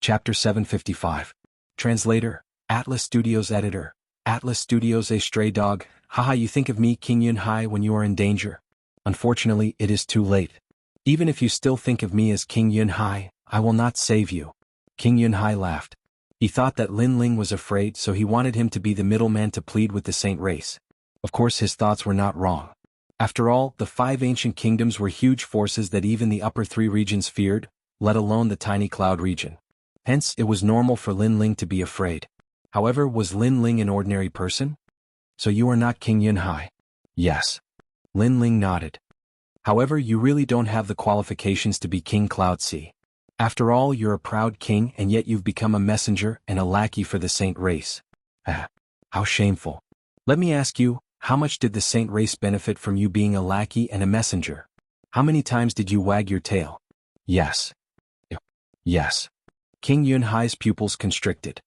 Chapter 755. Translator, Atlas Studios Editor. Atlas Studios. A stray dog. Haha, you think of me, King Yunhai, when you are in danger. Unfortunately, it is too late. Even if you still think of me as King Yunhai, I will not save you. King Yunhai laughed. He thought that Lin Ling was afraid, so he wanted him to be the middleman to plead with the saint race. Of course, his thoughts were not wrong. After all, the 5 ancient kingdoms were huge forces that even the upper 3 regions feared, let alone the tiny cloud region. Hence, it was normal for Lin Ling to be afraid. However, was Lin Ling an ordinary person? So you are not King Yunhai? Yes. Lin Ling nodded. However, you really don't have the qualifications to be King Cloud Sea. After all, you're a proud king and yet you've become a messenger and a lackey for the saint race. Ah, how shameful. Let me ask you, how much did the saint race benefit from you being a lackey and a messenger? How many times did you wag your tail? Yes. Yes. King Yunhai's pupils constricted.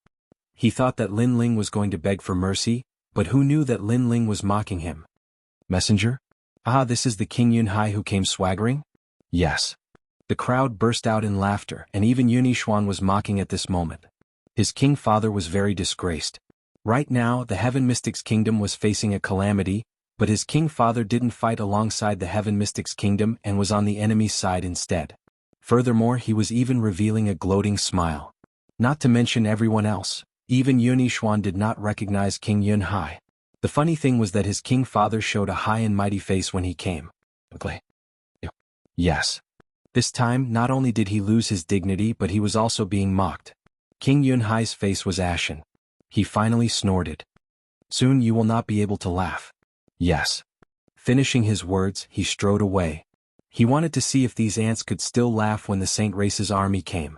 He thought that Lin Ling was going to beg for mercy, but who knew that Lin Ling was mocking him? Messenger? Ah, this is the King Yunhai who came swaggering? Yes. The crowd burst out in laughter, and even Yunixuan was mocking at this moment. His king father was very disgraced. Right now, the Heaven Mystics Kingdom was facing a calamity, but his king father didn't fight alongside the Heaven Mystics Kingdom and was on the enemy's side instead. Furthermore, he was even revealing a gloating smile. Not to mention everyone else, even Yunixuan did not recognize King Yunhai. The funny thing was that his king father showed a high and mighty face when he came. Yes. This time, not only did he lose his dignity but he was also being mocked. King Yunhai's face was ashen. He finally snorted. Soon you will not be able to laugh. Yes. Finishing his words, he strode away. He wanted to see if these ants could still laugh when the Saint Race's army came.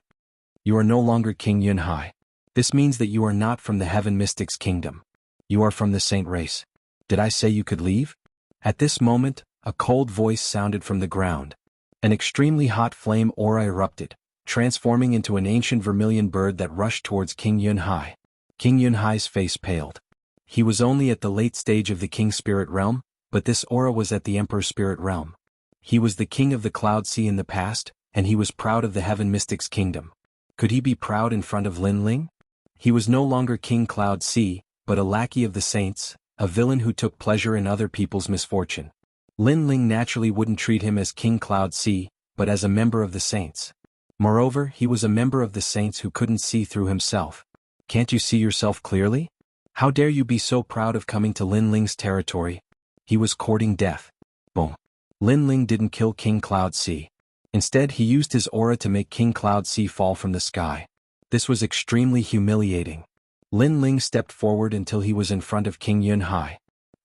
You are no longer King Yunhai. This means that you are not from the Heaven Mystics Kingdom. You are from the Saint Race. Did I say you could leave? At this moment, a cold voice sounded from the ground. An extremely hot flame aura erupted, transforming into an ancient vermilion bird that rushed towards King Yunhai. King Yunhai's face paled. He was only at the late stage of the King Spirit Realm, but this aura was at the Emperor Spirit Realm. He was the king of the Cloud Sea in the past, and he was proud of the Heaven Mystics Kingdom. Could he be proud in front of Lin Ling? He was no longer King Cloud Sea, but a lackey of the saints, a villain who took pleasure in other people's misfortune. Lin Ling naturally wouldn't treat him as King Cloud Sea, but as a member of the saints. Moreover, he was a member of the saints who couldn't see through himself. Can't you see yourself clearly? How dare you be so proud of coming to Lin Ling's territory? He was courting death. Boom. Lin Ling didn't kill King Cloud Sea. Instead, he used his aura to make King Cloud Sea fall from the sky. This was extremely humiliating. Lin Ling stepped forward until he was in front of King Yunhai.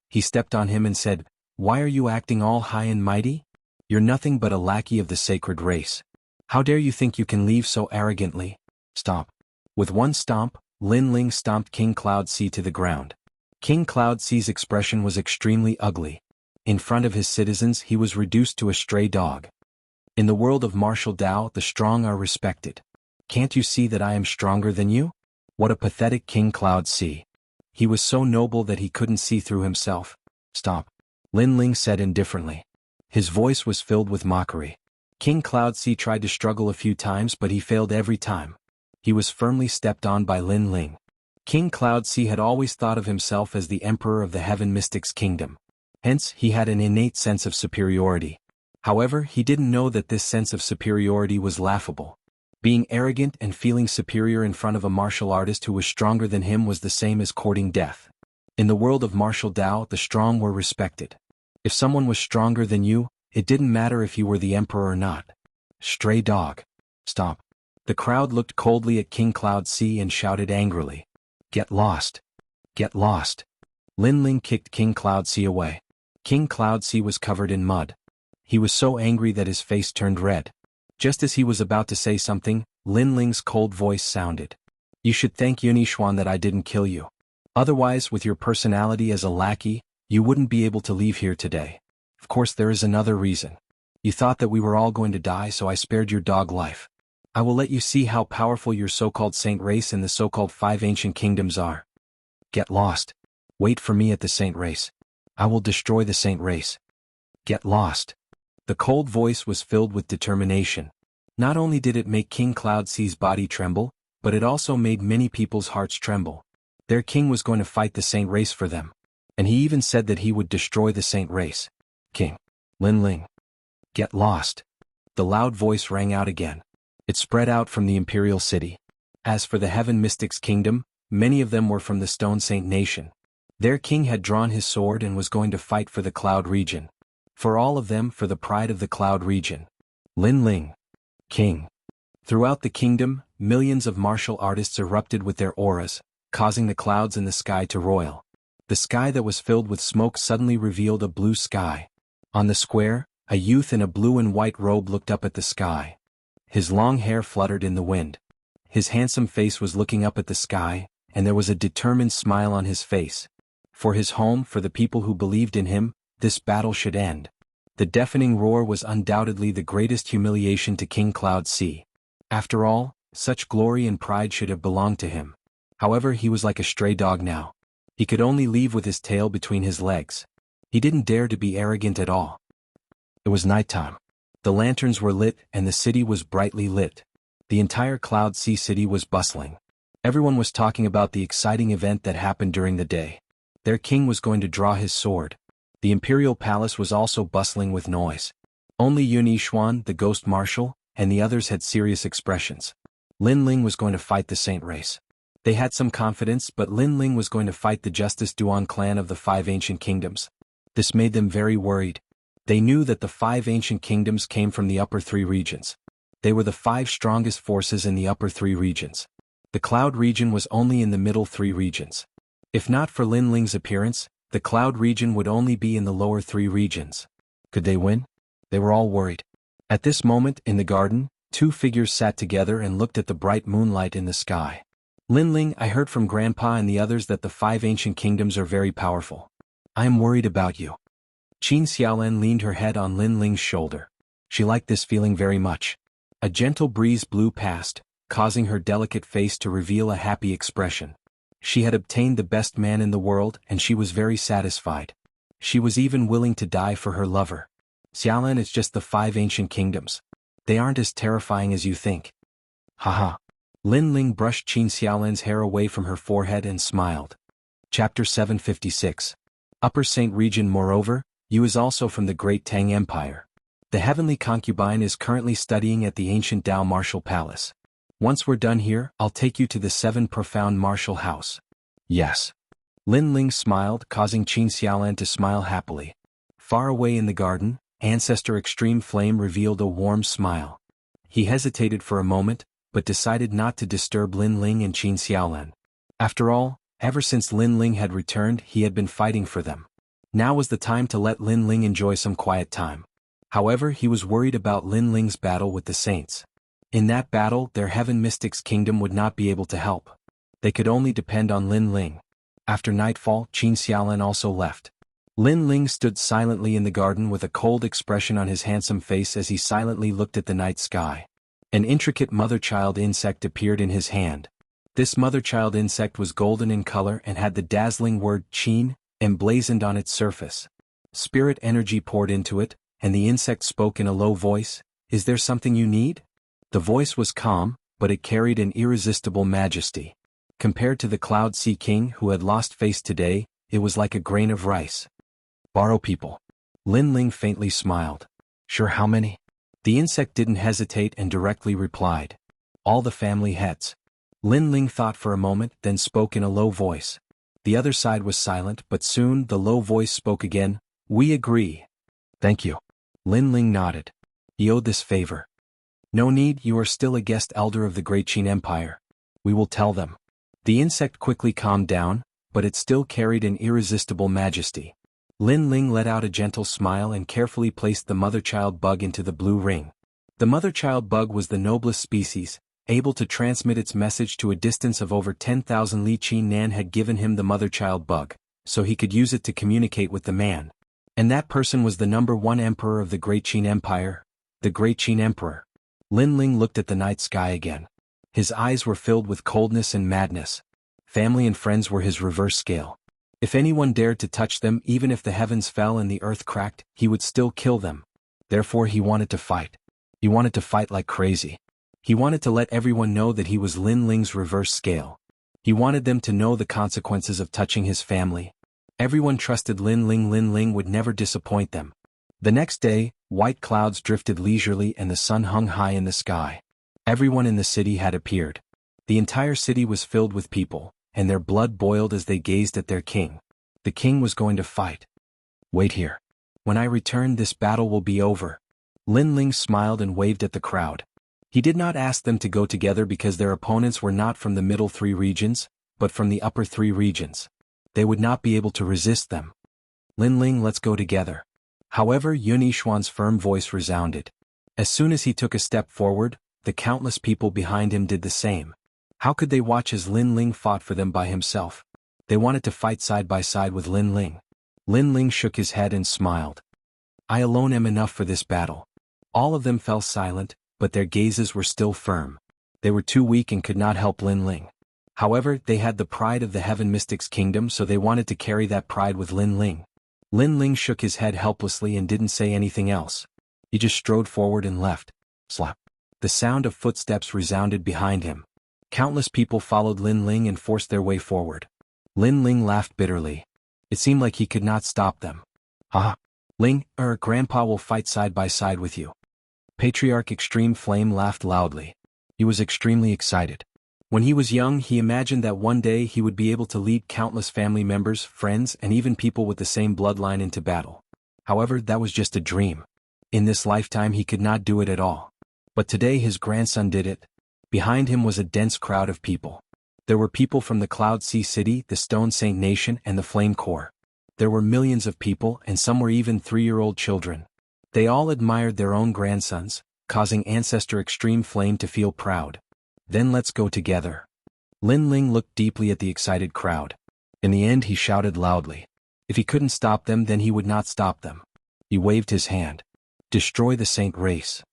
He stepped on him and said, "Why are you acting all high and mighty? You're nothing but a lackey of the sacred race. How dare you think you can leave so arrogantly? Stomp." With one stomp, Lin Ling stomped King Cloud Sea to the ground. King Cloud Sea's expression was extremely ugly. In front of his citizens, he was reduced to a stray dog. In the world of martial Tao, the strong are respected. Can't you see that I am stronger than you? What a pathetic King Cloud Sea. He was so noble that he couldn't see through himself. Stop. Lin Ling said indifferently. His voice was filled with mockery. King Cloud Sea tried to struggle a few times but he failed every time. He was firmly stepped on by Lin Ling. King Cloud Sea had always thought of himself as the emperor of the Heaven Mystics Kingdom. Hence, he had an innate sense of superiority. However, he didn't know that this sense of superiority was laughable. Being arrogant and feeling superior in front of a martial artist who was stronger than him was the same as courting death. In the world of martial Tao, the strong were respected. If someone was stronger than you, it didn't matter if you were the emperor or not. Stray dog. Stop. The crowd looked coldly at King Cloud Sea and shouted angrily. Get lost. Get lost. Lin Ling kicked King Cloud Sea away. King Cloud Sea was covered in mud. He was so angry that his face turned red. Just as he was about to say something, Lin Ling's cold voice sounded. You should thank Yunixuan that I didn't kill you. Otherwise, with your personality as a lackey, you wouldn't be able to leave here today. Of course, there is another reason. You thought that we were all going to die, so I spared your dog life. I will let you see how powerful your so-called saint race and the so-called 5 ancient kingdoms are. Get lost. Wait for me at the saint race. I will destroy the saint race. Get lost. The cold voice was filled with determination. Not only did it make King Cloud Sea's body tremble, but it also made many people's hearts tremble. Their king was going to fight the saint race for them. And he even said that he would destroy the saint race. King Lin Ling. Get lost. The loud voice rang out again. It spread out from the imperial city. As for the Heaven Mystics' kingdom, many of them were from the Stone Saint nation. Their king had drawn his sword and was going to fight for the Cloud region. For all of them, for the pride of the Cloud region. Lin Ling. King. Throughout the kingdom, millions of martial artists erupted with their auras, causing the clouds in the sky to roil. The sky that was filled with smoke suddenly revealed a blue sky. On the square, a youth in a blue and white robe looked up at the sky. His long hair fluttered in the wind. His handsome face was looking up at the sky, and there was a determined smile on his face. For his home, for the people who believed in him, this battle should end. The deafening roar was undoubtedly the greatest humiliation to King Cloud Sea. After all, such glory and pride should have belonged to him. However, he was like a stray dog now. He could only leave with his tail between his legs. He didn't dare to be arrogant at all. It was nighttime. The lanterns were lit and the city was brightly lit. The entire Cloud Sea city was bustling. Everyone was talking about the exciting event that happened during the day. Their king was going to draw his sword. The imperial palace was also bustling with noise. Only Yun Yishuan, the ghost marshal, and the others had serious expressions. Lin Ling was going to fight the saint race. They had some confidence, but Lin Ling was going to fight the Justice Duan clan of the 5 ancient kingdoms. This made them very worried. They knew that the 5 ancient kingdoms came from the upper 3 regions. They were the 5 strongest forces in the upper 3 regions. The Cloud region was only in the middle 3 regions. If not for Lin Ling's appearance, the Cloud region would only be in the lower 3 regions. Could they win? They were all worried. At this moment, in the garden, 2 figures sat together and looked at the bright moonlight in the sky. Lin Ling, I heard from Grandpa and the others that the 5 ancient kingdoms are very powerful. I am worried about you. Qin Xiaolan leaned her head on Lin Ling's shoulder. She liked this feeling very much. A gentle breeze blew past, causing her delicate face to reveal a happy expression. She had obtained the best man in the world and she was very satisfied. She was even willing to die for her lover. Xiaolan, it's just the 5 ancient kingdoms. They aren't as terrifying as you think. Haha. Lin Ling brushed Qin Xiaolan's hair away from her forehead and smiled. Chapter 756. Upper Saint Region. Moreover, Yu is also from the Great Tang Empire. The heavenly concubine is currently studying at the ancient Dao Martial Palace. Once we're done here, I'll take you to the 7 profound martial house. Yes. Lin Ling smiled, causing Qin Xiaolan to smile happily. Far away in the garden, Ancestor Extreme Flame revealed a warm smile. He hesitated for a moment, but decided not to disturb Lin Ling and Qin Xiaolan. After all, ever since Lin Ling had returned, he had been fighting for them. Now was the time to let Lin Ling enjoy some quiet time. However, he was worried about Lin Ling's battle with the saints. In that battle, their Heaven Mystics' kingdom would not be able to help. They could only depend on Lin Ling. After nightfall, Qin Xiaolan also left. Lin Ling stood silently in the garden with a cold expression on his handsome face as he silently looked at the night sky. An intricate mother-child insect appeared in his hand. This mother-child insect was golden in color and had the dazzling word Qin emblazoned on its surface. Spirit energy poured into it, and the insect spoke in a low voice, "Is there something you need?" The voice was calm, but it carried an irresistible majesty. Compared to the Cloud Sea King who had lost face today, it was like a grain of rice. Borrow people. Lin Ling faintly smiled. Sure, how many? The insect didn't hesitate and directly replied. All the family heads. Lin Ling thought for a moment, then spoke in a low voice. The other side was silent, but soon the low voice spoke again. We agree. Thank you. Lin Ling nodded. He owed this favor. No need, you are still a guest elder of the Great Qin Empire. We will tell them. The insect quickly calmed down, but it still carried an irresistible majesty. Lin Ling let out a gentle smile and carefully placed the mother-child bug into the blue ring. The mother-child bug was the noblest species, able to transmit its message to a distance of over 10,000 li. Qin Nan had given him the mother-child bug, so he could use it to communicate with the man. And that person was the #1 emperor of the Great Qin Empire, the Great Qin Emperor. Lin Ling looked at the night sky again. His eyes were filled with coldness and madness. Family and friends were his reverse scale. If anyone dared to touch them, even if the heavens fell and the earth cracked, he would still kill them. Therefore he wanted to fight. He wanted to fight like crazy. He wanted to let everyone know that he was Lin Ling's reverse scale. He wanted them to know the consequences of touching his family. Everyone trusted Lin Ling. Lin Ling would never disappoint them. The next day, white clouds drifted leisurely and the sun hung high in the sky. Everyone in the city had appeared. The entire city was filled with people, and their blood boiled as they gazed at their king. The king was going to fight. Wait here. When I return, this battle will be over. Lin Ling smiled and waved at the crowd. He did not ask them to go together because their opponents were not from the middle 3 regions, but from the upper 3 regions. They would not be able to resist them. Lin Ling, let's go together. However, Yun Yishuan's firm voice resounded. As soon as he took a step forward, the countless people behind him did the same. How could they watch as Lin Ling fought for them by himself? They wanted to fight side by side with Lin Ling. Lin Ling shook his head and smiled. I alone am enough for this battle. All of them fell silent, but their gazes were still firm. They were too weak and could not help Lin Ling. However, they had the pride of the Heaven Mystics Kingdom, so they wanted to carry that pride with Lin Ling. Lin Ling shook his head helplessly and didn't say anything else. He just strode forward and left. Slap. The sound of footsteps resounded behind him. Countless people followed Lin Ling and forced their way forward. Lin Ling laughed bitterly. It seemed like he could not stop them. Haha. Ling, Grandpa will fight side by side with you. Patriarch Extreme Flame laughed loudly. He was extremely excited. When he was young, he imagined that one day he would be able to lead countless family members, friends, and even people with the same bloodline into battle. However, that was just a dream. In this lifetime he could not do it at all. But today his grandson did it. Behind him was a dense crowd of people. There were people from the Cloud Sea City, the Stone Saint Nation, and the Flame Corps. There were millions of people, and some were even 3-year-old children. They all admired their own grandsons, causing Ancestor Extreme Flame to feel proud. Then let's go together. Lin Ling looked deeply at the excited crowd. In the end he shouted loudly. If he couldn't stop them, then he would not stop them. He waved his hand. Destroy the Saint Race.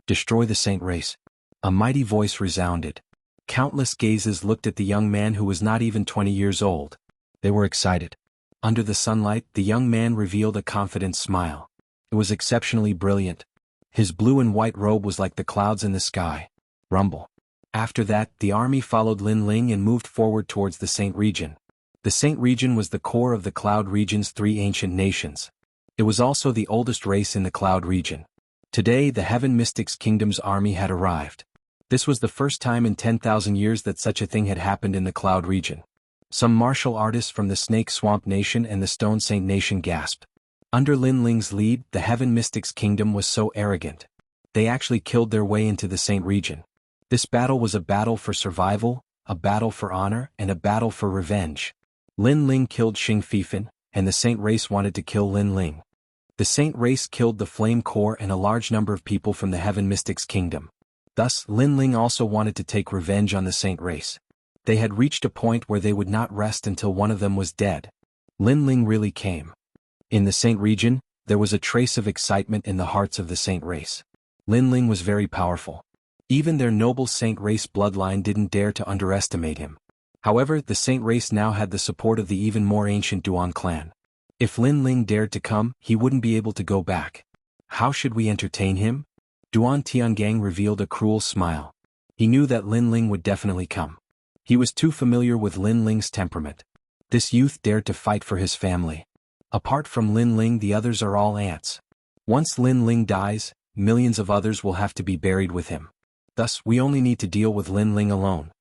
Destroy the Saint Race. A mighty voice resounded. Countless gazes looked at the young man who was not even 20 years old. They were excited. Under the sunlight, the young man revealed a confident smile. It was exceptionally brilliant. His blue and white robe was like the clouds in the sky. Rumble. After that, the army followed Lin Ling and moved forward towards the Saint Region. The Saint Region was the core of the Cloud Region's 3 ancient nations. It was also the oldest race in the Cloud Region. Today, the Heaven Mystics Kingdom's army had arrived. This was the first time in 10,000 years that such a thing had happened in the Cloud Region. Some martial artists from the Snake Swamp Nation and the Stone Saint Nation gasped. Under Lin Ling's lead, the Heaven Mystics Kingdom was so arrogant. They actually killed their way into the Saint Region. This battle was a battle for survival, a battle for honor, and a battle for revenge. Lin Ling killed Xing Fifan, and the Saint Race wanted to kill Lin Ling. The Saint Race killed the Flame Corps and a large number of people from the Heaven Mystics Kingdom. Thus, Lin Ling also wanted to take revenge on the Saint Race. They had reached a point where they would not rest until one of them was dead. Lin Ling really came. In the Saint Region, there was a trace of excitement in the hearts of the Saint Race. Lin Ling was very powerful. Even their noble Saint Race bloodline didn't dare to underestimate him. However, the Saint Race now had the support of the even more ancient Duan clan. If Lin Ling dared to come, he wouldn't be able to go back. How should we entertain him? Duan Tiangang revealed a cruel smile. He knew that Lin Ling would definitely come. He was too familiar with Lin Ling's temperament. This youth dared to fight for his family. Apart from Lin Ling, the others are all ants. Once Lin Ling dies, millions of others will have to be buried with him. Thus, we only need to deal with Lin Ling alone.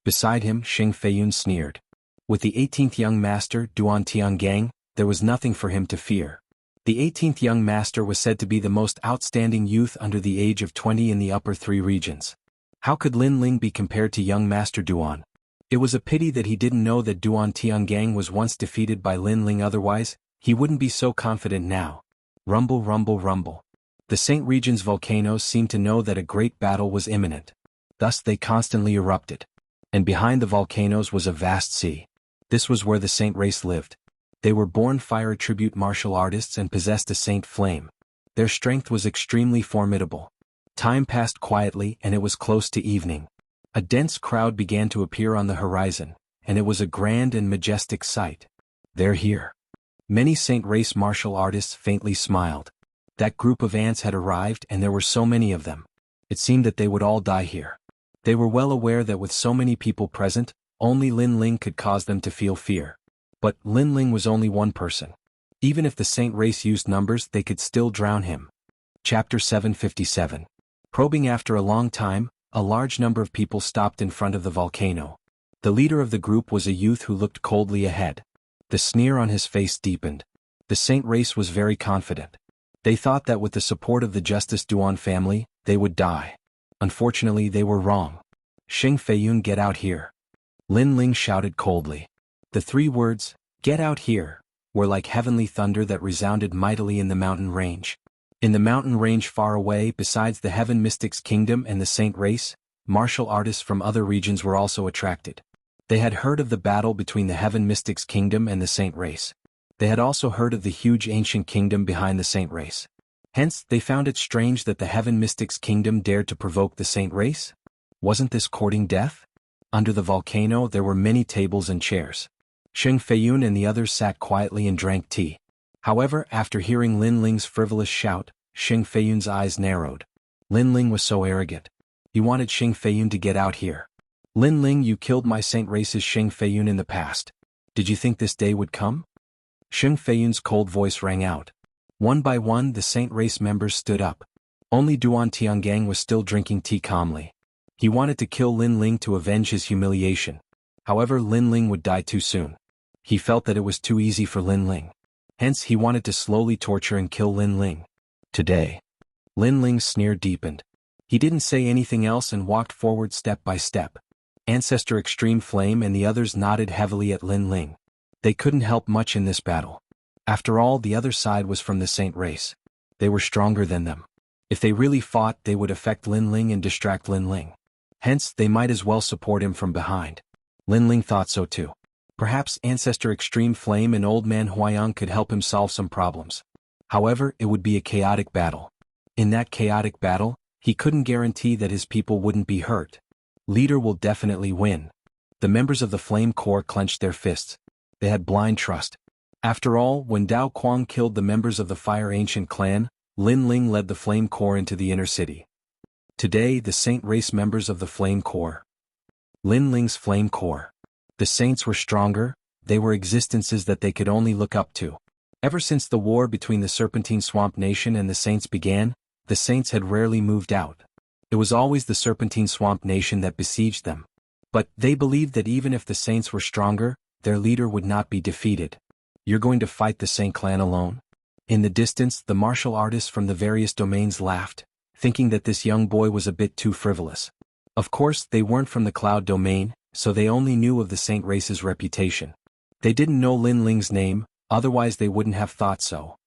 Beside him, Xing Feiyun sneered. With the 18th young master, Duan Tiangang, there was nothing for him to fear. The 18th young master was said to be the most outstanding youth under the age of 20 in the upper 3 regions. How could Lin Ling be compared to young Master Duan? It was a pity that he didn't know that Duan Tiangang was once defeated by Lin Ling, otherwise, he wouldn't be so confident now. Rumble, rumble, rumble. The Saint Region's volcanoes seemed to know that a great battle was imminent. Thus they constantly erupted. And behind the volcanoes was a vast sea. This was where the Saint Race lived. They were born fire tribute martial artists and possessed a Saint Flame. Their strength was extremely formidable. Time passed quietly and it was close to evening. A dense crowd began to appear on the horizon, and it was a grand and majestic sight. They're here. Many Saint Race martial artists faintly smiled. That group of ants had arrived and there were so many of them. It seemed that they would all die here. They were well aware that with so many people present, only Lin Ling could cause them to feel fear. But Lin Ling was only one person. Even if the saint race used numbers, they could still drown him. Chapter 757. Probing. After a long time, a large number of people stopped in front of the volcano. The leader of the group was a youth who looked coldly ahead. The sneer on his face deepened. The saint race was very confident. They thought that with the support of the Justice Duan family, they would die. Unfortunately, they were wrong. Xing Feiyun, get out here. Lin Ling shouted coldly. The three words, get out here, were like heavenly thunder that resounded mightily in the mountain range. In the mountain range far away, besides the Heaven Mystics Kingdom and the Saint race, martial artists from other regions were also attracted. They had heard of the battle between the Heaven Mystics Kingdom and the Saint race. They had also heard of the huge ancient kingdom behind the Saint race. Hence, they found it strange that the Heaven Mystics Kingdom dared to provoke the Saint race. Wasn't this courting death? Under the volcano there were many tables and chairs. Xing Feiyun and the others sat quietly and drank tea. However, after hearing Lin Ling's frivolous shout, Xing Feiyun's eyes narrowed. Lin Ling was so arrogant. He wanted Xing Feiyun to get out here. Lin Ling, you killed my Saint race's Xing Feiyun in the past. Did you think this day would come? Xing Feiyun's cold voice rang out. One by one the Saint race members stood up. Only Duan Tiangang was still drinking tea calmly. He wanted to kill Lin Ling to avenge his humiliation. However, Lin Ling would die too soon. He felt that it was too easy for Lin Ling. Hence he wanted to slowly torture and kill Lin Ling. Today. Lin Ling's sneer deepened. He didn't say anything else and walked forward step by step. Ancestor Extreme Flame and the others nodded heavily at Lin Ling. They couldn't help much in this battle. After all, the other side was from the Saint race. They were stronger than them. If they really fought, they would affect Lin Ling and distract Lin Ling. Hence, they might as well support him from behind. Lin Ling thought so too. Perhaps Ancestor Extreme Flame and Old Man Huayang could help him solve some problems. However, it would be a chaotic battle. In that chaotic battle, he couldn't guarantee that his people wouldn't be hurt. Leader will definitely win. The members of the Flame Corps clenched their fists. They had blind trust. After all, when Dao Quang killed the members of the Fire Ancient clan, Lin Ling led the Flame Corps into the inner city. Today, the Saint race members of the Flame Corps. Lin Ling's Flame Corps. The Saints were stronger, they were existences that they could only look up to. Ever since the war between the Serpentine Swamp Nation and the Saints began, the Saints had rarely moved out. It was always the Serpentine Swamp Nation that besieged them. But they believed that even if the Saints were stronger, their leader would not be defeated. You're going to fight the Saint clan alone? In the distance, the martial artists from the various domains laughed, thinking that this young boy was a bit too frivolous. Of course, they weren't from the Cloud domain, so they only knew of the Saint race's reputation. They didn't know Lin Ling's name, otherwise they wouldn't have thought so.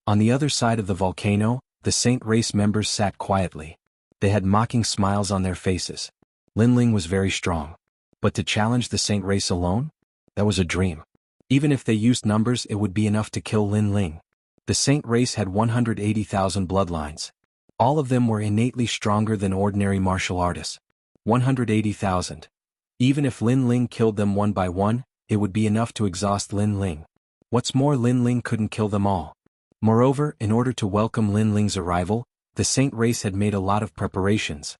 On the other side of the volcano, the Saint race members sat quietly. They had mocking smiles on their faces. Lin Ling was very strong. But to challenge the Saint race alone? That was a dream. Even if they used numbers, it would be enough to kill Lin Ling. The Saint race had 180,000 bloodlines. All of them were innately stronger than ordinary martial artists. 180,000. Even if Lin Ling killed them one by one, it would be enough to exhaust Lin Ling. What's more, Lin Ling couldn't kill them all. Moreover, in order to welcome Lin Ling's arrival, the Saint race had made a lot of preparations.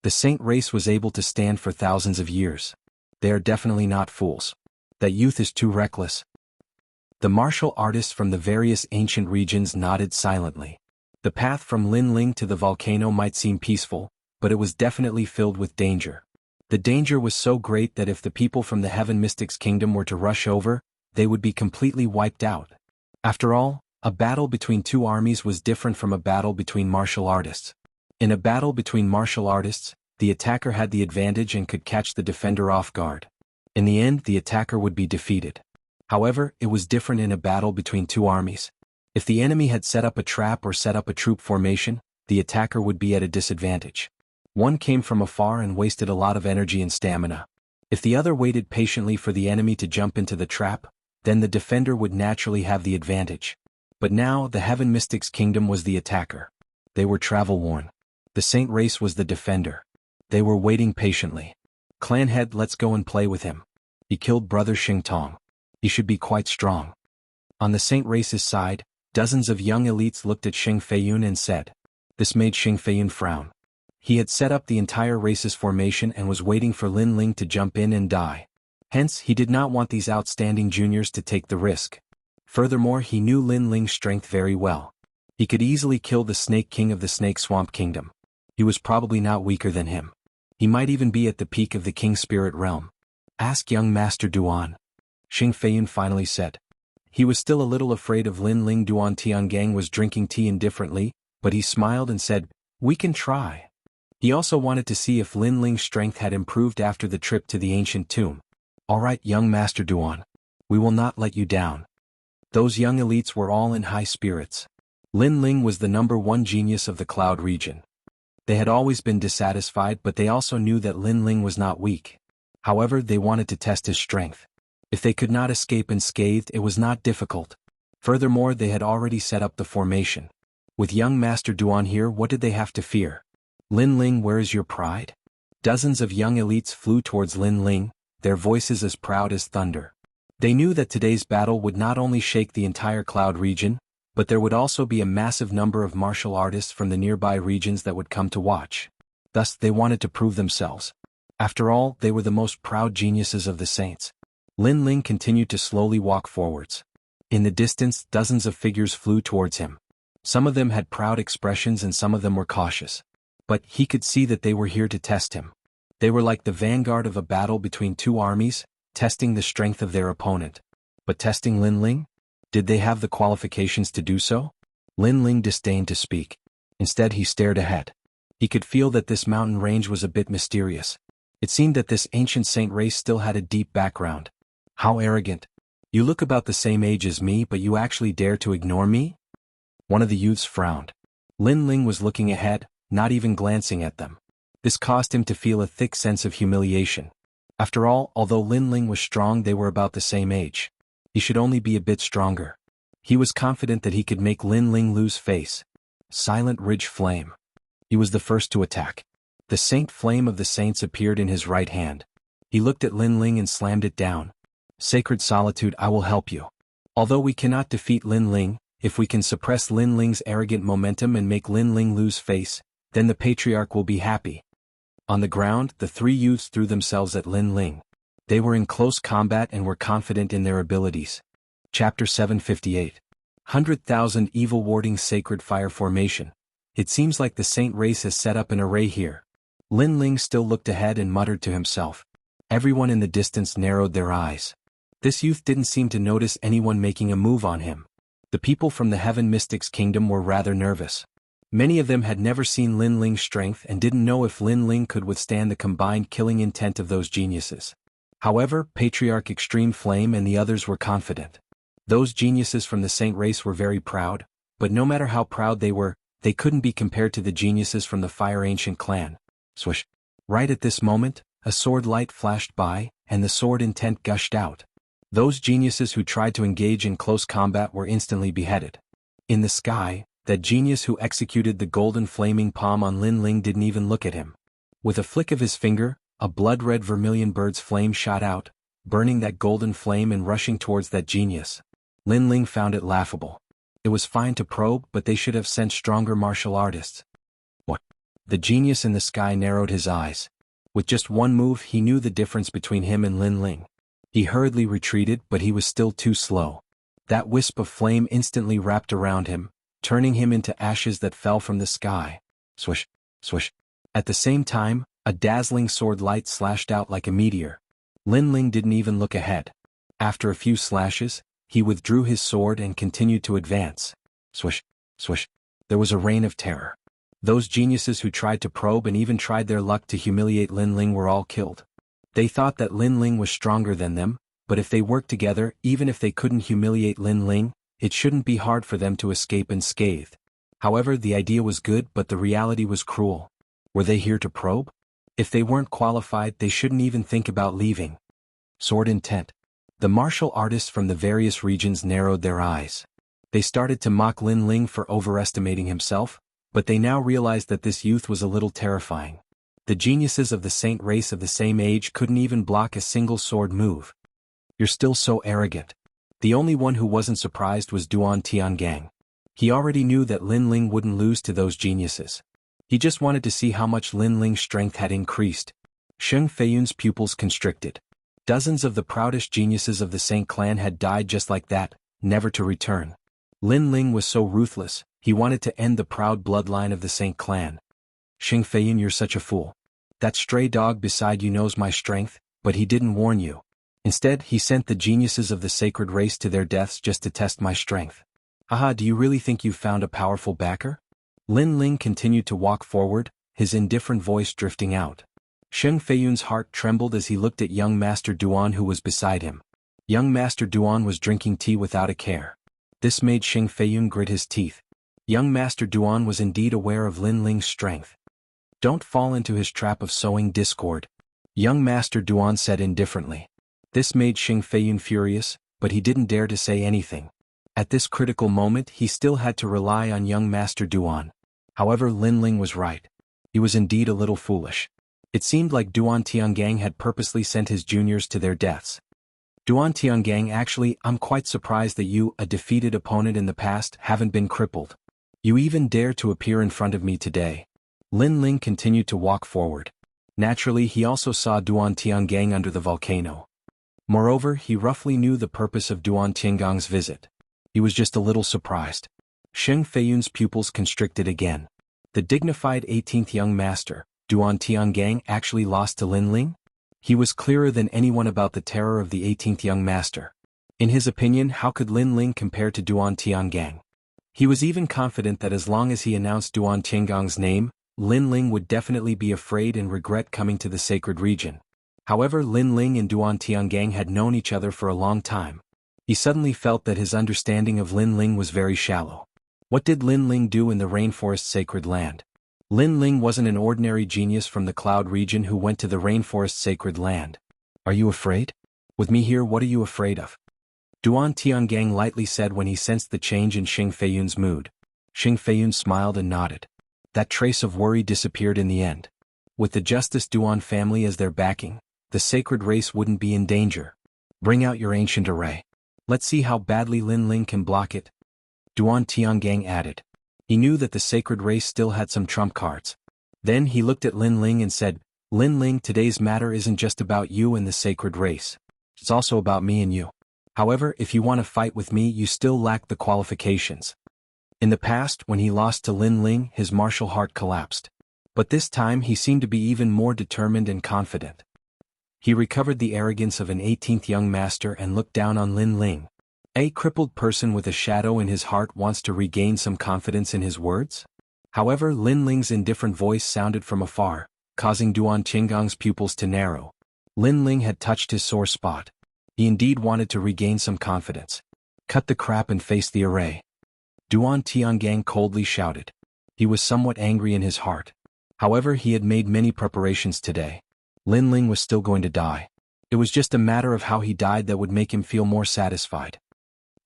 The Saint race was able to stand for thousands of years. They are definitely not fools. That youth is too reckless. The martial artists from the various ancient regions nodded silently. The path from Lin Ling to the volcano might seem peaceful, but it was definitely filled with danger. The danger was so great that if the people from the Heaven Mystics Kingdom were to rush over, they would be completely wiped out. After all, a battle between two armies was different from a battle between martial artists. In a battle between martial artists, the attacker had the advantage and could catch the defender off guard. In the end, the attacker would be defeated. However, it was different in a battle between two armies. If the enemy had set up a trap or set up a troop formation, the attacker would be at a disadvantage. One came from afar and wasted a lot of energy and stamina. If the other waited patiently for the enemy to jump into the trap, then the defender would naturally have the advantage. But now, the Heaven Mystics Kingdom was the attacker. They were travel-worn. The Saint race was the defender. They were waiting patiently. Clan head, let's go and play with him. He killed brother Xingtong. He should be quite strong. On the Saint race's side, dozens of young elites looked at Xing Feiyun and said. This made Xing Feiyun frown. He had set up the entire race's formation and was waiting for Lin Ling to jump in and die. Hence, he did not want these outstanding juniors to take the risk. Furthermore, he knew Lin Ling's strength very well. He could easily kill the Snake King of the Snake Swamp Kingdom. He was probably not weaker than him. He might even be at the peak of the King Spirit Realm. Ask young Master Duan. Xing Feiyun finally said. He was still a little afraid of Lin Ling. Duan Tiangang was drinking tea indifferently, but he smiled and said, "We can try." He also wanted to see if Lin Ling's strength had improved after the trip to the ancient tomb. "All right, young Master Duan. We will not let you down." Those young elites were all in high spirits. Lin Ling was the #1 genius of the Cloud region. They had always been dissatisfied, but they also knew that Lin Ling was not weak. However, they wanted to test his strength. If they could not escape unscathed, it was not difficult. Furthermore, they had already set up the formation. With young Master Duan here, what did they have to fear? "Lin Ling, where is your pride?" Dozens of young elites flew towards Lin Ling, their voices as proud as thunder. They knew that today's battle would not only shake the entire Cloud region, but there would also be a massive number of martial artists from the nearby regions that would come to watch. Thus, they wanted to prove themselves. After all, they were the most proud geniuses of the saints. Lin Ling continued to slowly walk forwards. In the distance, dozens of figures flew towards him. Some of them had proud expressions and some of them were cautious. But he could see that they were here to test him. They were like the vanguard of a battle between two armies, testing the strength of their opponent. But testing Lin Ling? Did they have the qualifications to do so? Lin Ling disdained to speak. Instead, he stared ahead. He could feel that this mountain range was a bit mysterious. It seemed that this ancient saint race still had a deep background. How arrogant. You look about the same age as me, but you actually dare to ignore me? One of the youths frowned. Lin Ling was looking ahead, not even glancing at them. This caused him to feel a thick sense of humiliation. After all, although Lin Ling was strong, they were about the same age. He should only be a bit stronger. He was confident that he could make Lin Ling lose face. Silent Ridge Flame. He was the first to attack. The Saint Flame of the Saints appeared in his right hand. He looked at Lin Ling and slammed it down. Sacred Solitude, I will help you. Although we cannot defeat Lin Ling, if we can suppress Lin Ling's arrogant momentum and make Lin Ling lose face, then the Patriarch will be happy. On the ground, the three youths threw themselves at Lin Ling. They were in close combat and were confident in their abilities. Chapter 758. 100,000 Evil Warding Sacred Fire Formation. It seems like the Saint race has set up an array here. Lin Ling still looked ahead and muttered to himself. Everyone in the distance narrowed their eyes. This youth didn't seem to notice anyone making a move on him. The people from the Heaven Mystics Kingdom were rather nervous. Many of them had never seen Lin Ling's strength and didn't know if Lin Ling could withstand the combined killing intent of those geniuses. However, Patriarch Extreme Flame and the others were confident. Those geniuses from the Saint race were very proud, but no matter how proud they were, they couldn't be compared to the geniuses from the Fire Ancient clan. Swish. Right at this moment, a sword light flashed by, and the sword intent gushed out. Those geniuses who tried to engage in close combat were instantly beheaded. In the sky, that genius who executed the golden flaming palm on Lin Ling didn't even look at him. With a flick of his finger, a blood-red vermilion bird's flame shot out, burning that golden flame and rushing towards that genius. Lin Ling found it laughable. It was fine to probe, but they should have sent stronger martial artists. What? The genius in the sky narrowed his eyes. With just one move, he knew the difference between him and Lin Ling. He hurriedly retreated, but he was still too slow. That wisp of flame instantly wrapped around him, turning him into ashes that fell from the sky. Swish, swish. At the same time, a dazzling sword light slashed out like a meteor. Lin Ling didn't even look ahead. After a few slashes, he withdrew his sword and continued to advance. Swish, swish. There was a reign of terror. Those geniuses who tried to probe and even tried their luck to humiliate Lin Ling were all killed. They thought that Lin Ling was stronger than them, but if they worked together, even if they couldn't humiliate Lin Ling, it shouldn't be hard for them to escape unscathed. However, the idea was good, but the reality was cruel. Were they here to probe? If they weren't qualified, they shouldn't even think about leaving. Sword intent. The martial artists from the various regions narrowed their eyes. They started to mock Lin Ling for overestimating himself, but they now realized that this youth was a little terrifying. The geniuses of the Saint race of the same age couldn't even block a single sword move. You're still so arrogant. The only one who wasn't surprised was Duan Tiangang. He already knew that Lin Ling wouldn't lose to those geniuses. He just wanted to see how much Lin Ling's strength had increased. Sheng Feiyun's pupils constricted. Dozens of the proudest geniuses of the Saint clan had died just like that, never to return. Lin Ling was so ruthless, he wanted to end the proud bloodline of the Saint clan. Sheng Feiyun, you're such a fool. That stray dog beside you knows my strength, but he didn't warn you. Instead, he sent the geniuses of the sacred race to their deaths just to test my strength. Haha, do you really think you've found a powerful backer? Lin Ling continued to walk forward, his indifferent voice drifting out. Sheng Feiyun's heart trembled as he looked at young Master Duan who was beside him. Young Master Duan was drinking tea without a care. This made Sheng Feiyun grit his teeth. Young Master Duan was indeed aware of Lin Ling's strength. Don't fall into his trap of sowing discord, young Master Duan said indifferently. This made Sheng Feiyun furious, but he didn't dare to say anything. At this critical moment he still had to rely on young Master Duan. However, Lin Ling was right. He was indeed a little foolish. It seemed like Duan Tiangang had purposely sent his juniors to their deaths. Duan Tiangang, actually, I'm quite surprised that you, a defeated opponent in the past, haven't been crippled. You even dare to appear in front of me today. Lin Ling continued to walk forward. Naturally, he also saw Duan Tiangang under the volcano. Moreover, he roughly knew the purpose of Duan Tiangang's visit. He was just a little surprised. Sheng Feiyun's pupils constricted again. The dignified 18th young master, Duan Tiangang, actually lost to Lin Ling? He was clearer than anyone about the terror of the 18th young master. In his opinion, how could Lin Ling compare to Duan Tiangang? He was even confident that as long as he announced Duan Tiangang's name, Lin Ling would definitely be afraid and regret coming to the sacred region. However, Lin Ling and Duan Tiangang had known each other for a long time. He suddenly felt that his understanding of Lin Ling was very shallow. What did Lin Ling do in the rainforest sacred land? Lin Ling wasn't an ordinary genius from the cloud region who went to the rainforest sacred land. Are you afraid? With me here, what are you afraid of? Duan Tiangang lightly said when he sensed the change in Sheng Feiyun's mood. Sheng Feiyun smiled and nodded. That trace of worry disappeared in the end. With the Justice Duan family as their backing, the sacred race wouldn't be in danger. Bring out your ancient array. Let's see how badly Lin Ling can block it. Duan Tiangang added. He knew that the sacred race still had some trump cards. Then he looked at Lin Ling and said, Lin Ling, today's matter isn't just about you and the sacred race. It's also about me and you. However, if you want to fight with me, you still lack the qualifications. In the past, when he lost to Lin Ling, his martial heart collapsed. But this time he seemed to be even more determined and confident. He recovered the arrogance of an 18th young master and looked down on Lin Ling. A crippled person with a shadow in his heart wants to regain some confidence in his words? However, Lin Ling's indifferent voice sounded from afar, causing Duan Tiangang's pupils to narrow. Lin Ling had touched his sore spot. He indeed wanted to regain some confidence. Cut the crap and face the array. Duan Tiangang coldly shouted. He was somewhat angry in his heart. However, he had made many preparations today. Lin Ling was still going to die. It was just a matter of how he died that would make him feel more satisfied.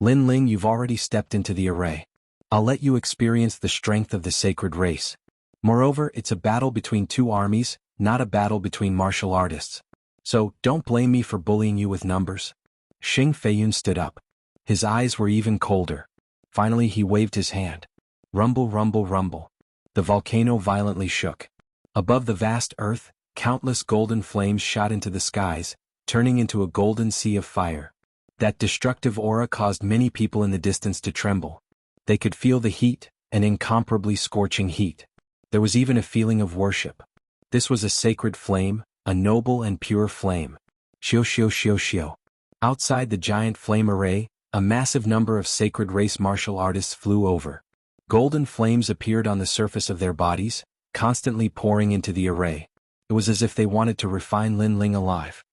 Lin Ling, you've already stepped into the array. I'll let you experience the strength of the sacred race. Moreover, it's a battle between two armies, not a battle between martial artists. So, don't blame me for bullying you with numbers. Sheng Feiyun stood up. His eyes were even colder. Finally he waved his hand. Rumble, rumble, rumble. The volcano violently shook. Above the vast earth, countless golden flames shot into the skies, turning into a golden sea of fire. That destructive aura caused many people in the distance to tremble. They could feel the heat, an incomparably scorching heat. There was even a feeling of worship. This was a sacred flame, a noble and pure flame. Xiu xiu xiu xiu. Outside the giant flame array, a massive number of sacred race martial artists flew over. Golden flames appeared on the surface of their bodies, constantly pouring into the array. It was as if they wanted to refine Lin Ling alive.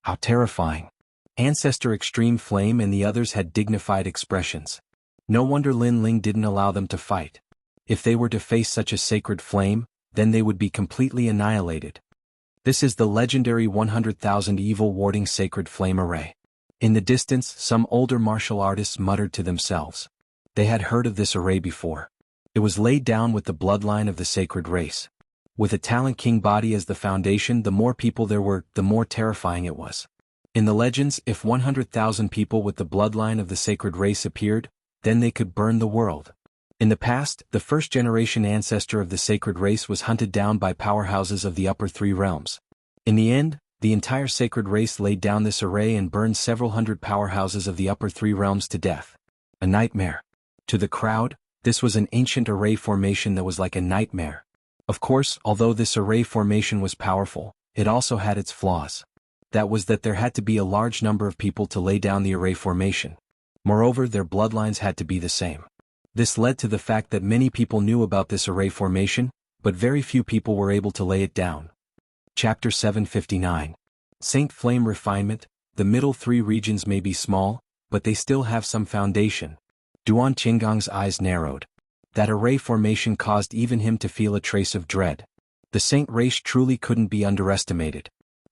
How terrifying. Ancestor Extreme Flame and the others had dignified expressions. No wonder Lin Ling didn't allow them to fight. If they were to face such a sacred flame, then they would be completely annihilated. This is the legendary 100,000 evil warding sacred flame array. In the distance, some older martial artists muttered to themselves. They had heard of this array before. It was laid down with the bloodline of the sacred race. With a Talent King body as the foundation, the more people there were, the more terrifying it was. In the legends, if 100,000 people with the bloodline of the sacred race appeared, then they could burn the world. In the past, the first-generation ancestor of the sacred race was hunted down by powerhouses of the upper three realms. In the end, the entire sacred race laid down this array and burned several hundred powerhouses of the upper three realms to death. A nightmare. To the crowd, this was an ancient array formation that was like a nightmare. Of course, although this array formation was powerful, it also had its flaws. That was that there had to be a large number of people to lay down the array formation. Moreover, their bloodlines had to be the same. This led to the fact that many people knew about this array formation, but very few people were able to lay it down. Chapter 759. Saint Flame Refinement. The middle three regions may be small, but they still have some foundation. Duan Qinggong's eyes narrowed. That array formation caused even him to feel a trace of dread. The saint race truly couldn't be underestimated.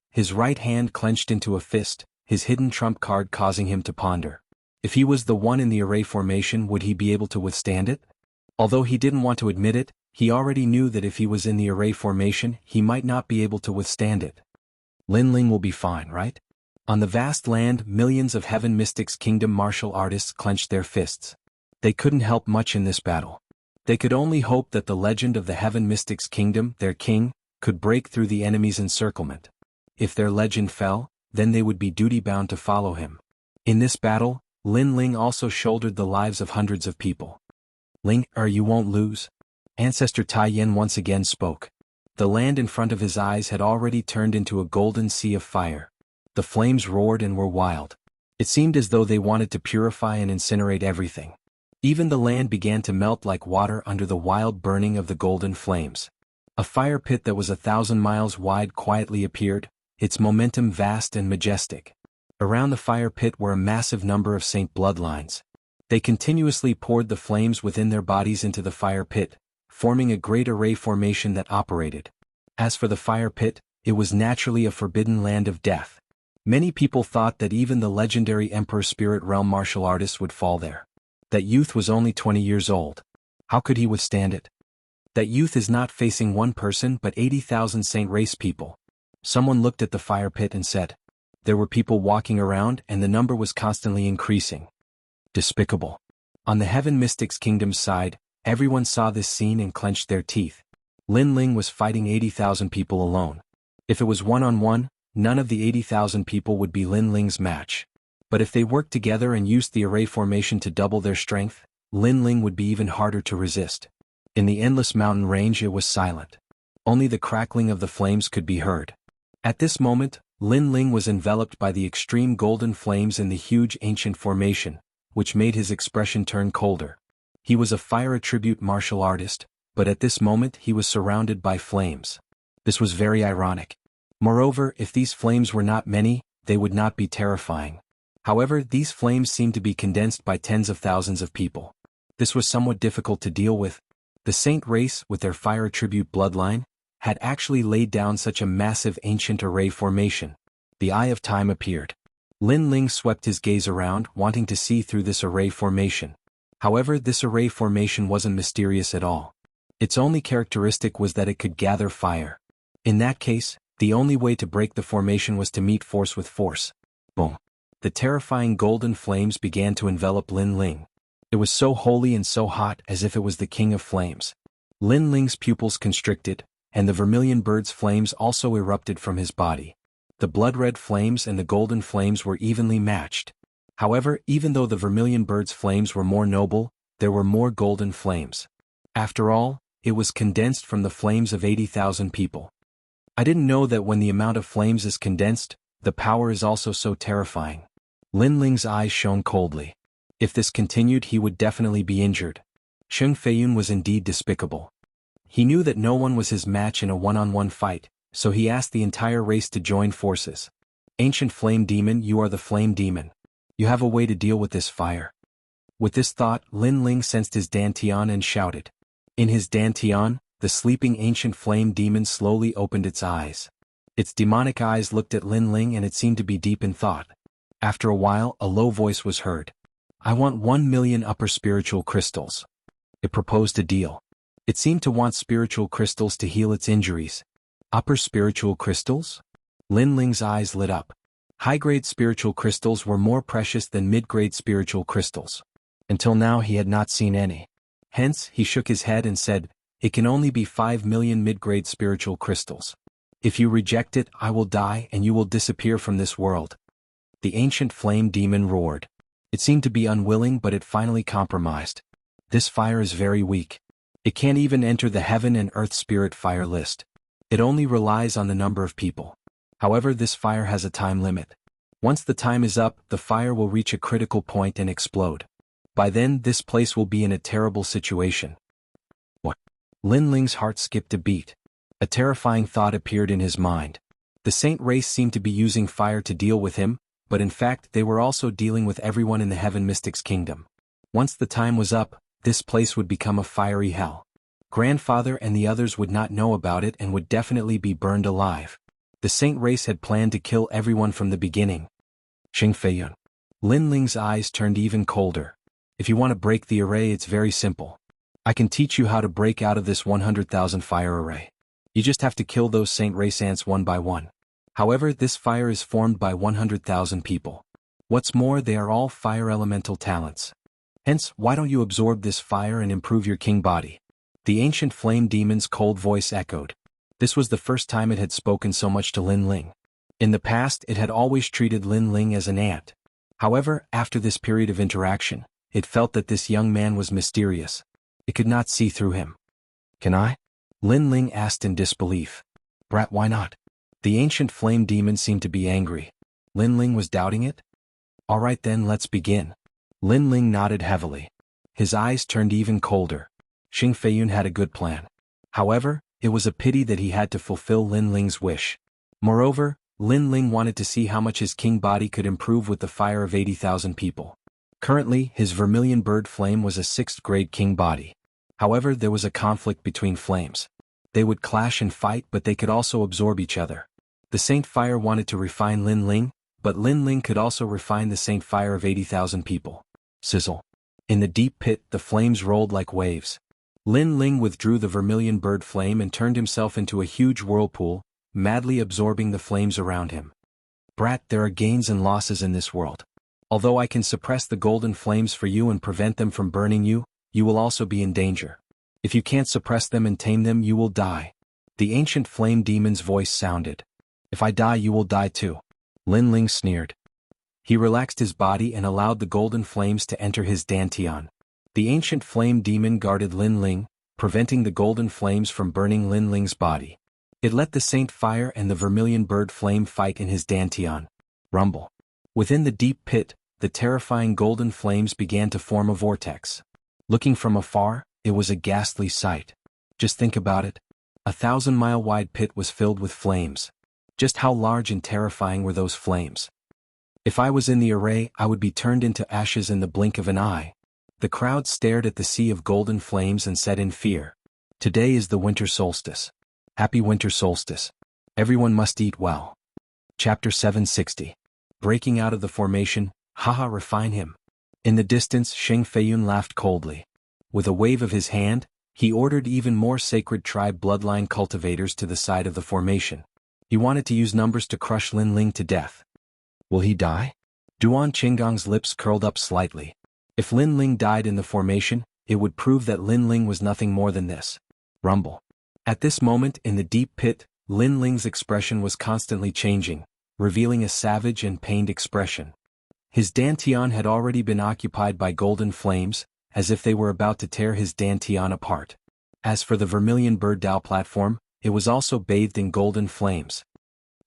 His right hand clenched into a fist, his hidden trump card causing him to ponder. If he was the one in the array formation, would he be able to withstand it? Although he didn't want to admit it, he already knew that if he was in the array formation, he might not be able to withstand it. Lin Ling will be fine, right? On the vast land, millions of Heaven Mystics Kingdom martial artists clenched their fists. They couldn't help much in this battle. They could only hope that the legend of the Heaven Mystics Kingdom, their king, could break through the enemy's encirclement. If their legend fell, then they would be duty-bound to follow him. In this battle, Lin Ling also shouldered the lives of hundreds of people. Ling, you won't lose? Ancestor Tai Yen once again spoke. The land in front of his eyes had already turned into a golden sea of fire. The flames roared and were wild. It seemed as though they wanted to purify and incinerate everything. Even the land began to melt like water under the wild burning of the golden flames. A fire pit that was 1,000 miles wide quietly appeared, its momentum vast and majestic. Around the fire pit were a massive number of saint bloodlines. They continuously poured the flames within their bodies into the fire pit, forming a great array formation that operated. As for the fire pit, it was naturally a forbidden land of death. Many people thought that even the legendary Emperor Spirit Realm martial artists would fall there. That youth was only 20 years old. How could he withstand it? That youth is not facing one person but 80,000 saint race people. Someone looked at the fire pit and said, there were people walking around and the number was constantly increasing. Despicable. On the Heaven Mystics Kingdom's side, everyone saw this scene and clenched their teeth. Lin Ling was fighting 80,000 people alone. If it was one-on-one, none of the 80,000 people would be Lin Ling's match. But if they worked together and used the array formation to double their strength, Lin Ling would be even harder to resist. In the endless mountain range it was silent. Only the crackling of the flames could be heard. At this moment, Lin Ling was enveloped by the extreme golden flames in the huge ancient formation, which made his expression turn colder. He was a fire attribute martial artist, but at this moment he was surrounded by flames. This was very ironic. Moreover, if these flames were not many, they would not be terrifying. However, these flames seemed to be condensed by tens of thousands of people. This was somewhat difficult to deal with. The saint race, with their fire attribute bloodline, had actually laid down such a massive ancient array formation. The Eye of Time appeared. Lin Ling swept his gaze around, wanting to see through this array formation. However, this array formation wasn't mysterious at all. Its only characteristic was that it could gather fire. In that case, the only way to break the formation was to meet force with force. Boom. The terrifying golden flames began to envelop Lin Ling. It was so holy and so hot as if it was the king of flames. Lin Ling's pupils constricted, and the vermilion bird's flames also erupted from his body. The blood-red flames and the golden flames were evenly matched. However, even though the vermilion bird's flames were more noble, there were more golden flames. After all, it was condensed from the flames of 80,000 people. I didn't know that when the amount of flames is condensed, the power is also so terrifying. Lin Ling's eyes shone coldly. If this continued, he would definitely be injured. Sheng Feiyun was indeed despicable. He knew that no one was his match in a one-on-one fight, so he asked the entire race to join forces. Ancient Flame Demon, you are the Flame Demon. You have a way to deal with this fire. With this thought, Lin Ling sensed his dantian and shouted. In his dantian, the sleeping ancient flame demon slowly opened its eyes. Its demonic eyes looked at Lin Ling and it seemed to be deep in thought. After a while, a low voice was heard. I want 1 million upper spiritual crystals. It proposed a deal. It seemed to want spiritual crystals to heal its injuries. Upper spiritual crystals? Lin Ling's eyes lit up. High-grade spiritual crystals were more precious than mid-grade spiritual crystals. Until now he had not seen any. Hence, he shook his head and said, "It can only be 5 million mid-grade spiritual crystals. If you reject it, I will die and you will disappear from this world." The ancient flame demon roared. It seemed to be unwilling, but it finally compromised. "This fire is very weak. It can't even enter the heaven and earth spirit fire list. It only relies on the number of people. However, this fire has a time limit. Once the time is up, the fire will reach a critical point and explode. By then, this place will be in a terrible situation." What? Lin Ling's heart skipped a beat. A terrifying thought appeared in his mind. The saint race seemed to be using fire to deal with him, but in fact they were also dealing with everyone in the Heaven Mystics Kingdom. Once the time was up, this place would become a fiery hell. Grandfather and the others would not know about it and would definitely be burned alive. The saint race had planned to kill everyone from the beginning. Xing Feiyun. Lin Ling's eyes turned even colder. "If you want to break the array, it's very simple. I can teach you how to break out of this 100,000 fire array. You just have to kill those saint race ants one by one. However, this fire is formed by 100,000 people. What's more, they are all fire elemental talents. Hence, why don't you absorb this fire and improve your king body?" The ancient flame demon's cold voice echoed. This was the first time it had spoken so much to Lin Ling. In the past, it had always treated Lin Ling as an ant. However, after this period of interaction, it felt that this young man was mysterious. It could not see through him. "Can I?" Lin Ling asked in disbelief. "Brat, why not?" The ancient flame demon seemed to be angry. Lin Ling was doubting it? "All right then, let's begin." Lin Ling nodded heavily. His eyes turned even colder. Xing Feiyun had a good plan. However, it was a pity that he had to fulfill Lin Ling's wish. Moreover, Lin Ling wanted to see how much his king body could improve with the fire of 80,000 people. Currently, his vermilion bird flame was a 6th grade king body. However, there was a conflict between flames. They would clash and fight, but they could also absorb each other. The Saint Fire wanted to refine Lin Ling, but Lin Ling could also refine the Saint Fire of 80,000 people. Sizzle. In the deep pit, the flames rolled like waves. Lin Ling withdrew the vermilion bird flame and turned himself into a huge whirlpool, madly absorbing the flames around him. "Brat, there are gains and losses in this world. Although I can suppress the golden flames for you and prevent them from burning you, you will also be in danger. If you can't suppress them and tame them, you will die." The ancient flame demon's voice sounded. "If I die, you will die too." Lin Ling sneered. He relaxed his body and allowed the golden flames to enter his dantian. The ancient flame demon guarded Lin Ling, preventing the golden flames from burning Lin Ling's body. It let the Saint Fire and the vermilion bird flame fight in his dantian. Rumble. Within the deep pit, the terrifying golden flames began to form a vortex. Looking from afar, it was a ghastly sight. Just think about it. A 1,000-mile-wide pit was filled with flames. Just how large and terrifying were those flames? If I was in the array, I would be turned into ashes in the blink of an eye. The crowd stared at the sea of golden flames and said in fear, "Today is the winter solstice. Happy winter solstice. Everyone must eat well." Chapter 760. Breaking out of the formation, haha, refine him. In the distance, Xing Feiyun laughed coldly. With a wave of his hand, he ordered even more sacred tribe bloodline cultivators to the side of the formation. He wanted to use numbers to crush Lin Ling to death. Will he die? Duan Qinggong's lips curled up slightly. If Lin Ling died in the formation, it would prove that Lin Ling was nothing more than this. Rumble. At this moment in the deep pit, Lin Ling's expression was constantly changing, revealing a savage and pained expression. His dantian had already been occupied by golden flames, as if they were about to tear his dantian apart. As for the vermilion bird Dao platform, it was also bathed in golden flames.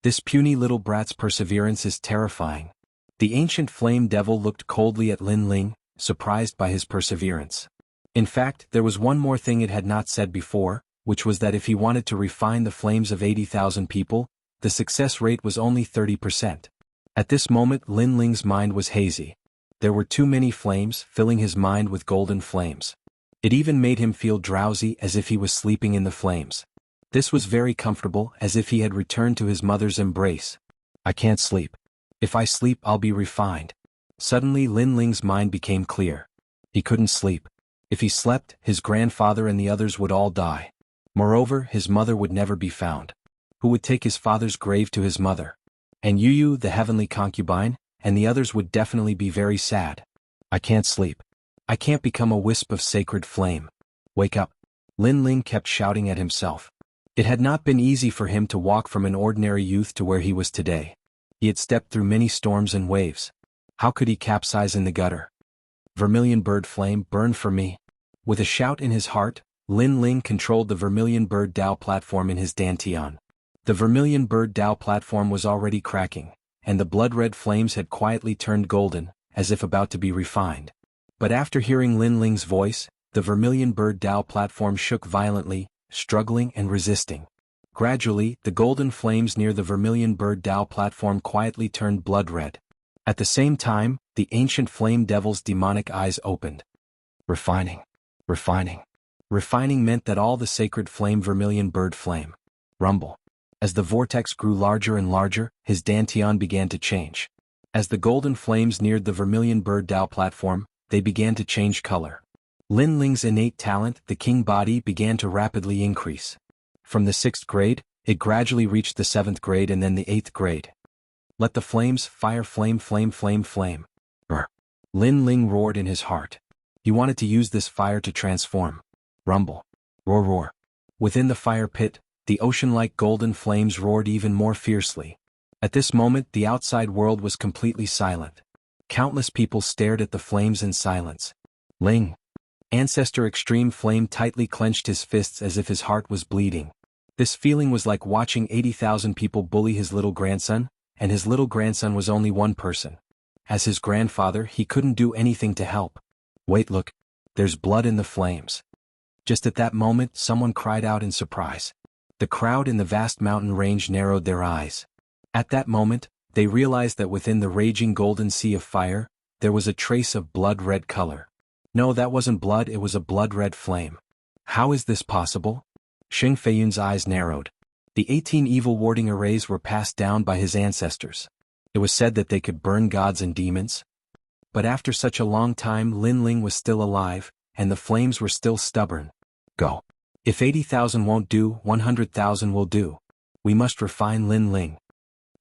This puny little brat's perseverance is terrifying. The ancient flame devil looked coldly at Lin Ling, surprised by his perseverance. In fact, there was one more thing it had not said before, which was that if he wanted to refine the flames of 80,000 people, the success rate was only 30%. At this moment, Lin Ling's mind was hazy. There were too many flames, filling his mind with golden flames. It even made him feel drowsy, as if he was sleeping in the flames. This was very comfortable, as if he had returned to his mother's embrace. "I can't sleep. If I sleep, I'll be refined." Suddenly Lin Ling's mind became clear. He couldn't sleep. If he slept, his grandfather and the others would all die. Moreover, his mother would never be found. Who would take his father's grave to his mother? And Yu, the heavenly concubine, and the others would definitely be very sad. "I can't sleep. I can't become a wisp of sacred flame. Wake up. Lin Ling kept shouting at himself. It had not been easy for him to walk from an ordinary youth to where he was today. He had stepped through many storms and waves. How could he capsize in the gutter? Vermilion bird flame, burn for me. With a shout in his heart, Lin Ling controlled the Vermilion Bird Dao platform in his dantian. The Vermilion Bird Dao platform was already cracking, and the blood-red flames had quietly turned golden, as if about to be refined. But after hearing Lin Ling's voice, the Vermilion Bird Dao platform shook violently, struggling and resisting. Gradually, the golden flames near the Vermilion Bird Dao platform quietly turned blood-red. At the same time, the ancient flame devil's demonic eyes opened. Refining. Refining. Refining meant that all the sacred flame Vermilion Bird flame. Rumble. As the vortex grew larger and larger, his dantian began to change. As the golden flames neared the Vermilion Bird Dao platform, they began to change color. Lin Ling's innate talent, the king body, began to rapidly increase. From the 6th grade, it gradually reached the 7th grade and then the 8th grade. Let the flames, fire, flame, flame, flame, flame. Brr. Lin Ling roared in his heart. He wanted to use this fire to transform. Rumble. Roar, roar. Within the fire pit, the ocean-like golden flames roared even more fiercely. At this moment, the outside world was completely silent. Countless people stared at the flames in silence. Ling. Ancestor Extreme Flame tightly clenched his fists as if his heart was bleeding. This feeling was like watching 80,000 people bully his little grandson, and his little grandson was only one person. As his grandfather, he couldn't do anything to help. Wait, look. There's blood in the flames. Just at that moment, someone cried out in surprise. The crowd in the vast mountain range narrowed their eyes. At that moment, they realized that within the raging golden sea of fire, there was a trace of blood-red color. No, that wasn't blood, it was a blood-red flame. How is this possible? Xing Feiyun's eyes narrowed. The 18 evil warding arrays were passed down by his ancestors. It was said that they could burn gods and demons. But after such a long time, Lin Ling was still alive, and the flames were still stubborn. Go. If 80,000 won't do, 100,000 will do. We must refine Lin Ling.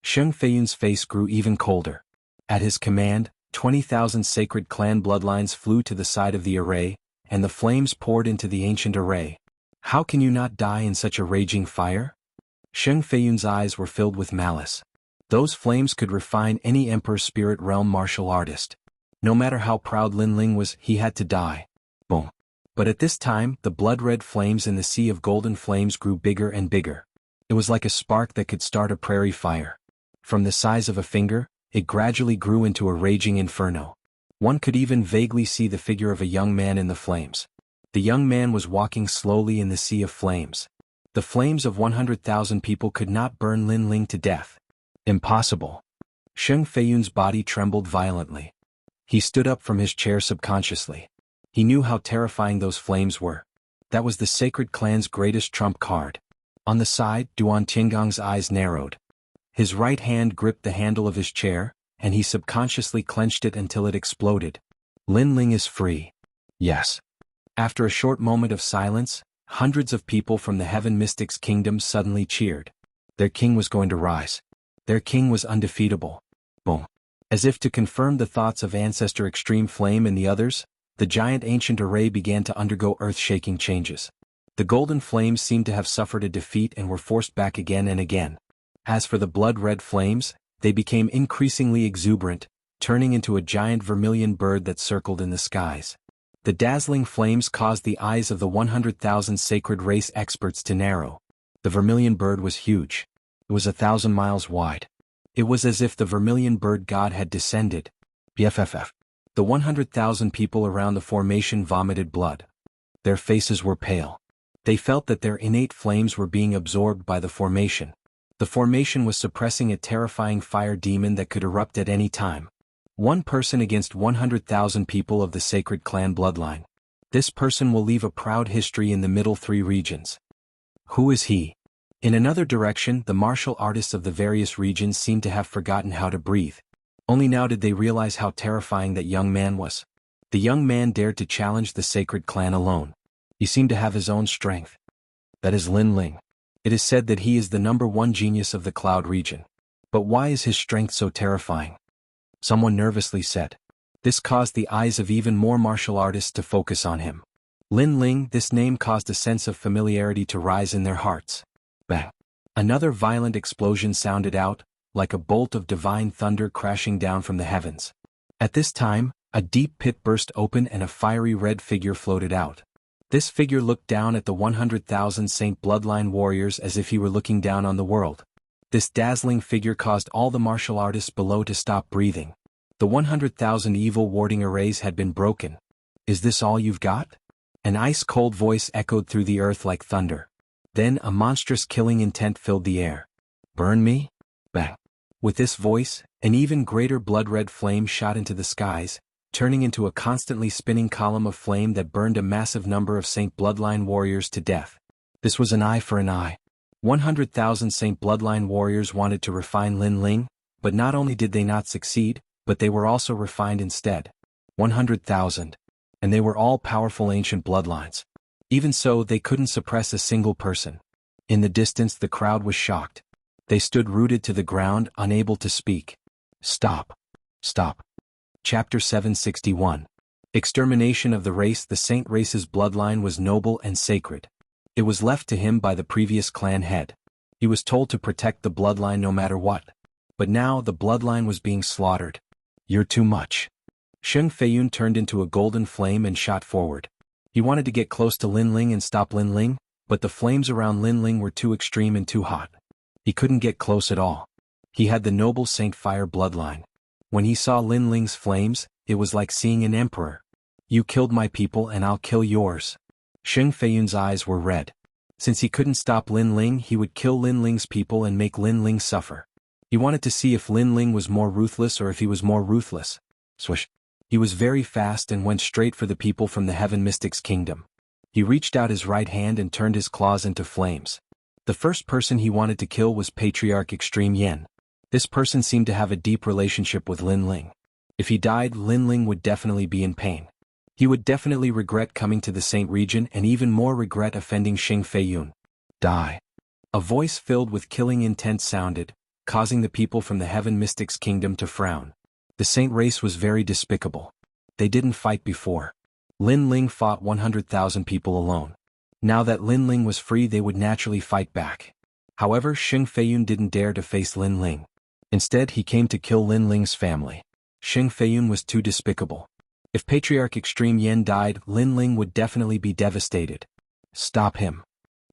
Xing Feiyun's face grew even colder. At his command, 20,000 sacred clan bloodlines flew to the side of the array, and the flames poured into the ancient array. How can you not die in such a raging fire? Xing Feiyun's eyes were filled with malice. Those flames could refine any Emperor's Spirit Realm martial artist. No matter how proud Lin Ling was, he had to die. Boom. But at this time, the blood-red flames in the sea of golden flames grew bigger and bigger. It was like a spark that could start a prairie fire. From the size of a finger, it gradually grew into a raging inferno. One could even vaguely see the figure of a young man in the flames. The young man was walking slowly in the sea of flames. The flames of 100,000 people could not burn Lin Ling to death. Impossible. Xing Feiyun's body trembled violently. He stood up from his chair subconsciously. He knew how terrifying those flames were. That was the sacred clan's greatest trump card. On the side, Duan Tinggong's eyes narrowed. His right hand gripped the handle of his chair, and he subconsciously clenched it until it exploded. Lin Ling is free. Yes. After a short moment of silence, hundreds of people from the Heaven Mystics Kingdom suddenly cheered. Their king was going to rise. Their king was undefeatable. Boom. As if to confirm the thoughts of Ancestor Extreme Flame and the others, the giant ancient array began to undergo earth-shaking changes. The golden flames seemed to have suffered a defeat and were forced back again and again. As for the blood-red flames, they became increasingly exuberant, turning into a giant vermilion bird that circled in the skies. The dazzling flames caused the eyes of the 100,000 sacred race experts to narrow. The vermilion bird was huge. It was 1,000 miles wide. It was as if the vermilion bird god had descended. BFFF. The 100,000 people around the formation vomited blood. Their faces were pale. They felt that their innate flames were being absorbed by the formation. The formation was suppressing a terrifying fire demon that could erupt at any time. One person against 100,000 people of the sacred clan bloodline. This person will leave a proud history in the middle 3 regions. Who is he? In another direction, the martial artists of the various regions seemed to have forgotten how to breathe. Only now did they realize how terrifying that young man was. The young man dared to challenge the sacred clan alone. He seemed to have his own strength. That is Lin Ling. It is said that he is the #1 genius of the Cloud region. But why is his strength so terrifying? Someone nervously said. This caused the eyes of even more martial artists to focus on him. Lin Ling, this name caused a sense of familiarity to rise in their hearts. Bang! Another violent explosion sounded out, like a bolt of divine thunder crashing down from the heavens. At this time, a deep pit burst open and a fiery red figure floated out. This figure looked down at the 100,000 Saint Bloodline warriors as if he were looking down on the world. This dazzling figure caused all the martial artists below to stop breathing. The 100,000 evil warding arrays had been broken. Is this all you've got? An ice-cold voice echoed through the earth like thunder. Then a monstrous killing intent filled the air. Burn me? Bang! With this voice, an even greater blood-red flame shot into the skies, turning into a constantly spinning column of flame that burned a massive number of Saint Bloodline warriors to death. This was an eye for an eye. 100,000 Saint Bloodline warriors wanted to refine Lin Ling, but not only did they not succeed, but they were also refined instead. 100,000. And they were all powerful ancient bloodlines. Even so, they couldn't suppress a single person. In the distance, the crowd was shocked. They stood rooted to the ground, unable to speak. Stop. Stop. Chapter 761. Extermination of the race. The Saint race's bloodline was noble and sacred. It was left to him by the previous clan head. He was told to protect the bloodline no matter what. But now the bloodline was being slaughtered. You're too much. Sheng Feiyun turned into a golden flame and shot forward. He wanted to get close to Lin Ling and stop Lin Ling, but the flames around Lin Ling were too extreme and too hot. He couldn't get close at all. He had the noble Saint Fire bloodline. When he saw Lin Ling's flames, it was like seeing an emperor. You killed my people and I'll kill yours. Sheng Feiyun's eyes were red. Since he couldn't stop Lin Ling, he would kill Lin Ling's people and make Lin Ling suffer. He wanted to see if Lin Ling was more ruthless or if he was more ruthless. Swish. He was very fast and went straight for the people from the Heaven Mystics Kingdom. He reached out his right hand and turned his claws into flames. The first person he wanted to kill was Patriarch Extreme Yen. This person seemed to have a deep relationship with Lin Ling. If he died, Lin Ling would definitely be in pain. He would definitely regret coming to the Saint region and even more regret offending Sheng Feiyun. Die. A voice filled with killing intent sounded, causing the people from the Heaven Mystics Kingdom to frown. The Saint race was very despicable. They didn't fight before. Lin Ling fought 100,000 people alone. Now that Lin Ling was free, they would naturally fight back. However, Sheng Feiyun didn't dare to face Lin Ling. Instead, he came to kill Lin Ling's family. Sheng Feiyun was too despicable. If Patriarch Extreme Yen died, Lin Ling would definitely be devastated. Stop him.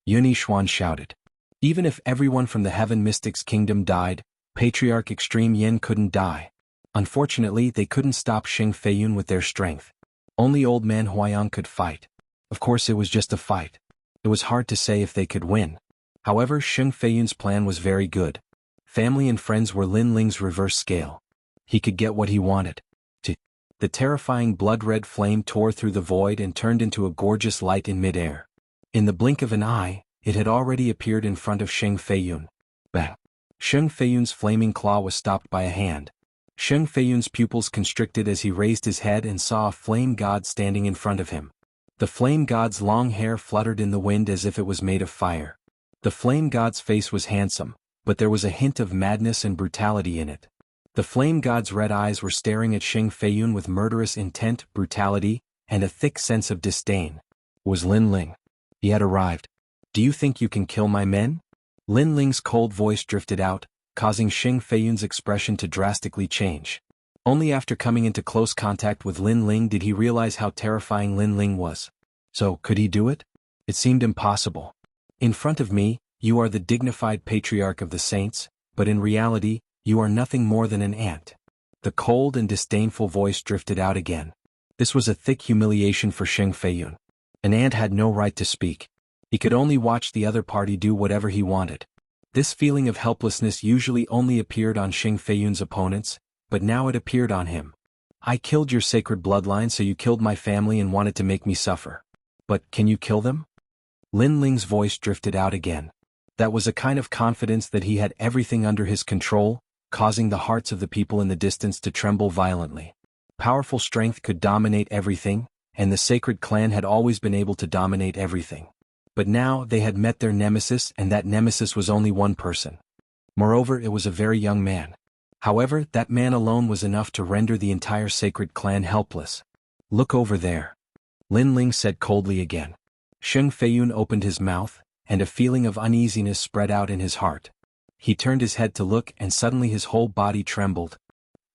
Yun Yishuan shouted. Even if everyone from the Heaven Mystics Kingdom died, Patriarch Extreme Yen couldn't die. Unfortunately, they couldn't stop Sheng Feiyun with their strength. Only Old Man Huayang could fight. Of course, it was just a fight. It was hard to say if they could win. However, Sheng Feiyun's plan was very good. Family and friends were Lin Ling's reverse scale. He could get what he wanted. The terrifying blood-red flame tore through the void and turned into a gorgeous light in midair. In the blink of an eye, it had already appeared in front of Sheng Feiyun. Bang! Sheng Feiyun's flaming claw was stopped by a hand. Sheng Feiyun's pupils constricted as he raised his head and saw a flame god standing in front of him. The flame god's long hair fluttered in the wind as if it was made of fire. The flame god's face was handsome, but there was a hint of madness and brutality in it. The flame god's red eyes were staring at Sheng Feiyun with murderous intent, brutality, and a thick sense of disdain. Was Lin Ling. He had arrived. Do you think you can kill my men? Lin Ling's cold voice drifted out, causing Sheng Feiyun's expression to drastically change. Only after coming into close contact with Lin Ling did he realize how terrifying Lin Ling was. So, could he do it? It seemed impossible. In front of me, you are the dignified patriarch of the saints, but in reality, you are nothing more than an ant. The cold and disdainful voice drifted out again. This was a thick humiliation for Sheng Feiyun. An ant had no right to speak. He could only watch the other party do whatever he wanted. This feeling of helplessness usually only appeared on Sheng Feiyun's opponents, but now it appeared on him. I killed your sacred bloodline, so you killed my family and wanted to make me suffer. But can you kill them? Lin Ling's voice drifted out again. That was a kind of confidence that he had everything under his control, causing the hearts of the people in the distance to tremble violently. Powerful strength could dominate everything, and the sacred clan had always been able to dominate everything. But now they had met their nemesis, and that nemesis was only one person. Moreover, it was a very young man. However, that man alone was enough to render the entire sacred clan helpless. Look over there. Lin Ling said coldly again. Sheng Feiyun opened his mouth, and a feeling of uneasiness spread out in his heart. He turned his head to look and suddenly his whole body trembled.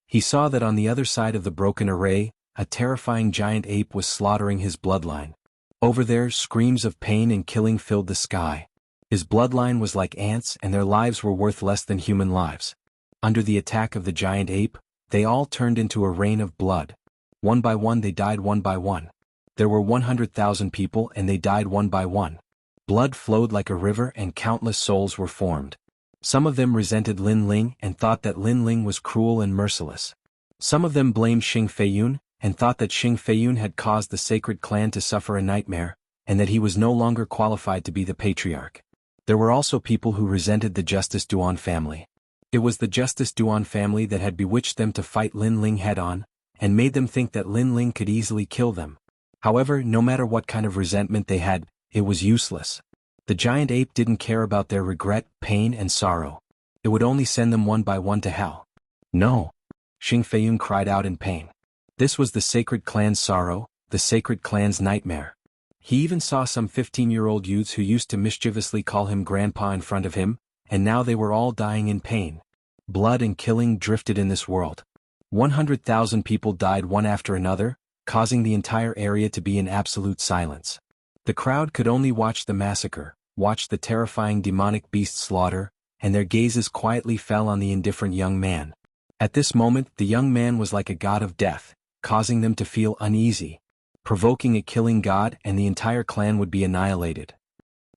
He saw that on the other side of the broken array, a terrifying giant ape was slaughtering his bloodline. Over there, screams of pain and killing filled the sky. His bloodline was like ants and their lives were worth less than human lives. Under the attack of the giant ape, they all turned into a rain of blood. One by one they died one by one. There were 100,000 people and they died one by one. Blood flowed like a river and countless souls were formed. Some of them resented Lin Ling and thought that Lin Ling was cruel and merciless. Some of them blamed Sheng Feiyun and thought that Sheng Feiyun had caused the sacred clan to suffer a nightmare, and that he was no longer qualified to be the patriarch. There were also people who resented the Justice Duan family. It was the Justice Duan family that had bewitched them to fight Lin Ling head-on, and made them think that Lin Ling could easily kill them. However, no matter what kind of resentment they had, it was useless. The giant ape didn't care about their regret, pain and sorrow. It would only send them one by one to hell. No! Sheng Feiyun cried out in pain. This was the sacred clan's sorrow, the sacred clan's nightmare. He even saw some 15-year-old youths who used to mischievously call him grandpa in front of him, and now they were all dying in pain. Blood and killing drifted in this world. 100,000 people died one after another, causing the entire area to be in absolute silence. The crowd could only watch the massacre, watch the terrifying demonic beast slaughter, and their gazes quietly fell on the indifferent young man. At this moment, the young man was like a god of death, causing them to feel uneasy. Provoking a killing god and the entire clan would be annihilated.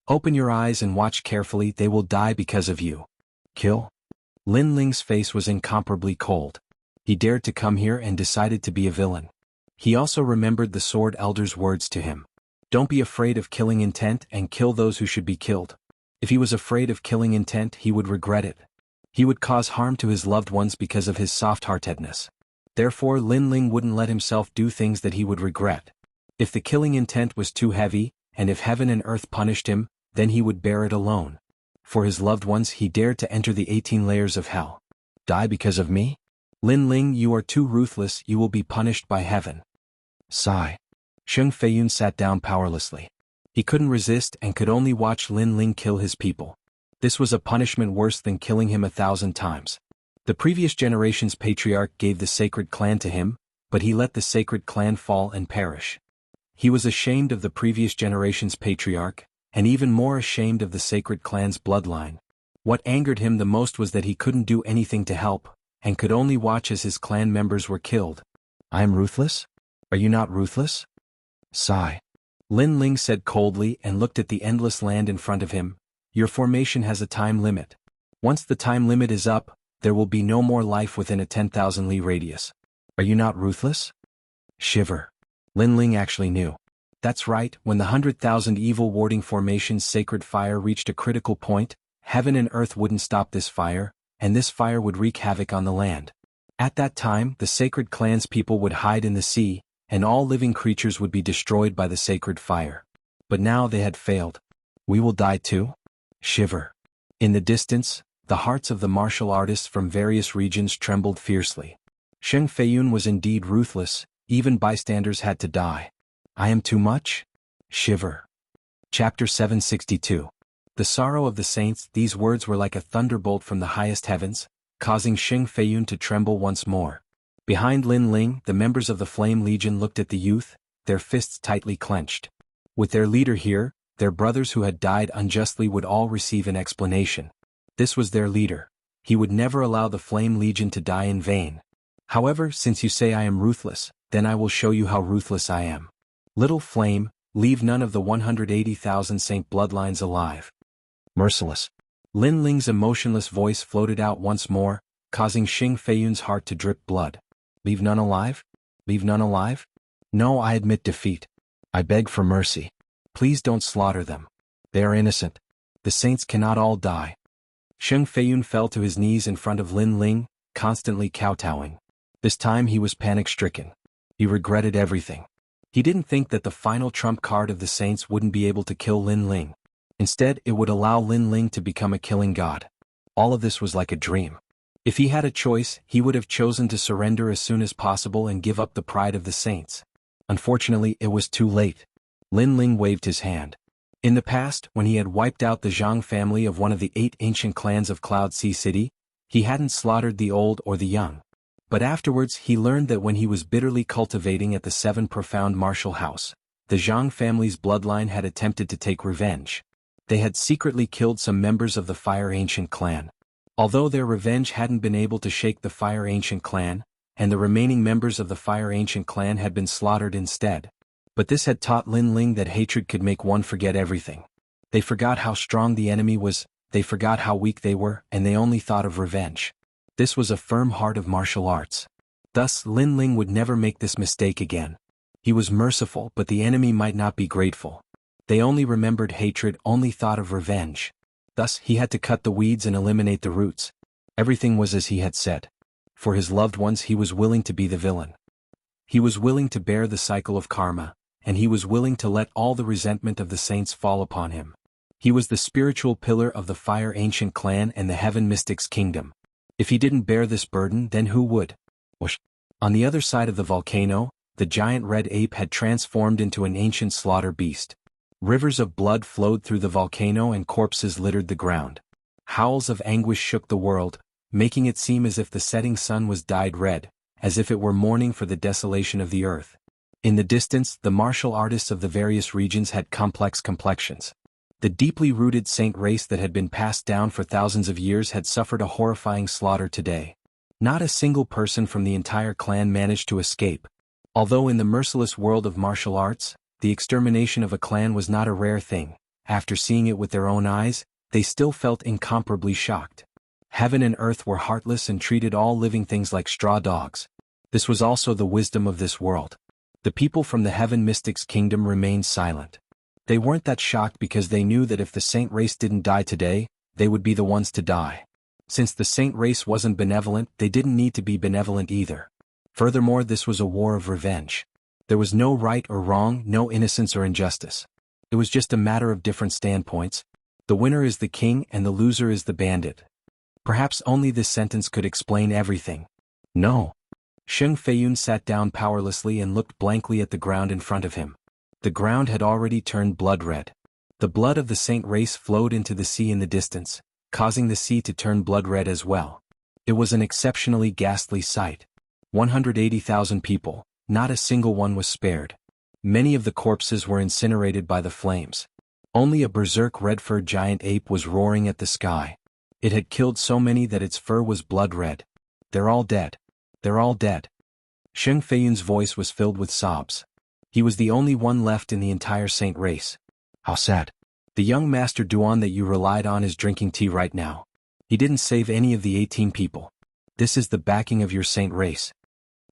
Open your eyes and watch carefully, they will die because of you. Kill? Lin Ling's face was incomparably cold. He dared to come here and decided to be a villain. He also remembered the Sword Elder's words to him. Don't be afraid of killing intent and kill those who should be killed. If he was afraid of killing intent, he would regret it. He would cause harm to his loved ones because of his soft-heartedness. Therefore Lin Ling wouldn't let himself do things that he would regret. If the killing intent was too heavy, and if heaven and earth punished him, then he would bear it alone. For his loved ones he dared to enter the 18 layers of hell. Die because of me? Lin Ling, you are too ruthless, you will be punished by heaven. Sigh. Sheng Feiyun sat down powerlessly. He couldn't resist and could only watch Lin Ling kill his people. This was a punishment worse than killing him 1,000 times. The previous generation's patriarch gave the sacred clan to him, but he let the sacred clan fall and perish. He was ashamed of the previous generation's patriarch, and even more ashamed of the sacred clan's bloodline. What angered him the most was that he couldn't do anything to help, and could only watch as his clan members were killed. I am ruthless? Are you not ruthless? Sigh. Lin Ling said coldly and looked at the endless land in front of him. Your formation has a time limit. Once the time limit is up, there will be no more life within a 10,000 li radius. Are you not ruthless? Shiver. Lin Ling actually knew. That's right, when the 100,000 evil warding formation's sacred fire reached a critical point, heaven and earth wouldn't stop this fire, and this fire would wreak havoc on the land. At that time, the sacred clan's people would hide in the sea, and all living creatures would be destroyed by the sacred fire. But now they had failed. We will die too? Shiver. In the distance, the hearts of the martial artists from various regions trembled fiercely. Sheng Feiyun was indeed ruthless, even bystanders had to die. I am too much? Shiver. Chapter 762. The sorrow of the saints. These words were like a thunderbolt from the highest heavens, causing Sheng Feiyun to tremble once more. Behind Lin Ling, the members of the Flame Legion looked at the youth, their fists tightly clenched. With their leader here, their brothers who had died unjustly would all receive an explanation. This was their leader. He would never allow the Flame Legion to die in vain. However, since you say I am ruthless, then I will show you how ruthless I am. Little flame, leave none of the 180,000 saint bloodlines alive. Merciless. Lin Ling's emotionless voice floated out once more, causing Sheng Feiyun's heart to drip blood. Leave none alive? Leave none alive? No, I admit defeat. I beg for mercy. Please don't slaughter them. They are innocent. The saints cannot all die. Sheng Feiyun fell to his knees in front of Lin Ling, constantly kowtowing. This time he was panic-stricken. He regretted everything. He didn't think that the final trump card of the saints wouldn't be able to kill Lin Ling. Instead, it would allow Lin Ling to become a killing god. All of this was like a dream. If he had a choice, he would have chosen to surrender as soon as possible and give up the pride of the saints. Unfortunately, it was too late. Lin Ling waved his hand. In the past, when he had wiped out the Zhang family of one of the 8 ancient clans of Cloud Sea City, he hadn't slaughtered the old or the young. But afterwards he learned that when he was bitterly cultivating at the 7 Profound Martial House, the Zhang family's bloodline had attempted to take revenge. They had secretly killed some members of the Fire Ancient clan. Although their revenge hadn't been able to shake the Fire Ancient clan, and the remaining members of the Fire Ancient clan had been slaughtered instead. But this had taught Lin Ling that hatred could make one forget everything. They forgot how strong the enemy was, they forgot how weak they were, and they only thought of revenge. This was a firm heart of martial arts. Thus, Lin Ling would never make this mistake again. He was merciful, but the enemy might not be grateful. They only remembered hatred, only thought of revenge. Thus, he had to cut the weeds and eliminate the roots. Everything was as he had said. For his loved ones he was willing to be the villain. He was willing to bear the cycle of karma, and he was willing to let all the resentment of the saints fall upon him. He was the spiritual pillar of the Fire Ancient clan and the Heaven Mystics Kingdom. If he didn't bear this burden, then who would? Whoosh. On the other side of the volcano, the giant red ape had transformed into an ancient slaughter beast. Rivers of blood flowed through the volcano and corpses littered the ground. Howls of anguish shook the world, making it seem as if the setting sun was dyed red, as if it were mourning for the desolation of the earth. In the distance, the martial artists of the various regions had complex complexions. The deeply rooted saint race that had been passed down for thousands of years had suffered a horrifying slaughter today. Not a single person from the entire clan managed to escape. Although in the merciless world of martial arts, the extermination of a clan was not a rare thing, after seeing it with their own eyes, they still felt incomparably shocked. Heaven and earth were heartless and treated all living things like straw dogs. This was also the wisdom of this world. The people from the Heaven Mystics Kingdom remained silent. They weren't that shocked because they knew that if the saint race didn't die today, they would be the ones to die. Since the saint race wasn't benevolent, they didn't need to be benevolent either. Furthermore, this was a war of revenge. There was no right or wrong, no innocence or injustice. It was just a matter of different standpoints. The winner is the king and the loser is the bandit. Perhaps only this sentence could explain everything. No. Sheng Feiyun sat down powerlessly and looked blankly at the ground in front of him. The ground had already turned blood red. The blood of the saint race flowed into the sea in the distance, causing the sea to turn blood red as well. It was an exceptionally ghastly sight. 180,000 people, not a single one was spared. Many of the corpses were incinerated by the flames. Only a berserk red-furred giant ape was roaring at the sky. It had killed so many that its fur was blood red. They're all dead. They're all dead. Sheng Feiyun's voice was filled with sobs. He was the only one left in the entire saint race. How sad. The young Master Duan that you relied on is drinking tea right now. He didn't save any of the 18 people. This is the backing of your saint race.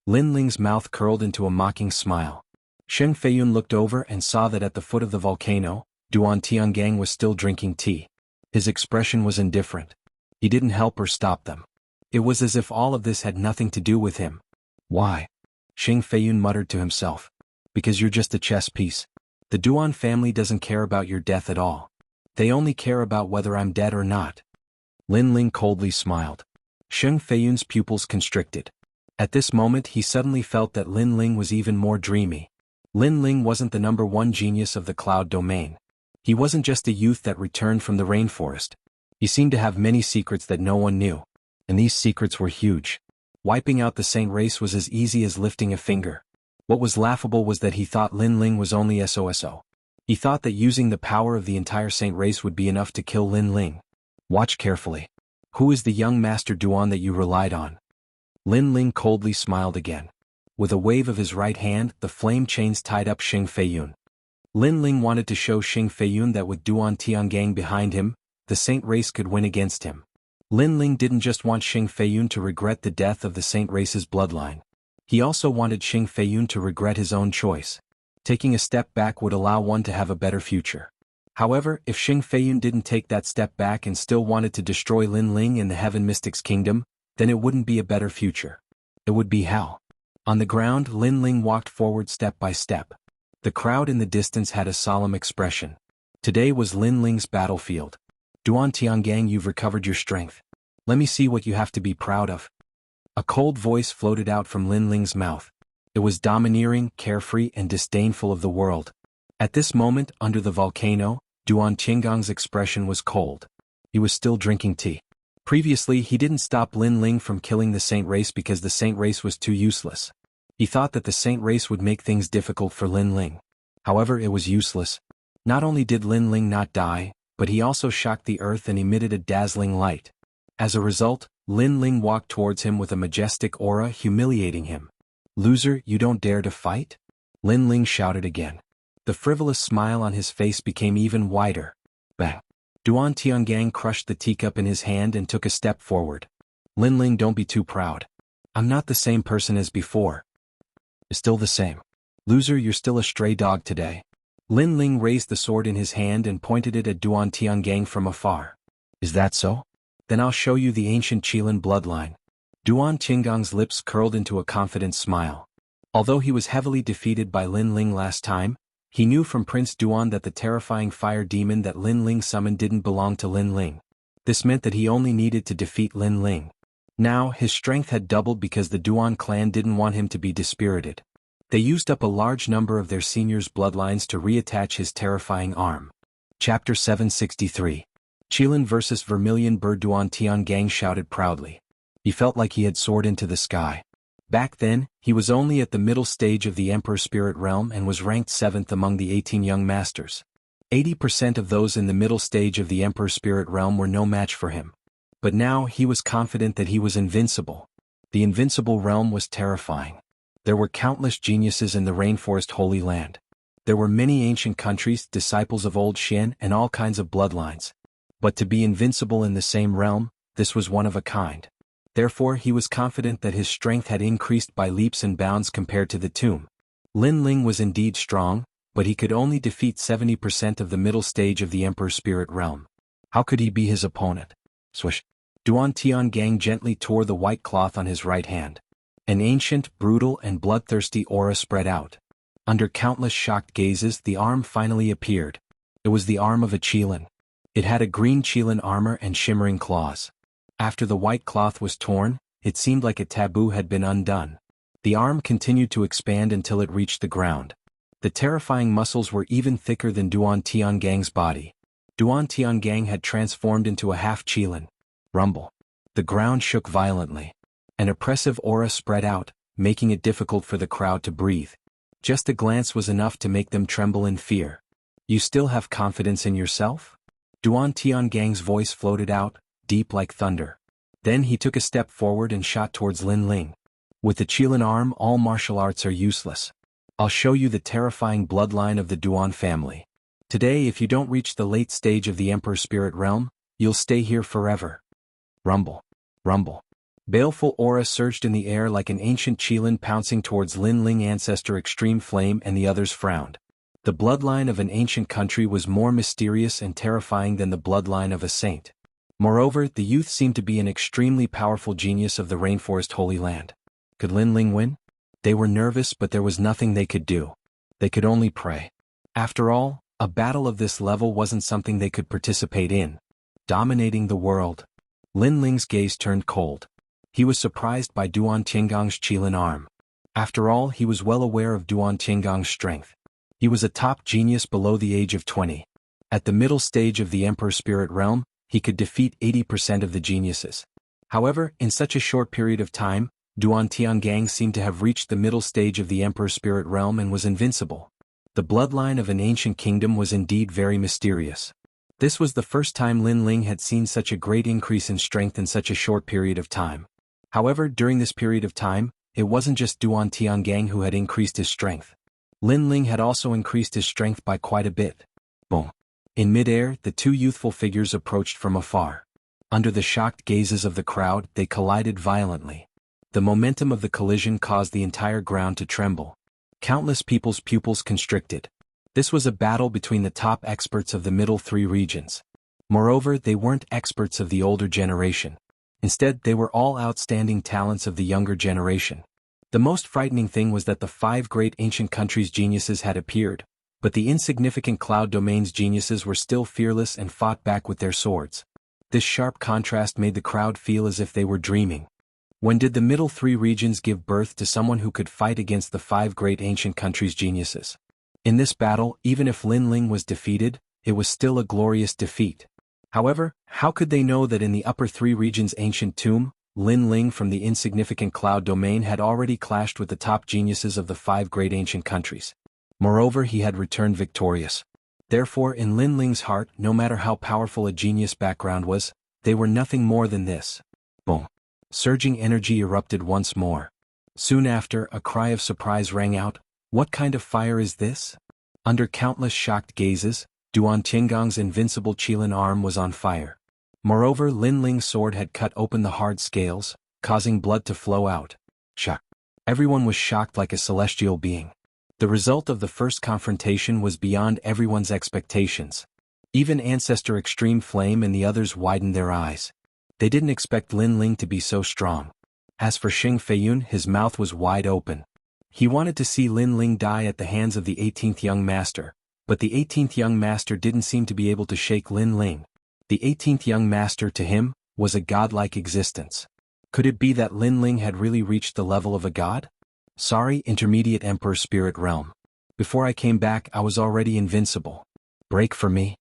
Lin Ling's mouth curled into a mocking smile. Sheng Feiyun looked over and saw that at the foot of the volcano, Duan Tiangang was still drinking tea. His expression was indifferent. He didn't help or stop them. It was as if all of this had nothing to do with him. Why? Sheng Feiyun muttered to himself. Because you're just a chess piece. The Duan family doesn't care about your death at all. They only care about whether I'm dead or not. Lin Ling coldly smiled. Sheng Feiyun's pupils constricted. At this moment he suddenly felt that Lin Ling was even more dreamy. Lin Ling wasn't the #1 genius of the cloud domain. He wasn't just a youth that returned from the rainforest. He seemed to have many secrets that no one knew. And these secrets were huge. Wiping out the saint race was as easy as lifting a finger. What was laughable was that he thought Lin Ling was only SOSO. He thought that using the power of the entire saint race would be enough to kill Lin Ling. Watch carefully. Who is the young Master Duan that you relied on? Lin Ling coldly smiled again. With a wave of his right hand, the flame chains tied up Sheng Feiyun. Lin Ling wanted to show Sheng Feiyun that with Duan Tiangang behind him, the saint race could win against him. Lin Ling didn't just want Sheng Feiyun to regret the death of the saint race's bloodline. He also wanted Sheng Feiyun to regret his own choice. Taking a step back would allow one to have a better future. However, if Sheng Feiyun didn't take that step back and still wanted to destroy Lin Ling in the Heaven Mystics Kingdom, then it wouldn't be a better future. It would be hell. On the ground, Lin Ling walked forward step by step. The crowd in the distance had a solemn expression. Today was Lin Ling's battlefield. Duan Tiangang, you've recovered your strength. Let me see what you have to be proud of. A cold voice floated out from Lin Ling's mouth. It was domineering, carefree, and disdainful of the world. At this moment, under the volcano, Duan Qinggong's expression was cold. He was still drinking tea. Previously, he didn't stop Lin Ling from killing the saint race because the saint race was too useless. He thought that the saint race would make things difficult for Lin Ling. However, it was useless. Not only did Lin Ling not die, but he also shocked the earth and emitted a dazzling light. As a result, Lin Ling walked towards him with a majestic aura, humiliating him. "Loser, you don't dare to fight?" Lin Ling shouted again. The frivolous smile on his face became even wider. Bang! Duan Tiangang crushed the teacup in his hand and took a step forward. "Lin Ling, don't be too proud. I'm not the same person as before." "Still the same. Loser, you're still a stray dog today." Lin Ling raised the sword in his hand and pointed it at Duan Tiangang from afar. "Is that so? Then I'll show you the ancient Qilin bloodline." Duan Qinggong's lips curled into a confident smile. Although he was heavily defeated by Lin Ling last time, he knew from Prince Duan that the terrifying fire demon that Lin Ling summoned didn't belong to Lin Ling. This meant that he only needed to defeat Lin Ling. Now, his strength had doubled because the Duan clan didn't want him to be dispirited. They used up a large number of their seniors' bloodlines to reattach his terrifying arm. Chapter 763. Qilin vs. Vermilion Bird. Duan Tiangang shouted proudly. He felt like he had soared into the sky. Back then, he was only at the middle stage of the Emperor Spirit Realm and was ranked 7th among the 18 young masters. 80% of those in the middle stage of the Emperor Spirit Realm were no match for him. But now he was confident that he was invincible. The invincible realm was terrifying. There were countless geniuses in the Rainforest Holy Land. There were many ancient countries, disciples of old Xian, and all kinds of bloodlines. But to be invincible in the same realm, this was one of a kind. Therefore he was confident that his strength had increased by leaps and bounds compared to the tomb. Lin Ling was indeed strong, but he could only defeat 70% of the middle stage of the Emperor Spirit Realm. How could he be his opponent? Swish! Duan Tiangang gently tore the white cloth on his right hand. An ancient, brutal, and bloodthirsty aura spread out. Under countless shocked gazes, the arm finally appeared. It was the arm of a Qilin. It had a green Qilin armor and shimmering claws. After the white cloth was torn, it seemed like a taboo had been undone. The arm continued to expand until it reached the ground. The terrifying muscles were even thicker than Duan Tiangang's body. Duan Tiangang had transformed into a half-Qilin. Rumble. The ground shook violently. An oppressive aura spread out, making it difficult for the crowd to breathe. Just a glance was enough to make them tremble in fear. "You still have confidence in yourself?" Duan Tiangang's voice floated out, deep like thunder. Then he took a step forward and shot towards Lin Ling. "With the Qilin arm, all martial arts are useless. I'll show you the terrifying bloodline of the Duan family. Today, if you don't reach the late stage of the Emperor Spirit Realm, you'll stay here forever." Rumble. Rumble. Baleful aura surged in the air like an ancient Qilin pouncing towards Lin Ling. Ancestor Extreme Flame and the others frowned. The bloodline of an ancient country was more mysterious and terrifying than the bloodline of a saint. Moreover, the youth seemed to be an extremely powerful genius of the Rainforest Holy Land. Could Lin Ling win? They were nervous, but there was nothing they could do. They could only pray. After all, a battle of this level wasn't something they could participate in. Dominating the world. Lin Ling's gaze turned cold. He was surprised by Duan Qinggong's Qilin arm. After all, he was well aware of Duan Qinggong's strength. He was a top genius below the age of 20. At the middle stage of the Emperor Spirit Realm, he could defeat 80% of the geniuses. However, in such a short period of time, Duan Tiangang seemed to have reached the middle stage of the Emperor Spirit Realm and was invincible. The bloodline of an ancient kingdom was indeed very mysterious. This was the first time Lin Ling had seen such a great increase in strength in such a short period of time. However, during this period of time, it wasn't just Duan Tiangang who had increased his strength. Lin Ling had also increased his strength by quite a bit. Boom. In midair, the two youthful figures approached from afar. Under the shocked gazes of the crowd, they collided violently. The momentum of the collision caused the entire ground to tremble. Countless people's pupils constricted. This was a battle between the top experts of the middle three regions. Moreover, they weren't experts of the older generation. Instead, they were all outstanding talents of the younger generation. The most frightening thing was that the 5 great ancient countries' geniuses had appeared, but the insignificant Cloud Domain's geniuses were still fearless and fought back with their swords. This sharp contrast made the crowd feel as if they were dreaming. When did the middle three regions give birth to someone who could fight against the five great ancient countries' geniuses? In this battle, even if Lin Ling was defeated, it was still a glorious defeat. However, how could they know that in the upper three regions' ancient tomb, Lin Ling from the insignificant cloud domain had already clashed with the top geniuses of the five great ancient countries? Moreover, he had returned victorious. Therefore, in Lin Ling's heart, no matter how powerful a genius background was, they were nothing more than this. Boom. Surging energy erupted once more. Soon after, a cry of surprise rang out. What kind of fire is this? Under countless shocked gazes, Duan Qinggong's invincible Qilin arm was on fire. Moreover, Lin Ling's sword had cut open the hard scales, causing blood to flow out. Shock. Everyone was shocked like a celestial being. The result of the first confrontation was beyond everyone's expectations. Even Ancestor Extreme Flame and the others widened their eyes. They didn't expect Lin Ling to be so strong. As for Xing Feiyun, his mouth was wide open. He wanted to see Lin Ling die at the hands of the 18th young master, but the 18th young master didn't seem to be able to shake Lin Ling. The 18th young master, to him, was a godlike existence. Could it be that Lin Ling had really reached the level of a god? Sorry, Intermediate Emperor Spirit Realm. Before I came back, I was already invincible. Break for me.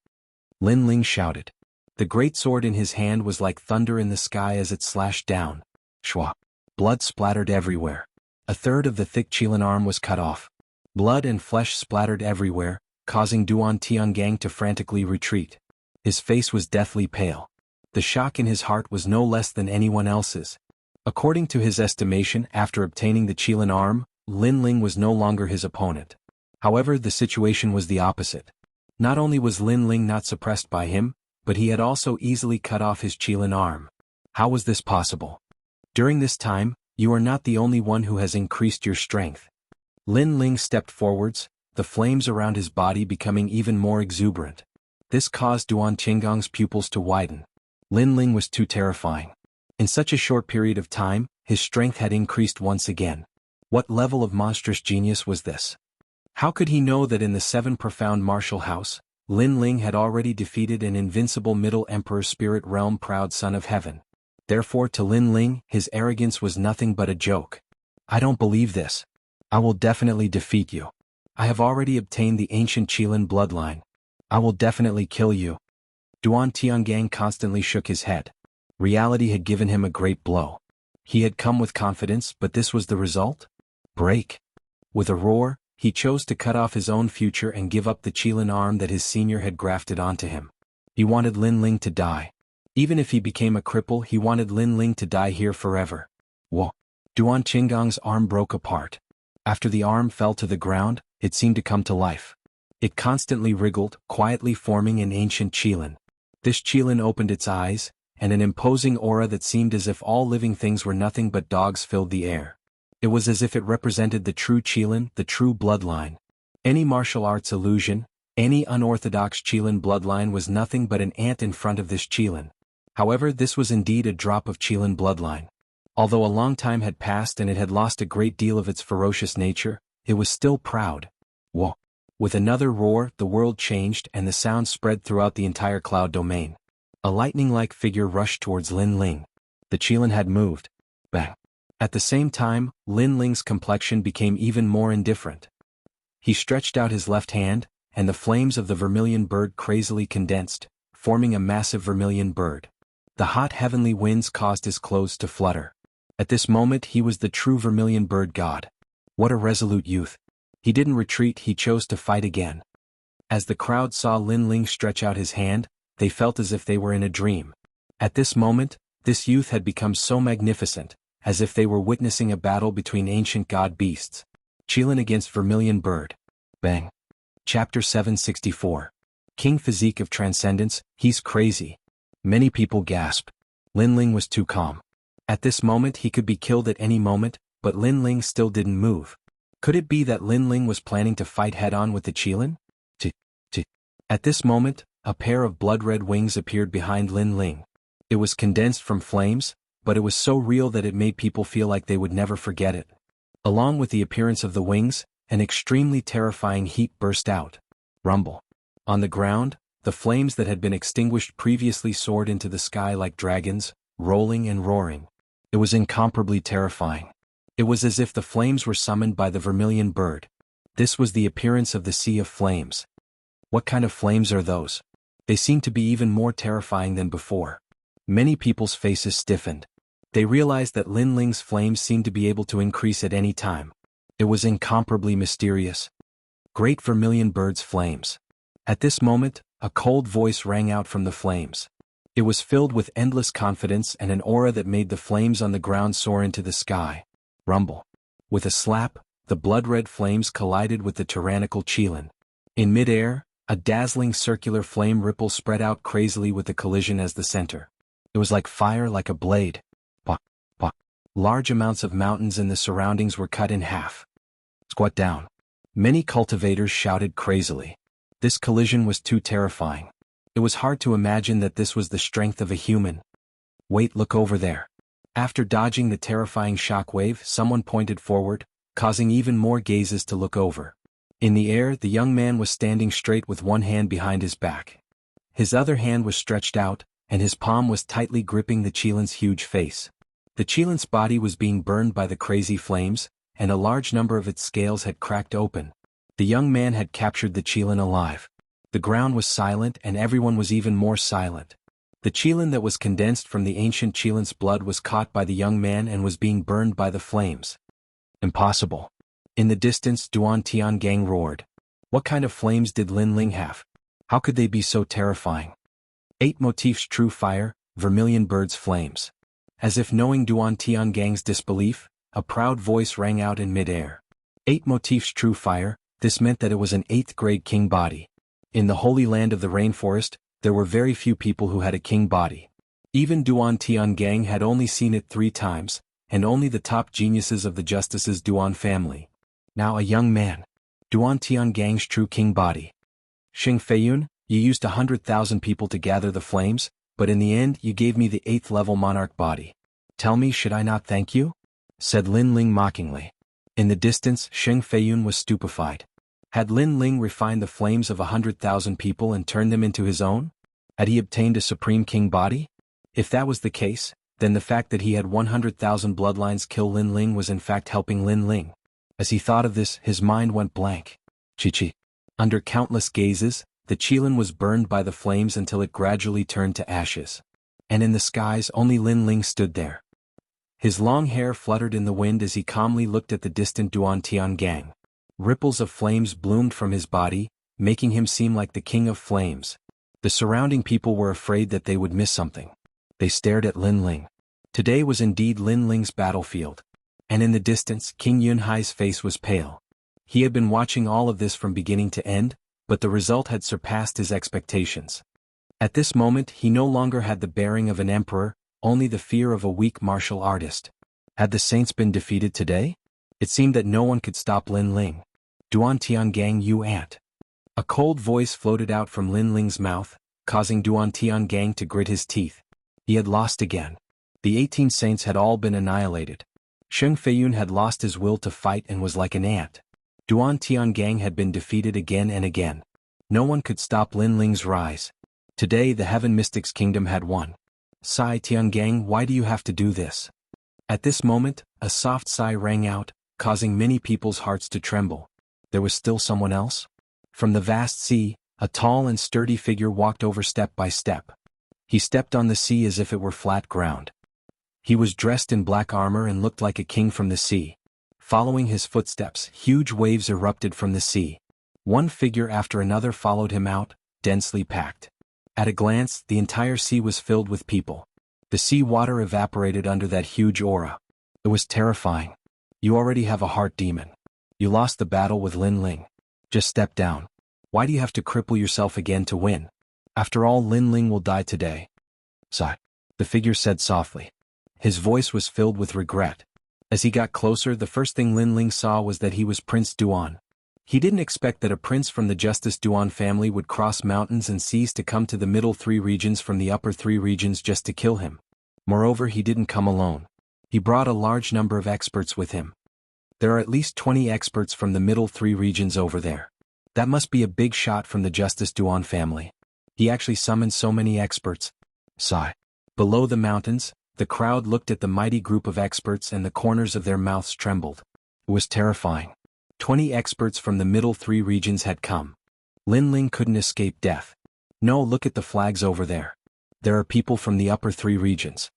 Lin Ling shouted. The great sword in his hand was like thunder in the sky as it slashed down. Shwa. Blood splattered everywhere. A third of the thick Qilin arm was cut off. Blood and flesh splattered everywhere, causing Duan Tiangang to frantically retreat. His face was deathly pale. The shock in his heart was no less than anyone else's. According to his estimation, after obtaining the Qilin arm, Lin Ling was no longer his opponent. However, the situation was the opposite. Not only was Lin Ling not suppressed by him, but he had also easily cut off his Qilin arm. How was this possible? During this time, you are not the only one who has increased your strength. Lin Ling stepped forwards, the flames around his body becoming even more exuberant. This caused Duan Qinggong's pupils to widen. Lin Ling was too terrifying. In such a short period of time, his strength had increased once again. What level of monstrous genius was this? How could he know that in the seven profound martial house, Lin Ling had already defeated an invincible Middle Emperor Spirit Realm proud son of heaven? Therefore to Lin Ling, his arrogance was nothing but a joke. I don't believe this. I will definitely defeat you. I have already obtained the ancient Qilin bloodline. I will definitely kill you. Duan Tiangang constantly shook his head. Reality had given him a great blow. He had come with confidence, but this was the result? Break. With a roar, he chose to cut off his own future and give up the Qilin arm that his senior had grafted onto him. He wanted Lin Ling to die. Even if he became a cripple, he wanted Lin Ling to die here forever. Whoa. Duan Qinggong's arm broke apart. After the arm fell to the ground, it seemed to come to life. It constantly wriggled, quietly forming an ancient Qilin. This Qilin opened its eyes, and an imposing aura that seemed as if all living things were nothing but dogs filled the air. It was as if it represented the true Qilin, the true bloodline. Any martial arts illusion, any unorthodox Qilin bloodline was nothing but an ant in front of this Qilin. However, this was indeed a drop of Qilin bloodline. Although a long time had passed and it had lost a great deal of its ferocious nature, it was still proud. Whoa. With another roar, the world changed and the sound spread throughout the entire cloud domain. A lightning-like figure rushed towards Lin Ling. The Qilin had moved. Bang. At the same time, Lin Ling's complexion became even more indifferent. He stretched out his left hand, and the flames of the vermilion bird crazily condensed, forming a massive vermilion bird. The hot heavenly winds caused his clothes to flutter. At this moment he was the true vermilion bird god. What a resolute youth. He didn't retreat, he chose to fight again. As the crowd saw Lin Ling stretch out his hand, they felt as if they were in a dream. At this moment, this youth had become so magnificent, as if they were witnessing a battle between ancient god beasts. Qilin against vermilion bird. Bang. Chapter 764. King Physique of Transcendence, he's crazy. Many people gasped. Lin Ling was too calm. At this moment he could be killed at any moment, but Lin Ling still didn't move. Could it be that Lin Ling was planning to fight head-on with the Qilin? At this moment, a pair of blood-red wings appeared behind Lin Ling. It was condensed from flames, but it was so real that it made people feel like they would never forget it. Along with the appearance of the wings, an extremely terrifying heat burst out. Rumble. On the ground, the flames that had been extinguished previously soared into the sky like dragons, rolling and roaring. It was incomparably terrifying. It was as if the flames were summoned by the vermilion bird. This was the appearance of the Sea of Flames. What kind of flames are those? They seemed to be even more terrifying than before. Many people's faces stiffened. They realized that Lin Ling's flames seemed to be able to increase at any time. It was incomparably mysterious. Great vermilion bird's flames. At this moment, a cold voice rang out from the flames. It was filled with endless confidence and an aura that made the flames on the ground soar into the sky. Rumble. With a slap, the blood-red flames collided with the tyrannical Qilin. In mid-air, a dazzling circular flame ripple spread out crazily with the collision as the center. It was like fire, like a blade. Pah, pah. Large amounts of mountains in the surroundings were cut in half. Squat down. Many cultivators shouted crazily. This collision was too terrifying. It was hard to imagine that this was the strength of a human. Wait, look over there. After dodging the terrifying shockwave, someone pointed forward, causing even more gazes to look over. In the air, the young man was standing straight with one hand behind his back. His other hand was stretched out, and his palm was tightly gripping the Qilin's huge face. The Qilin's body was being burned by the crazy flames, and a large number of its scales had cracked open. The young man had captured the Qilin alive. The ground was silent and everyone was even more silent. The Qilin that was condensed from the ancient Qilin's blood was caught by the young man and was being burned by the flames. Impossible. In the distance, Duan Tiangang roared. What kind of flames did Lin Ling have? How could they be so terrifying? 8 motifs true fire, vermilion bird's flames. As if knowing Duan Tiangang's disbelief, a proud voice rang out in mid-air. 8 motifs true fire, this meant that it was an 8th grade king body. In the holy land of the rainforest, there were very few people who had a king body. Even Duan Tiangang had only seen it 3 times, and only the top geniuses of the Justice's Duan family. Now a young man. Duan Tiangang's true king body. Xing Feiyun, you used 100,000 people to gather the flames, but in the end you gave me the 8th level monarch body. Tell me, should I not thank you? Said Lin Ling mockingly. In the distance, Xing Feiyun was stupefied. Had Lin Ling refined the flames of 100,000 people and turned them into his own? Had he obtained a supreme king body? If that was the case, then the fact that he had 100,000 bloodlines kill Lin Ling was in fact helping Lin Ling. As he thought of this, his mind went blank. Chi-chi. Under countless gazes, the Qilin was burned by the flames until it gradually turned to ashes. And in the skies only Lin Ling stood there. His long hair fluttered in the wind as he calmly looked at the distant Duan Tiangang. Ripples of flames bloomed from his body, making him seem like the king of flames. The surrounding people were afraid that they would miss something. They stared at Lin Ling. Today was indeed Lin Ling's battlefield. And in the distance, King Yunhai's face was pale. He had been watching all of this from beginning to end, but the result had surpassed his expectations. At this moment he no longer had the bearing of an emperor, only the fear of a weak martial artist. Had the saints been defeated today? It seemed that no one could stop Lin Ling. Duan Tiangang, you ant. A cold voice floated out from Lin Ling's mouth, causing Duan Tiangang to grit his teeth. He had lost again. The 18 saints had all been annihilated. Xing Feiyun had lost his will to fight and was like an ant. Duan Tiangang had been defeated again and again. No one could stop Lin Ling's rise. Today the Heaven Mystics Kingdom had won. Sigh, Tiangang, why do you have to do this? At this moment, a soft sigh rang out, causing many people's hearts to tremble. There was still someone else? From the vast sea, a tall and sturdy figure walked over step by step. He stepped on the sea as if it were flat ground. He was dressed in black armor and looked like a king from the sea. Following his footsteps, huge waves erupted from the sea. One figure after another followed him out, densely packed. At a glance, the entire sea was filled with people. The sea water evaporated under that huge aura. It was terrifying. You already have a heart demon. You lost the battle with Lin Ling. Just step down. Why do you have to cripple yourself again to win? After all, Lin Ling will die today. Sigh. The figure said softly. His voice was filled with regret. As he got closer, the first thing Lin Ling saw was that he was Prince Duan. He didn't expect that a prince from the Justice Duan family would cross mountains and seas to come to the middle 3 regions from the upper 3 regions just to kill him. Moreover, he didn't come alone. He brought a large number of experts with him. There are at least 20 experts from the middle 3 regions over there. That must be a big shot from the Justice Duan family. He actually summoned so many experts. Sigh. Below the mountains, The crowd looked at the mighty group of experts and the corners of their mouths trembled. It was terrifying. 20 experts from the middle 3 regions had come. Lin Ling couldn't escape death. No, look at the flags over there. There are people from the upper 3 regions.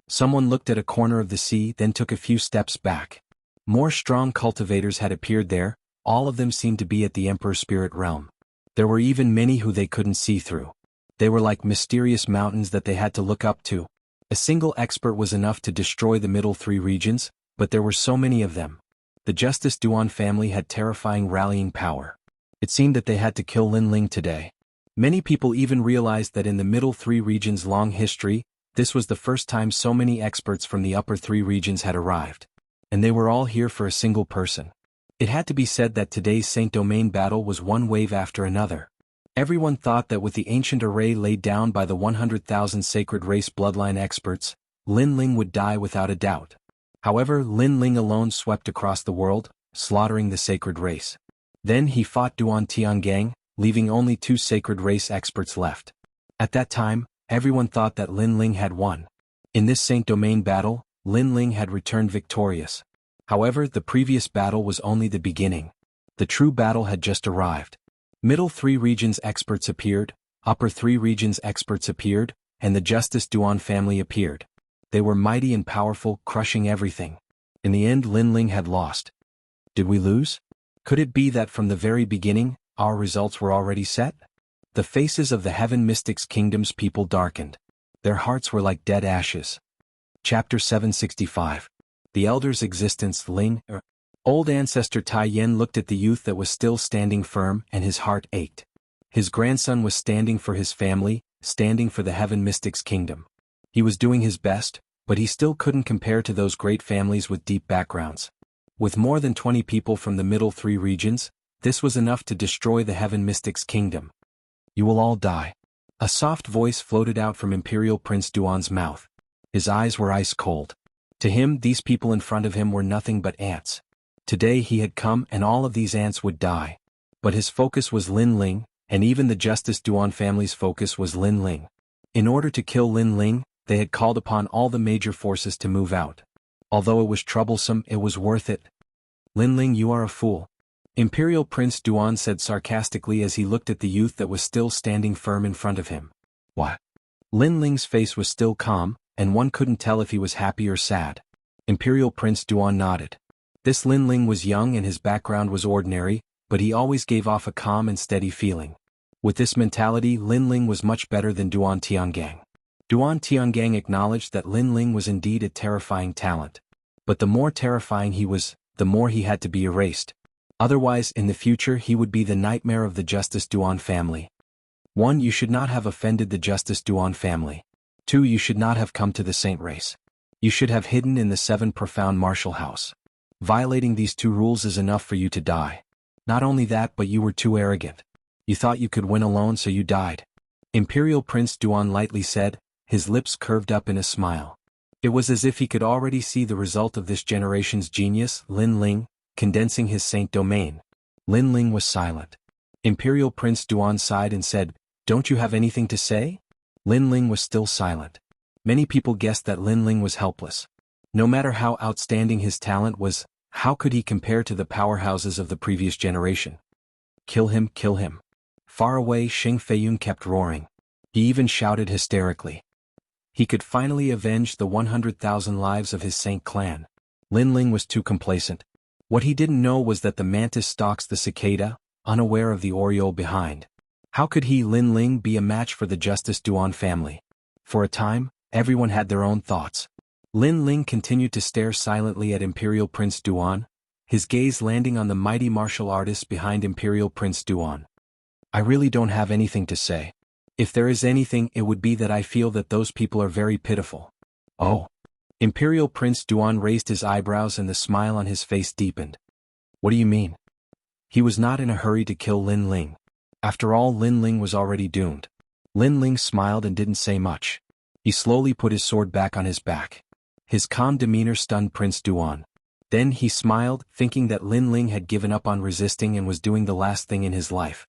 Someone looked at a corner of the sea, then took a few steps back. More strong cultivators had appeared there, all of them seemed to be at the Emperor's spirit realm. There were even many who they couldn't see through. They were like mysterious mountains that they had to look up to. A single expert was enough to destroy the middle 3 regions, but there were so many of them. The Justice Duan family had terrifying rallying power. It seemed that they had to kill Lin Ling today. Many people even realized that in the middle 3 regions' long history, this was the first time so many experts from the upper 3 regions had arrived. And they were all here for a single person. It had to be said that today's Saint Domain battle was one wave after another. Everyone thought that with the ancient array laid down by the 100,000 sacred race bloodline experts, Lin Ling would die without a doubt. However, Lin Ling alone swept across the world, slaughtering the sacred race. Then he fought Duan Tiangang, leaving only 2 sacred race experts left. At that time, everyone thought that Lin Ling had won. In this Saint Domain battle, Lin Ling had returned victorious. However, the previous battle was only the beginning. The true battle had just arrived. Middle 3 regions experts appeared, upper 3 regions experts appeared, and the Justice Duan family appeared. They were mighty and powerful, crushing everything. In the end, Lin Ling had lost. Did we lose? Could it be that from the very beginning, our results were already set? The faces of the Heaven Mystics Kingdom's people darkened. Their hearts were like dead ashes. Chapter 765. The Elder's Existence. Old ancestor Tai Yen looked at the youth that was still standing firm, and his heart ached. His grandson was standing for his family, standing for the Heaven Mystics Kingdom. He was doing his best, but he still couldn't compare to those great families with deep backgrounds. With more than 20 people from the middle 3 regions, this was enough to destroy the Heaven Mystics Kingdom. You will all die. A soft voice floated out from Imperial Prince Duan's mouth. His eyes were ice cold. To him, these people in front of him were nothing but ants. Today he had come and all of these ants would die. But his focus was Lin Ling, and even the Justice Duan family's focus was Lin Ling. In order to kill Lin Ling, they had called upon all the major forces to move out. Although it was troublesome, it was worth it. Lin Ling, you are a fool. Imperial Prince Duan said sarcastically as he looked at the youth that was still standing firm in front of him. What? Lin Ling's face was still calm, and one couldn't tell if he was happy or sad. Imperial Prince Duan nodded. This Lin Ling was young and his background was ordinary, but he always gave off a calm and steady feeling. With this mentality, Lin Ling was much better than Duan Tiangang. Duan Tiangang acknowledged that Lin Ling was indeed a terrifying talent. But the more terrifying he was, the more he had to be erased. Otherwise, in the future he would be the nightmare of the Justice Duan family. 1. You should not have offended the Justice Duan family. 2. You should not have come to the Saint race. You should have hidden in the 7 profound martial house. Violating these 2 rules is enough for you to die. Not only that, but you were too arrogant. You thought you could win alone, so you died. Imperial Prince Duan lightly said, his lips curved up in a smile. It was as if he could already see the result of this generation's genius, Lin Ling, condensing his Saint Domain. Lin Ling was silent. Imperial Prince Duan sighed and said, "Don't you have anything to say?" Lin Ling was still silent. Many people guessed that Lin Ling was helpless. No matter how outstanding his talent was, how could he compare to the powerhouses of the previous generation? Kill him, kill him. Far away, Xing Feiyun kept roaring. He even shouted hysterically. He could finally avenge the 100,000 lives of his Saint clan. Lin Ling was too complacent. What he didn't know was that the mantis stalks the cicada, unaware of the oriole behind. How could he, Lin Ling, be a match for the Justice Duan family? For a time, everyone had their own thoughts. Lin Ling continued to stare silently at Imperial Prince Duan, his gaze landing on the mighty martial artist behind Imperial Prince Duan. I really don't have anything to say. If there is anything, it would be that I feel that those people are very pitiful. Oh. Imperial Prince Duan raised his eyebrows and the smile on his face deepened. What do you mean? He was not in a hurry to kill Lin Ling. After all, Lin Ling was already doomed. Lin Ling smiled and didn't say much. He slowly put his sword back on his back. His calm demeanor stunned Prince Duan. Then he smiled, thinking that Lin Ling had given up on resisting and was doing the last thing in his life.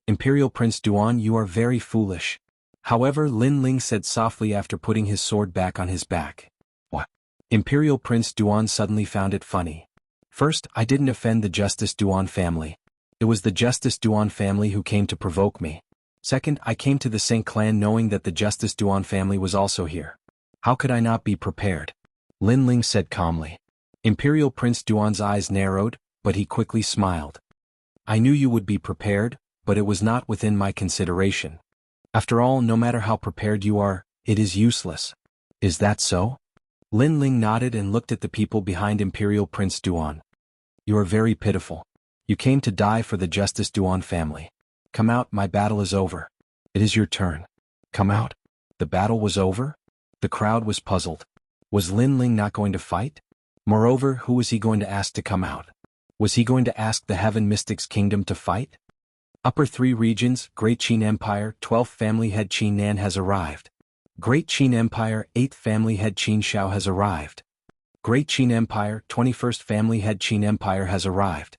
Imperial Prince Duan, you are very foolish. However, Lin Ling said softly after putting his sword back on his back. What? Imperial Prince Duan suddenly found it funny. First, I didn't offend the Justice Duan family. It was the Justice Duan family who came to provoke me. Second, I came to the Saint clan knowing that the Justice Duan family was also here. How could I not be prepared? Lin Ling said calmly. Imperial Prince Duan's eyes narrowed, but he quickly smiled. I knew you would be prepared, but it was not within my consideration. After all, no matter how prepared you are, it is useless. Is that so? Lin Ling nodded and looked at the people behind Imperial Prince Duan. You are very pitiful. You came to die for the Justice Duan family. Come out, my battle is over. It is your turn. Come out. The battle was over? The crowd was puzzled. Was Lin Ling not going to fight? Moreover, who was he going to ask to come out? Was he going to ask the Heaven Mystics Kingdom to fight? Upper 3 regions, Great Qin Empire, 12th family head Qin Nan has arrived. Great Qin Empire, 8th family head Qin Shao has arrived. Great Qin Empire, 21st family head Qin Empire has arrived.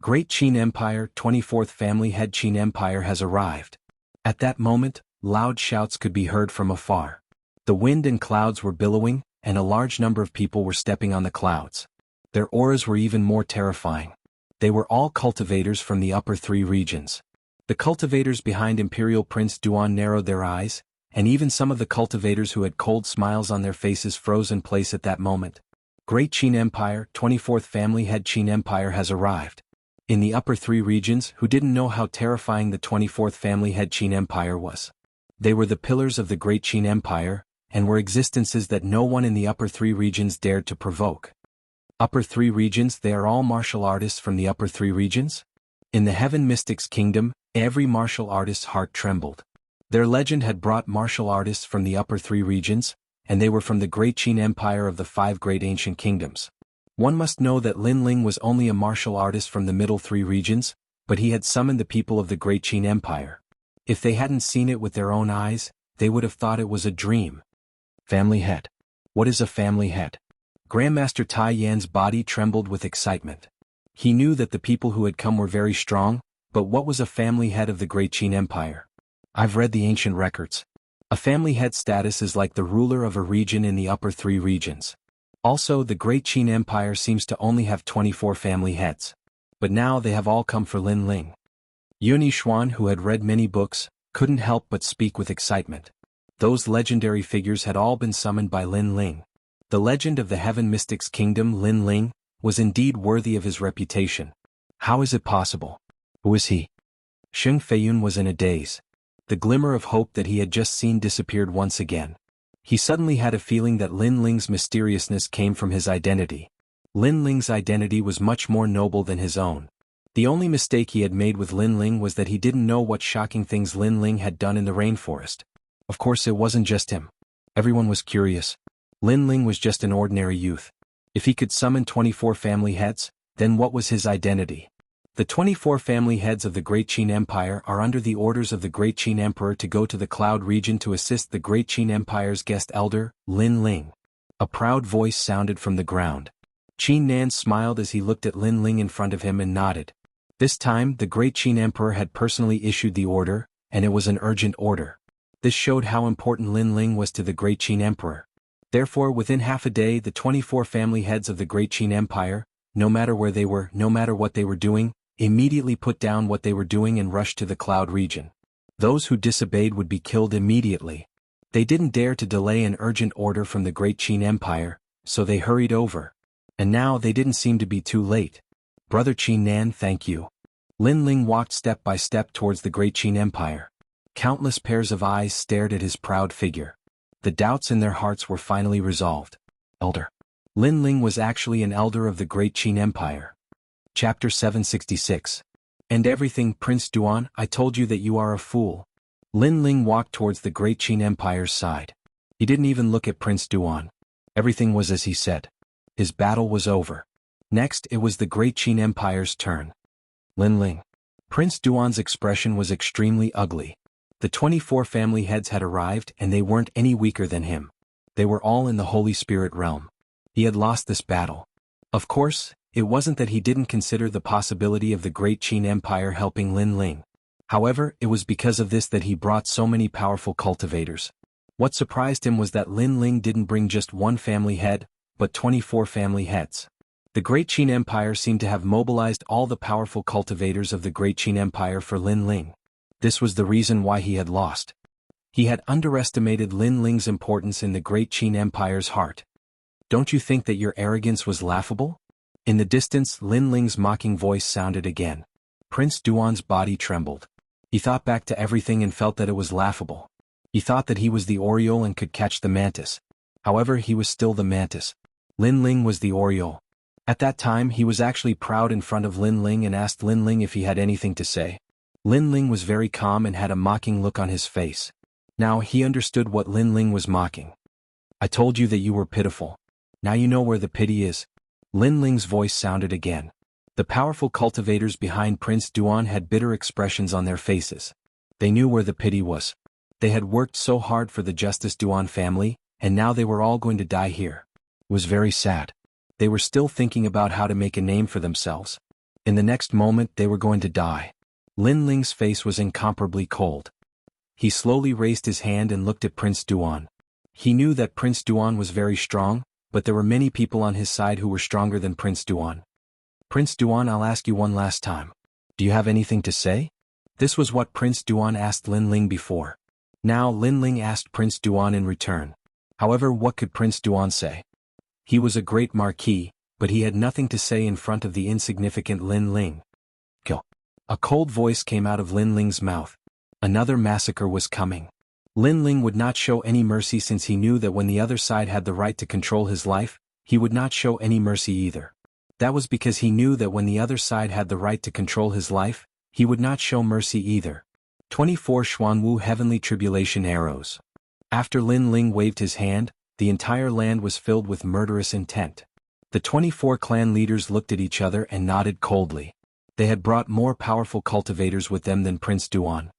Great Qin Empire, 24th family head Qin Empire has arrived. At that moment, loud shouts could be heard from afar. The wind and clouds were billowing, and a large number of people were stepping on the clouds. Their auras were even more terrifying. They were all cultivators from the upper 3 regions. The cultivators behind Imperial Prince Duan narrowed their eyes, and even some of the cultivators who had cold smiles on their faces froze in place at that moment. Great Qin Empire, 24th family head Qin Empire has arrived. In the upper 3 regions, who didn't know how terrifying the 24th family head Qin Empire was. They were the pillars of the Great Qin Empire, and were existences that no one in the upper 3 regions dared to provoke. Upper 3 regions, they are all martial artists from the upper 3 regions? In the Heaven Mystics Kingdom, every martial artist's heart trembled. Their legend had brought martial artists from the upper 3 regions, and they were from the Great Qin Empire of the 5 great ancient kingdoms. One must know that Lin Ling was only a martial artist from the middle 3 regions, but he had summoned the people of the Great Qin Empire. If they hadn't seen it with their own eyes, they would have thought it was a dream. Family head. What is a family head? Grandmaster Tai Yan's body trembled with excitement. He knew that the people who had come were very strong, but what was a family head of the Great Qin Empire? I've read the ancient records. A family head status is like the ruler of a region in the upper 3 regions. Also, the Great Qin Empire seems to only have 24 family heads. But now they have all come for Lin Ling. Yun Yixuan, who had read many books, couldn't help but speak with excitement. Those legendary figures had all been summoned by Lin Ling. The legend of the Heaven Mystics Kingdom, Lin Ling, was indeed worthy of his reputation. How is it possible? Who is he? Sheng Feiyun was in a daze. The glimmer of hope that he had just seen disappeared once again. He suddenly had a feeling that Lin Ling's mysteriousness came from his identity. Lin Ling's identity was much more noble than his own. The only mistake he had made with Lin Ling was that he didn't know what shocking things Lin Ling had done in the rainforest. Of course, it wasn't just him. Everyone was curious. Lin Ling was just an ordinary youth. If he could summon 24 family heads, then what was his identity? The 24 family heads of the Great Qin Empire are under the orders of the Great Qin Emperor to go to the Cloud region to assist the Great Qin Empire's guest elder, Lin Ling. A proud voice sounded from the ground. Qin Nan smiled as he looked at Lin Ling in front of him and nodded. This time, the Great Qin Emperor had personally issued the order, and it was an urgent order. This showed how important Lin Ling was to the Great Qin Emperor. Therefore, within half a day, the 24 family heads of the Great Qin Empire, no matter where they were, no matter what they were doing, immediately put down what they were doing and rushed to the Cloud region. Those who disobeyed would be killed immediately. They didn't dare to delay an urgent order from the Great Qin Empire, so they hurried over. And now they didn't seem to be too late. Brother Qin Nan, thank you. Lin Ling walked step by step towards the Great Qin Empire. Countless pairs of eyes stared at his proud figure. The doubts in their hearts were finally resolved. Elder. Lin Ling was actually an elder of the Great Qin Empire. Chapter 766. And everything, Prince Duan, I told you that you are a fool. Lin Ling walked towards the Great Qin Empire's side. He didn't even look at Prince Duan. Everything was as he said. His battle was over. Next, it was the Great Qin Empire's turn. Lin Ling. Prince Duan's expression was extremely ugly. The 24 family heads had arrived and they weren't any weaker than him. They were all in the Holy Spirit realm. He had lost this battle. Of course, it wasn't that he didn't consider the possibility of the Great Qin Empire helping Lin Ling. However, it was because of this that he brought so many powerful cultivators. What surprised him was that Lin Ling didn't bring just one family head, but 24 family heads. The Great Qin Empire seemed to have mobilized all the powerful cultivators of the Great Qin Empire for Lin Ling. This was the reason why he had lost. He had underestimated Lin Ling's importance in the Great Qin Empire's heart. Don't you think that your arrogance was laughable? In the distance, Lin Ling's mocking voice sounded again. Prince Duan's body trembled. He thought back to everything and felt that it was laughable. He thought that he was the Oriole and could catch the mantis. However, he was still the mantis. Lin Ling was the Oriole. At that time, he was actually proud in front of Lin Ling and asked Lin Ling if he had anything to say. Lin Ling was very calm and had a mocking look on his face. Now he understood what Lin Ling was mocking. I told you that you were pitiful. Now you know where the pity is. Lin Ling's voice sounded again. The powerful cultivators behind Prince Duan had bitter expressions on their faces. They knew where the pity was. They had worked so hard for the Justice Duan family, and now they were all going to die here. It was very sad. They were still thinking about how to make a name for themselves. In the next moment they were going to die. Lin Ling's face was incomparably cold. He slowly raised his hand and looked at Prince Duan. He knew that Prince Duan was very strong, but there were many people on his side who were stronger than Prince Duan. Prince Duan, I'll ask you one last time. Do you have anything to say? This was what Prince Duan asked Lin Ling before. Now Lin Ling asked Prince Duan in return. However, what could Prince Duan say? He was a great marquis, but he had nothing to say in front of the insignificant Lin Ling. Kill. A cold voice came out of Lin Ling's mouth. Another massacre was coming. Lin Ling would not show any mercy since he knew that when the other side had the right to control his life, he would not show any mercy either. That was because he knew that when the other side had the right to control his life, he would not show mercy either. 24 Xuanwu Heavenly Tribulation Arrows. After Lin Ling waved his hand, the entire land was filled with murderous intent. The 24 clan leaders looked at each other and nodded coldly. They had brought more powerful cultivators with them than Prince Duan.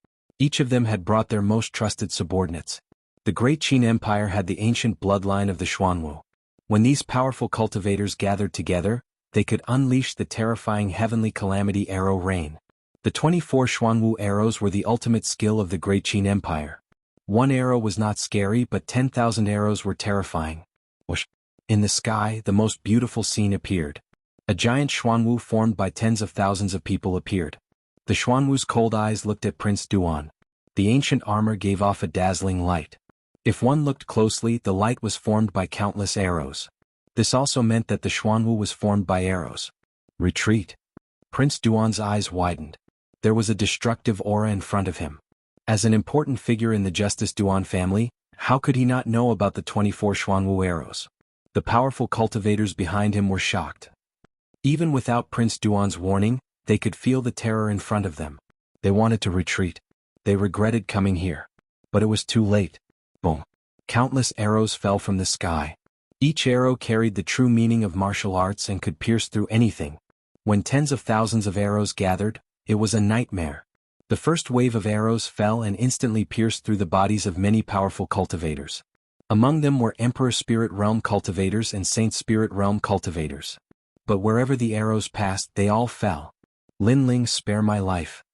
Each of them had brought their most trusted subordinates. The Great Qin Empire had the ancient bloodline of the Xuanwu. When these powerful cultivators gathered together, they could unleash the terrifying heavenly calamity arrow rain. The 24 Xuanwu arrows were the ultimate skill of the Great Qin Empire. One arrow was not scary, but 10,000 arrows were terrifying. Whoosh! In the sky, the most beautiful scene appeared. A giant Xuanwu formed by tens of thousands of people appeared. The Xuanwu's cold eyes looked at Prince Duan. The ancient armor gave off a dazzling light. If one looked closely, the light was formed by countless arrows. This also meant that the Xuanwu was formed by arrows. Retreat. Prince Duan's eyes widened. There was a destructive aura in front of him. As an important figure in the Justice Duan family, how could he not know about the 24 Xuanwu arrows? The powerful cultivators behind him were shocked. Even without Prince Duan's warning, they could feel the terror in front of them. They wanted to retreat. They regretted coming here. But it was too late. Boom. Countless arrows fell from the sky. Each arrow carried the true meaning of martial arts and could pierce through anything. When tens of thousands of arrows gathered, it was a nightmare. The first wave of arrows fell and instantly pierced through the bodies of many powerful cultivators. Among them were Emperor Spirit Realm cultivators and Saint Spirit Realm cultivators. But wherever the arrows passed, they all fell. Lin Ling, spare my life.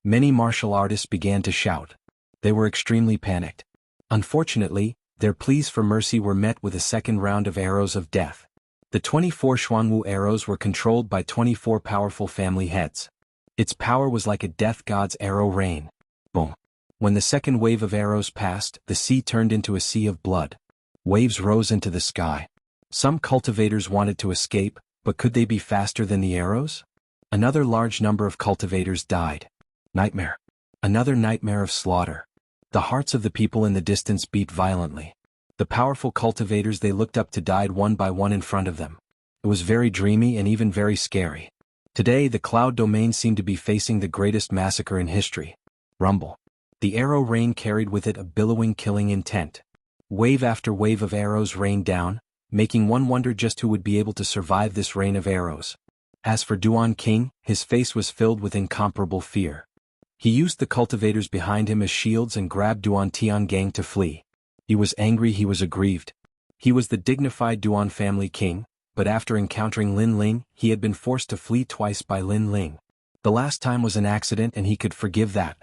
Many martial artists began to shout. They were extremely panicked. Unfortunately, their pleas for mercy were met with a second round of arrows of death. The 24 Xuanwu arrows were controlled by 24 powerful family heads. Its power was like a death god's arrow rain. Boom. When the second wave of arrows passed, the sea turned into a sea of blood. Waves rose into the sky. Some cultivators wanted to escape, but could they be faster than the arrows? Another large number of cultivators died. Nightmare. Another nightmare of slaughter. The hearts of the people in the distance beat violently. The powerful cultivators they looked up to died one by one in front of them. It was very dreamy and even very scary. Today the cloud domain seemed to be facing the greatest massacre in history. Rumble. The arrow rain carried with it a billowing killing intent. Wave after wave of arrows rained down, making one wonder just who would be able to survive this rain of arrows. As for Duan King, his face was filled with incomparable fear. He used the cultivators behind him as shields and grabbed Duan Tiangang to flee. He was angry, he was aggrieved. He was the dignified Duan family king, but after encountering Lin Ling, he had been forced to flee twice by Lin Ling. The last time was an accident and he could forgive that.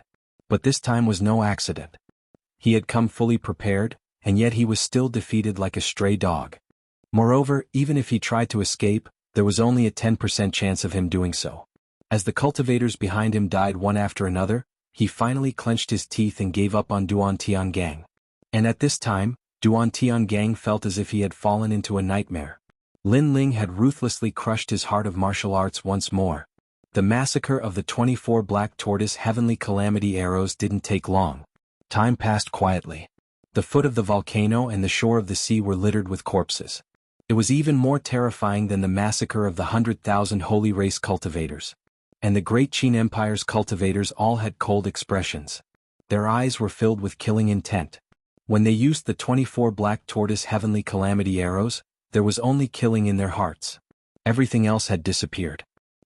But this time was no accident. He had come fully prepared, and yet he was still defeated like a stray dog. Moreover, even if he tried to escape, there was only a 10% chance of him doing so. As the cultivators behind him died one after another, he finally clenched his teeth and gave up on Duan Tiangang. And at this time, Duan Tiangang felt as if he had fallen into a nightmare. Lin Ling had ruthlessly crushed his heart of martial arts once more. The massacre of the 24 Black Tortoise Heavenly Calamity arrows didn't take long. Time passed quietly. The foot of the volcano and the shore of the sea were littered with corpses. It was even more terrifying than the massacre of the 100,000 holy race cultivators. And the great Qin Empire's cultivators all had cold expressions. Their eyes were filled with killing intent. When they used the 24 Black Tortoise Heavenly Calamity arrows, there was only killing in their hearts. Everything else had disappeared.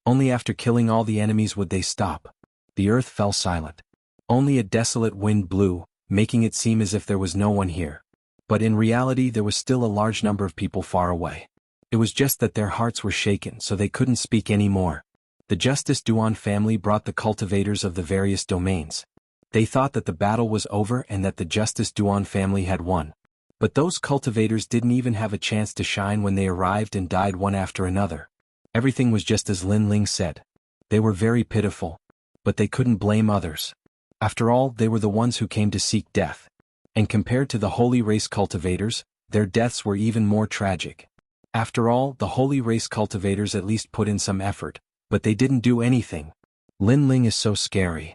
Only after killing all the enemies would they stop. The earth fell silent. Only a desolate wind blew, making it seem as if there was no one here. But in reality there was still a large number of people far away. It was just that their hearts were shaken so they couldn't speak anymore. The Justice Duan family brought the cultivators of the various domains. They thought that the battle was over and that the Justice Duan family had won. But those cultivators didn't even have a chance to shine when they arrived and died one after another. Everything was just as Lin Ling said. They were very pitiful. But they couldn't blame others. After all, they were the ones who came to seek death. And compared to the holy race cultivators, their deaths were even more tragic. After all, the holy race cultivators at least put in some effort, but they didn't do anything. Lin Ling is so scary.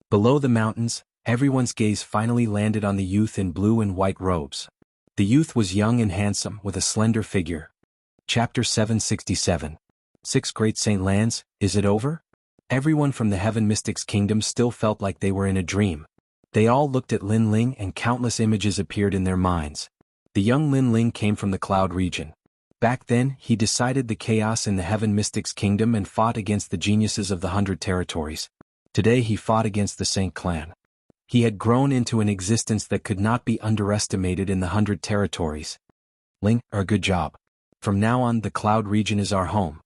Below the mountains, everyone's gaze finally landed on the youth in blue and white robes. The youth was young and handsome with a slender figure. Chapter 767. 6 Great Saint Lands, is it over? Everyone from the Heaven Mystics Kingdom still felt like they were in a dream. They all looked at Lin Ling and countless images appeared in their minds. The young Lin Ling came from the Cloud region. Back then, he decided the chaos in the Heaven Mystics Kingdom and fought against the geniuses of the 100 territories. Today he fought against the Saint Clan. He had grown into an existence that could not be underestimated in the 100 territories. Ling, a good job. From now on the Cloud region is our home.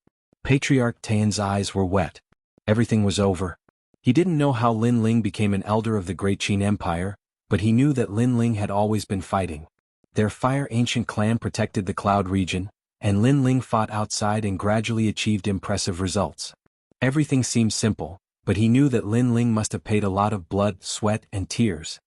Patriarch Tian's eyes were wet. Everything was over. He didn't know how Lin Ling became an elder of the Great Qin Empire, but he knew that Lin Ling had always been fighting. Their fire ancient clan protected the Cloud region, and Lin Ling fought outside and gradually achieved impressive results. Everything seemed simple, but he knew that Lin Ling must have paid a lot of blood, sweat, and tears.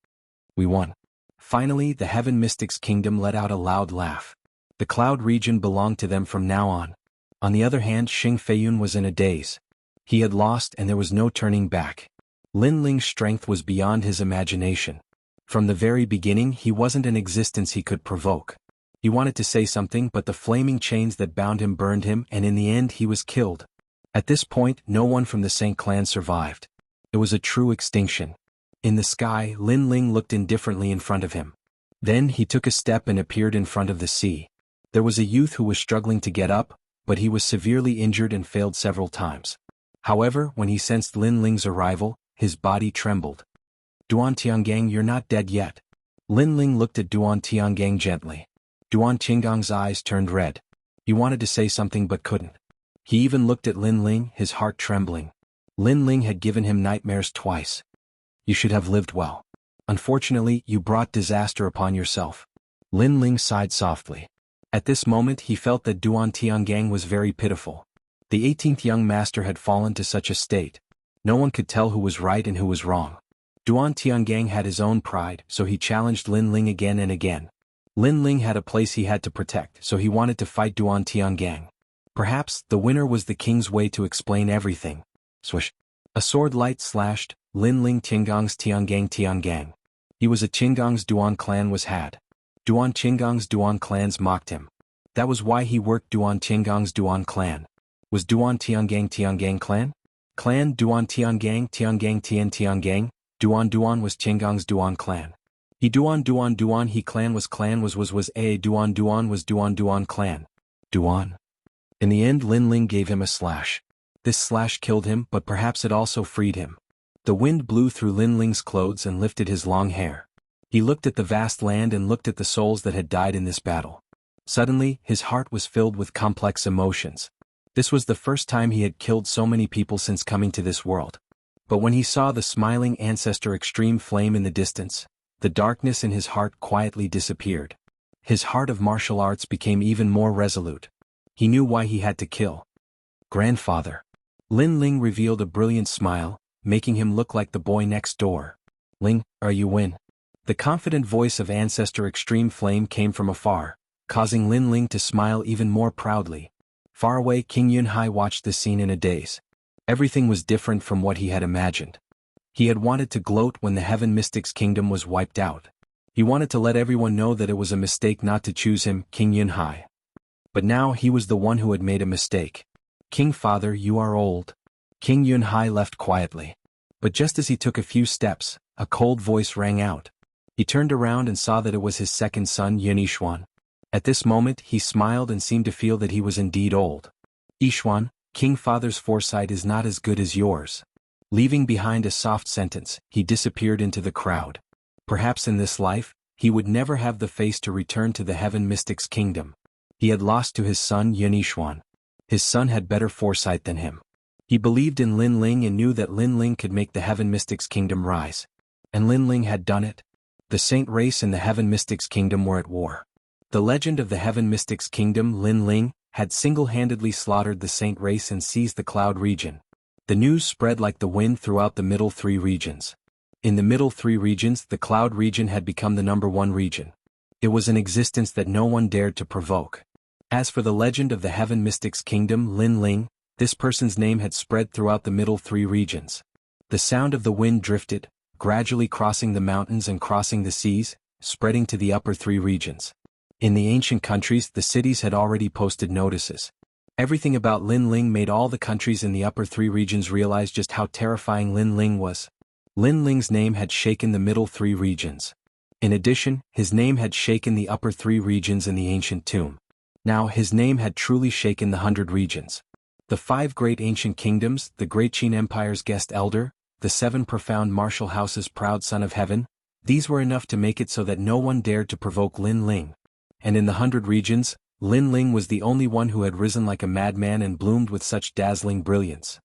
We won. Finally, the Heaven Mystics Kingdom let out a loud laugh. The Cloud region belonged to them from now on. On the other hand, Xing Feiyun was in a daze. He had lost and there was no turning back. Lin Ling's strength was beyond his imagination. From the very beginning he wasn't an existence he could provoke. He wanted to say something but the flaming chains that bound him burned him and in the end he was killed. At this point no one from the Saint Clan survived. It was a true extinction. In the sky Lin Ling looked indifferently in front of him. Then he took a step and appeared in front of the sea. There was a youth who was struggling to get up, but he was severely injured and failed several times. However, when he sensed Lin Ling's arrival, his body trembled. Duan Tiangang, you're not dead yet. Lin Ling looked at Duan Tiangang gently. Duan Tiangang's eyes turned red. He wanted to say something but couldn't. He even looked at Lin Ling, his heart trembling. Lin Ling had given him nightmares twice. You should have lived well. Unfortunately, you brought disaster upon yourself. Lin Ling sighed softly. At this moment he felt that Duan Tiangang was very pitiful. The 18th young master had fallen to such a state. No one could tell who was right and who was wrong. Duan Tiangang had his own pride, so he challenged Lin Ling again and again. Lin Ling had a place he had to protect, so he wanted to fight Duan Tiangang. Perhaps the winner was the king's way to explain everything. Swish. A sword light slashed, Lin Ling Tiangang's Tiangang. He was a Qinggang's Duan clan was had. Duan Qinggang's Duan clans mocked him. That was why he worked Duan Qinggang's Duan clan. Was Duan Tiangang clan? Clan Duan Tian Tiangang. Duan was Qinggang's Duan clan. He Duan he clan was a Duan was Duan clan. Duan. In the end Lin Ling gave him a slash. This slash killed him but perhaps it also freed him. The wind blew through Lin Ling's clothes and lifted his long hair. He looked at the vast land and looked at the souls that had died in this battle. Suddenly, his heart was filled with complex emotions. This was the first time he had killed so many people since coming to this world. But when he saw the smiling ancestor extreme flame in the distance, the darkness in his heart quietly disappeared. His heart of martial arts became even more resolute. He knew why he had to kill. Grandfather. Lin Ling revealed a brilliant smile, making him look like the boy next door. Ling, are you Win? The confident voice of Ancestor Extreme Flame came from afar, causing Lin Ling to smile even more proudly. Far away, King Yunhai watched the scene in a daze. Everything was different from what he had imagined. He had wanted to gloat when the Heaven Mystics Kingdom was wiped out. He wanted to let everyone know that it was a mistake not to choose him, King Yunhai. But now he was the one who had made a mistake. King Father, you are old. King Yunhai left quietly. But just as he took a few steps, a cold voice rang out. He turned around and saw that it was his second son, Yun Yishuan. At this moment he smiled and seemed to feel that he was indeed old. Yishuan, King Father's foresight is not as good as yours. Leaving behind a soft sentence, he disappeared into the crowd. Perhaps in this life, he would never have the face to return to the Heaven Mystics Kingdom. He had lost to his son Yun Yishuan. His son had better foresight than him. He believed in Lin Ling and knew that Lin Ling could make the Heaven Mystics Kingdom rise. And Lin Ling had done it. The Saint race and the Heaven Mystics Kingdom were at war. The legend of the Heaven Mystics Kingdom, Lin Ling, had single-handedly slaughtered the Saint race and seized the Cloud region. The news spread like the wind throughout the middle three regions. In the middle three regions, the Cloud region had become the #1 region. It was an existence that no one dared to provoke. As for the legend of the Heaven Mystics Kingdom, Lin Ling, this person's name had spread throughout the middle three regions. The sound of the wind drifted, gradually crossing the mountains and crossing the seas, spreading to the upper three regions. In the ancient countries, the cities had already posted notices. Everything about Lin Ling made all the countries in the upper three regions realize just how terrifying Lin Ling was. Lin Ling's name had shaken the middle three regions. In addition, his name had shaken the upper three regions in the ancient tomb. Now his name had truly shaken the 100 regions. The 5 great ancient kingdoms, the great Qin Empire's guest elder, the 7 profound martial houses' proud son of heaven, these were enough to make it so that no one dared to provoke Lin Ling. And in the 100 regions, Lin Ling was the only one who had risen like a madman and bloomed with such dazzling brilliance.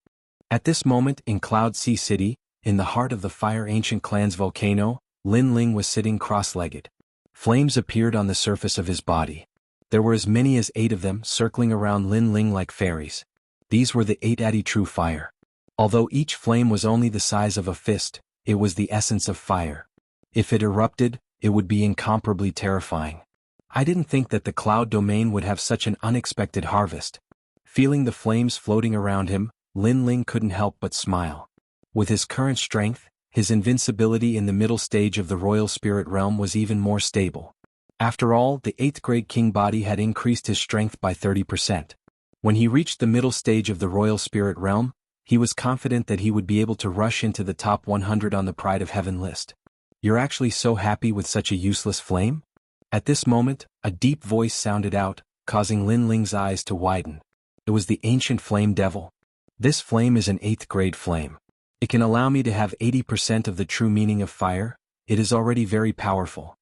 At this moment in Cloud Sea City, in the heart of the Fire Ancient Clan's volcano, Lin Ling was sitting cross-legged. Flames appeared on the surface of his body. There were as many as 8 of them circling around Lin Ling like fairies. These were the 8 Adi True Fire. Although each flame was only the size of a fist, it was the essence of fire. If it erupted, it would be incomparably terrifying. I didn't think that the cloud domain would have such an unexpected harvest. Feeling the flames floating around him, Lin Ling couldn't help but smile. With his current strength, his invincibility in the middle stage of the royal spirit realm was even more stable. After all, the 8th grade king body had increased his strength by 30%. When he reached the middle stage of the royal spirit realm, he was confident that he would be able to rush into the top 100 on the Pride of Heaven list. You're actually so happy with such a useless flame? At this moment, a deep voice sounded out, causing Lin Ling's eyes to widen. It was the ancient flame devil. This flame is an 8th grade flame. It can allow me to have 80% of the true meaning of fire. It is already very powerful.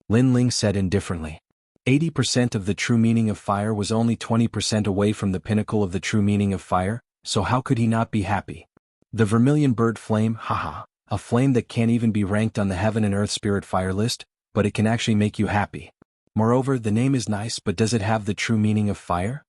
Lin Ling said indifferently. 80% of the true meaning of fire was only 20% away from the pinnacle of the true meaning of fire, so how could he not be happy? The vermilion bird flame, haha, a flame that can't even be ranked on the Heaven and Earth Spirit Fire list, but it can actually make you happy. Moreover, the name is nice, but does it have the true meaning of fire?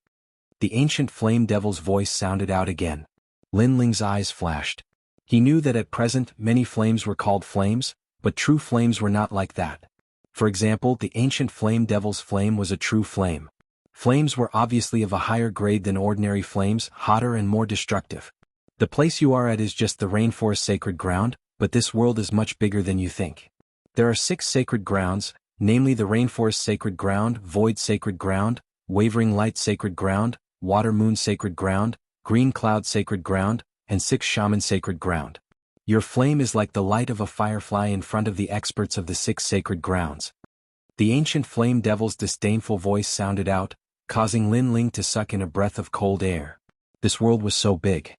The ancient flame devil's voice sounded out again. Lin Ling's eyes flashed. He knew that at present many flames were called flames, but true flames were not like that. For example, the ancient flame devil's flame was a true flame. Flames were obviously of a higher grade than ordinary flames, hotter and more destructive. The place you are at is just the rainforest sacred ground, but this world is much bigger than you think. There are 6 sacred grounds, namely the rainforest sacred ground, void sacred ground, wavering light sacred ground, water moon sacred ground, green cloud sacred ground, and 6 shaman sacred ground. Your flame is like the light of a firefly in front of the experts of the 6 sacred grounds. The ancient flame devil's disdainful voice sounded out, causing Lin Ling to suck in a breath of cold air. This world was so big.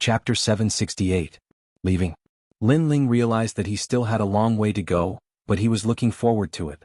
Chapter 768. Leaving. Lin Ling realized that he still had a long way to go, but he was looking forward to it.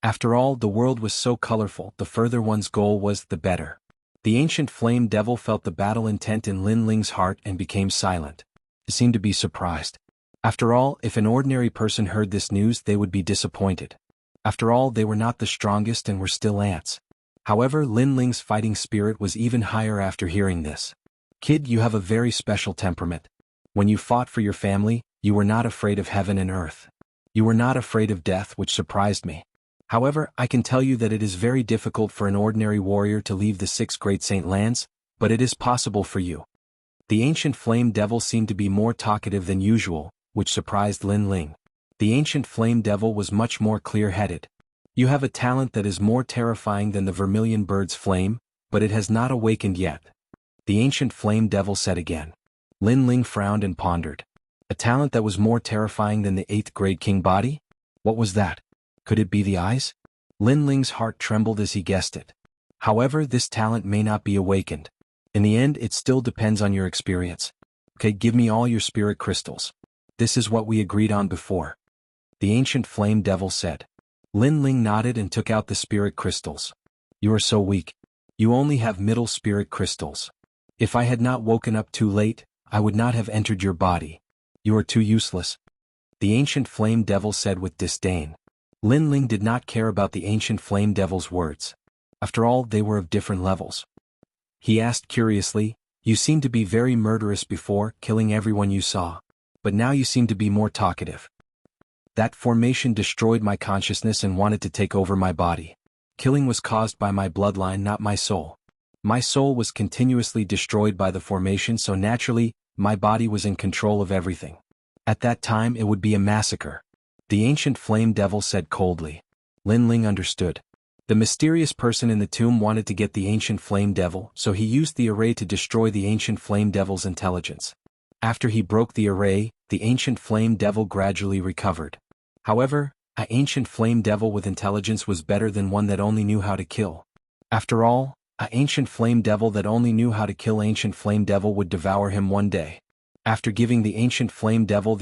After all, the world was so colorful, the further one's goal was, the better. The ancient flame devil felt the battle intent in Lin Ling's heart and became silent. He seemed to be surprised. After all, if an ordinary person heard this news, they would be disappointed. After all, they were not the strongest and were still ants. However, Lin Ling's fighting spirit was even higher after hearing this. Kid, you have a very special temperament. When you fought for your family, you were not afraid of heaven and earth. You were not afraid of death, which surprised me. However, I can tell you that it is very difficult for an ordinary warrior to leave the 6 great saint lands, but it is possible for you. The ancient flame devil seemed to be more talkative than usual, which surprised Lin Ling. The ancient flame devil was much more clear-headed. You have a talent that is more terrifying than the vermilion bird's flame, but it has not awakened yet. The ancient flame devil said again. Lin Ling frowned and pondered. A talent that was more terrifying than the 8th grade king body? What was that? Could it be the eyes? Lin Ling's heart trembled as he guessed it. However, this talent may not be awakened. In the end, it still depends on your experience. Okay, give me all your spirit crystals. This is what we agreed on before. The ancient flame devil said. Lin Ling nodded and took out the spirit crystals. You are so weak. You only have middle spirit crystals. If I had not woken up too late, I would not have entered your body. You are too useless. The ancient flame devil said with disdain. Lin Ling did not care about the ancient flame devil's words. After all, they were of different levels. He asked curiously, you seemed to be very murderous before, killing everyone you saw. But now you seem to be more talkative. That formation destroyed my consciousness and wanted to take over my body. Killing was caused by my bloodline, not my soul. My soul was continuously destroyed by the formation, so naturally, my body was in control of everything. At that time it would be a massacre. The ancient flame devil said coldly. Lin Ling understood. The mysterious person in the tomb wanted to get the ancient flame devil, so he used the array to destroy the ancient flame devil's intelligence. After he broke the array, the ancient flame devil gradually recovered. However, an ancient flame devil with intelligence was better than one that only knew how to kill. After all, an ancient flame devil that only knew how to kill ancient flame devil would devour him one day. After giving the ancient flame devil,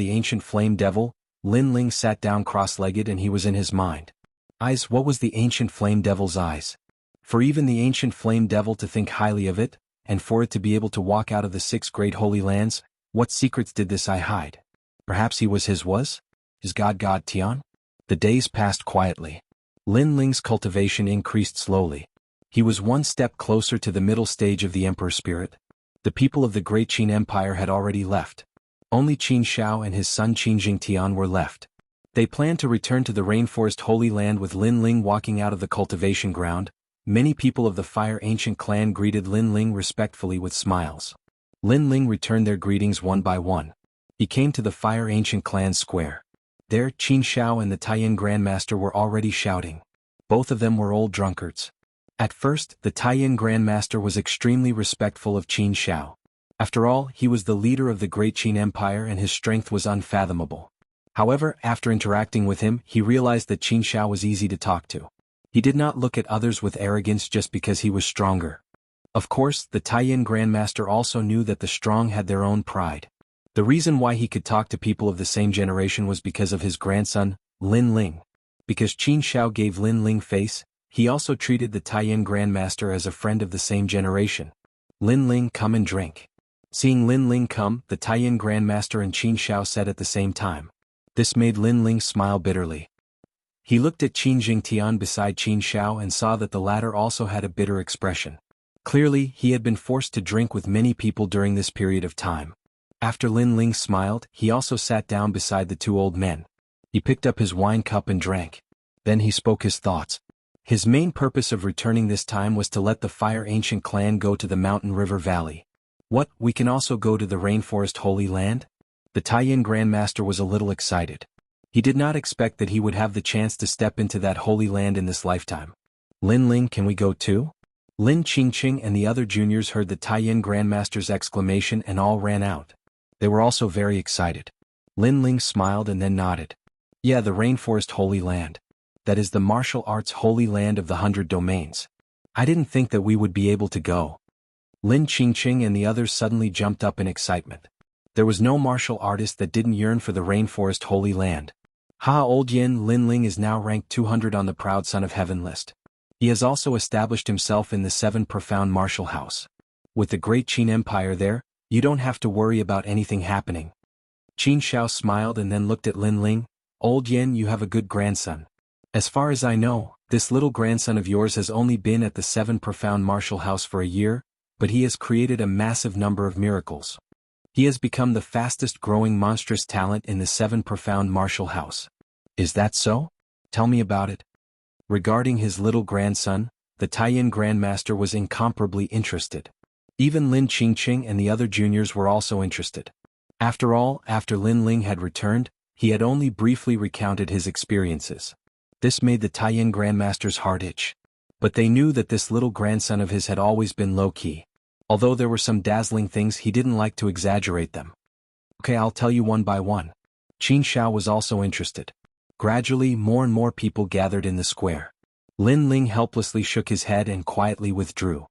Lin Ling sat down cross-legged and he was in his mind. Eyes, what was the ancient flame devil's eyes? For even the ancient flame devil to think highly of it, and for it to be able to walk out of the 6 great holy lands, what secrets did this eye hide? Perhaps he was his God Tian? The days passed quietly. Lin Ling's cultivation increased slowly. He was one step closer to the middle stage of the Emperor Spirit. The people of the Great Qin Empire had already left. Only Qin Shao and his son Qin Jingtian were left. They planned to return to the Rainforest Holy Land with Lin Ling walking out of the cultivation ground. Many people of the Fire Ancient clan greeted Lin Ling respectfully with smiles. Lin Ling returned their greetings one by one. He came to the Fire Ancient clan square. There, Qin Shao and the Taiyin Grandmaster were already shouting. Both of them were old drunkards. At first, the Taiyin Grandmaster was extremely respectful of Qin Shao. After all, he was the leader of the Great Qin Empire and his strength was unfathomable. However, after interacting with him, he realized that Qin Shao was easy to talk to. He did not look at others with arrogance just because he was stronger. Of course, the Taiyin Grandmaster also knew that the strong had their own pride. The reason why he could talk to people of the same generation was because of his grandson, Lin Ling. Because Qin Shao gave Lin Ling face, he also treated the Taiyin Grandmaster as a friend of the same generation. Lin Ling, come and drink. Seeing Lin Ling come, the Taiyin Grandmaster and Qin Shao said at the same time. This made Lin Ling smile bitterly. He looked at Qin Jingtian beside Qin Shao and saw that the latter also had a bitter expression. Clearly, he had been forced to drink with many people during this period of time. After Lin Ling smiled, he also sat down beside the 2 old men. He picked up his wine cup and drank. Then he spoke his thoughts. His main purpose of returning this time was to let the Fire Ancient clan go to the Mountain River Valley. What, we can also go to the Rainforest Holy Land? The Taiyin Grandmaster was a little excited. He did not expect that he would have the chance to step into that holy land in this lifetime. Lin Ling, can we go too? Lin Qingqing and the other juniors heard the Taiyin Grandmaster's exclamation and all ran out. They were also very excited. Lin Ling smiled and then nodded. Yeah, the Rainforest Holy Land. That is the martial arts holy land of the 100 domains. I didn't think that we would be able to go. Lin Qingqing and the others suddenly jumped up in excitement. There was no martial artist that didn't yearn for the Rainforest Holy Land. Ha, old Yin, Lin Ling is now ranked 200 on the Proud Son of Heaven list. He has also established himself in the Seven Profound Martial House. With the great Qin Empire there, you don't have to worry about anything happening. Qin Shao smiled and then looked at Lin Ling. Old Yin, you have a good grandson. As far as I know, this little grandson of yours has only been at the Seven Profound Martial House for a year, but he has created a massive number of miracles. He has become the fastest growing monstrous talent in the Seven Profound Martial House. Is that so? Tell me about it. Regarding his little grandson, the Taiyin Grandmaster was incomparably interested. Even Lin Qingqing and the other juniors were also interested. After all, after Lin Ling had returned, he had only briefly recounted his experiences. This made the Taiyin Grandmaster's heart itch. But they knew that this little grandson of his had always been low-key. Although there were some dazzling things, he didn't like to exaggerate them. Okay, I'll tell you one by one. Qin Shao was also interested. Gradually, more and more people gathered in the square. Lin Ling helplessly shook his head and quietly withdrew.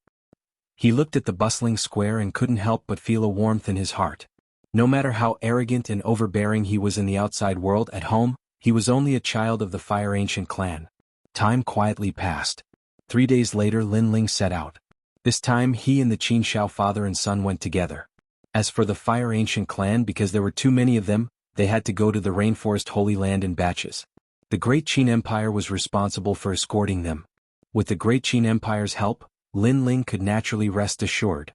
He looked at the bustling square and couldn't help but feel a warmth in his heart. No matter how arrogant and overbearing he was in the outside world, at home, he was only a child of the Fire Ancient clan. Time quietly passed. 3 days later, Lin Ling set out. This time he and the Qin Shao father and son went together. As for the Fire Ancient clan, because there were too many of them, they had to go to the Rainforest Holy Land in batches. The Great Qin Empire was responsible for escorting them. With the Great Qin Empire's help, Lin Ling could naturally rest assured.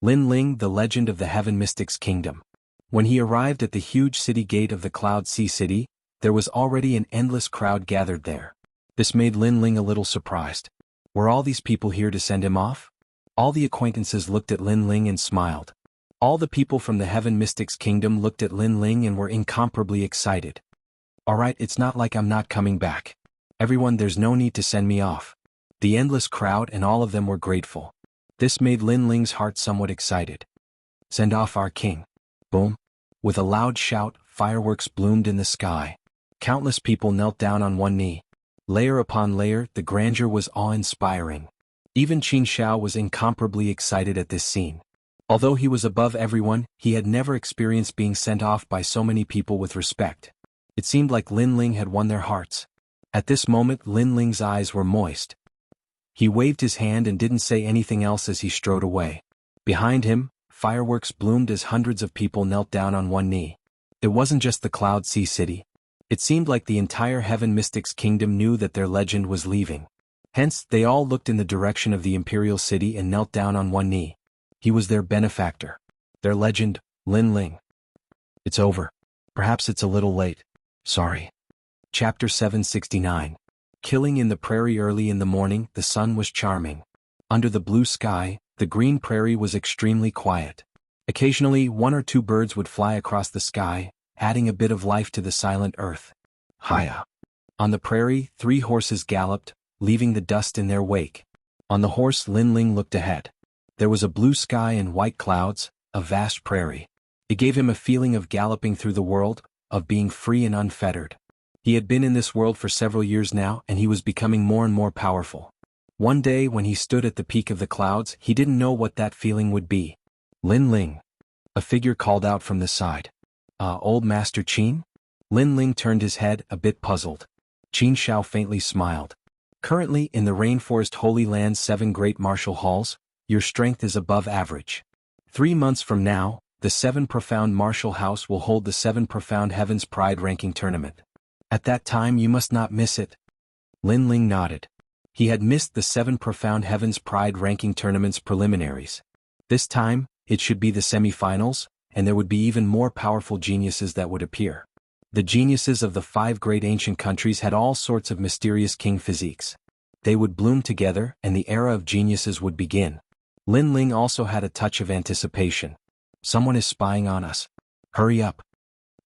Lin Ling, the legend of the Heaven Mystic's kingdom. When he arrived at the huge city gate of the Cloud Sea City, there was already an endless crowd gathered there. This made Lin Ling a little surprised. Were all these people here to send him off? All the acquaintances looked at Lin Ling and smiled. All the people from the Heaven Mystic's kingdom looked at Lin Ling and were incomparably excited. Alright, it's not like I'm not coming back. Everyone, there's no need to send me off. The endless crowd and all of them were grateful. This made Lin Ling's heart somewhat excited. Send off our king. Boom. With a loud shout, fireworks bloomed in the sky. Countless people knelt down on one knee. Layer upon layer, the grandeur was awe-inspiring. Even Qin Shao was incomparably excited at this scene. Although he was above everyone, he had never experienced being sent off by so many people with respect. It seemed like Lin Ling had won their hearts. At this moment, Lin Ling's eyes were moist. He waved his hand and didn't say anything else as he strode away. Behind him, fireworks bloomed as hundreds of people knelt down on one knee. It wasn't just the Cloud Sea City. It seemed like the entire Heaven Mystic's kingdom knew that their legend was leaving. Hence, they all looked in the direction of the Imperial City and knelt down on one knee. He was their benefactor. Their legend, Lin Ling. It's over. Perhaps it's a little late. Sorry. Chapter 769. Killing in the prairie. Early in the morning, the sun was charming. Under the blue sky, the green prairie was extremely quiet. Occasionally, one or two birds would fly across the sky, adding a bit of life to the silent earth. Hiya. On the prairie, 3 horses galloped, leaving the dust in their wake. On the horse, Lin Ling looked ahead. There was a blue sky and white clouds, a vast prairie. It gave him a feeling of galloping through the world, of being free and unfettered. He had been in this world for several years now, and he was becoming more and more powerful. One day when he stood at the peak of the clouds, he didn't know what that feeling would be. Lin Ling. A figure called out from the side. Old Master Qin? Lin Ling turned his head, a bit puzzled. Qin Shao faintly smiled. Currently, in the Rainforest Holy Land's 7 great martial halls, your strength is above average. 3 months from now, the 7 Profound Martial House will hold the 7 Profound Heavens Pride Ranking Tournament. At that time you must not miss it. Lin Ling nodded. He had missed the 7 Profound Heavens Pride Ranking Tournament's preliminaries. This time, it should be the semi-finals, and there would be even more powerful geniuses that would appear. The geniuses of the 5 great ancient countries had all sorts of mysterious king physiques. They would bloom together, and the era of geniuses would begin. Lin Ling also had a touch of anticipation. Someone is spying on us. Hurry up.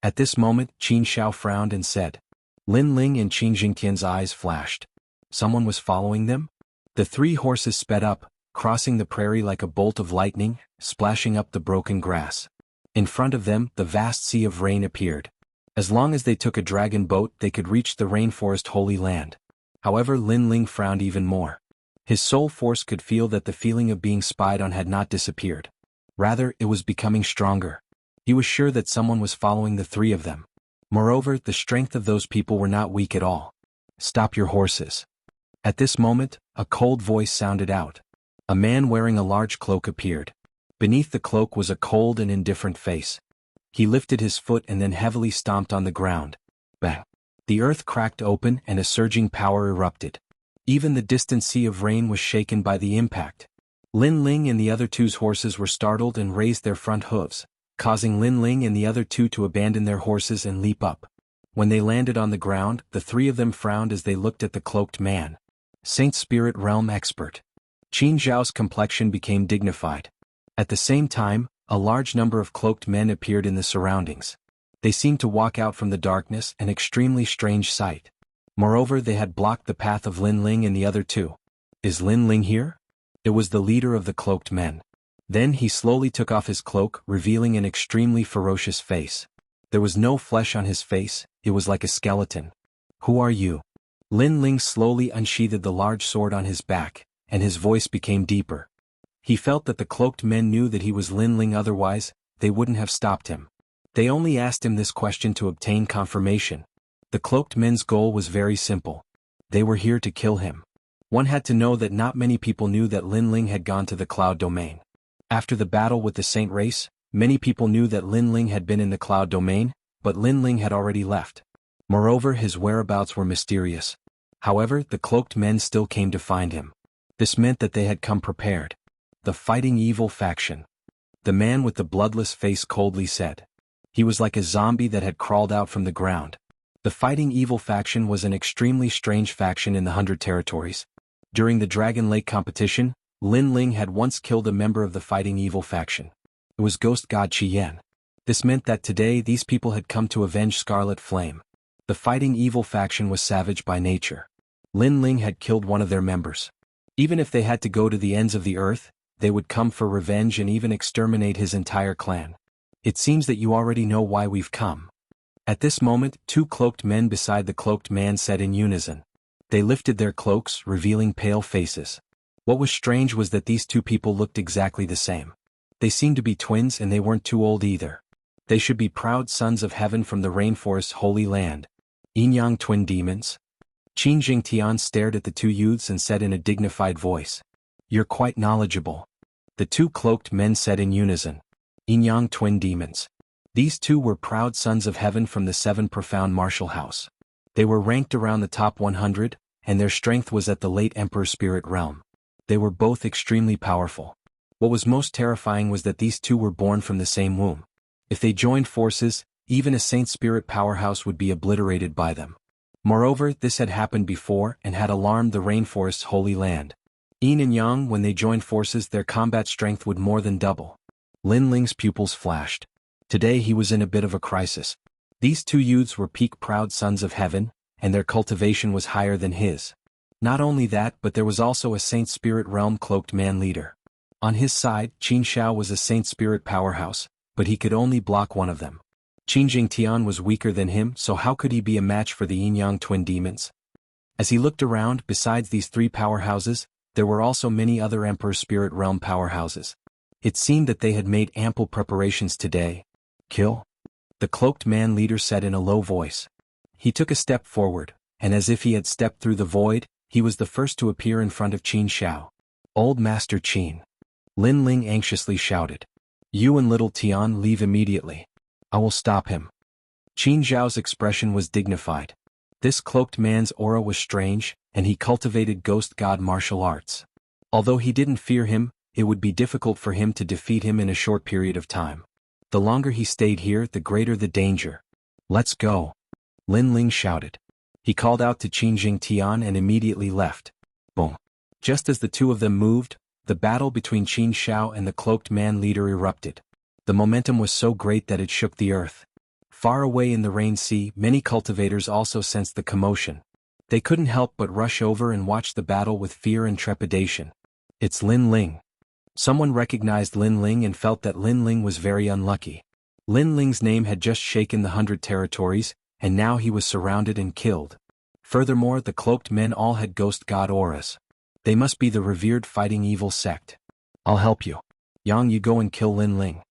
At this moment, Qin Shao frowned and said. Lin Ling and Qin Jingtian's eyes flashed. Someone was following them? The 3 horses sped up, crossing the prairie like a bolt of lightning, splashing up the broken grass. In front of them, the vast sea of rain appeared. As long as they took a dragon boat, they could reach the Rainforest Holy Land. However, Lin Ling frowned even more. His soul force could feel that the feeling of being spied on had not disappeared. Rather, it was becoming stronger. He was sure that someone was following the 3 of them. Moreover, the strength of those people were not weak at all. Stop your horses. At this moment, a cold voice sounded out. A man wearing a large cloak appeared. Beneath the cloak was a cold and indifferent face. He lifted his foot and then heavily stomped on the ground. Bang! The earth cracked open and a surging power erupted. Even the distant sea of rain was shaken by the impact. Lin Ling and the other two's horses were startled and raised their front hooves, causing Lin Ling and the other two to abandon their horses and leap up. When they landed on the ground, the three of them frowned as they looked at the cloaked man. Saint Spirit Realm expert. Qin Zhao's complexion became dignified. At the same time, a large number of cloaked men appeared in the surroundings. They seemed to walk out from the darkness, an extremely strange sight. Moreover, they had blocked the path of Lin Ling and the other two. Is Lin Ling here? It was the leader of the cloaked men. Then he slowly took off his cloak, revealing an extremely ferocious face. There was no flesh on his face, it was like a skeleton. Who are you? Lin Ling slowly unsheathed the large sword on his back, and his voice became deeper. He felt that the cloaked men knew that he was Lin Ling, otherwise, they wouldn't have stopped him. They only asked him this question to obtain confirmation. The cloaked men's goal was very simple. They were here to kill him. One had to know that not many people knew that Lin Ling had gone to the Cloud Domain. After the battle with the Saint race, many people knew that Lin Ling had been in the Cloud Domain, but Lin Ling had already left. Moreover, his whereabouts were mysterious. However, the cloaked men still came to find him. This meant that they had come prepared. The Fighting Evil faction. The man with the bloodless face coldly said. He was like a zombie that had crawled out from the ground. The Fighting Evil faction was an extremely strange faction in the 100 territories. During the Dragon Lake competition, Lin Ling had once killed a member of the Fighting Evil faction. It was Ghost God Qian. This meant that today these people had come to avenge Scarlet Flame. The Fighting Evil faction was savage by nature. Lin Ling had killed one of their members. Even if they had to go to the ends of the earth, they would come for revenge and even exterminate his entire clan. It seems that you already know why we've come. At this moment, two cloaked men beside the cloaked man said in unison. They lifted their cloaks, revealing pale faces. What was strange was that these two people looked exactly the same. They seemed to be twins and they weren't too old either. They should be proud sons of heaven from the rainforest's holy land. Yin-yang twin demons? Qin Jingtian stared at the two youths and said in a dignified voice. You're quite knowledgeable. The two cloaked men said in unison. Yin-yang twin demons. These two were proud sons of heaven from the 7 profound martial house. They were ranked around the top 100, and their strength was at the late Emperor's spirit realm. They were both extremely powerful. What was most terrifying was that these two were born from the same womb. If they joined forces, even a Saint Spirit powerhouse would be obliterated by them. Moreover, this had happened before and had alarmed the rainforest's holy land. Yin and Yang, when they joined forces, their combat strength would more than double. Lin Ling's pupils flashed. Today he was in a bit of a crisis. These two youths were peak proud sons of heaven, and their cultivation was higher than his. Not only that, but there was also a Saint Spirit realm cloaked man leader. On his side, Qin Xiao was a Saint Spirit powerhouse, but he could only block one of them. Qin Jingtian was weaker than him, so how could he be a match for the Yin-Yang twin demons? As he looked around, besides these three powerhouses, there were also many other Emperor's Spirit Realm powerhouses. It seemed that they had made ample preparations today. Kill? The cloaked man leader said in a low voice. He took a step forward, and as if he had stepped through the void, he was the first to appear in front of Qin Xiao. Old Master Qin. Lin Ling anxiously shouted. You and little Tian leave immediately. I will stop him. Qin Zhao's expression was dignified. This cloaked man's aura was strange, and he cultivated ghost god martial arts. Although he didn't fear him, it would be difficult for him to defeat him in a short period of time. The longer he stayed here, the greater the danger. Let's go. Lin Ling shouted. He called out to Qin Jingtian and immediately left. Boom. Just as the two of them moved, the battle between Qin Xiao and the cloaked man leader erupted. The momentum was so great that it shook the earth. Far away in the Rain Sea, many cultivators also sensed the commotion. They couldn't help but rush over and watch the battle with fear and trepidation. It's Lin Ling. Someone recognized Lin Ling and felt that Lin Ling was very unlucky. Lin Ling's name had just shaken the 100 territories, and now he was surrounded and killed. Furthermore, the cloaked men all had ghost god auras. They must be the revered Fighting Evil sect. I'll help you. Yang, you go and kill Lin Ling.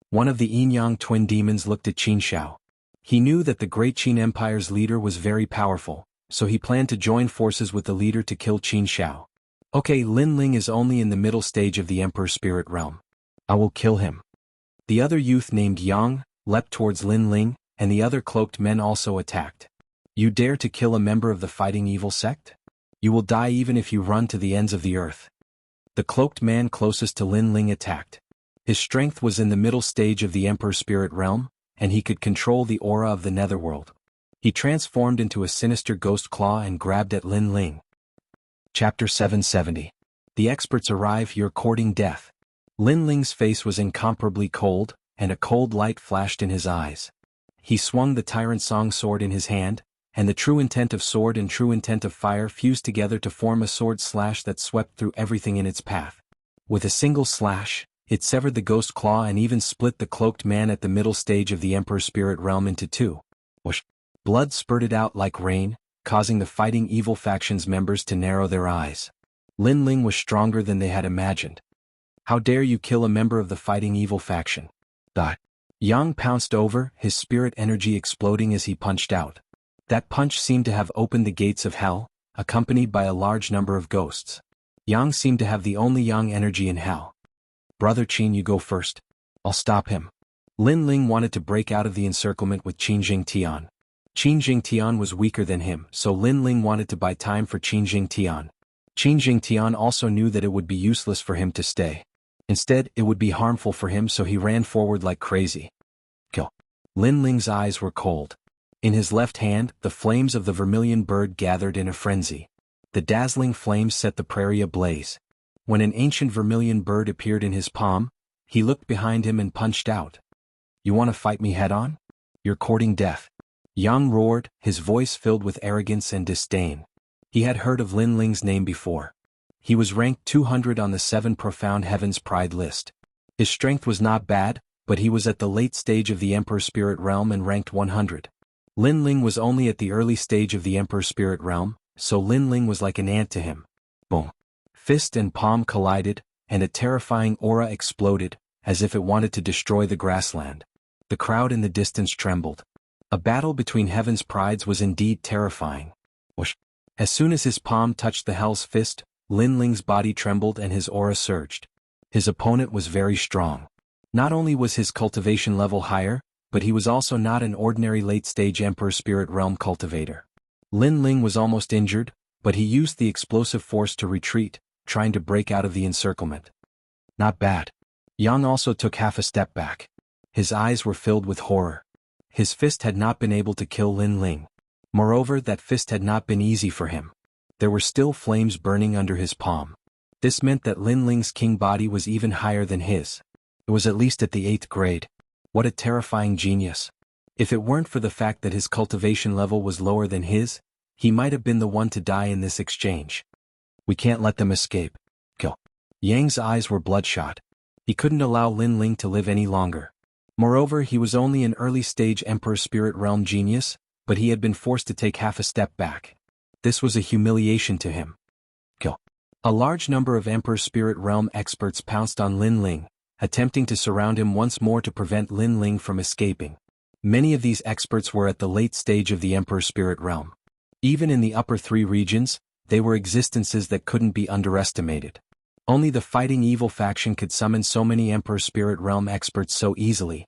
One of the Yin-Yang twin demons looked at Qin Xiao. He knew that the great Qin Empire's leader was very powerful, so he planned to join forces with the leader to kill Xianxia. Okay, Lin Ling is only in the middle stage of the Emperor's spirit realm. I will kill him. The other youth named Yang leapt towards Lin Ling, and the other cloaked men also attacked. You dare to kill a member of the fighting evil sect? You will die even if you run to the ends of the earth. The cloaked man closest to Lin Ling attacked. His strength was in the middle stage of the Emperor's spirit realm, and he could control the aura of the netherworld. He transformed into a sinister ghost claw and grabbed at Lin Ling. Chapter 770. The experts arrive, you're courting death. Lin Ling's face was incomparably cold, and a cold light flashed in his eyes. He swung the Tyrant Song sword in his hand, and the true intent of sword and true intent of fire fused together to form a sword slash that swept through everything in its path. With a single slash, it severed the ghost claw and even split the cloaked man at the middle stage of the Emperor's spirit realm into two. Whoosh! Blood spurted out like rain, causing the fighting evil faction's members to narrow their eyes. Lin Ling was stronger than they had imagined. How dare you kill a member of the fighting evil faction? Yang pounced over, his spirit energy exploding as he punched out. That punch seemed to have opened the gates of hell, accompanied by a large number of ghosts. Yang seemed to have the only Yang energy in hell. Brother Qin, you go first. I'll stop him. Lin Ling wanted to break out of the encirclement with Qin Jingtian. Qin Jingtian was weaker than him, so Lin Ling wanted to buy time for Qin Jingtian. Qin Jingtian also knew that it would be useless for him to stay. Instead, it would be harmful for him, so he ran forward like crazy. Kill. Lin Ling's eyes were cold. In his left hand, the flames of the vermilion bird gathered in a frenzy. The dazzling flames set the prairie ablaze. When an ancient vermilion bird appeared in his palm, he looked behind him and punched out. You want to fight me head-on? You're courting death. Yang roared, his voice filled with arrogance and disdain. He had heard of Lin Ling's name before. He was ranked 200 on the 7 Profound Heavens Pride list. His strength was not bad, but he was at the late stage of the Emperor's spirit realm and ranked 100. Lin Ling was only at the early stage of the Emperor's spirit realm, so Lin Ling was like an ant to him. Boom. Fist and palm collided, and a terrifying aura exploded, as if it wanted to destroy the grassland. The crowd in the distance trembled. A battle between heaven's prides was indeed terrifying. Whoosh. As soon as his palm touched the Hell's Fist, Lin Ling's body trembled and his aura surged. His opponent was very strong. Not only was his cultivation level higher, but he was also not an ordinary late-stage Emperor Spirit Realm cultivator. Lin Ling was almost injured, but he used the explosive force to retreat, trying to break out of the encirclement. Not bad. Yang also took half a step back. His eyes were filled with horror. His fist had not been able to kill Lin Ling. Moreover, that fist had not been easy for him. There were still flames burning under his palm. This meant that Lin Ling's king body was even higher than his. It was at least at the 8th grade. What a terrifying genius. If it weren't for the fact that his cultivation level was lower than his, he might have been the one to die in this exchange. We can't let them escape. Kill. Yang's eyes were bloodshot. He couldn't allow Lin Ling to live any longer. Moreover, he was only an early-stage Emperor Spirit Realm genius, but he had been forced to take half a step back. This was a humiliation to him. Kill. A large number of Emperor Spirit Realm experts pounced on Lin Ling, attempting to surround him once more to prevent Lin Ling from escaping. Many of these experts were at the late stage of the Emperor Spirit Realm. Even in the upper 3 regions, they were existences that couldn't be underestimated. Only the fighting evil faction could summon so many Emperor Spirit Realm experts so easily.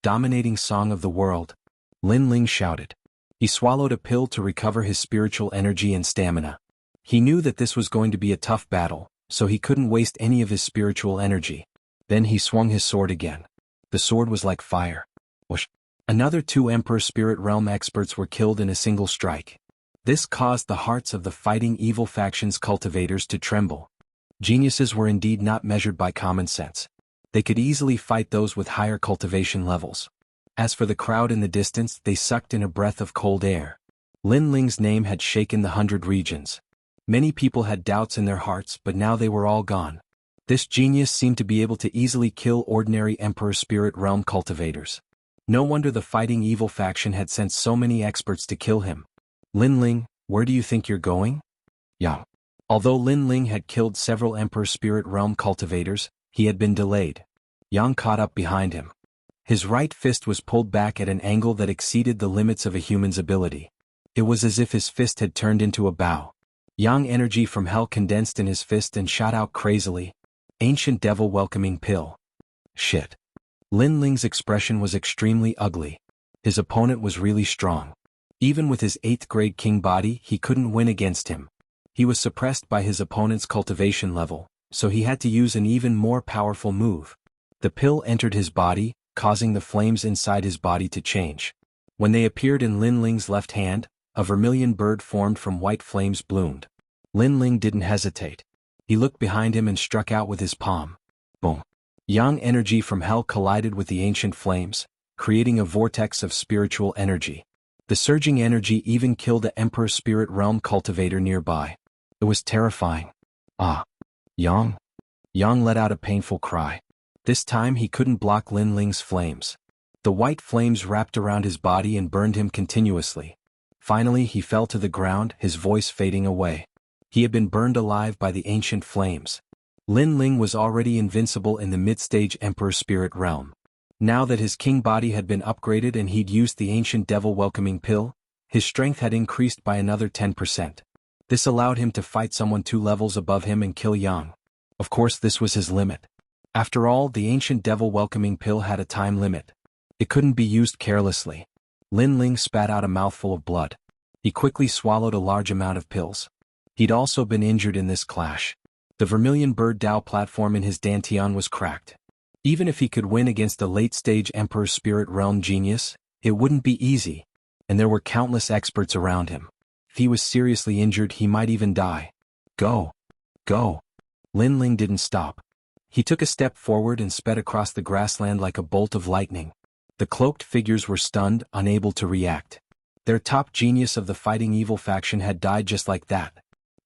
Dominating song of the world. Lin Ling shouted. He swallowed a pill to recover his spiritual energy and stamina. He knew that this was going to be a tough battle, so he couldn't waste any of his spiritual energy. Then he swung his sword again. The sword was like fire. Whoosh. Another 2 Emperor Spirit Realm experts were killed in a single strike. This caused the hearts of the fighting evil faction's cultivators to tremble. Geniuses were indeed not measured by common sense. They could easily fight those with higher cultivation levels. As for the crowd in the distance, they sucked in a breath of cold air. Lin Ling's name had shaken the 100 regions. Many people had doubts in their hearts, but now they were all gone. This genius seemed to be able to easily kill ordinary Emperor Spirit Realm cultivators. No wonder the fighting evil faction had sent so many experts to kill him. Lin Ling, where do you think you're going? Yang. Although Lin Ling had killed several Emperor Spirit Realm cultivators, he had been delayed. Yang caught up behind him. His right fist was pulled back at an angle that exceeded the limits of a human's ability. It was as if his fist had turned into a bow. Yang energy from hell condensed in his fist and shot out crazily. Ancient devil welcoming pill. Shit. Lin Ling's expression was extremely ugly. His opponent was really strong. Even with his 8th grade king body, he couldn't win against him. He was suppressed by his opponent's cultivation level, so he had to use an even more powerful move. The pill entered his body, causing the flames inside his body to change. When they appeared in Lin Ling's left hand, a vermilion bird formed from white flames bloomed. Lin Ling didn't hesitate. He looked behind him and struck out with his palm. Boom. Yang energy from hell collided with the ancient flames, creating a vortex of spiritual energy. The surging energy even killed the Emperor's Spirit Realm cultivator nearby. It was terrifying. Ah. Yang? Yang let out a painful cry. This time he couldn't block Lin Ling's flames. The white flames wrapped around his body and burned him continuously. Finally he fell to the ground, his voice fading away. He had been burned alive by the ancient flames. Lin Ling was already invincible in the mid-stage Emperor Spirit Realm. Now that his king body had been upgraded and he'd used the ancient devil welcoming pill, his strength had increased by another 10%. This allowed him to fight someone 2 levels above him and kill Yang. Of course this was his limit. After all, the ancient devil welcoming pill had a time limit. It couldn't be used carelessly. Lin Ling spat out a mouthful of blood. He quickly swallowed a large amount of pills. He'd also been injured in this clash. The vermilion bird Dao platform in his dantian was cracked. Even if he could win against a late-stage Emperor Spirit Realm genius, it wouldn't be easy, and there were countless experts around him. If he was seriously injured, he might even die. Go. Go. Lin Ling didn't stop. He took a step forward and sped across the grassland like a bolt of lightning. The cloaked figures were stunned, unable to react. Their top genius of the fighting evil faction had died just like that.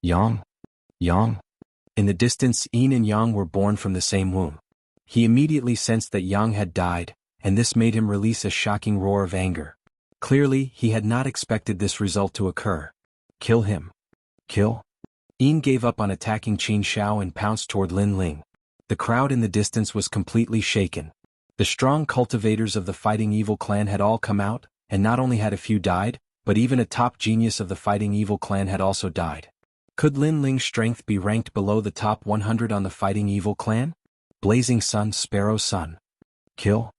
Yang? Yang? In the distance, Yin and Yang were born from the same womb. He immediately sensed that Yang had died, and this made him release a shocking roar of anger. Clearly, he had not expected this result to occur. Kill him. Kill? Yin gave up on attacking Qin Xiao and pounced toward Lin Ling. The crowd in the distance was completely shaken. The strong cultivators of the Fighting Evil clan had all come out, and not only had a few died, but even a top genius of the Fighting Evil clan had also died. Could Lin Ling's strength be ranked below the top 100 on the Fighting Evil clan? Blazing Sun, Sparrow Sun. Kill?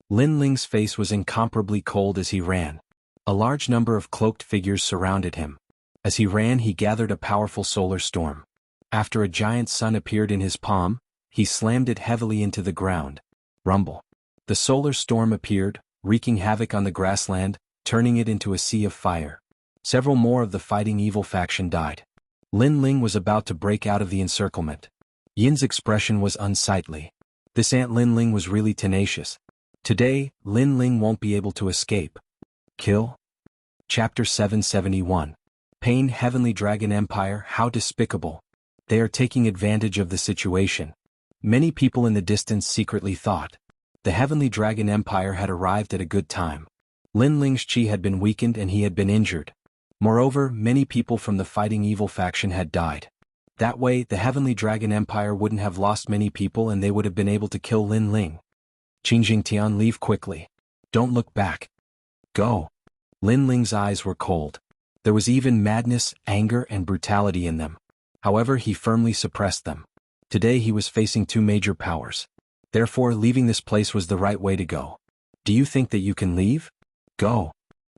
Lin Ling's face was incomparably cold as he ran. A large number of cloaked figures surrounded him. As he ran, he gathered a powerful solar storm. After a giant sun appeared in his palm, he slammed it heavily into the ground. Rumble. The solar storm appeared, wreaking havoc on the grassland, turning it into a sea of fire. Several more of the Fighting Evil faction died. Lin Ling was about to break out of the encirclement. Yin's expression was unsightly. This Aunt Lin Ling was really tenacious. Today, Lin Ling won't be able to escape. Kill? Chapter 771. Pain. Heavenly Dragon Empire, how despicable. They are taking advantage of the situation. Many people in the distance secretly thought. The Heavenly Dragon Empire had arrived at a good time. Lin Ling's chi had been weakened and he had been injured. Moreover, many people from the Fighting Evil faction had died. That way, the Heavenly Dragon Empire wouldn't have lost many people and they would have been able to kill Lin Ling. Qingjingtian, leave quickly. Don't look back. Go. Lin Ling's eyes were cold. There was even madness, anger, and brutality in them. However, he firmly suppressed them. Today he was facing 2 major powers. Therefore, leaving this place was the right way to go. Do you think that you can leave? Go.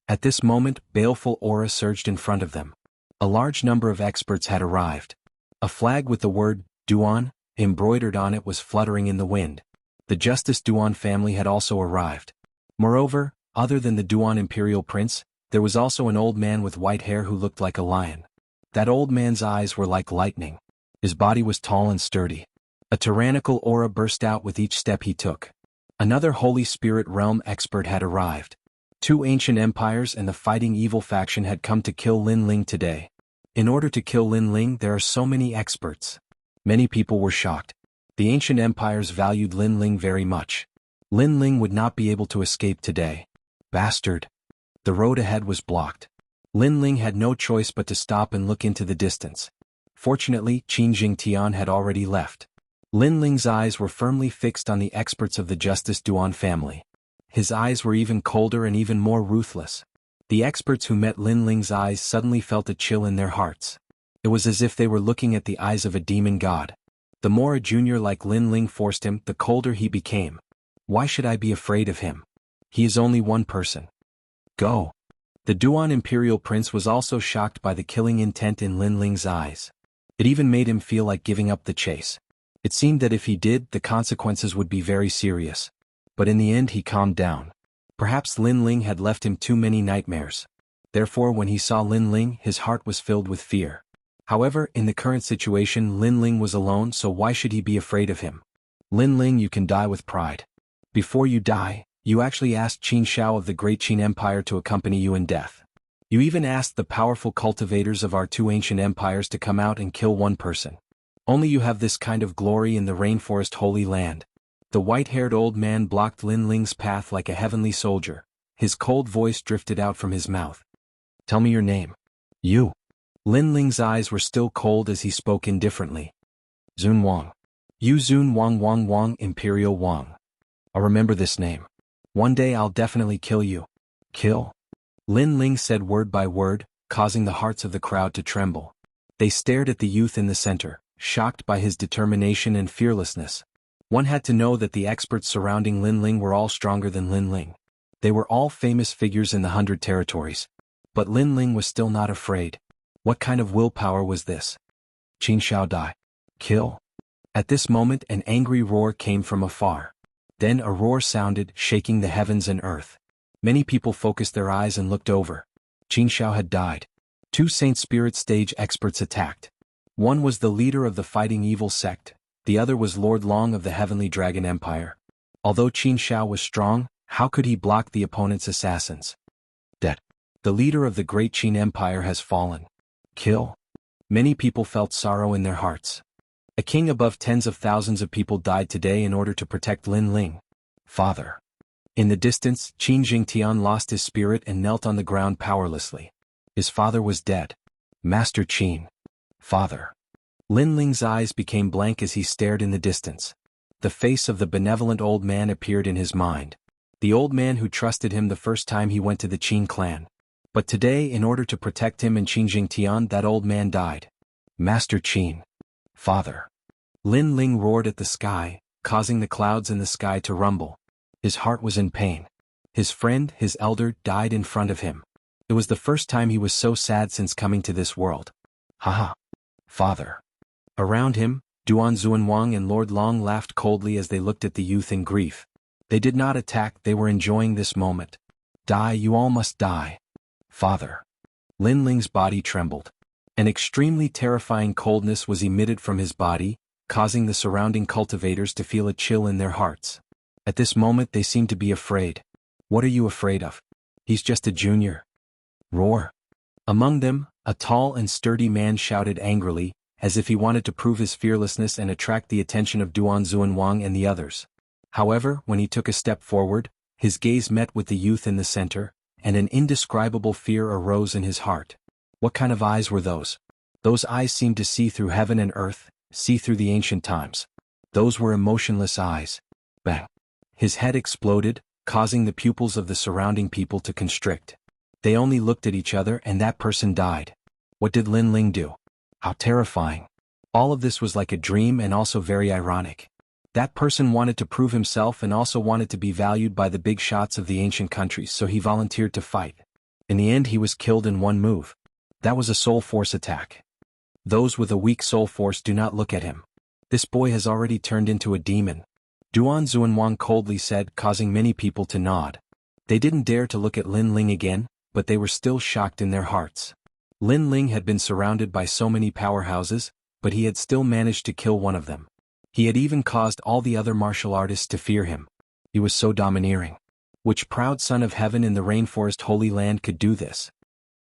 At this moment, baleful aura surged in front of them. A large number of experts had arrived. A flag with the word, Duan, embroidered on it was fluttering in the wind. The Justice Duan family had also arrived. Moreover, other than the Duan Imperial Prince, there was also an old man with white hair who looked like a lion. That old man's eyes were like lightning. His body was tall and sturdy. A tyrannical aura burst out with each step he took. Another Holy Spirit Realm expert had arrived. 2 ancient empires and the Fighting Evil faction had come to kill Lin Ling today. In order to kill Lin Ling, there are so many experts. Many people were shocked. The ancient empires valued Lin Ling very much. Lin Ling would not be able to escape today. Bastard. The road ahead was blocked. Lin Ling had no choice but to stop and look into the distance. Fortunately, Qingjingtian had already left. Lin Ling's eyes were firmly fixed on the experts of the Justice Duan family. His eyes were even colder and even more ruthless. The experts who met Lin Ling's eyes suddenly felt a chill in their hearts. It was as if they were looking at the eyes of a demon god. The more a junior like Lin Ling forced him, the colder he became. Why should I be afraid of him? He is only one person. Go. The Duan Imperial Prince was also shocked by the killing intent in Lin Ling's eyes. It even made him feel like giving up the chase. It seemed that if he did, the consequences would be very serious. But in the end he calmed down. Perhaps Lin Ling had left him too many nightmares. Therefore when he saw Lin Ling, his heart was filled with fear. However, in the current situation Lin Ling was alone, so why should he be afraid of him? Lin Ling, you can die with pride. Before you die, you actually asked Xianxia of the Great Qin Empire to accompany you in death. You even asked the powerful cultivators of our two ancient empires to come out and kill one person. Only you have this kind of glory in the rainforest Holy Land. The white-haired old man blocked Lin Ling's path like a heavenly soldier. His cold voice drifted out from his mouth. Tell me your name. You. Lin Ling's eyes were still cold as he spoke indifferently. Zun Wang. You Zun Wang Imperial Wang. I'll remember this name. One day I'll definitely kill you. Kill? Lin Ling said word by word, causing the hearts of the crowd to tremble. They stared at the youth in the center, shocked by his determination and fearlessness. One had to know that the experts surrounding Lin Ling were all stronger than Lin Ling. They were all famous figures in the 100 territories. But Lin Ling was still not afraid. What kind of willpower was this? Qin Shao Dai. Kill? At this moment an angry roar came from afar. Then a roar sounded, shaking the heavens and earth. Many people focused their eyes and looked over. Qin Shao had died. Two Saint Spirit stage experts attacked. One was the leader of the Fighting Evil sect, the other was Lord Long of the Heavenly Dragon Empire. Although Qin Shao was strong, how could he block the opponent's assassins? Dead. The leader of the Great Qin Empire has fallen. Kill? Many people felt sorrow in their hearts. A king above tens of thousands of people died today in order to protect Lin Ling. Father. In the distance, Qin Jingtian lost his spirit and knelt on the ground powerlessly. His father was dead. Master Qin. Father. Lin Ling's eyes became blank as he stared in the distance. The face of the benevolent old man appeared in his mind. The old man who trusted him the first time he went to the Qin clan. But today, in order to protect him and Qin Jingtian, that old man died. Master Qin. Father. Lin Ling roared at the sky, causing the clouds in the sky to rumble. His heart was in pain. His friend, his elder, died in front of him. It was the first time he was so sad since coming to this world. Haha. Father. Around him, Duan Zuanwang and Lord Long laughed coldly as they looked at the youth in grief. They did not attack, they were enjoying this moment. Die, you all must die. Father. Lin Ling's body trembled. An extremely terrifying coldness was emitted from his body, causing the surrounding cultivators to feel a chill in their hearts. At this moment they seemed to be afraid. What are you afraid of? He's just a junior. Roar. Among them, a tall and sturdy man shouted angrily, as if he wanted to prove his fearlessness and attract the attention of Duan Zuanwang and the others. However, when he took a step forward, his gaze met with the youth in the center, and an indescribable fear arose in his heart. What kind of eyes were those? Those eyes seemed to see through heaven and earth, see through the ancient times. Those were emotionless eyes. Bang. His head exploded, causing the pupils of the surrounding people to constrict. They only looked at each other and that person died. What did Lin Ling do? How terrifying. All of this was like a dream and also very ironic. That person wanted to prove himself and also wanted to be valued by the big shots of the ancient countries, so he volunteered to fight. In the end he was killed in one move. That was a soul force attack. Those with a weak soul force do not look at him. This boy has already turned into a demon. Duan Zuanwang coldly said, causing many people to nod. They didn't dare to look at Lin Ling again, but they were still shocked in their hearts. Lin Ling had been surrounded by so many powerhouses, but he had still managed to kill one of them. He had even caused all the other martial artists to fear him. He was so domineering. Which proud son of heaven in the rainforest Holy Land could do this?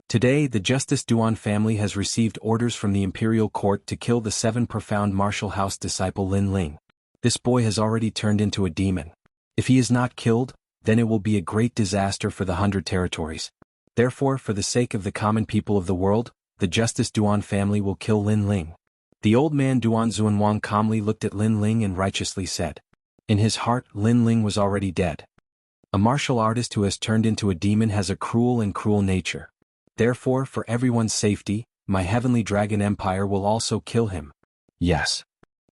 Today the Justice Duan family has received orders from the imperial court to kill the 7 profound martial house disciple Lin Ling. This boy has already turned into a demon. If he is not killed, then it will be a great disaster for the 100 territories. Therefore, for the sake of the common people of the world, the Justice Duan family will kill Lin Ling. The old man Duan Zuanwang calmly looked at Lin Ling and righteously said. In his heart, Lin Ling was already dead. A martial artist who has turned into a demon has a cruel and cruel nature. Therefore, for everyone's safety, my heavenly dragon empire will also kill him. Yes.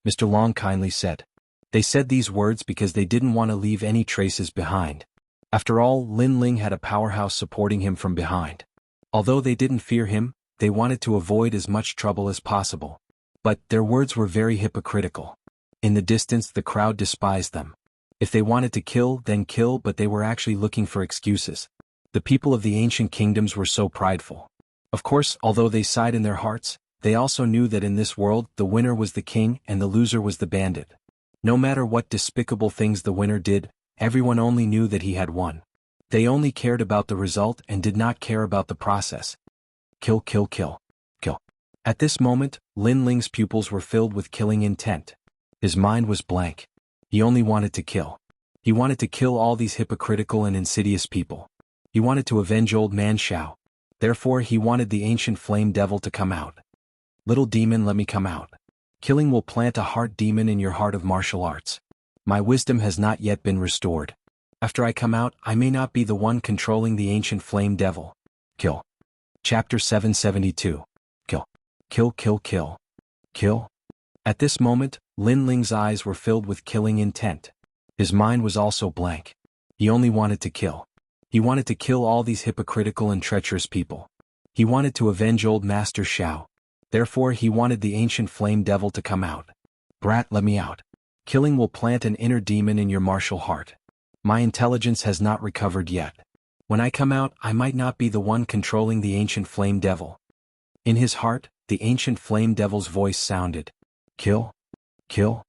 Mr. Long kindly said. They said these words because they didn't want to leave any traces behind. After all, Lin Ling had a powerhouse supporting him from behind. Although they didn't fear him, they wanted to avoid as much trouble as possible. But their words were very hypocritical. In the distance, the crowd despised them. If they wanted to kill, then kill, but they were actually looking for excuses. The people of the ancient kingdoms were so prideful. Of course, although they sighed in their hearts, they also knew that in this world, the winner was the king and the loser was the bandit. No matter what despicable things the winner did, everyone only knew that he had won. They only cared about the result and did not care about the process. Kill, kill, kill, kill. At this moment, Lin Ling's pupils were filled with killing intent. His mind was blank. He only wanted to kill. He wanted to kill all these hypocritical and insidious people. He wanted to avenge old man Xiao. Therefore, he wanted the ancient flame devil to come out. Little demon, let me come out. Killing will plant a heart demon in your heart of martial arts. My wisdom has not yet been restored. After I come out, I may not be the one controlling the ancient flame devil. Kill. Chapter 772. Kill. Kill, kill, kill. Kill. At this moment, Lin Ling's eyes were filled with killing intent. His mind was also blank. He only wanted to kill. He wanted to kill all these hypocritical and treacherous people. He wanted to avenge old Master Xiao. Therefore, he wanted the ancient flame devil to come out. Brat, let me out. Killing will plant an inner demon in your martial heart. My intelligence has not recovered yet. When I come out, I might not be the one controlling the ancient flame devil. In his heart, the ancient flame devil's voice sounded. Kill. Kill.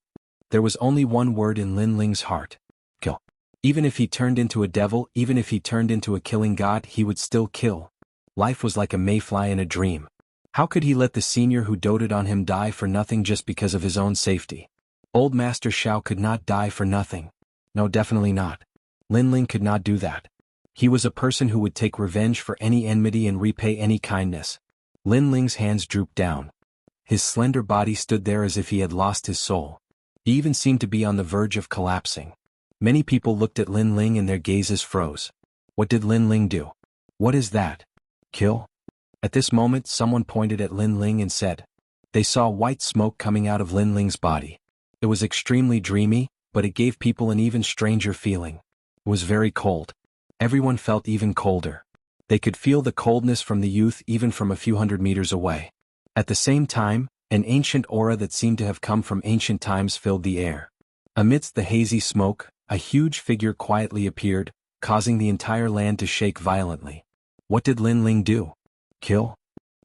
There was only one word in Lin Ling's heart. Kill. Even if he turned into a devil, even if he turned into a killing god, he would still kill. Life was like a mayfly in a dream. How could he let the senior who doted on him die for nothing just because of his own safety? Old Master Xiao could not die for nothing. No, definitely not. Lin Ling could not do that. He was a person who would take revenge for any enmity and repay any kindness. Lin Ling's hands drooped down. His slender body stood there as if he had lost his soul. He even seemed to be on the verge of collapsing. Many people looked at Lin Ling and their gazes froze. What did Lin Ling do? What is that? Kill? At this moment, someone pointed at Lin Ling and said. They saw white smoke coming out of Lin Ling's body. It was extremely dreamy, but it gave people an even stranger feeling. It was very cold. Everyone felt even colder. They could feel the coldness from the youth even from a few hundred meters away. At the same time, an ancient aura that seemed to have come from ancient times filled the air. Amidst the hazy smoke, a huge figure quietly appeared, causing the entire land to shake violently. What did Lin Ling do? Kill?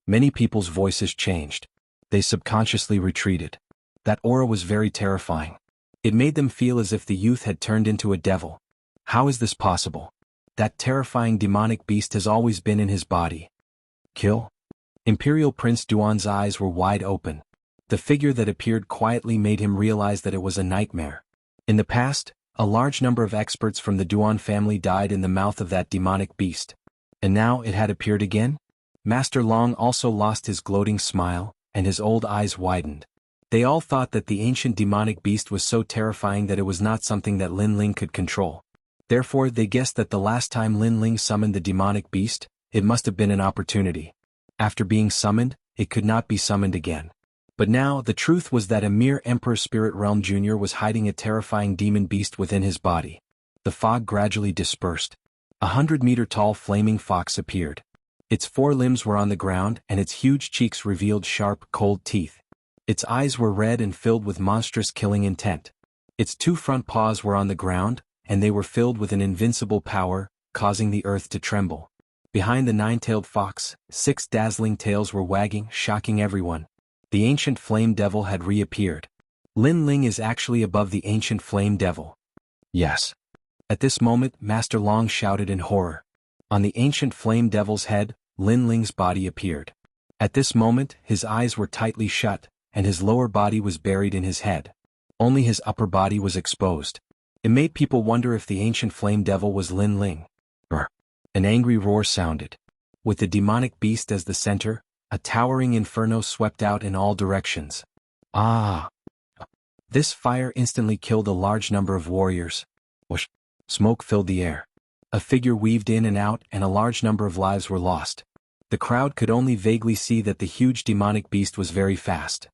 Many people's voices changed. They subconsciously retreated. That aura was very terrifying. It made them feel as if the youth had turned into a devil. How is this possible? That terrifying demonic beast has always been in his body. Kill? Imperial Prince Duan's eyes were wide open. The figure that appeared quietly made him realize that it was a nightmare. In the past, a large number of experts from the Duan family died in the mouth of that demonic beast. And now it had appeared again? Master Long also lost his gloating smile, and his old eyes widened. They all thought that the ancient demonic beast was so terrifying that it was not something that Lin Ling could control. Therefore, they guessed that the last time Lin Ling summoned the demonic beast, it must have been an opportunity. After being summoned, it could not be summoned again. But now, the truth was that a mere Emperor Spirit Realm Jr. was hiding a terrifying demon beast within his body. The fog gradually dispersed. 100-meter-tall flaming fox appeared. Its forelimbs were on the ground and its huge cheeks revealed sharp, cold teeth. Its eyes were red and filled with monstrous killing intent. Its two front paws were on the ground, and they were filled with an invincible power, causing the earth to tremble. Behind the nine-tailed fox, 6 dazzling tails were wagging, shocking everyone. The ancient flame devil had reappeared. Lin Ling is actually above the ancient flame devil. Yes. At this moment, Master Long shouted in horror. On the ancient flame devil's head, Lin Ling's body appeared. At this moment, his eyes were tightly shut, and his lower body was buried in his head. Only his upper body was exposed. It made people wonder if the ancient flame devil was Lin Ling. An angry roar sounded. With the demonic beast as the center, a towering inferno swept out in all directions. Ah! This fire instantly killed a large number of warriors. Whoosh! Smoke filled the air. A figure weaved in and out and a large number of lives were lost. The crowd could only vaguely see that the huge demonic beast was very fast.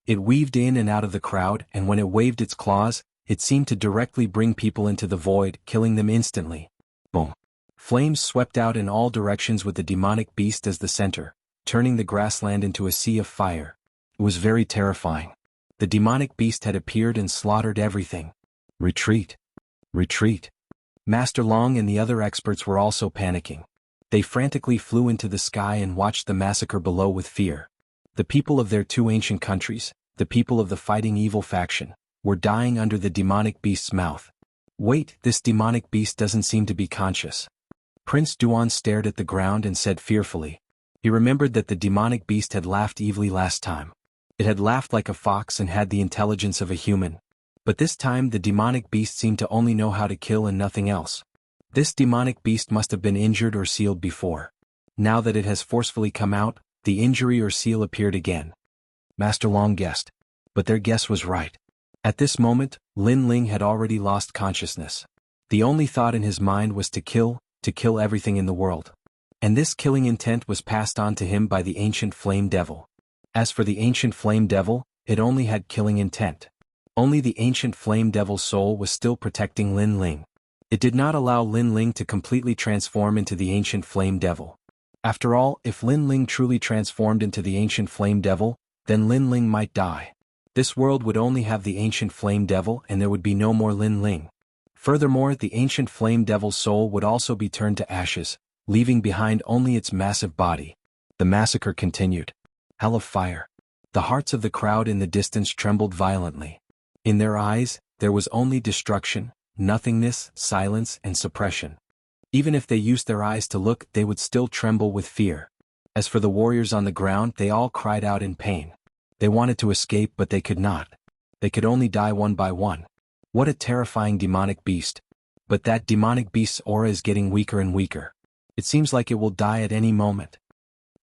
It weaved in and out of the crowd, and when it waved its claws, it seemed to directly bring people into the void, killing them instantly. Boom. Flames swept out in all directions with the demonic beast as the center, turning the grassland into a sea of fire. It was very terrifying. The demonic beast had appeared and slaughtered everything. Retreat. Retreat. Master Long and the other experts were also panicking. They frantically flew into the sky and watched the massacre below with fear. The people of their two ancient countries, the people of the fighting evil faction, were dying under the demonic beast's mouth. Wait, this demonic beast doesn't seem to be conscious. Prince Duan stared at the ground and said fearfully. He remembered that the demonic beast had laughed evilly last time. It had laughed like a fox and had the intelligence of a human. But this time the demonic beast seemed to only know how to kill and nothing else. This demonic beast must have been injured or sealed before. Now that it has forcefully come out, the injury or seal appeared again. Master Long guessed. But their guess was right. At this moment, Lin Ling had already lost consciousness. The only thought in his mind was to kill everything in the world. And this killing intent was passed on to him by the ancient flame devil. As for the ancient flame devil, it only had killing intent. Only the ancient flame devil's soul was still protecting Lin Ling. It did not allow Lin Ling to completely transform into the ancient flame devil. After all, if Lin Ling truly transformed into the ancient flame devil, then Lin Ling might die. This world would only have the ancient flame devil and there would be no more Lin Ling. Furthermore, the ancient flame devil's soul would also be turned to ashes, leaving behind only its massive body. The massacre continued. Hell of fire. The hearts of the crowd in the distance trembled violently. In their eyes, there was only destruction, nothingness, silence, and suppression. Even if they used their eyes to look, they would still tremble with fear. As for the warriors on the ground, they all cried out in pain. They wanted to escape, but they could not. They could only die one by one. What a terrifying demonic beast. But that demonic beast's aura is getting weaker and weaker. It seems like it will die at any moment.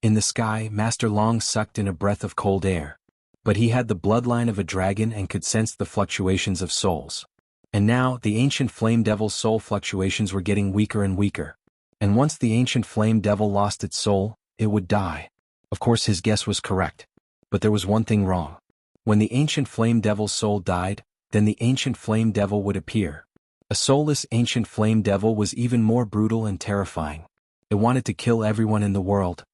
In the sky, Master Long sucked in a breath of cold air. But he had the bloodline of a dragon and could sense the fluctuations of souls. And now, the ancient flame devil's soul fluctuations were getting weaker and weaker. And once the ancient flame devil lost its soul, it would die. Of course his guess was correct. But there was one thing wrong. When the ancient flame devil's soul died, then the ancient flame devil would appear. A soulless ancient flame devil was even more brutal and terrifying. It wanted to kill everyone in the world.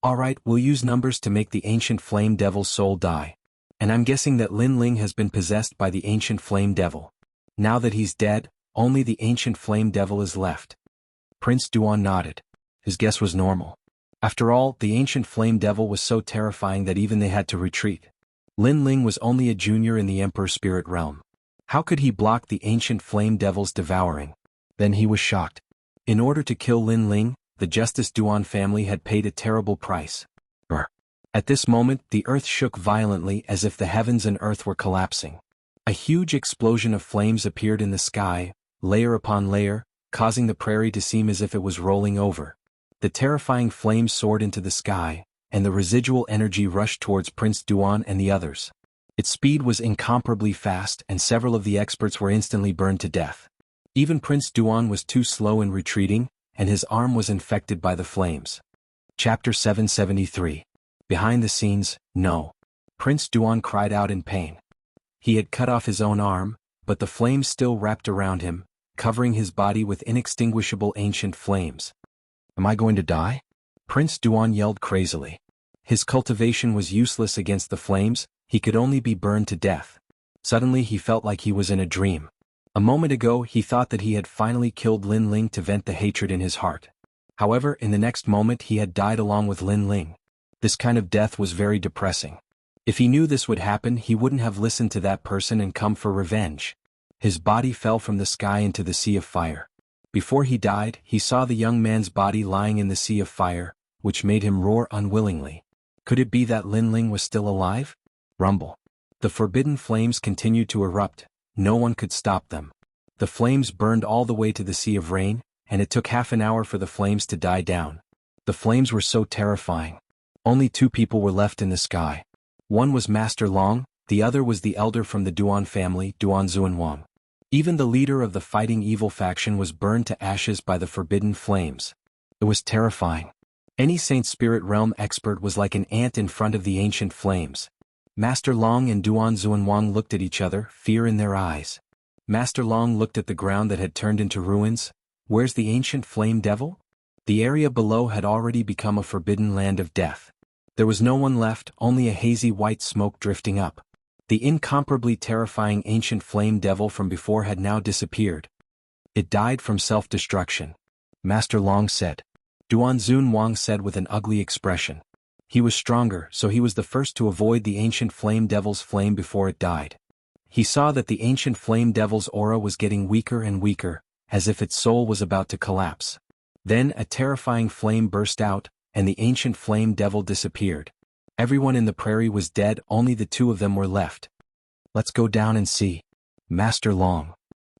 Alright, we'll use numbers to make the ancient flame devil's soul die. And I'm guessing that Lin Ling has been possessed by the ancient flame devil. Now that he's dead, only the ancient flame devil is left. Prince Duan nodded. His guess was normal. After all, the ancient flame devil was so terrifying that even they had to retreat. Lin Ling was only a junior in the Emperor's spirit realm. How could he block the ancient flame devil's devouring? Then he was shocked. In order to kill Lin Ling, the Justice Duan family had paid a terrible price. At this moment, the earth shook violently as if the heavens and earth were collapsing. A huge explosion of flames appeared in the sky, layer upon layer, causing the prairie to seem as if it was rolling over. The terrifying flames soared into the sky, and the residual energy rushed towards Prince Duan and the others. Its speed was incomparably fast and several of the experts were instantly burned to death. Even Prince Duan was too slow in retreating, and his arm was infected by the flames. Chapter 773. Behind the scenes, no. Prince Duan cried out in pain. He had cut off his own arm, but the flames still wrapped around him, covering his body with inextinguishable ancient flames. Am I going to die? Prince Duan yelled crazily. His cultivation was useless against the flames, he could only be burned to death. Suddenly he felt like he was in a dream. A moment ago he thought that he had finally killed Lin Ling to vent the hatred in his heart. However, in the next moment he had died along with Lin Ling. This kind of death was very depressing. If he knew this would happen, he wouldn't have listened to that person and come for revenge. His body fell from the sky into the sea of fire. Before he died, he saw the young man's body lying in the sea of fire, which made him roar unwillingly. Could it be that Lin Ling was still alive? Rumble. The forbidden flames continued to erupt. No one could stop them. The flames burned all the way to the Sea of Rain, and it took half an hour for the flames to die down. The flames were so terrifying. Only two people were left in the sky. One was Master Long, the other was the elder from the Duan family, Duan Xuanwang. Even the leader of the fighting evil faction was burned to ashes by the forbidden flames. It was terrifying. Any Saint Spirit Realm expert was like an ant in front of the ancient flames. Master Long and Duan Xuanwang looked at each other, fear in their eyes. Master Long looked at the ground that had turned into ruins. Where's the ancient flame devil? The area below had already become a forbidden land of death. There was no one left, only a hazy white smoke drifting up. The incomparably terrifying ancient flame devil from before had now disappeared. It died from self-destruction, Master Long said. Duan Xuanwang said with an ugly expression. He was stronger, so he was the first to avoid the ancient flame devil's flame before it died. He saw that the ancient flame devil's aura was getting weaker and weaker, as if its soul was about to collapse. Then a terrifying flame burst out, and the ancient flame devil disappeared. Everyone in the prairie was dead, only the two of them were left. Let's go down and see. Master Long.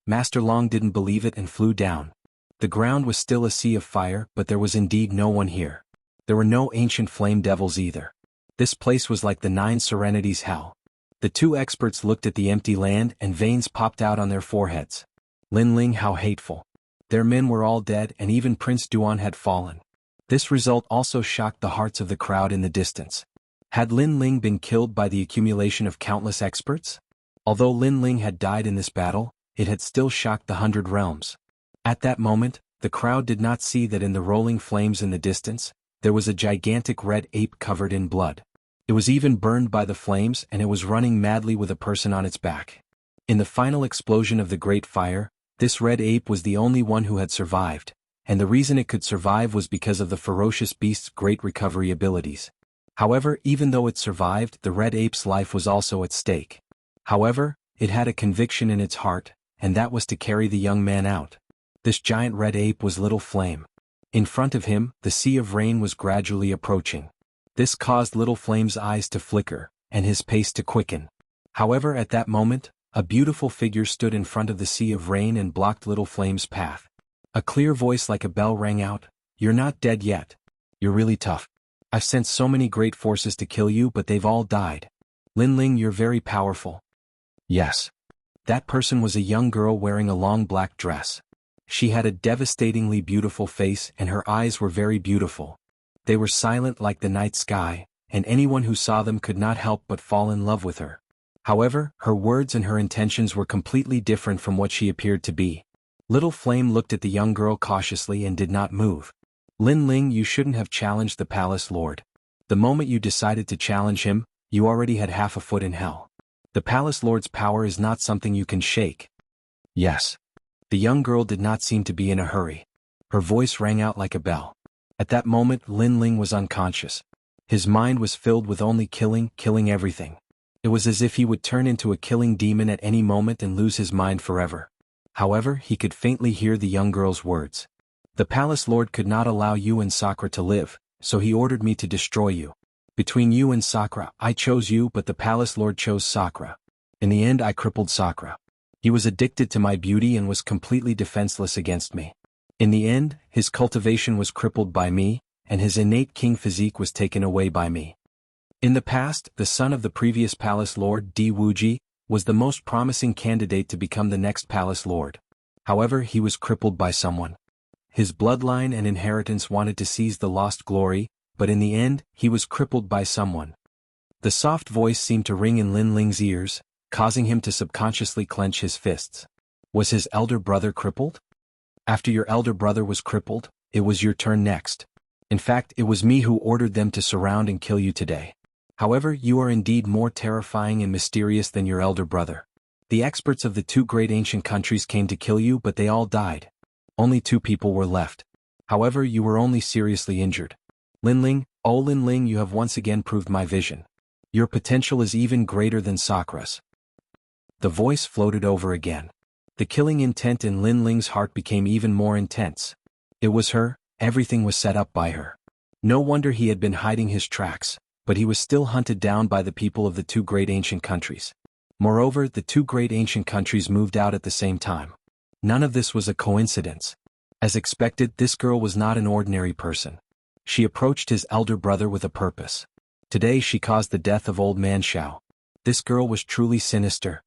Master Long didn't believe it and flew down. The ground was still a sea of fire, but there was indeed no one here. There were no ancient flame devils either. This place was like the Nine Serenities hell. The two experts looked at the empty land and veins popped out on their foreheads. Lin Ling, how hateful. Their men were all dead and even Prince Duan had fallen. This result also shocked the hearts of the crowd in the distance. Had Lin Ling been killed by the accumulation of countless experts? Although Lin Ling had died in this battle, it had still shocked the 100 realms. At that moment, the crowd did not see that in the rolling flames in the distance, there was a gigantic red ape covered in blood. It was even burned by the flames and it was running madly with a person on its back. In the final explosion of the great fire, this red ape was the only one who had survived, and the reason it could survive was because of the ferocious beast's great recovery abilities. However, even though it survived, the red ape's life was also at stake. However, it had a conviction in its heart, and that was to carry the young man out. This giant red ape was Little Flame. In front of him, the sea of rain was gradually approaching. This caused Little Flame's eyes to flicker, and his pace to quicken. However, at that moment, a beautiful figure stood in front of the sea of rain and blocked Little Flame's path. A clear voice like a bell rang out, "You're not dead yet. You're really tough. I've sent so many great forces to kill you but they've all died. Lin Ling, you're very powerful." Yes. That person was a young girl wearing a long black dress. She had a devastatingly beautiful face and her eyes were very beautiful. They were silent like the night sky, and anyone who saw them could not help but fall in love with her. However, her words and her intentions were completely different from what she appeared to be. Little Flame looked at the young girl cautiously and did not move. "Lin Ling, you shouldn't have challenged the palace lord. The moment you decided to challenge him, you already had half a foot in hell. The palace lord's power is not something you can shake." Yes. The young girl did not seem to be in a hurry. Her voice rang out like a bell. At that moment, Lin Ling was unconscious. His mind was filled with only killing everything. It was as if he would turn into a killing demon at any moment and lose his mind forever. However, he could faintly hear the young girl's words. "The palace lord could not allow you and Sakura to live, so he ordered me to destroy you. Between you and Sakura, I chose you but the palace lord chose Sakura. In the end I crippled Sakura. He was addicted to my beauty and was completely defenseless against me. In the end, his cultivation was crippled by me, and his innate king physique was taken away by me. In the past, the son of the previous palace lord, Di Wuji, was the most promising candidate to become the next palace lord. However, he was crippled by someone. His bloodline and inheritance wanted to seize the lost glory, but in the end, he was crippled by someone. The soft voice seemed to ring in Lin Ling's ears, causing him to subconsciously clench his fists. Was his elder brother crippled? After your elder brother was crippled, it was your turn next. In fact, it was me who ordered them to surround and kill you today. However, you are indeed more terrifying and mysterious than your elder brother. The experts of the two great ancient countries came to kill you but they all died. Only 2 people were left. However, you were only seriously injured. Lin Ling, oh Lin Ling, you have once again proved my vision. Your potential is even greater than Sakura's." The voice floated over again. The killing intent in Lin Ling's heart became even more intense. It was her, everything was set up by her. No wonder he had been hiding his tracks, but he was still hunted down by the people of the two great ancient countries. Moreover, the two great ancient countries moved out at the same time. None of this was a coincidence. As expected, this girl was not an ordinary person. She approached his elder brother with a purpose. Today she caused the death of old man Xiao. This girl was truly sinister.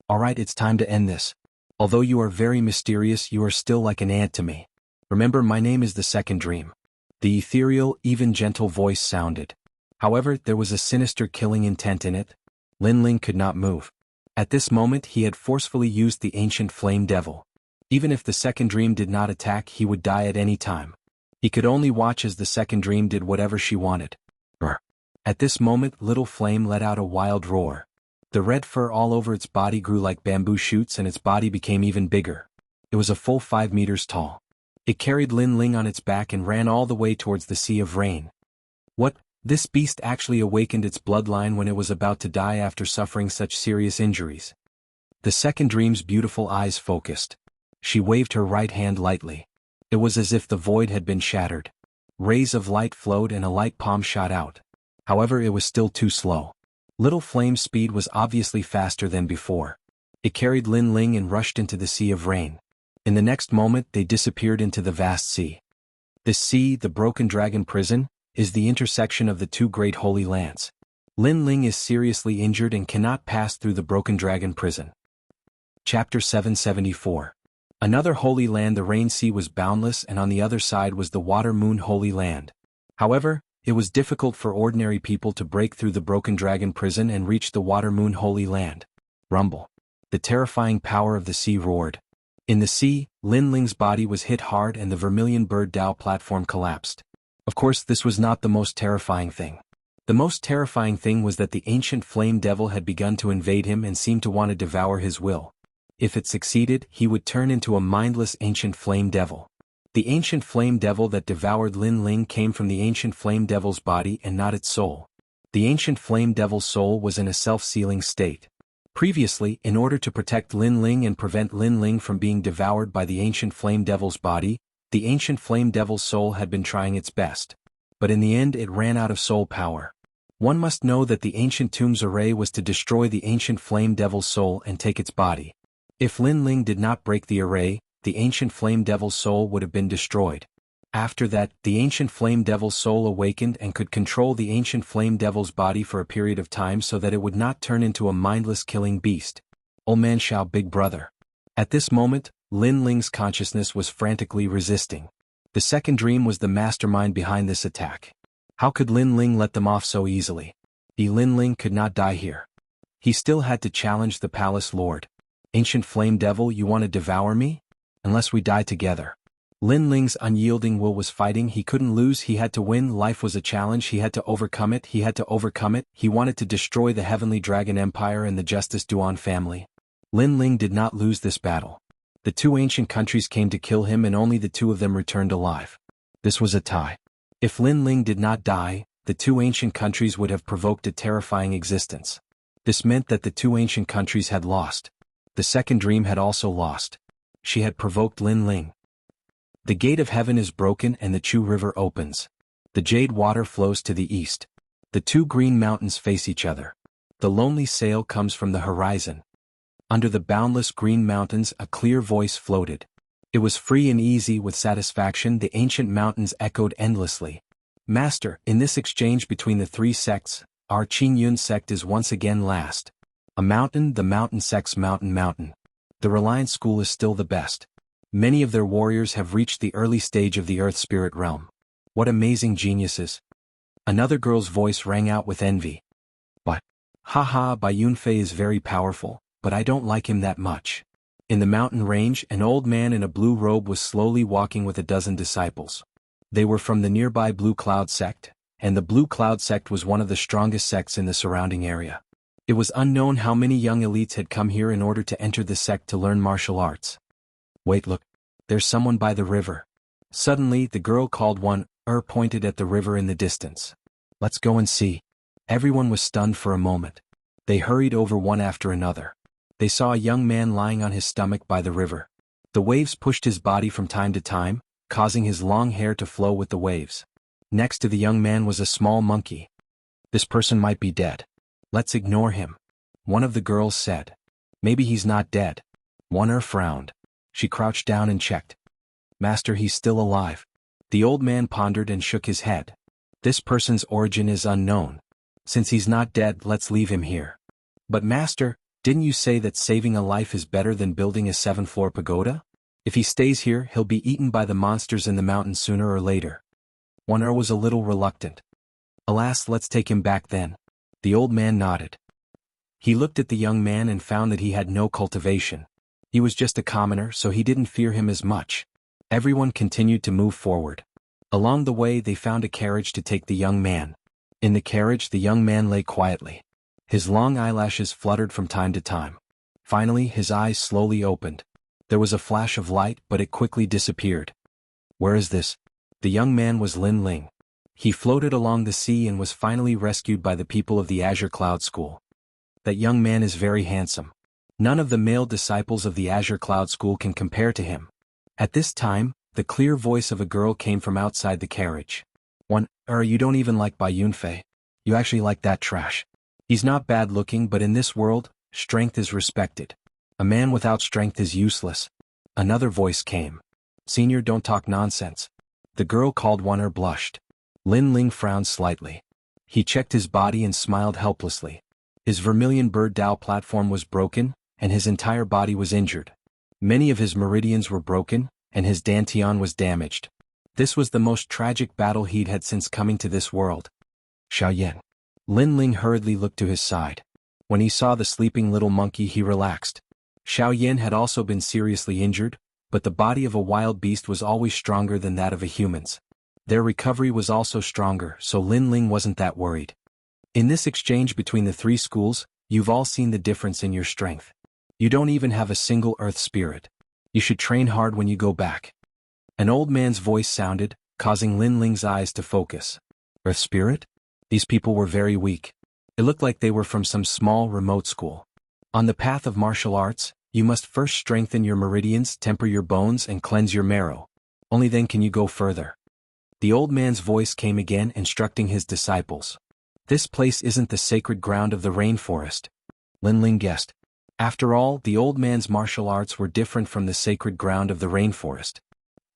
Alright, it's time to end this. Although you are very mysterious, you are still like an ant to me. Remember, my name is the Second Dream. The ethereal, even gentle voice sounded. However, there was a sinister killing intent in it. Lin Ling could not move. At this moment he had forcefully used the ancient flame devil. Even if the Second Dream did not attack, he would die at any time. He could only watch as the Second Dream did whatever she wanted. Brr. At this moment Little Flame let out a wild roar. The red fur all over its body grew like bamboo shoots and its body became even bigger. It was a full 5 meters tall. It carried Lin Ling on its back and ran all the way towards the Sea of Rain. What? This beast actually awakened its bloodline when it was about to die after suffering such serious injuries. The Second Dream's beautiful eyes focused. She waved her right hand lightly. It was as if the void had been shattered. Rays of light flowed and a light palm shot out. However, it was still too slow. Little Flame's speed was obviously faster than before. It carried Lin Ling and rushed into the Sea of Rain. In the next moment they disappeared into the vast sea. This sea, the Broken Dragon Prison, is the intersection of the two great holy lands. Lin Ling is seriously injured and cannot pass through the Broken Dragon Prison. Chapter 774. Another holy land. The Rain Sea was boundless and on the other side was the Water Moon Holy Land. However, it was difficult for ordinary people to break through the Broken Dragon Prison and reach the Water Moon Holy Land. Rumble. The terrifying power of the sea roared. In the sea, Lin Ling's body was hit hard and the Vermilion Bird Dao platform collapsed. Of course, this was not the most terrifying thing. The most terrifying thing was that the ancient flame devil had begun to invade him and seemed to want to devour his will. If it succeeded, he would turn into a mindless ancient flame devil. The ancient flame devil that devoured Lin Ling came from the ancient flame devil's body and not its soul. The ancient flame devil's soul was in a self-sealing state. Previously, in order to protect Lin Ling and prevent Lin Ling from being devoured by the ancient flame devil's body, the ancient flame devil's soul had been trying its best. But in the end it ran out of soul power. One must know that the ancient tomb's array was to destroy the ancient flame devil's soul and take its body. If Lin Ling did not break the array, the ancient flame devil's soul would have been destroyed. After that, the ancient flame devil's soul awakened and could control the ancient flame devil's body for a period of time so that it would not turn into a mindless killing beast. Old Man Shao, big brother. At this moment, Lin Ling's consciousness was frantically resisting. The Second Dream was the mastermind behind this attack. How could Lin Ling let them off so easily? Lin Ling could not die here. He still had to challenge the palace lord. Ancient flame devil, you want to devour me? Unless we die together. Lin Ling's unyielding will was fighting. He couldn't lose, he had to win. Life was a challenge, he had to overcome it, He wanted to destroy the Heavenly Dragon Empire and the Justice Duan family. Lin Ling did not lose this battle. The two ancient countries came to kill him and only the two of them returned alive. This was a tie. If Lin Ling did not die, the two ancient countries would have provoked a terrifying existence. This meant that the two ancient countries had lost. The Second Dream had also lost. She had provoked Lin Ling. The gate of heaven is broken and the Chu River opens. The jade water flows to the east. The two green mountains face each other. The lonely sail comes from the horizon. Under the boundless green mountains a clear voice floated. It was free and easy. With satisfaction the ancient mountains echoed endlessly. Master, in this exchange between the three sects, our Qingyun sect is once again last. A mountain, the mountain sect's mountain. The Reliant School is still the best. Many of their warriors have reached the early stage of the Earth Spirit realm. What amazing geniuses. Another girl's voice rang out with envy. But, haha, Bai Yunfei is very powerful, but I don't like him that much. In the mountain range, an old man in a blue robe was slowly walking with a dozen disciples. They were from the nearby Blue Cloud sect, and the Blue Cloud sect was one of the strongest sects in the surrounding area. It was unknown how many young elites had come here in order to enter the sect to learn martial arts. Wait, look. There's someone by the river. Suddenly, the girl called one, pointed at the river in the distance. Let's go and see. Everyone was stunned for a moment. They hurried over one after another. They saw a young man lying on his stomach by the river. The waves pushed his body from time to time, causing his long hair to flow with the waves. Next to the young man was a small monkey. This person might be dead. Let's ignore him. One of the girls said. Maybe he's not dead. One frowned. She crouched down and checked. Master, he's still alive. The old man pondered and shook his head. This person's origin is unknown. Since he's not dead, let's leave him here. But master, Didn't you say that saving a life is better than building a 7th-floor pagoda? If he stays here, he'll be eaten by the monsters in the mountains sooner or later. Wuner was a little reluctant. Alas, let's take him back then. The old man nodded. He looked at the young man and found that he had no cultivation. He was just a commoner, so he didn't fear him as much. Everyone continued to move forward. Along the way they found a carriage to take the young man. In the carriage the young man lay quietly. His long eyelashes fluttered from time to time. Finally his eyes slowly opened. There was a flash of light, but it quickly disappeared. Where is this? The young man was Lin Ling. He floated along the sea and was finally rescued by the people of the Azure Cloud School. That young man is very handsome. None of the male disciples of the Azure Cloud School can compare to him. At this time, the clear voice of a girl came from outside the carriage. You don't even like Bai Yunfei. You actually like that trash. He's not bad looking, but in this world, strength is respected. A man without strength is useless. Another voice came. Senior, don't talk nonsense. The girl called Wuner blushed. Lin Ling frowned slightly. He checked his body and smiled helplessly. His vermilion bird Dao platform was broken, and his entire body was injured. Many of his meridians were broken, and his dantian was damaged. This was the most tragic battle he'd had since coming to this world. Xiaoyan. Lin Ling hurriedly looked to his side. When he saw the sleeping little monkey he relaxed. Xiaoyan had also been seriously injured, but the body of a wild beast was always stronger than that of a human's. Their recovery was also stronger, so Lin Ling wasn't that worried. In this exchange between the 3 schools, you've all seen the difference in your strength. You don't even have a single earth spirit. You should train hard when you go back. An old man's voice sounded, causing Lin Ling's eyes to focus. Earth spirit? These people were very weak. It looked like they were from some small, remote school. On the path of martial arts, you must first strengthen your meridians, temper your bones, and cleanse your marrow. Only then can you go further. The old man's voice came again, instructing his disciples. This place isn't the sacred ground of the rainforest. Lin Ling guessed. After all, the old man's martial arts were different from the sacred ground of the rainforest.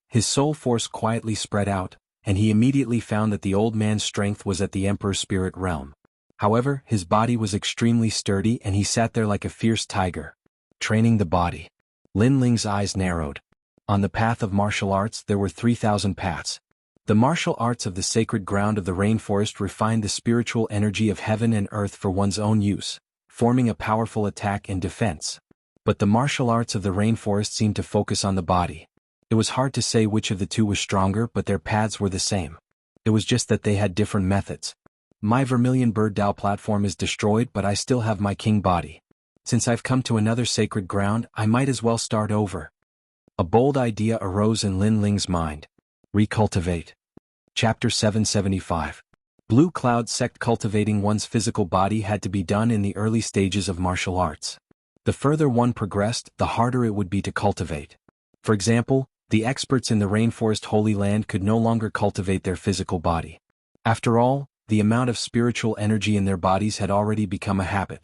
His soul force quietly spread out, and he immediately found that the old man's strength was at the Emperor's spirit realm. However, his body was extremely sturdy and he sat there like a fierce tiger. Training the body. Lin Ling's eyes narrowed. On the path of martial arts there were 3,000 paths. The martial arts of the sacred ground of the rainforest refined the spiritual energy of heaven and earth for one's own use, forming a powerful attack and defense. But the martial arts of the rainforest seemed to focus on the body. It was hard to say which of the two was stronger, but their paths were the same. It was just that they had different methods. My vermilion bird Dao platform is destroyed, but I still have my king body. Since I've come to another sacred ground, I might as well start over. A bold idea arose in Lin Ling's mind. Recultivate. Chapter 775. Blue Cloud Sect. Cultivating one's physical body had to be done in the early stages of martial arts. The further one progressed, the harder it would be to cultivate. For example, the experts in the Rainforest Holy Land could no longer cultivate their physical body. After all, the amount of spiritual energy in their bodies had already become a habit.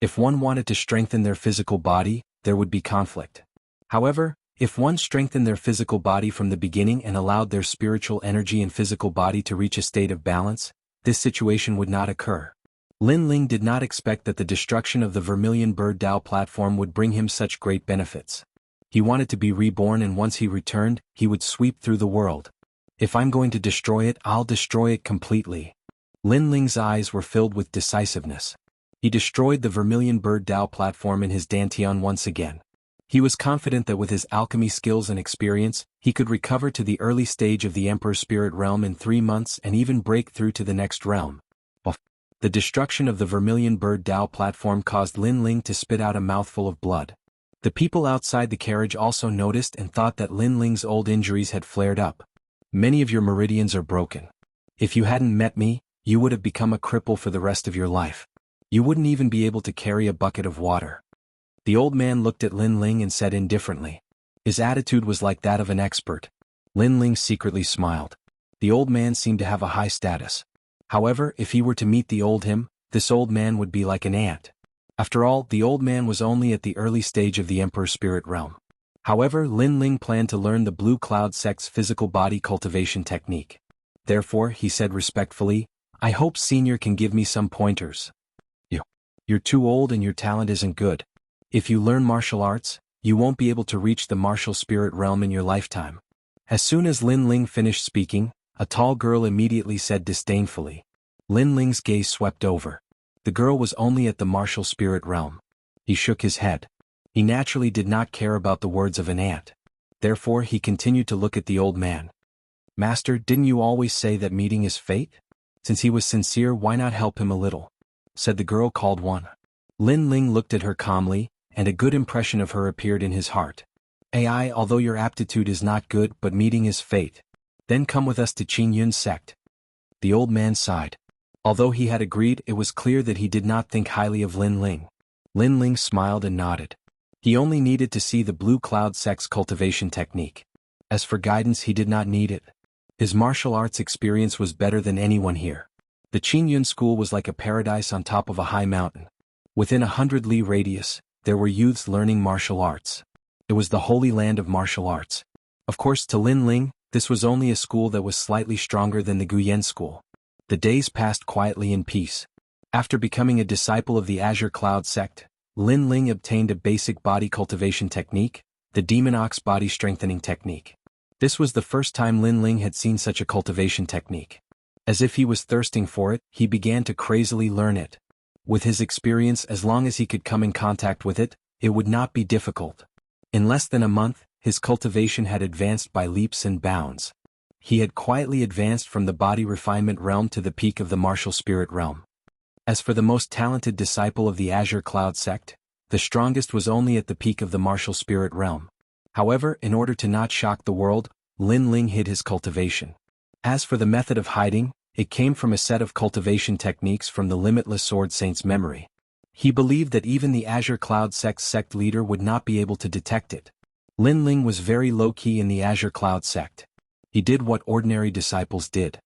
If one wanted to strengthen their physical body, there would be conflict. However, if one strengthened their physical body from the beginning and allowed their spiritual energy and physical body to reach a state of balance, this situation would not occur. Lin Ling did not expect that the destruction of the Vermilion Bird Dao platform would bring him such great benefits. He wanted to be reborn, and once he returned, he would sweep through the world. If I'm going to destroy it, I'll destroy it completely. Lin Ling's eyes were filled with decisiveness. He destroyed the Vermilion Bird Dao platform in his dantian once again. He was confident that with his alchemy skills and experience, he could recover to the early stage of the Emperor's Spirit Realm in 3 months and even break through to the next realm. The destruction of the Vermilion Bird Dao platform caused Lin Ling to spit out a mouthful of blood. The people outside the carriage also noticed and thought that Lin Ling's old injuries had flared up. Many of your meridians are broken. If you hadn't met me, you would have become a cripple for the rest of your life. You wouldn't even be able to carry a bucket of water. The old man looked at Lin Ling and said indifferently. His attitude was like that of an expert. Lin Ling secretly smiled. The old man seemed to have a high status. However, if he were to meet the old him, this old man would be like an ant. After all, the old man was only at the early stage of the Emperor's Spirit Realm. However, Lin Ling planned to learn the Blue Cloud Sect's physical body cultivation technique. Therefore, he said respectfully, I hope Senior can give me some pointers. You're too old and your talent isn't good. If you learn martial arts, you won't be able to reach the martial spirit realm in your lifetime. As soon as Lin Ling finished speaking, a tall girl immediately said disdainfully. Lin Ling's gaze swept over. The girl was only at the martial spirit realm. He shook his head. He naturally did not care about the words of an ant. Therefore he continued to look at the old man. Master, didn't you always say that meeting is fate? Since he was sincere, why not help him a little? Said the girl called One. Lin Ling looked at her calmly, and a good impression of her appeared in his heart. AI, although your aptitude is not good but meeting is fate. Then come with us to Qin Yun's sect. The old man sighed. Although he had agreed, it was clear that he did not think highly of Lin Ling. Lin Ling smiled and nodded. He only needed to see the Blue Cloud sect's cultivation technique. As for guidance, he did not need it. His martial arts experience was better than anyone here. The Qin Yun school was like a paradise on top of a high mountain. Within 100 li radius, there were youths learning martial arts. It was the holy land of martial arts. Of course, to Lin Ling, this was only a school that was slightly stronger than the Guyan school. The days passed quietly in peace. After becoming a disciple of the Azure Cloud sect, Lin Ling obtained a basic body cultivation technique, the Demon Ox body strengthening technique. This was the first time Lin Ling had seen such a cultivation technique. As if he was thirsting for it, he began to crazily learn it. With his experience, as long as he could come in contact with it, it would not be difficult. In less than a month, his cultivation had advanced by leaps and bounds. He had quietly advanced from the body refinement realm to the peak of the martial spirit realm. As for the most talented disciple of the Azure Cloud sect, the strongest was only at the peak of the martial spirit realm. However, in order to not shock the world, Lin Ling hid his cultivation. As for the method of hiding, it came from a set of cultivation techniques from the Limitless Sword Saint's memory. He believed that even the Azure Cloud sect's sect leader would not be able to detect it. Lin Ling was very low-key in the Azure Cloud sect. He did what ordinary disciples did.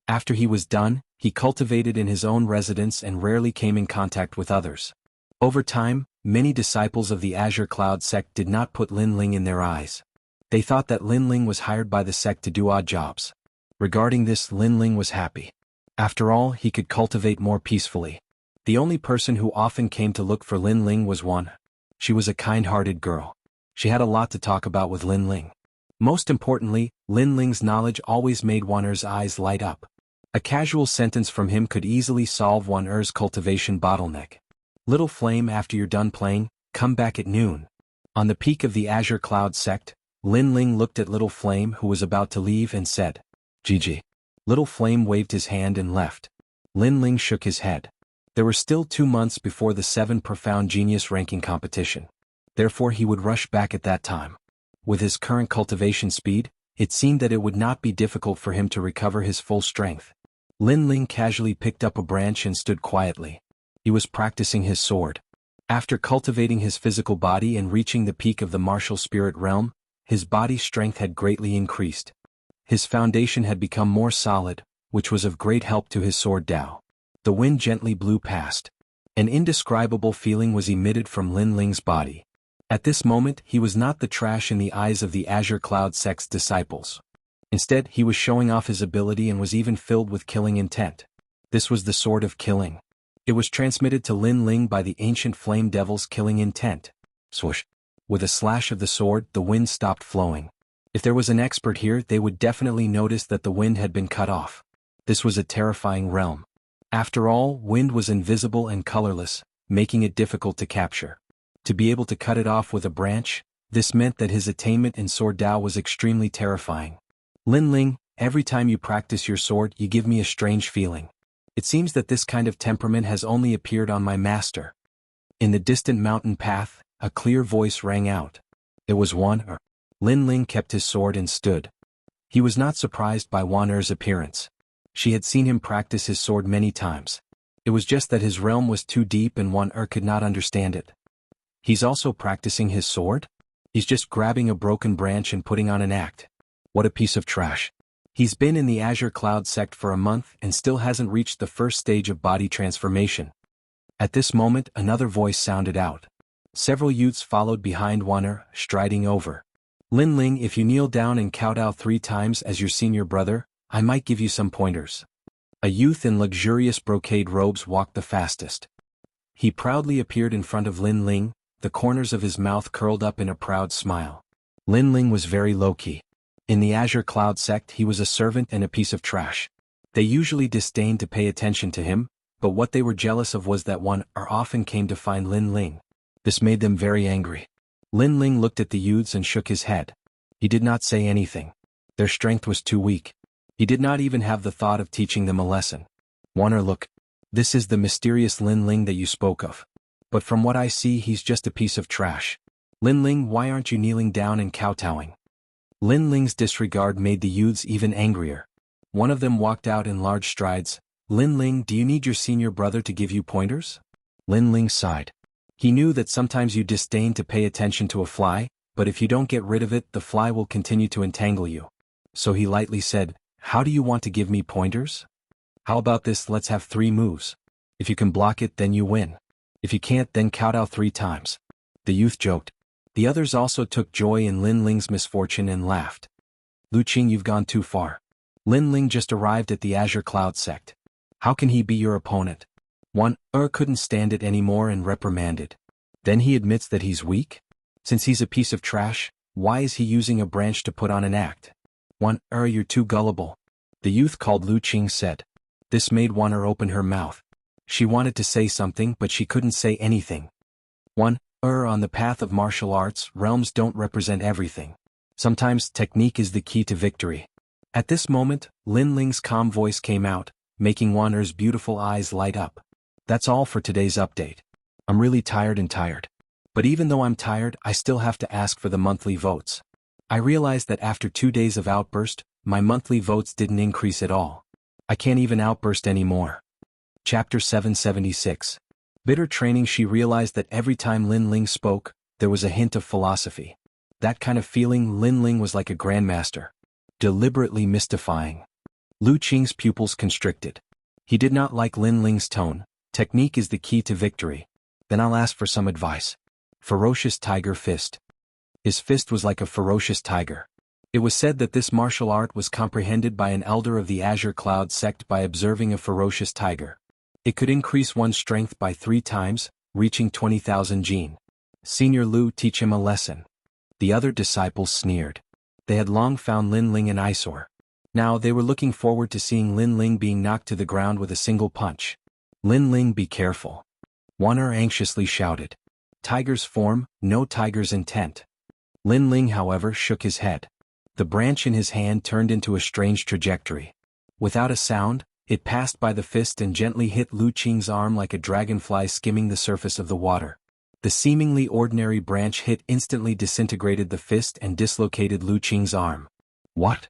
After he was done, he cultivated in his own residence and rarely came in contact with others. Over time, many disciples of the Azure Cloud sect did not put Lin Ling in their eyes. They thought that Lin Ling was hired by the sect to do odd jobs. Regarding this, Lin Ling was happy. After all, he could cultivate more peacefully. The only person who often came to look for Lin Ling was One. She was a kind-hearted girl. She had a lot to talk about with Lin Ling. Most importantly, Lin Ling's knowledge always made Wan Er's eyes light up. A casual sentence from him could easily solve Wan Er's cultivation bottleneck. Little Flame, after you're done playing, come back at noon. On the peak of the Azure Cloud sect, Lin Ling looked at Little Flame, who was about to leave, and said, "GG." Little Flame waved his hand and left. Lin Ling shook his head. There were still 2 months before the 7 Profound Genius ranking competition. Therefore he would rush back at that time. With his current cultivation speed, it seemed that it would not be difficult for him to recover his full strength. Lin Ling casually picked up a branch and stood quietly. He was practicing his sword. After cultivating his physical body and reaching the peak of the martial spirit realm, his body strength had greatly increased. His foundation had become more solid, which was of great help to his sword Dao. The wind gently blew past. An indescribable feeling was emitted from Lin Ling's body. At this moment, he was not the trash in the eyes of the Azure Cloud sect's disciples. Instead, he was showing off his ability and was even filled with killing intent. This was the sword of killing. It was transmitted to Lin Ling by the ancient flame devil's killing intent. Swoosh. With a slash of the sword, the wind stopped flowing. If there was an expert here, they would definitely notice that the wind had been cut off. This was a terrifying realm. After all, wind was invisible and colorless, making it difficult to capture. To be able to cut it off with a branch, this meant that his attainment in sword Dao was extremely terrifying. Lin Ling, every time you practice your sword, you give me a strange feeling. It seems that this kind of temperament has only appeared on my master. In the distant mountain path, a clear voice rang out. It was Wan Er. Lin Ling kept his sword and stood. He was not surprised by Wan Er's appearance. She had seen him practice his sword many times. It was just that his realm was too deep and Wan Er could not understand it. He's also practicing his sword? He's just grabbing a broken branch and putting on an act. What a piece of trash. He's been in the Azure Cloud sect for a month and still hasn't reached the first stage of body transformation. At this moment, another voice sounded out. Several youths followed behind Wan Er, striding over. Lin Ling, if you kneel down and kowtow 3 times as your senior brother, I might give you some pointers. A youth in luxurious brocade robes walked the fastest. He proudly appeared in front of Lin Ling, the corners of his mouth curled up in a proud smile. Lin Ling was very low-key. In the Azure Cloud sect he was a servant and a piece of trash. They usually disdained to pay attention to him, but what they were jealous of was that one often came to find Lin Ling. This made them very angry. Lin Ling looked at the youths and shook his head. He did not say anything. Their strength was too weak. He did not even have the thought of teaching them a lesson. Look. This is the mysterious Lin Ling that you spoke of. But from what I see he's just a piece of trash. Lin Ling, why aren't you kneeling down and kowtowing? Lin Ling's disregard made the youths even angrier. One of them walked out in large strides. Lin Ling, do you need your senior brother to give you pointers? Lin Ling sighed. He knew that sometimes you disdain to pay attention to a fly, but if you don't get rid of it, the fly will continue to entangle you. So he lightly said, how do you want to give me pointers? How about this, let's have 3 moves. If you can block it, then you win. If you can't, then kowtow 3 times. The youth joked. The others also took joy in Lin Ling's misfortune and laughed. Lu Qing, you've gone too far. Lin Ling just arrived at the Azure Cloud sect. How can he be your opponent? Couldn't stand it anymore and reprimanded. Then he admits that he's weak? Since he's a piece of trash, why is he using a branch to put on an act? You're too gullible. The youth called Lu Qing said. This made open her mouth. She wanted to say something but she couldn't say anything. On the path of martial arts, realms don't represent everything. Sometimes technique is the key to victory. At this moment, Lin Ling's calm voice came out, making Er's beautiful eyes light up. That's all for today's update. I'm really tired. But even though I'm tired, I still have to ask for the monthly votes. I realized that after 2 days of outburst, my monthly votes didn't increase at all. I can't even outburst anymore. Chapter 776. Bitter training. She realized that every time Lin Ling spoke, there was a hint of philosophy. That kind of feeling, Lin Ling was like a grandmaster. Deliberately mystifying. Lu Qing's pupils constricted. He did not like Lin Ling's tone. Technique is the key to victory. Then I'll ask for some advice. Ferocious Tiger Fist. His fist was like a ferocious tiger. It was said that this martial art was comprehended by an elder of the Azure Cloud sect by observing a ferocious tiger. It could increase one's strength by 3 times, reaching 20,000 jin. Senior Lu, teach him a lesson. The other disciples sneered. They had long found Lin Ling an eyesore. Now they were looking forward to seeing Lin Ling being knocked to the ground with a single punch. Lin Ling, be careful. Anxiously shouted. Tiger's form, no tiger's intent. Lin Ling, however, shook his head. The branch in his hand turned into a strange trajectory. Without a sound, it passed by the fist and gently hit Lu Qing's arm like a dragonfly skimming the surface of the water. The seemingly ordinary branch hit instantly disintegrated the fist and dislocated Lu Qing's arm. What?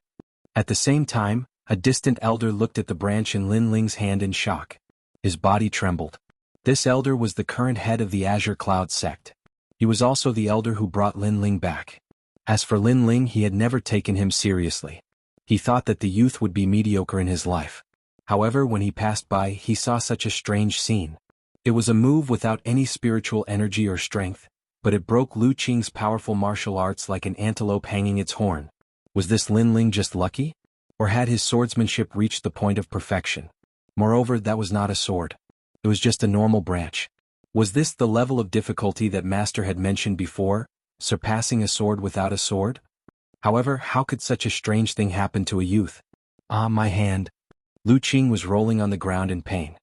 At the same time, a distant elder looked at the branch in Lin Ling's hand in shock. His body trembled. This elder was the current head of the Azure Cloud sect. He was also the elder who brought Lin Ling back. As for Lin Ling, he had never taken him seriously. He thought that the youth would be mediocre in his life. However, when he passed by, he saw such a strange scene. It was a move without any spiritual energy or strength, but it broke Lu Qing's powerful martial arts like an antelope hanging its horn. Was this Lin Ling just lucky? Or had his swordsmanship reached the point of perfection? Moreover, that was not a sword. It was just a normal branch. Was this the level of difficulty that Master had mentioned before, surpassing a sword without a sword? However, how could such a strange thing happen to a youth? My hand. Lu Qing was rolling on the ground in pain.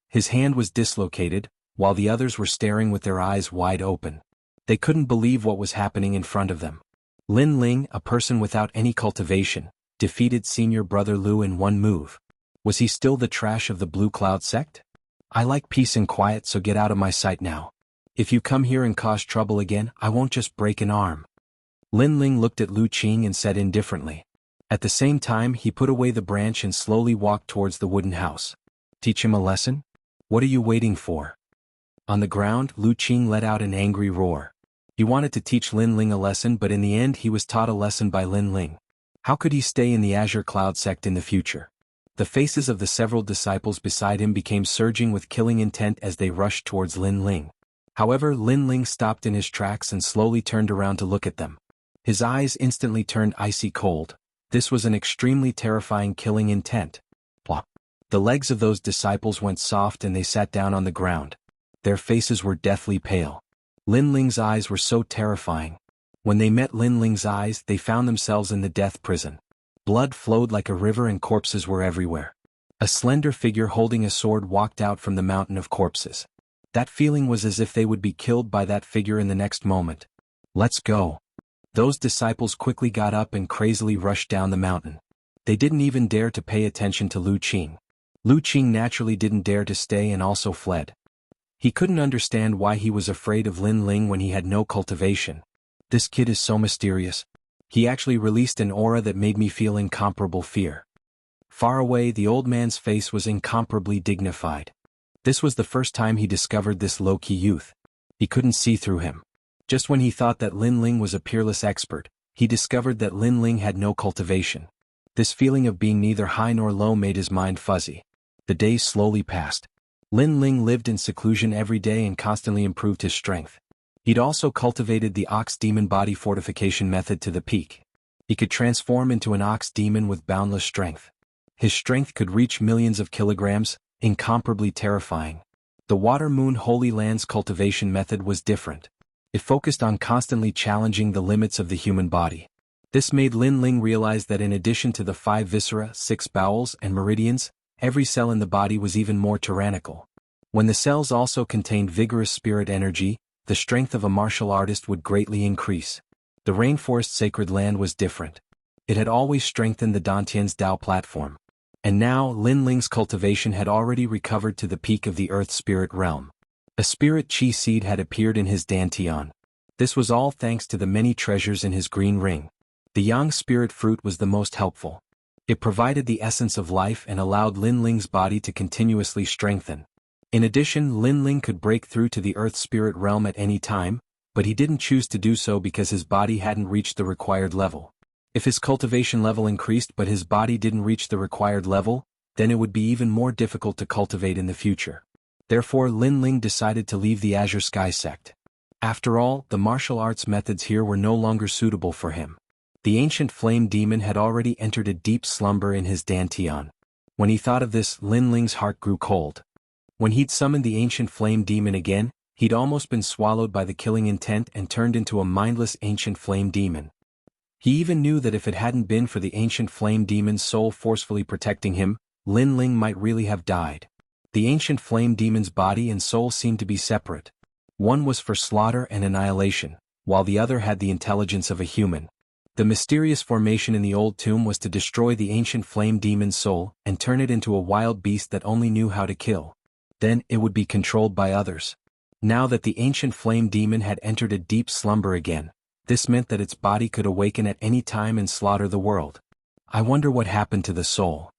His hand was dislocated, while the others were staring with their eyes wide open. They couldn't believe what was happening in front of them. Lin Ling, a person without any cultivation, defeated senior brother Lu in 1 move. Was he still the trash of the Blue Cloud sect? I like peace and quiet, so get out of my sight now. If you come here and cause trouble again, I won't just break an arm. Lin Ling looked at Lu Qing and said indifferently. At the same time, he put away the branch and slowly walked towards the wooden house. Teach him a lesson? What are you waiting for? On the ground, Lu Qing let out an angry roar. He wanted to teach Lin Ling a lesson, but in the end he was taught a lesson by Lin Ling. How could he stay in the Azure Cloud sect in the future? The faces of the several disciples beside him became surging with killing intent as they rushed towards Lin Ling. However, Lin Ling stopped in his tracks and slowly turned around to look at them. His eyes instantly turned icy cold. This was an extremely terrifying killing intent. Plop. The legs of those disciples went soft and they sat down on the ground. Their faces were deathly pale. Lin Ling's eyes were so terrifying. When they met Lin Ling's eyes, they found themselves in the death prison. Blood flowed like a river and corpses were everywhere. A slender figure holding a sword walked out from the mountain of corpses. That feeling was as if they would be killed by that figure in the next moment. Let's go. Those disciples quickly got up and crazily rushed down the mountain. They didn't even dare to pay attention to Lu Qing. Lu Qing naturally didn't dare to stay and also fled. He couldn't understand why he was afraid of Lin Ling when he had no cultivation. This kid is so mysterious. He actually released an aura that made me feel incomparable fear. Far away, the old man's face was incomparably dignified. This was the first time he discovered this low-key youth. He couldn't see through him. Just when he thought that Lin Ling was a peerless expert, he discovered that Lin Ling had no cultivation. This feeling of being neither high nor low made his mind fuzzy. The days slowly passed. Lin Ling lived in seclusion every day and constantly improved his strength. He'd also cultivated the ox demon body fortification method to the peak. He could transform into an ox demon with boundless strength. His strength could reach millions of kilograms, incomparably terrifying. The Water Moon Holy Lands cultivation method was different. It focused on constantly challenging the limits of the human body. This made Lin Ling realize that in addition to the 5 viscera, 6 bowels, and meridians, every cell in the body was even more tyrannical. When the cells also contained vigorous spirit energy, the strength of a martial artist would greatly increase. The rainforest sacred land was different. It had always strengthened the Dantian's Dao platform. And now Lin Ling's cultivation had already recovered to the peak of the earth spirit realm. A spirit chi seed had appeared in his Dantian. This was all thanks to the many treasures in his green ring. The Yang spirit fruit was the most helpful. It provided the essence of life and allowed Lin Ling's body to continuously strengthen. In addition, Lin Ling could break through to the earth spirit realm at any time, but he didn't choose to do so because his body hadn't reached the required level. If his cultivation level increased but his body didn't reach the required level, then it would be even more difficult to cultivate in the future. Therefore, Lin Ling decided to leave the Azure Sky sect. After all, the martial arts methods here were no longer suitable for him. The ancient flame demon had already entered a deep slumber in his Dantian. When he thought of this, Lin Ling's heart grew cold. When he'd summoned the ancient flame demon again, he'd almost been swallowed by the killing intent and turned into a mindless ancient flame demon. He even knew that if it hadn't been for the ancient flame demon's soul forcefully protecting him, Lin Ling might really have died. The ancient flame demon's body and soul seemed to be separate. One was for slaughter and annihilation, while the other had the intelligence of a human. The mysterious formation in the old tomb was to destroy the ancient flame demon's soul and turn it into a wild beast that only knew how to kill. Then it would be controlled by others. Now that the ancient flame demon had entered a deep slumber again, this meant that its body could awaken at any time and slaughter the world. I wonder what happened to the soul.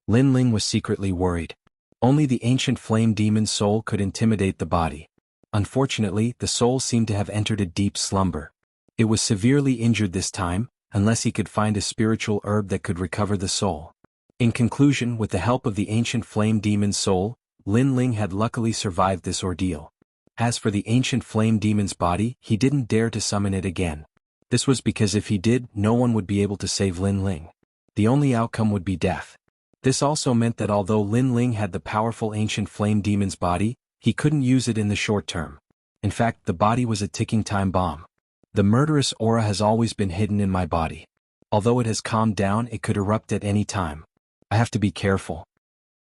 Lin Ling was secretly worried. Only the ancient flame demon's soul could intimidate the body. Unfortunately, the soul seemed to have entered a deep slumber. It was severely injured this time, unless he could find a spiritual herb that could recover the soul. In conclusion, with the help of the ancient flame demon's soul, Lin Ling had luckily survived this ordeal. As for the ancient flame demon's body, he didn't dare to summon it again. This was because if he did, no one would be able to save Lin Ling. The only outcome would be death. This also meant that although Lin Ling had the powerful ancient flame demon's body, he couldn't use it in the short term. In fact, the body was a ticking time bomb. The murderous aura has always been hidden in my body. Although it has calmed down, it could erupt at any time. I have to be careful.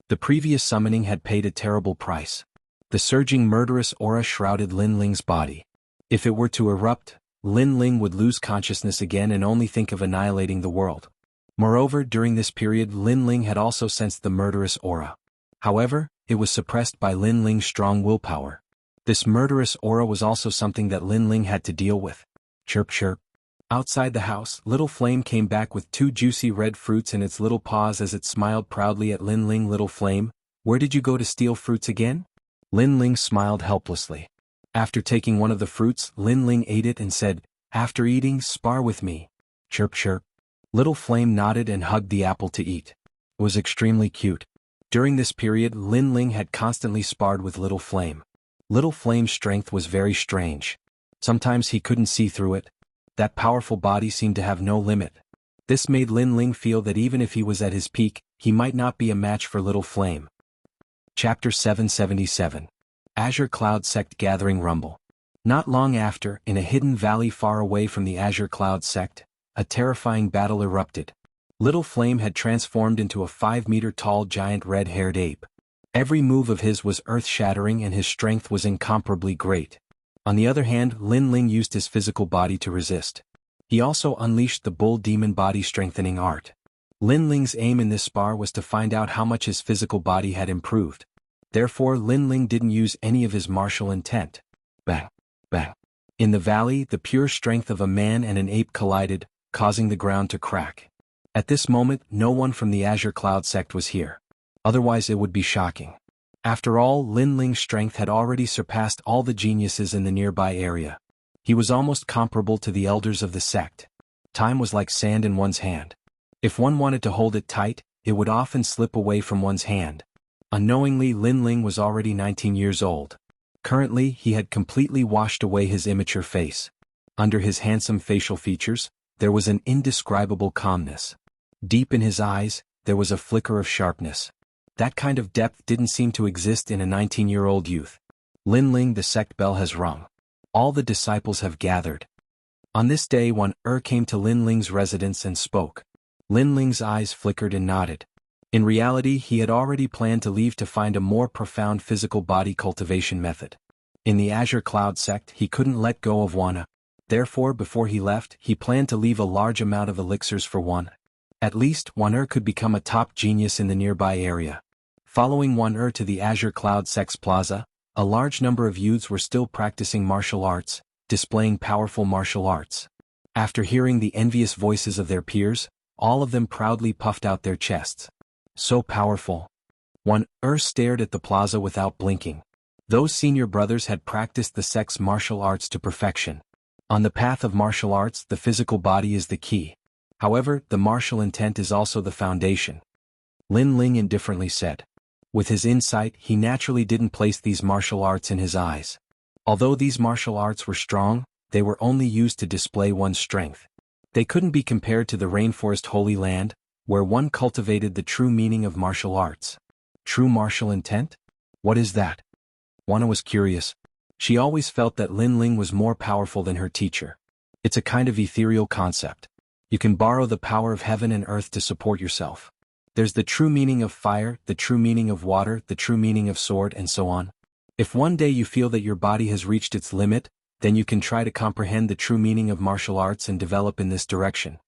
The previous summoning had paid a terrible price. The surging murderous aura shrouded Lin Ling's body. If it were to erupt, Lin Ling would lose consciousness again and only think of annihilating the world. Moreover, during this period Lin Ling had also sensed the murderous aura. However, it was suppressed by Lin Ling's strong willpower. This murderous aura was also something that Lin Ling had to deal with. Chirp chirp. Outside the house, Little Flame came back with 2 juicy red fruits in its little paws as it smiled proudly at Lin Ling. Little Flame, where did you go to steal fruits again? Lin Ling smiled helplessly. After taking one of the fruits, Lin Ling ate it and said, after eating, spar with me. Chirp chirp. Little Flame nodded and hugged the apple to eat. It was extremely cute. During this period, Lin Ling had constantly sparred with Little Flame. Little Flame's strength was very strange. Sometimes he couldn't see through it. That powerful body seemed to have no limit. This made Lin Ling feel that even if he was at his peak, he might not be a match for Little Flame. Chapter 777. Azure Cloud Sect Gathering Rumble. Not long after, in a hidden valley far away from the Azure Cloud Sect, a terrifying battle erupted. Little Flame had transformed into a 5-meter-tall giant red-haired ape. Every move of his was earth-shattering and his strength was incomparably great. On the other hand, Lin Ling used his physical body to resist. He also unleashed the bull demon body strengthening art. Lin Ling's aim in this spar was to find out how much his physical body had improved. Therefore Lin Ling didn't use any of his martial intent. Bang! Bang! In the valley, the pure strength of a man and an ape collided, causing the ground to crack. At this moment, no one from the Azure Cloud Sect was here. Otherwise it would be shocking. After all, Lin Ling's strength had already surpassed all the geniuses in the nearby area. He was almost comparable to the elders of the sect. Time was like sand in one's hand. If one wanted to hold it tight, it would often slip away from one's hand. Unknowingly, Lin Ling was already 19 years old. Currently, he had completely washed away his immature face. Under his handsome facial features, there was an indescribable calmness. Deep in his eyes, there was a flicker of sharpness. That kind of depth didn't seem to exist in a 19-year-old youth. Lin Ling, the sect bell has rung. All the disciples have gathered. On this day, one came to Lin Ling's residence and spoke. Lin Ling's eyes flickered and nodded. In reality, he had already planned to leave to find a more profound physical body cultivation method. In the Azure Cloud Sect, he couldn't let go of Wana. Therefore, before he left, he planned to leave a large amount of elixirs for Wana. At least, Wan could become a top genius in the nearby area. Following Wan to the Azure Cloud Sect's plaza, a large number of youths were still practicing martial arts, displaying powerful martial arts. After hearing the envious voices of their peers, all of them proudly puffed out their chests. So powerful. Wan stared at the plaza without blinking. Those senior brothers had practiced the sect's martial arts to perfection. On the path of martial arts, the physical body is the key. However, the martial intent is also the foundation. Lin Ling indifferently said. With his insight, he naturally didn't place these martial arts in his eyes. Although these martial arts were strong, they were only used to display one's strength. They couldn't be compared to the rainforest Holy Land, where one cultivated the true meaning of martial arts. True martial intent? What is that? Wana was curious. She always felt that Lin Ling was more powerful than her teacher. It's a kind of ethereal concept. You can borrow the power of heaven and earth to support yourself. There's the true meaning of fire, the true meaning of water, the true meaning of sword, and so on. If one day you feel that your body has reached its limit, then you can try to comprehend the true meaning of martial arts and develop in this direction.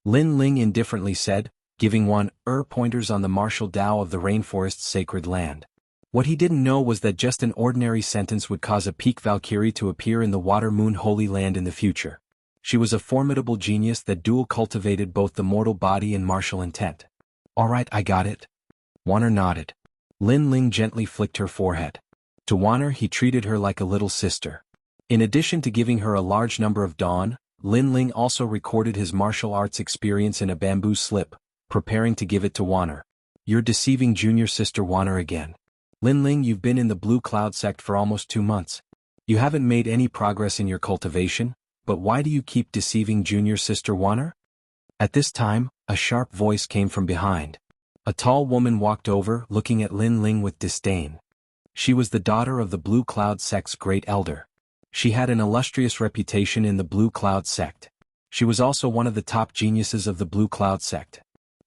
Lin Ling indifferently said, giving Wan pointers on the martial Tao of the rainforest's sacred land. What he didn't know was that just an ordinary sentence would cause a peak Valkyrie to appear in the Water Moon Holy Land in the future. She was a formidable genius that dual cultivated both the mortal body and martial intent. Alright, I got it. Wanner nodded. Lin Ling gently flicked her forehead. To Wanner, he treated her like a little sister. In addition to giving her a large number of dawn, Lin Ling also recorded his martial arts experience in a bamboo slip, preparing to give it to Wanner. You're deceiving junior sister Wanner again. Lin Ling, you've been in the Blue Cloud Sect for almost 2 months. You haven't made any progress in your cultivation, but why do you keep deceiving junior sister Wanner? At this time, a sharp voice came from behind. A tall woman walked over, looking at Lin Ling with disdain. She was the daughter of the Blue Cloud Sect's great elder. She had an illustrious reputation in the Blue Cloud Sect. She was also one of the top geniuses of the Blue Cloud Sect.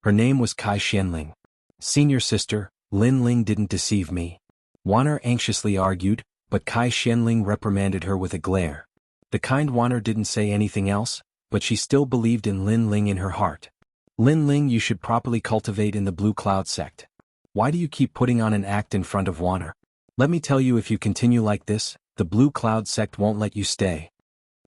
Her name was Kai Xianling. Senior sister, Lin Ling didn't deceive me. Wanner anxiously argued, but Kai Xianling reprimanded her with a glare. The kind Wanner didn't say anything else, but she still believed in Lin Ling in her heart. Lin Ling, you should properly cultivate in the Blue Cloud Sect. Why do you keep putting on an act in front of Wanner? Let me tell you, if you continue like this, the Blue Cloud Sect won't let you stay.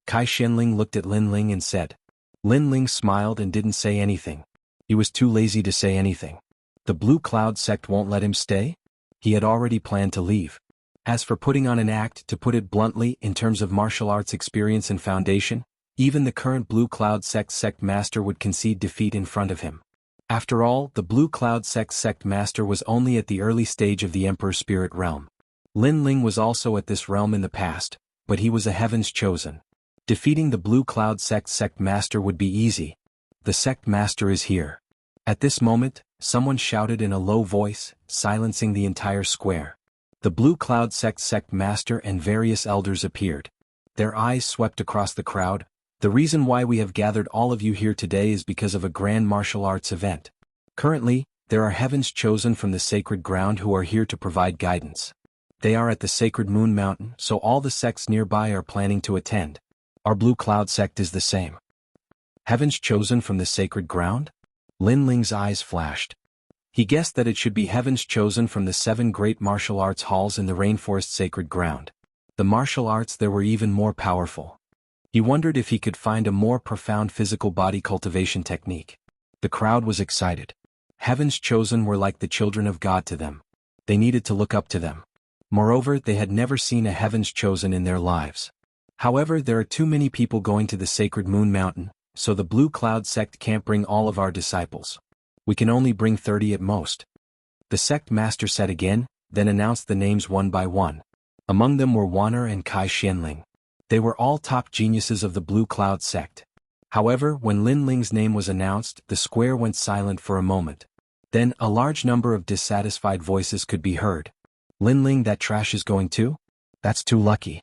Kai Xianling looked at Lin Ling and said. Lin Ling smiled and didn't say anything. He was too lazy to say anything. The Blue Cloud Sect won't let him stay? He had already planned to leave. As for putting on an act, to put it bluntly, in terms of martial arts experience and foundation, even the current Blue Cloud Sect master would concede defeat in front of him. After all, the Blue Cloud Sect master was only at the early stage of the Emperor Spirit realm. Lin Ling was also at this realm in the past, but he was a heaven's chosen. Defeating the Blue Cloud Sect master would be easy. The sect master is here. At this moment, someone shouted in a low voice, silencing the entire square. The Blue Cloud sect master and various elders appeared. Their eyes swept across the crowd. The reason why we have gathered all of you here today is because of a grand martial arts event. Currently, there are heavens chosen from the sacred ground who are here to provide guidance. They are at the sacred moon mountain, so all the sects nearby are planning to attend. Our Blue Cloud sect is the same. Heavens chosen from the sacred ground? Lin Ling's eyes flashed. He guessed that it should be heavens chosen from the 7 great martial arts halls in the rainforest sacred ground. The martial arts there were even more powerful. He wondered if he could find a more profound physical body cultivation technique. The crowd was excited. Heavens chosen were like the children of God to them. They needed to look up to them. Moreover, they had never seen a heavens chosen in their lives. However, there are too many people going to the sacred moon mountain, so the Blue Cloud sect can't bring all of our disciples. We can only bring 30 at most. The sect master said again, then announced the names one by one. Among them were Wanner and Kai Xianling. They were all top geniuses of the Blue Cloud sect. However, when Lin Ling's name was announced, the square went silent for a moment. Then, a large number of dissatisfied voices could be heard. Lin Ling, that trash is going too? That's too lucky.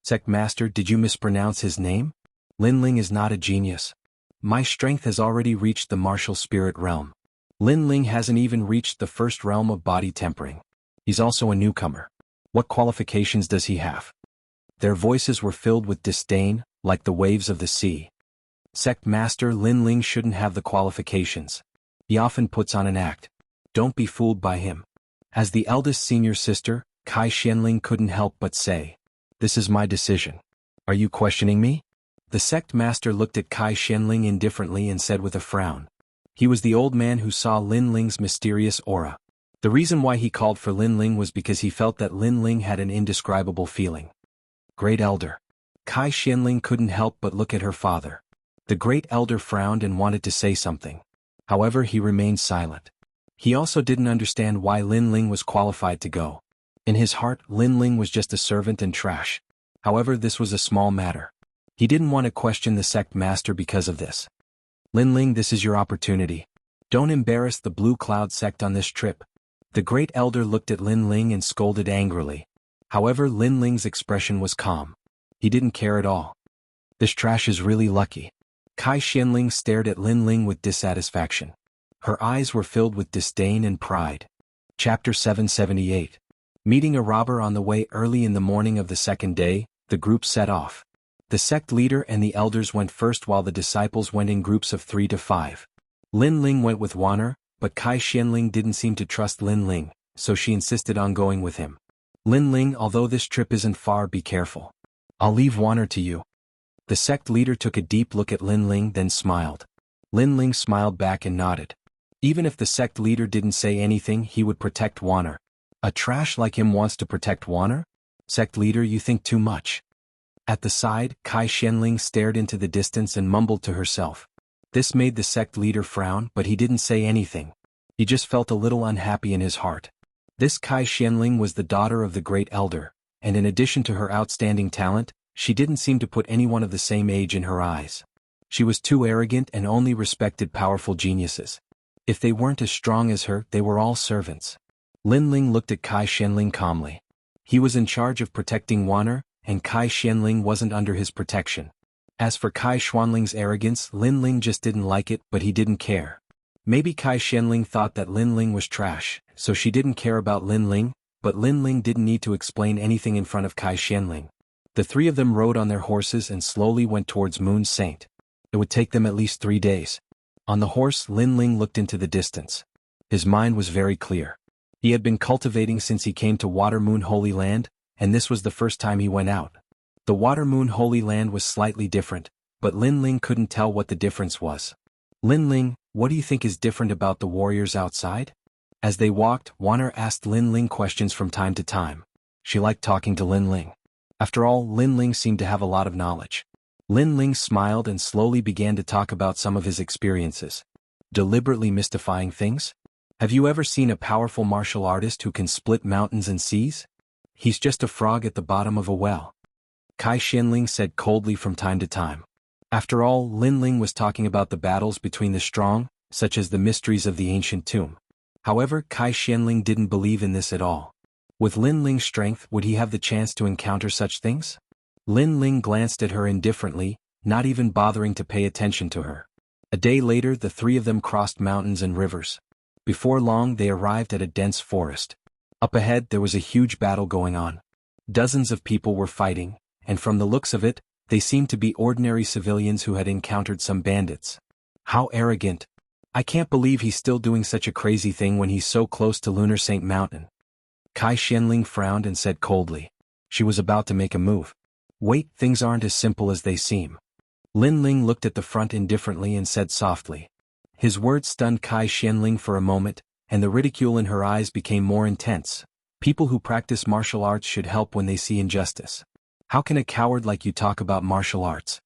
Sect master, did you mispronounce his name? Lin Ling is not a genius. My strength has already reached the martial spirit realm. Lin Ling hasn't even reached the first realm of body tempering. He's also a newcomer. What qualifications does he have? Their voices were filled with disdain, like the waves of the sea. Sect master, Lin Ling shouldn't have the qualifications. He often puts on an act. Don't be fooled by him. As the eldest senior sister, Kai Xianling couldn't help but say, "This is my decision. Are you questioning me?" The sect master looked at Kai Xianling indifferently and said with a frown. He was the old man who saw Lin Ling's mysterious aura. The reason why he called for Lin Ling was because he felt that Lin Ling had an indescribable feeling. Great Elder. Kai Xianling couldn't help but look at her father. The Great Elder frowned and wanted to say something. However, he remained silent. He also didn't understand why Lin Ling was qualified to go. In his heart, Lin Ling was just a servant and trash. However, this was a small matter. He didn't want to question the sect master because of this. Lin Ling, this is your opportunity. Don't embarrass the Blue Cloud sect on this trip. The Great Elder looked at Lin Ling and scolded angrily. However, Lin Ling's expression was calm. He didn't care at all. This trash is really lucky. Kai Xianling stared at Lin Ling with dissatisfaction. Her eyes were filled with disdain and pride. Chapter 778. Meeting a robber on the way early in the morning of the second day, the group set off. The sect leader and the elders went first while the disciples went in groups of 3 to 5. Lin Ling went with Wanner, but Kai Xianling didn't seem to trust Lin Ling, so she insisted on going with him. Lin Ling, although this trip isn't far, be careful. I'll leave Wanner to you. The sect leader took a deep look at Lin Ling, then smiled. Lin Ling smiled back and nodded. Even if the sect leader didn't say anything, he would protect Wanner. A trash like him wants to protect Wanner? Sect leader, you think too much. At the side, Kai Xianling stared into the distance and mumbled to herself. This made the sect leader frown, but he didn't say anything. He just felt a little unhappy in his heart. This Kai Xianling was the daughter of the Great Elder, and in addition to her outstanding talent, she didn't seem to put anyone of the same age in her eyes. She was too arrogant and only respected powerful geniuses. If they weren't as strong as her, they were all servants. Lin Ling looked at Kai Xianling calmly. He was in charge of protecting Wanner, and Kai Xianling wasn't under his protection. As for Kai Xianling's arrogance, Lin Ling just didn't like it, but he didn't care. Maybe Kai Xianling thought that Lin Ling was trash, so she didn't care about Lin Ling, but Lin Ling didn't need to explain anything in front of Kai Xianling. The 3 of them rode on their horses and slowly went towards Moon Saint. It would take them at least 3 days. On the horse, Lin Ling looked into the distance. His mind was very clear. He had been cultivating since he came to Water Moon Holy Land, and this was the first time he went out. The Water Moon Holy Land was slightly different, but Lin Ling couldn't tell what the difference was. Lin Ling, what do you think is different about the warriors outside? As they walked, Wanner asked Lin Ling questions from time to time. She liked talking to Lin Ling. After all, Lin Ling seemed to have a lot of knowledge. Lin Ling smiled and slowly began to talk about some of his experiences. Deliberately mystifying things? Have you ever seen a powerful martial artist who can split mountains and seas? He's just a frog at the bottom of a well. Kai Xianling said coldly from time to time. After all, Lin Ling was talking about the battles between the strong, such as the mysteries of the ancient tomb. However, Kai Xianling didn't believe in this at all. With Lin Ling's strength, would he have the chance to encounter such things? Lin Ling glanced at her indifferently, not even bothering to pay attention to her. A day later, the three of them crossed mountains and rivers. Before long, they arrived at a dense forest. Up ahead, there was a huge battle going on. Dozens of people were fighting, and from the looks of it, they seemed to be ordinary civilians who had encountered some bandits. How arrogant. I can't believe he's still doing such a crazy thing when he's so close to Lunar Saint Mountain. Kai Xianling frowned and said coldly. She was about to make a move. Wait, things aren't as simple as they seem. Lin Ling looked at the front indifferently and said softly. His words stunned Kai Xianling for a moment, and the ridicule in her eyes became more intense. People who practice martial arts should help when they see injustice. How can a coward like you talk about martial arts?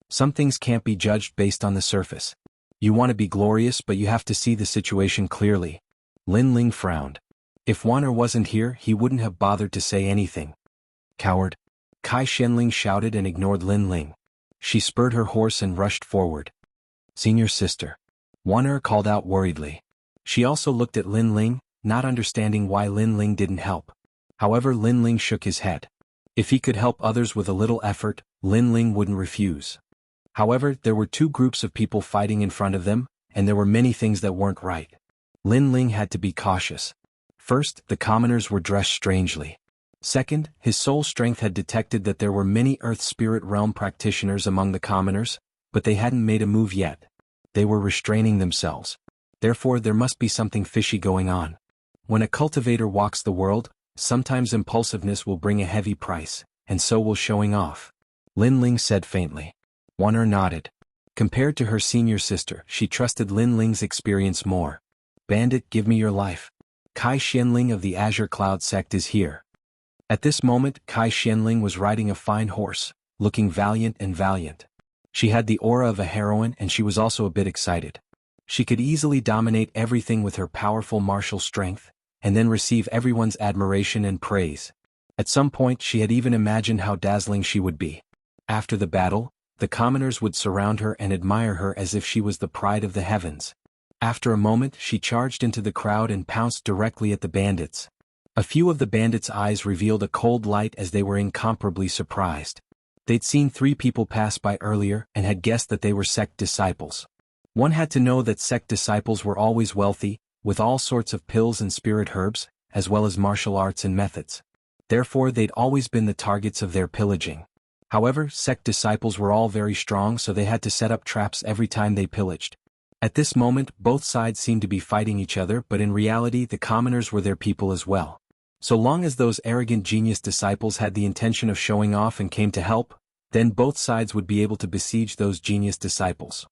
Some things can't be judged based on the surface. You want to be glorious, but you have to see the situation clearly. Lin Ling frowned. If Wan'er wasn't here, he wouldn't have bothered to say anything. Coward. Kai Xianling shouted and ignored Lin Ling. She spurred her horse and rushed forward. Senior sister. Wan'er called out worriedly. She also looked at Lin Ling, not understanding why Lin Ling didn't help. However, Lin Ling shook his head. If he could help others with a little effort, Lin Ling wouldn't refuse. However, there were two groups of people fighting in front of them, and there were many things that weren't right. Lin Ling had to be cautious. First, the commoners were dressed strangely. Second, his soul strength had detected that there were many Earth Spirit Realm practitioners among the commoners, but they hadn't made a move yet. They were restraining themselves. Therefore, there must be something fishy going on. When a cultivator walks the world, sometimes impulsiveness will bring a heavy price, and so will showing off. Lin Ling said faintly. Wan'er nodded. Compared to her senior sister, she trusted Lin Ling's experience more. Bandit, give me your life. Kai Xianling of the Azure Cloud sect is here. At this moment, Kai Xianling was riding a fine horse, looking valiant and valiant. She had the aura of a heroine, and she was also a bit excited. She could easily dominate everything with her powerful martial strength, and then receive everyone's admiration and praise. At some point, she had even imagined how dazzling she would be. After the battle, the commoners would surround her and admire her as if she was the pride of the heavens. After a moment, she charged into the crowd and pounced directly at the bandits. A few of the bandits' eyes revealed a cold light as they were incomparably surprised. They'd seen 3 people pass by earlier and had guessed that they were sect disciples. One had to know that sect disciples were always wealthy, with all sorts of pills and spirit herbs, as well as martial arts and methods. Therefore, they'd always been the targets of their pillaging. However, sect disciples were all very strong, so they had to set up traps every time they pillaged. At this moment, both sides seemed to be fighting each other, but in reality the commoners were their people as well. So long as those arrogant genius disciples had the intention of showing off and came to help, then both sides would be able to besiege those genius disciples.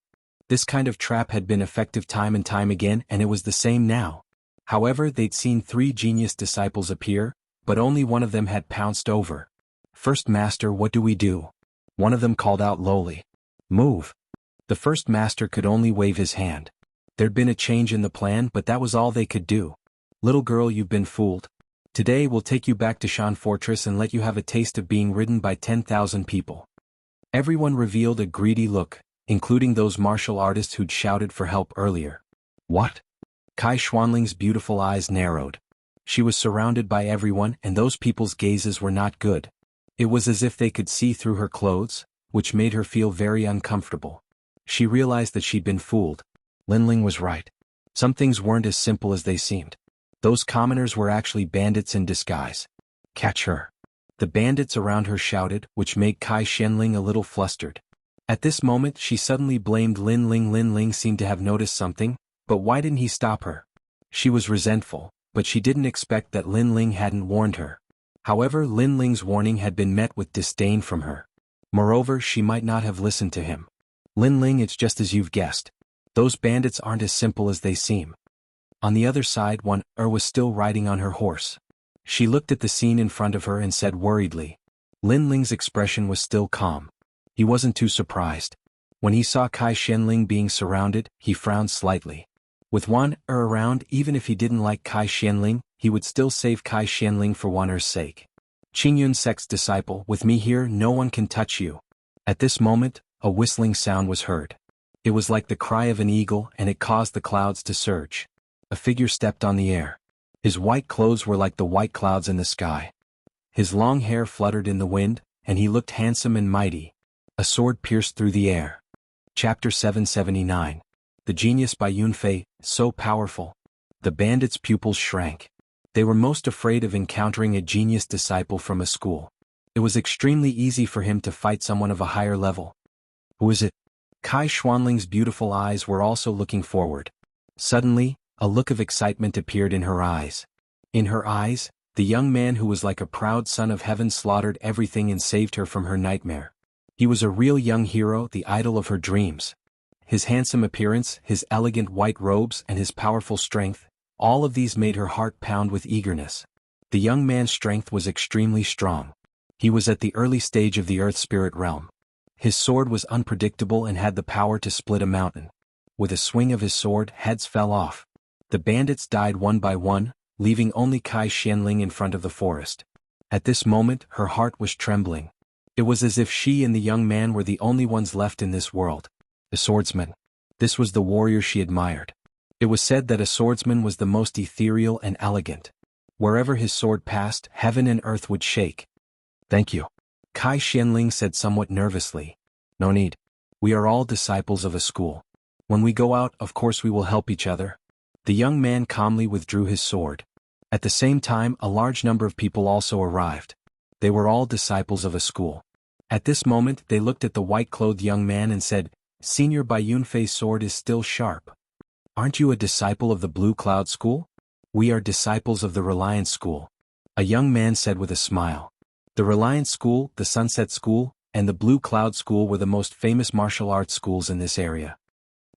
This kind of trap had been effective time and time again, and it was the same now. However, they'd seen 3 genius disciples appear, but only one of them had pounced over. First Master, what do we do? One of them called out lowly. Move. The first master could only wave his hand. There'd been a change in the plan, but that was all they could do. Little girl, you've been fooled. Today we'll take you back to Shan Fortress and let you have a taste of being ridden by 10,000 people. Everyone revealed a greedy look, including those martial artists who'd shouted for help earlier. What? Kai Xianling's beautiful eyes narrowed. She was surrounded by everyone, and those people's gazes were not good. It was as if they could see through her clothes, which made her feel very uncomfortable. She realized that she'd been fooled. Lin Ling was right. Some things weren't as simple as they seemed. Those commoners were actually bandits in disguise. Catch her. The bandits around her shouted, which made Kai Xianling a little flustered. At this moment, she suddenly blamed Lin Ling. Lin Ling seemed to have noticed something, but why didn't he stop her? She was resentful, but she didn't expect that Lin Ling hadn't warned her. However, Lin Ling's warning had been met with disdain from her. Moreover, she might not have listened to him. Lin Ling, it's just as you've guessed. Those bandits aren't as simple as they seem. On the other side, Wan'er was still riding on her horse. She looked at the scene in front of her and said worriedly. Lin Ling's expression was still calm. He wasn't too surprised. When he saw Kai Xianling being surrounded, he frowned slightly. With Wan'er around, even if he didn't like Kai Xianling, he would still save Kai Xianling for Wan'er's sake. Qingyun sect's disciple, with me here, no one can touch you. At this moment, a whistling sound was heard. It was like the cry of an eagle, and it caused the clouds to surge. A figure stepped on the air. His white clothes were like the white clouds in the sky. His long hair fluttered in the wind, and he looked handsome and mighty. A sword pierced through the air. Chapter 779. The Genius by Yunfei, so powerful. The bandits' pupils shrank. They were most afraid of encountering a genius disciple from a school. It was extremely easy for him to fight someone of a higher level. Who is it? Kai Xuanling's beautiful eyes were also looking forward. Suddenly, a look of excitement appeared in her eyes. In her eyes, the young man who was like a proud son of heaven slaughtered everything and saved her from her nightmare. He was a real young hero, the idol of her dreams. His handsome appearance, his elegant white robes, and his powerful strength, all of these made her heart pound with eagerness. The young man's strength was extremely strong. He was at the early stage of the earth spirit realm. His sword was unpredictable and had the power to split a mountain. With a swing of his sword, heads fell off. The bandits died one by one, leaving only Kai Xianling in front of the forest. At this moment, her heart was trembling. It was as if she and the young man were the only ones left in this world. A swordsman. This was the warrior she admired. It was said that a swordsman was the most ethereal and elegant. Wherever his sword passed, heaven and earth would shake. Thank you. Kai Xianling said somewhat nervously. No need. We are all disciples of a school. When we go out, of course we will help each other. The young man calmly withdrew his sword. At the same time, a large number of people also arrived. They were all disciples of a school. At this moment, they looked at the white-clothed young man and said, Senior Bai Yunfei's sword is still sharp. Aren't you a disciple of the Blue Cloud School? We are disciples of the Reliance School. A young man said with a smile. The Reliance School, the Sunset School, and the Blue Cloud School were the most famous martial arts schools in this area.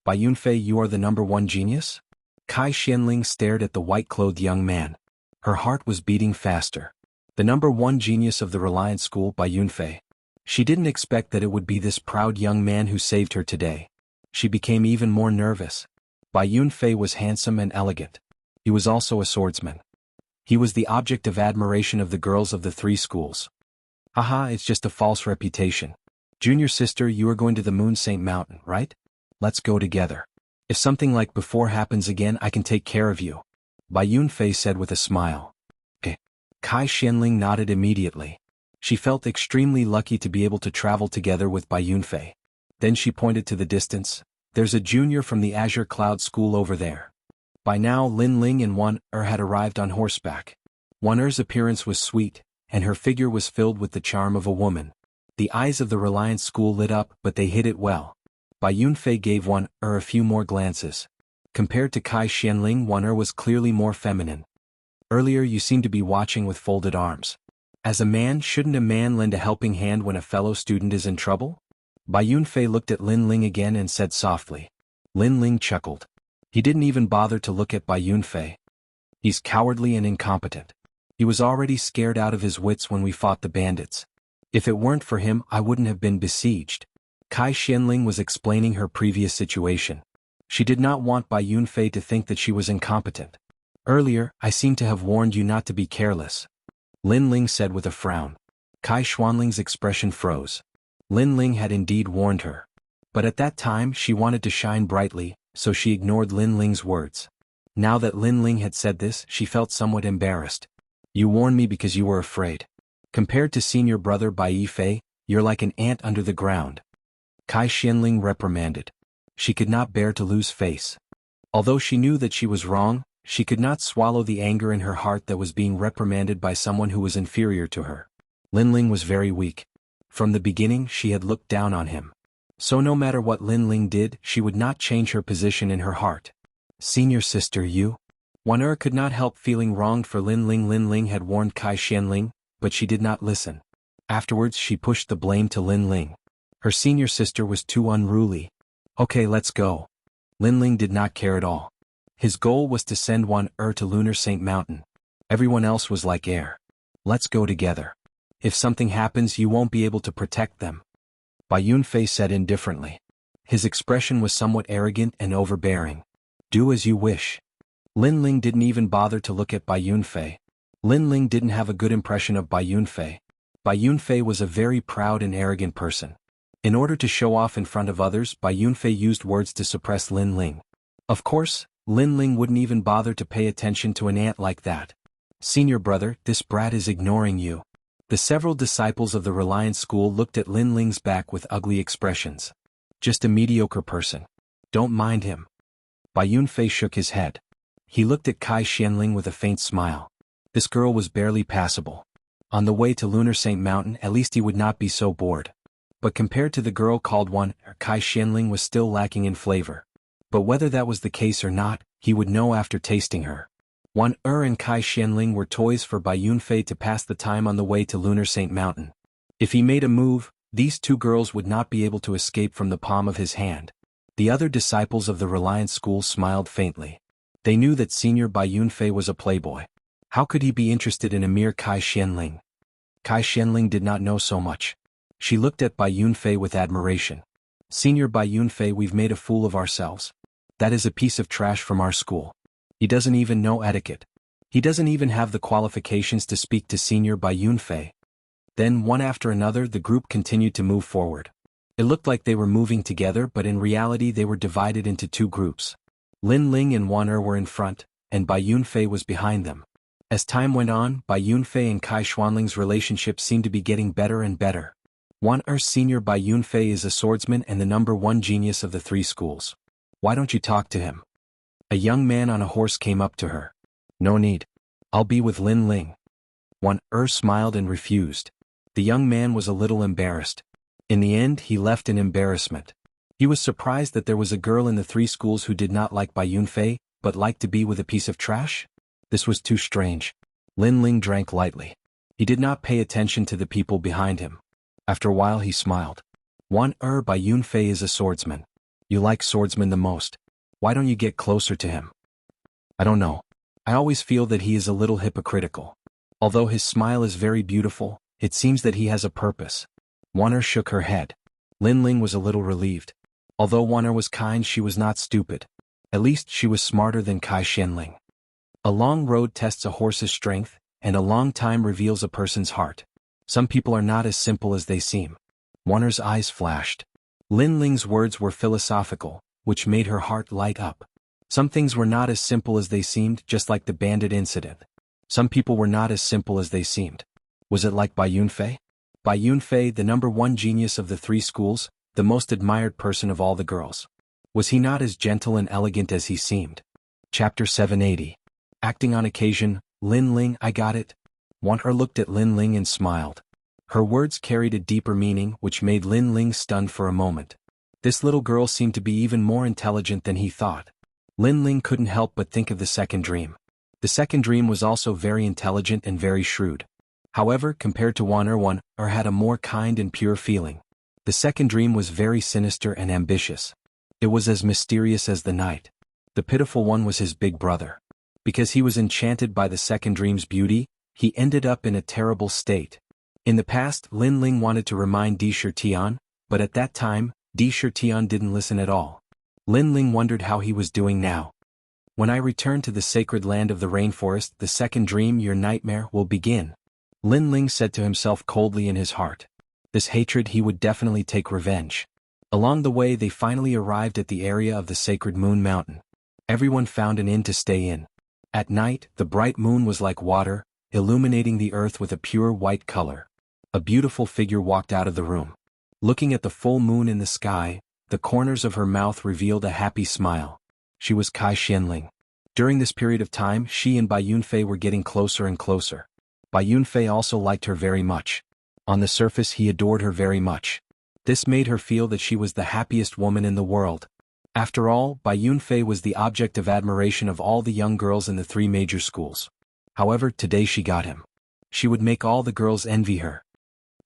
Bai Yunfei, you are the #1 genius? Kai Xianling stared at the white-clothed young man. Her heart was beating faster. The #1 genius of the Reliance School, Bai Yunfei. She didn't expect that it would be this proud young man who saved her today. She became even more nervous. Bai Yunfei was handsome and elegant. He was also a swordsman. He was the object of admiration of the girls of the 3 schools. Haha, it's just a false reputation. Junior sister, you are going to the Moon Saint Mountain, right? Let's go together. If something like before happens again, I can take care of you. Bai Yunfei said with a smile. Okay. Kai Xianling nodded immediately. She felt extremely lucky to be able to travel together with Bai Yunfei. Then she pointed to the distance. There's a junior from the Azure Cloud School over there. By now Lin Ling and Wan had arrived on horseback. Wan appearance was sweet, and her figure was filled with the charm of a woman. The eyes of the Reliance School lit up, but they hid it well. Bai Yunfei gave Wan a few more glances. Compared to Kai Xianling, Wan was clearly more feminine. Earlier you seemed to be watching with folded arms. As a man, shouldn't a man lend a helping hand when a fellow student is in trouble? Bai Yunfei looked at Lin Ling again and said softly. Lin Ling chuckled. He didn't even bother to look at Bai Yunfei. He's cowardly and incompetent. He was already scared out of his wits when we fought the bandits. If it weren't for him, I wouldn't have been besieged. Kai Xianling was explaining her previous situation. She did not want Bai Yunfei to think that she was incompetent. Earlier, I seem to have warned you not to be careless. Lin Ling said with a frown. Kai Xuanling's expression froze. Lin Ling had indeed warned her. But at that time she wanted to shine brightly, so she ignored Lin Ling's words. Now that Lin Ling had said this, she felt somewhat embarrassed. You warned me because you were afraid. Compared to senior brother Bai Yifei, you're like an ant under the ground. Kai Xianling reprimanded. She could not bear to lose face. Although she knew that she was wrong, she could not swallow the anger in her heart that was being reprimanded by someone who was inferior to her. Lin Ling was very weak. From the beginning she had looked down on him. So no matter what Lin Ling did, she would not change her position in her heart. Senior sister, you? Wan could not help feeling wronged for Lin Ling. Lin Ling had warned Kai Xianling, but she did not listen. Afterwards she pushed the blame to Lin Ling. Her senior sister was too unruly. Okay, let's go. Lin Ling did not care at all. His goal was to send Wan to Lunar Saint Mountain. Everyone else was like air. Let's go together. If something happens, you won't be able to protect them. Bai Yunfei said indifferently. His expression was somewhat arrogant and overbearing. Do as you wish. Lin Ling didn't even bother to look at Bai Yunfei. Lin Ling didn't have a good impression of Bai Yunfei. Bai Yunfei was a very proud and arrogant person. In order to show off in front of others, Bai Yunfei used words to suppress Lin Ling. Of course, Lin Ling wouldn't even bother to pay attention to an ant like that. Senior brother, this brat is ignoring you. The several disciples of the Reliance School looked at Lin Ling's back with ugly expressions. Just a mediocre person. Don't mind him. Bai Yunfei shook his head. He looked at Kai Xianling with a faint smile. This girl was barely passable. On the way to Lunar Saint Mountain, at least he would not be so bored. But compared to the girl called One, Kai Xianling was still lacking in flavor. But whether that was the case or not, he would know after tasting her. One and Kai Xianling were toys for Bai Yunfei to pass the time on the way to Lunar Saint Mountain. If he made a move, these two girls would not be able to escape from the palm of his hand. The other disciples of the Reliance School smiled faintly. They knew that Senior Bai Yunfei was a playboy. How could he be interested in a mere Kai Xianling? Kai Xianling did not know so much. She looked at Bai Yunfei with admiration. Senior Bai Yunfei, we've made a fool of ourselves. That is a piece of trash from our school. He doesn't even know etiquette. He doesn't even have the qualifications to speak to Senior Bai Yunfei. Then one after another the group continued to move forward. It looked like they were moving together, but in reality they were divided into two groups. Lin Ling and Wan were in front, and Bai Yunfei was behind them. As time went on, Bai Yunfei and Kai Xuanling's relationship seemed to be getting better and better. Wan Senior Bai Yunfei is a swordsman and the #1 genius of the 3 schools. Why don't you talk to him? A young man on a horse came up to her. No need. I'll be with Lin Ling. Wan smiled and refused. The young man was a little embarrassed. In the end he left in embarrassment. He was surprised that there was a girl in the 3 schools who did not like Bai Yunfei, but liked to be with a piece of trash? This was too strange. Lin Ling drank lightly. He did not pay attention to the people behind him. After a while he smiled. Wan Bai Yunfei is a swordsman. You like swordsmen the most. Why don't you get closer to him? I don't know. I always feel that he is a little hypocritical. Although his smile is very beautiful, it seems that he has a purpose. Wan shook her head. Lin Ling was a little relieved. Although Wan was kind, she was not stupid. At least she was smarter than Kai Xianling. A long road tests a horse's strength, and a long time reveals a person's heart. Some people are not as simple as they seem. Wan's eyes flashed. Lin Ling's words were philosophical, which made her heart light up. Some things were not as simple as they seemed, just like the bandit incident. Some people were not as simple as they seemed. Was it like Bai Yunfei? Bai Yunfei, the #1 genius of the 3 schools, the most admired person of all the girls. Was he not as gentle and elegant as he seemed? Chapter 780. Acting on occasion, Lin Ling, I got it. Wan looked at Lin Ling and smiled. Her words carried a deeper meaning, which made Lin Ling stunned for a moment. This little girl seemed to be even more intelligent than he thought. Lin Ling couldn't help but think of the second dream. The second dream was also very intelligent and very shrewd. However, compared to Wan had a more kind and pure feeling. The second dream was very sinister and ambitious. It was as mysterious as the night. The pitiful one was his big brother. Because he was enchanted by the second dream's beauty, he ended up in a terrible state. In the past, Lin Ling wanted to remind Di Shirtian, but at that time, Di Shirtian didn't listen at all. Lin Ling wondered how he was doing now. When I return to the sacred land of the rainforest, the second dream, your nightmare, will begin. Lin Ling said to himself coldly in his heart. This hatred, he would definitely take revenge. Along the way they finally arrived at the area of the sacred Moon Mountain. Everyone found an inn to stay in. At night, the bright moon was like water, illuminating the earth with a pure white color. A beautiful figure walked out of the room. Looking at the full moon in the sky, the corners of her mouth revealed a happy smile. She was Kai Xianling. During this period of time, she and Bai Yunfei were getting closer and closer. Bai Yunfei also liked her very much. On the surface he adored her very much. This made her feel that she was the happiest woman in the world. After all, Bai Yunfei was the object of admiration of all the young girls in the 3 major schools. However, today she got him. She would make all the girls envy her.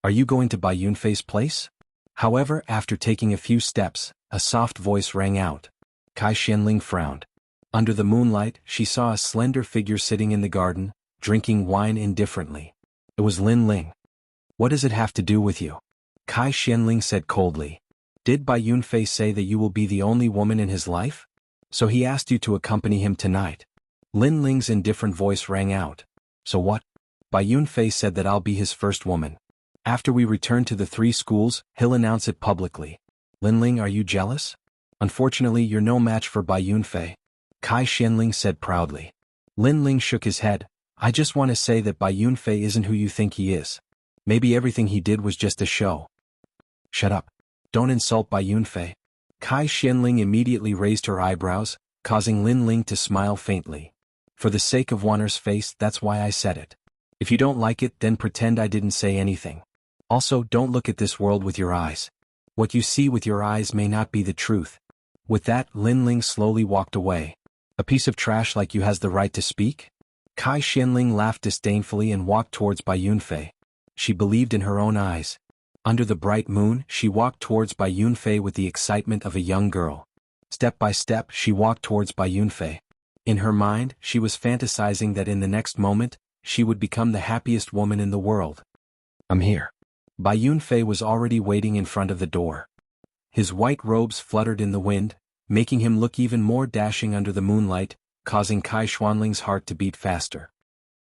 Are you going to Bai Yunfei's place? However, after taking a few steps, a soft voice rang out. Kai Xianling frowned. Under the moonlight, she saw a slender figure sitting in the garden, drinking wine indifferently. It was Lin Ling. What does it have to do with you? Kai Xianling said coldly. Did Bai Yunfei say that you will be the only woman in his life? So he asked you to accompany him tonight. Lin Ling's indifferent voice rang out. So what? Bai Yunfei said that I'll be his first woman. After we return to the 3 schools, he'll announce it publicly. Lin Ling, are you jealous? Unfortunately, you're no match for Bai Yunfei. Kai Xianling said proudly. Lin Ling shook his head. I just want to say that Bai Yunfei isn't who you think he is. Maybe everything he did was just a show. Shut up. Don't insult Bai Yunfei. Kai Xianling immediately raised her eyebrows, causing Lin Ling to smile faintly. For the sake of Wan'er's face, that's why I said it. If you don't like it, then pretend I didn't say anything. Also, don't look at this world with your eyes. What you see with your eyes may not be the truth. With that, Lin Ling slowly walked away. A piece of trash like you has the right to speak? Kai Xianling laughed disdainfully and walked towards Bai Yunfei. She believed in her own eyes. Under the bright moon, she walked towards Bai Yunfei with the excitement of a young girl. Step by step, she walked towards Bai Yunfei. In her mind, she was fantasizing that in the next moment, she would become the happiest woman in the world. I'm here. Bai Yunfei was already waiting in front of the door. His white robes fluttered in the wind, making him look even more dashing under the moonlight, causing Kai Xianling's heart to beat faster.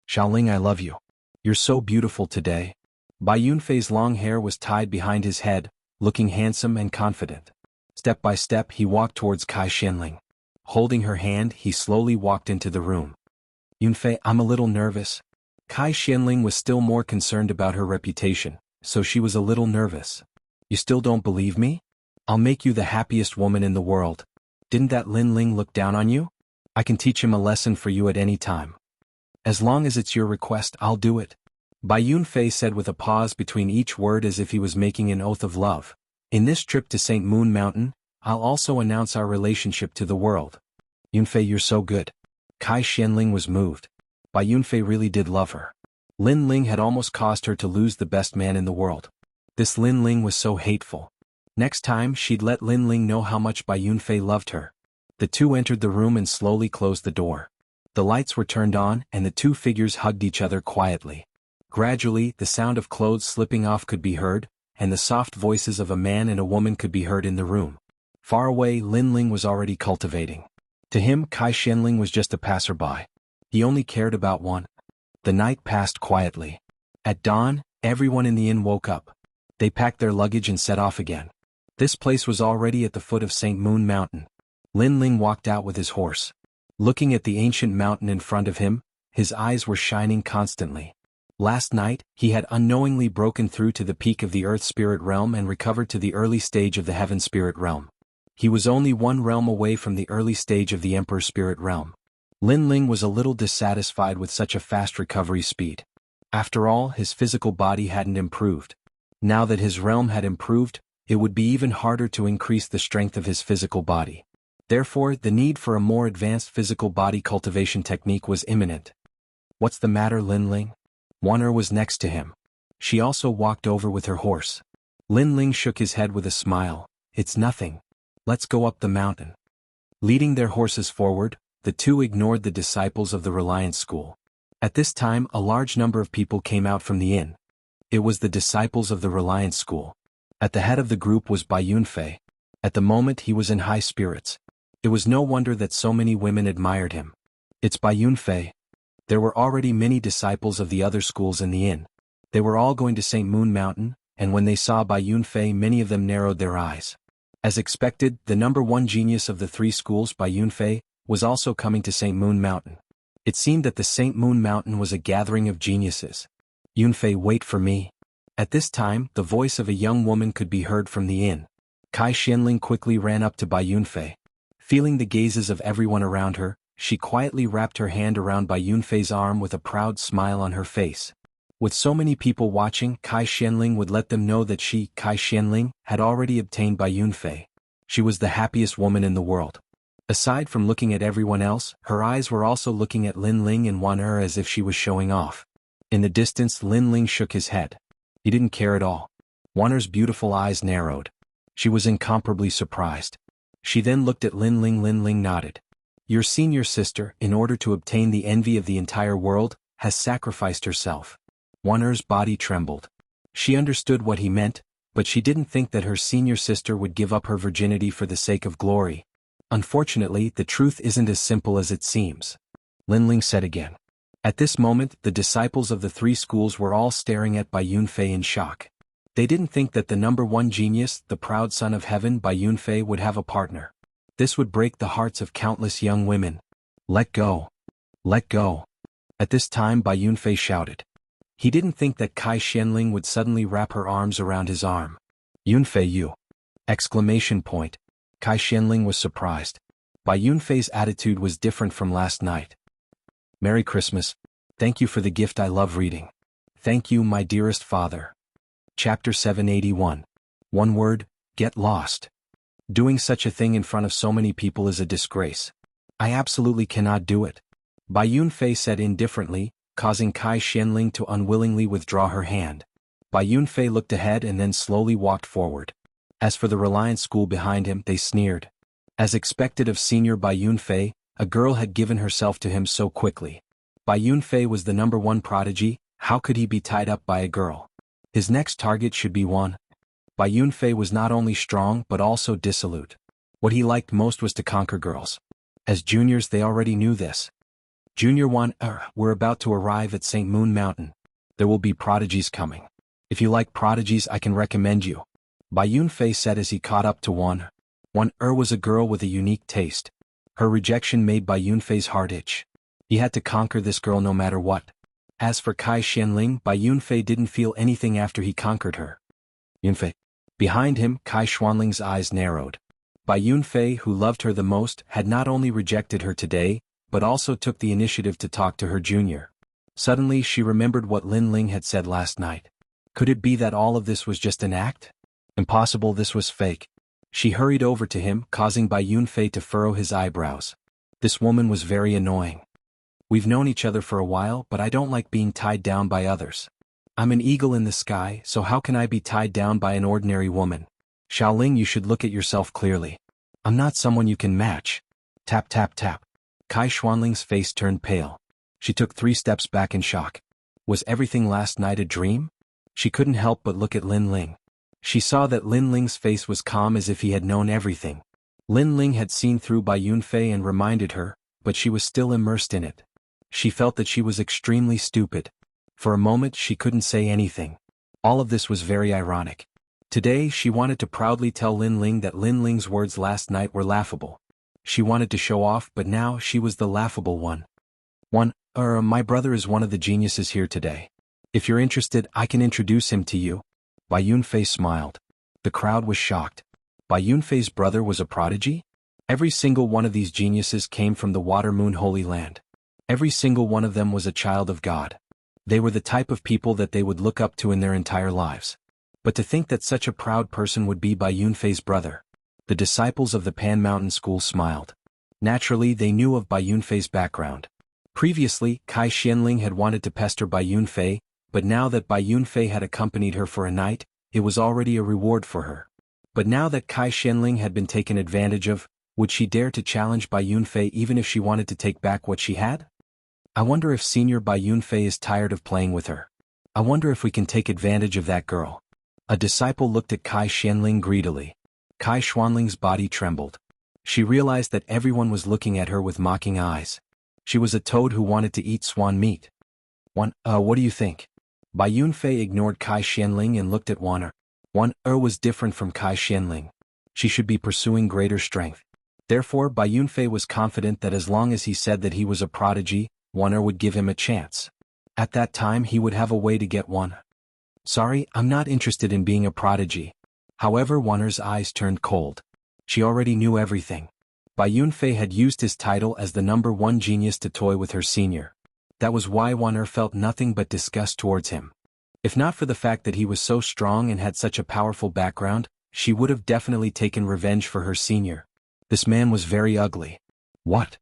Xiaoling, I love you. You're so beautiful today. Bai Yunfei's long hair was tied behind his head, looking handsome and confident. Step by step he walked towards Kai Xianling. Holding her hand, he slowly walked into the room. Yunfei, I'm a little nervous. Kai Xianling was still more concerned about her reputation, so she was a little nervous. You still don't believe me? I'll make you the happiest woman in the world. Didn't that Lin Ling look down on you? I can teach him a lesson for you at any time. As long as it's your request, I'll do it. Bai Yunfei said with a pause between each word as if he was making an oath of love. In this trip to St. Moon Mountain, I'll also announce our relationship to the world. Yunfei, you're so good. Kai Xianling was moved. Bai Yunfei really did love her. Lin Ling had almost caused her to lose the best man in the world. This Lin Ling was so hateful. Next time she'd let Lin Ling know how much Bai Yunfei loved her. The two entered the room and slowly closed the door. The lights were turned on and the two figures hugged each other quietly. Gradually, the sound of clothes slipping off could be heard, and the soft voices of a man and a woman could be heard in the room. Far away, Lin Ling was already cultivating. To him, Kai Xianling was just a passerby. He only cared about one. The night passed quietly. At dawn, everyone in the inn woke up. They packed their luggage and set off again. This place was already at the foot of St. Moon Mountain. Lin Ling walked out with his horse. Looking at the ancient mountain in front of him, his eyes were shining constantly. Last night, he had unknowingly broken through to the peak of the Earth Spirit Realm and recovered to the early stage of the Heaven Spirit Realm. He was only one realm away from the early stage of the Emperor Spirit Realm. Lin Ling was a little dissatisfied with such a fast recovery speed. After all, his physical body hadn't improved. Now that his realm had improved, it would be even harder to increase the strength of his physical body. Therefore, the need for a more advanced physical body cultivation technique was imminent. What's the matter, Lin Ling? Wan'er was next to him. She also walked over with her horse. Lin Ling shook his head with a smile. It's nothing. Let's go up the mountain. Leading their horses forward, the two ignored the disciples of the Reliance School. At this time, a large number of people came out from the inn. It was the disciples of the Reliance School. At the head of the group was Bai Yunfei. At the moment he was in high spirits. It was no wonder that so many women admired him. It's Bai Yunfei. There were already many disciples of the other schools in the inn. They were all going to St. Moon Mountain, and when they saw Bai Yunfei, many of them narrowed their eyes. As expected, the number one genius of the three schools, Bai Yunfei, was also coming to St. Moon Mountain. It seemed that the St. Moon Mountain was a gathering of geniuses. Yunfei, wait for me. At this time, the voice of a young woman could be heard from the inn. Kai Xianling quickly ran up to Bai Yunfei. Feeling the gazes of everyone around her, she quietly wrapped her hand around Bai Yunfei's arm with a proud smile on her face. With so many people watching, Kai Xianling would let them know that she, Kai Xianling, had already obtained Bai Yunfei. She was the happiest woman in the world. Aside from looking at everyone else, her eyes were also looking at Lin Ling and Wan'er as if she was showing off. In the distance, Lin Ling shook his head. He didn't care at all. Wan'er's beautiful eyes narrowed. She was incomparably surprised. She then looked at Lin Ling. Lin Ling nodded. Your senior sister, in order to obtain the envy of the entire world, has sacrificed herself. Wan'er's body trembled. She understood what he meant, but she didn't think that her senior sister would give up her virginity for the sake of glory. Unfortunately, the truth isn't as simple as it seems. Lin Ling said again. At this moment, the disciples of the three schools were all staring at Bai Yunfei in shock. They didn't think that the number one genius, the proud son of heaven, Bai Yunfei, would have a partner. This would break the hearts of countless young women. Let go. Let go. At this time Bai Yunfei shouted. He didn't think that Kai Xianling would suddenly wrap her arms around his arm. Yunfei you! Exclamation point. Kai Xianling was surprised. Bai Yunfei's attitude was different from last night. Merry Christmas. Thank you for the gift, I love reading. Thank you, my dearest father. Chapter 781. One word, get lost. Doing such a thing in front of so many people is a disgrace. I absolutely cannot do it. Bai Yunfei said indifferently, causing Kai Xianling to unwillingly withdraw her hand. Bai Yunfei looked ahead and then slowly walked forward. As for the Reliance School behind him, they sneered. As expected of senior Bai Yunfei, a girl had given herself to him so quickly. Bai Yunfei was the #1 prodigy, how could he be tied up by a girl? His next target should be one. Bai Yunfei was not only strong but also dissolute. What he liked most was to conquer girls. As juniors they already knew this. Junior 1, we're about to arrive at St. Moon Mountain. There will be prodigies coming. If you like prodigies I can recommend you. Bai Yunfei said as he caught up to one. One was a girl with a unique taste. Her rejection made Bai Yunfei's heart itch. He had to conquer this girl no matter what. As for Kai Xianling, Bai Yunfei didn't feel anything after he conquered her. Yunfei. Behind him, Kai Xuanling's eyes narrowed. Bai Yunfei, who loved her the most, had not only rejected her today, but also took the initiative to talk to her junior. Suddenly she remembered what Lin Ling had said last night. Could it be that all of this was just an act? Impossible, this was fake. She hurried over to him, causing Bai Yunfei to furrow his eyebrows. This woman was very annoying. We've known each other for a while, but I don't like being tied down by others. I'm an eagle in the sky, so how can I be tied down by an ordinary woman? Xiaoling, you should look at yourself clearly. I'm not someone you can match. Tap tap tap. Kai Xuanling's face turned pale. She took 3 steps back in shock. Was everything last night a dream? She couldn't help but look at Lin Ling. She saw that Lin Ling's face was calm as if he had known everything. Lin Ling had seen through Bai Yunfei and reminded her, but she was still immersed in it. She felt that she was extremely stupid. For a moment she couldn't say anything. All of this was very ironic. Today she wanted to proudly tell Lin Ling that Lin Ling's words last night were laughable. She wanted to show off, but now she was the laughable one. My brother is one of the geniuses here today. If you're interested, I can introduce him to you. Bai Yunfei smiled. The crowd was shocked. Bai Yunfei's brother was a prodigy? Every single one of these geniuses came from the Water Moon Holy Land. Every single one of them was a child of God. They were the type of people that they would look up to in their entire lives. But to think that such a proud person would be Bai Yunfei's brother. The disciples of the Pan Mountain School smiled. Naturally, they knew of Bai Yunfei's background. Previously, Kai Xianling had wanted to pester Bai Yunfei, but now that Bai Yunfei had accompanied her for a night, it was already a reward for her. But now that Kai Xianling had been taken advantage of, would she dare to challenge Bai Yunfei even if she wanted to take back what she had? I wonder if Senior Bai Yunfei is tired of playing with her. I wonder if we can take advantage of that girl. A disciple looked at Kai Xianling greedily. Kai Xuanling's body trembled. She realized that everyone was looking at her with mocking eyes. She was a toad who wanted to eat swan meat. What do you think? Bai Yunfei ignored Kai Xianling and looked at Wan. Wan was different from Kai Xianling. She should be pursuing greater strength. Therefore, Bai Yunfei was confident that as long as he said that he was a prodigy, Wan would give him a chance. At that time he would have a way to get Wan. Sorry, I'm not interested in being a prodigy. However, Wan's eyes turned cold. She already knew everything. Bai Yunfei had used his title as the #1 genius to toy with her senior. That was why Wan felt nothing but disgust towards him. If not for the fact that he was so strong and had such a powerful background, she would have definitely taken revenge for her senior. This man was very ugly. What?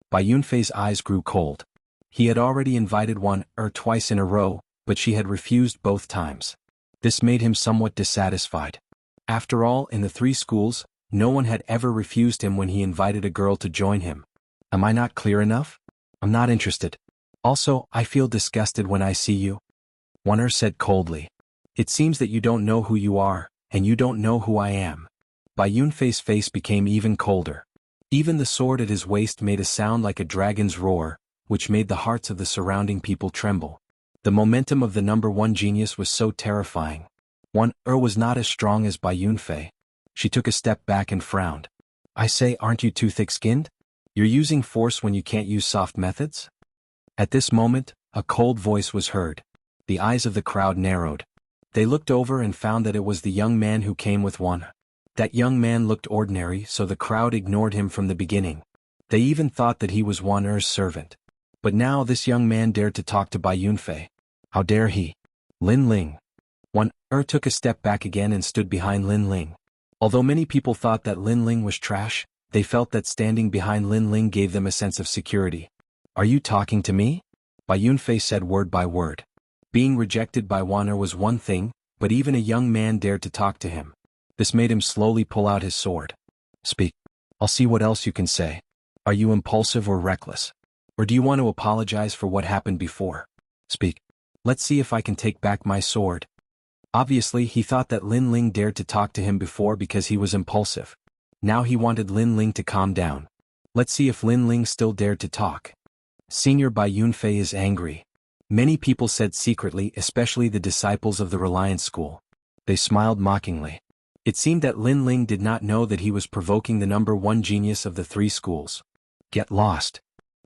Bai Yunfei's eyes grew cold. He had already invited Wan twice in a row, but she had refused both times. This made him somewhat dissatisfied. After all, in the 3 schools, no one had ever refused him when he invited a girl to join him. Am I not clear enough? I'm not interested. Also, I feel disgusted when I see you. Wan said coldly. It seems that you don't know who you are, and you don't know who I am. Bai Yunfei's face became even colder. Even the sword at his waist made a sound like a dragon's roar, which made the hearts of the surrounding people tremble. The momentum of the #1 genius was so terrifying. Wan was not as strong as Bai Yunfei. She took a step back and frowned. I say, aren't you too thick-skinned? You're using force when you can't use soft methods? At this moment, a cold voice was heard. The eyes of the crowd narrowed. They looked over and found that it was the young man who came with Wan. That young man looked ordinary, so the crowd ignored him from the beginning. They even thought that he was Wan Er's servant. But now this young man dared to talk to Bai Yunfei. How dare he? Lin Ling. Wan Er took a step back again and stood behind Lin Ling. Although many people thought that Lin Ling was trash, they felt that standing behind Lin Ling gave them a sense of security. Are you talking to me? Bai Yunfei said word by word. Being rejected by Wan Er was one thing, but even a young man dared to talk to him. This made him slowly pull out his sword. Speak. I'll see what else you can say. Are you impulsive or reckless? Or do you want to apologize for what happened before? Speak. Let's see if I can take back my sword. Obviously, he thought that Lin Ling dared to talk to him before because he was impulsive. Now he wanted Lin Ling to calm down. Let's see if Lin Ling still dared to talk. Senior Bai Yunfei is angry. Many people said secretly, especially the disciples of the Reliance School. They smiled mockingly. It seemed that Lin Ling did not know that he was provoking the number one genius of the three schools. Get lost.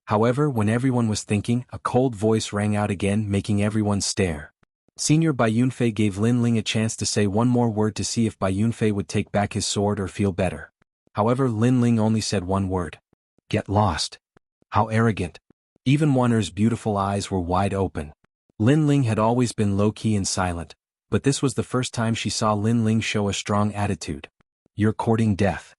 However, when everyone was thinking, a cold voice rang out again, making everyone stare. Senior Bai Yunfei gave Lin Ling a chance to say one more word to see if Bai Yunfei would take back his sword or feel better. However, Lin Ling only said one word. Get lost. How arrogant. Even Wan Er's beautiful eyes were wide open. Lin Ling had always been low-key and silent, but this was the first time she saw Lin Ling show a strong attitude. You're courting death.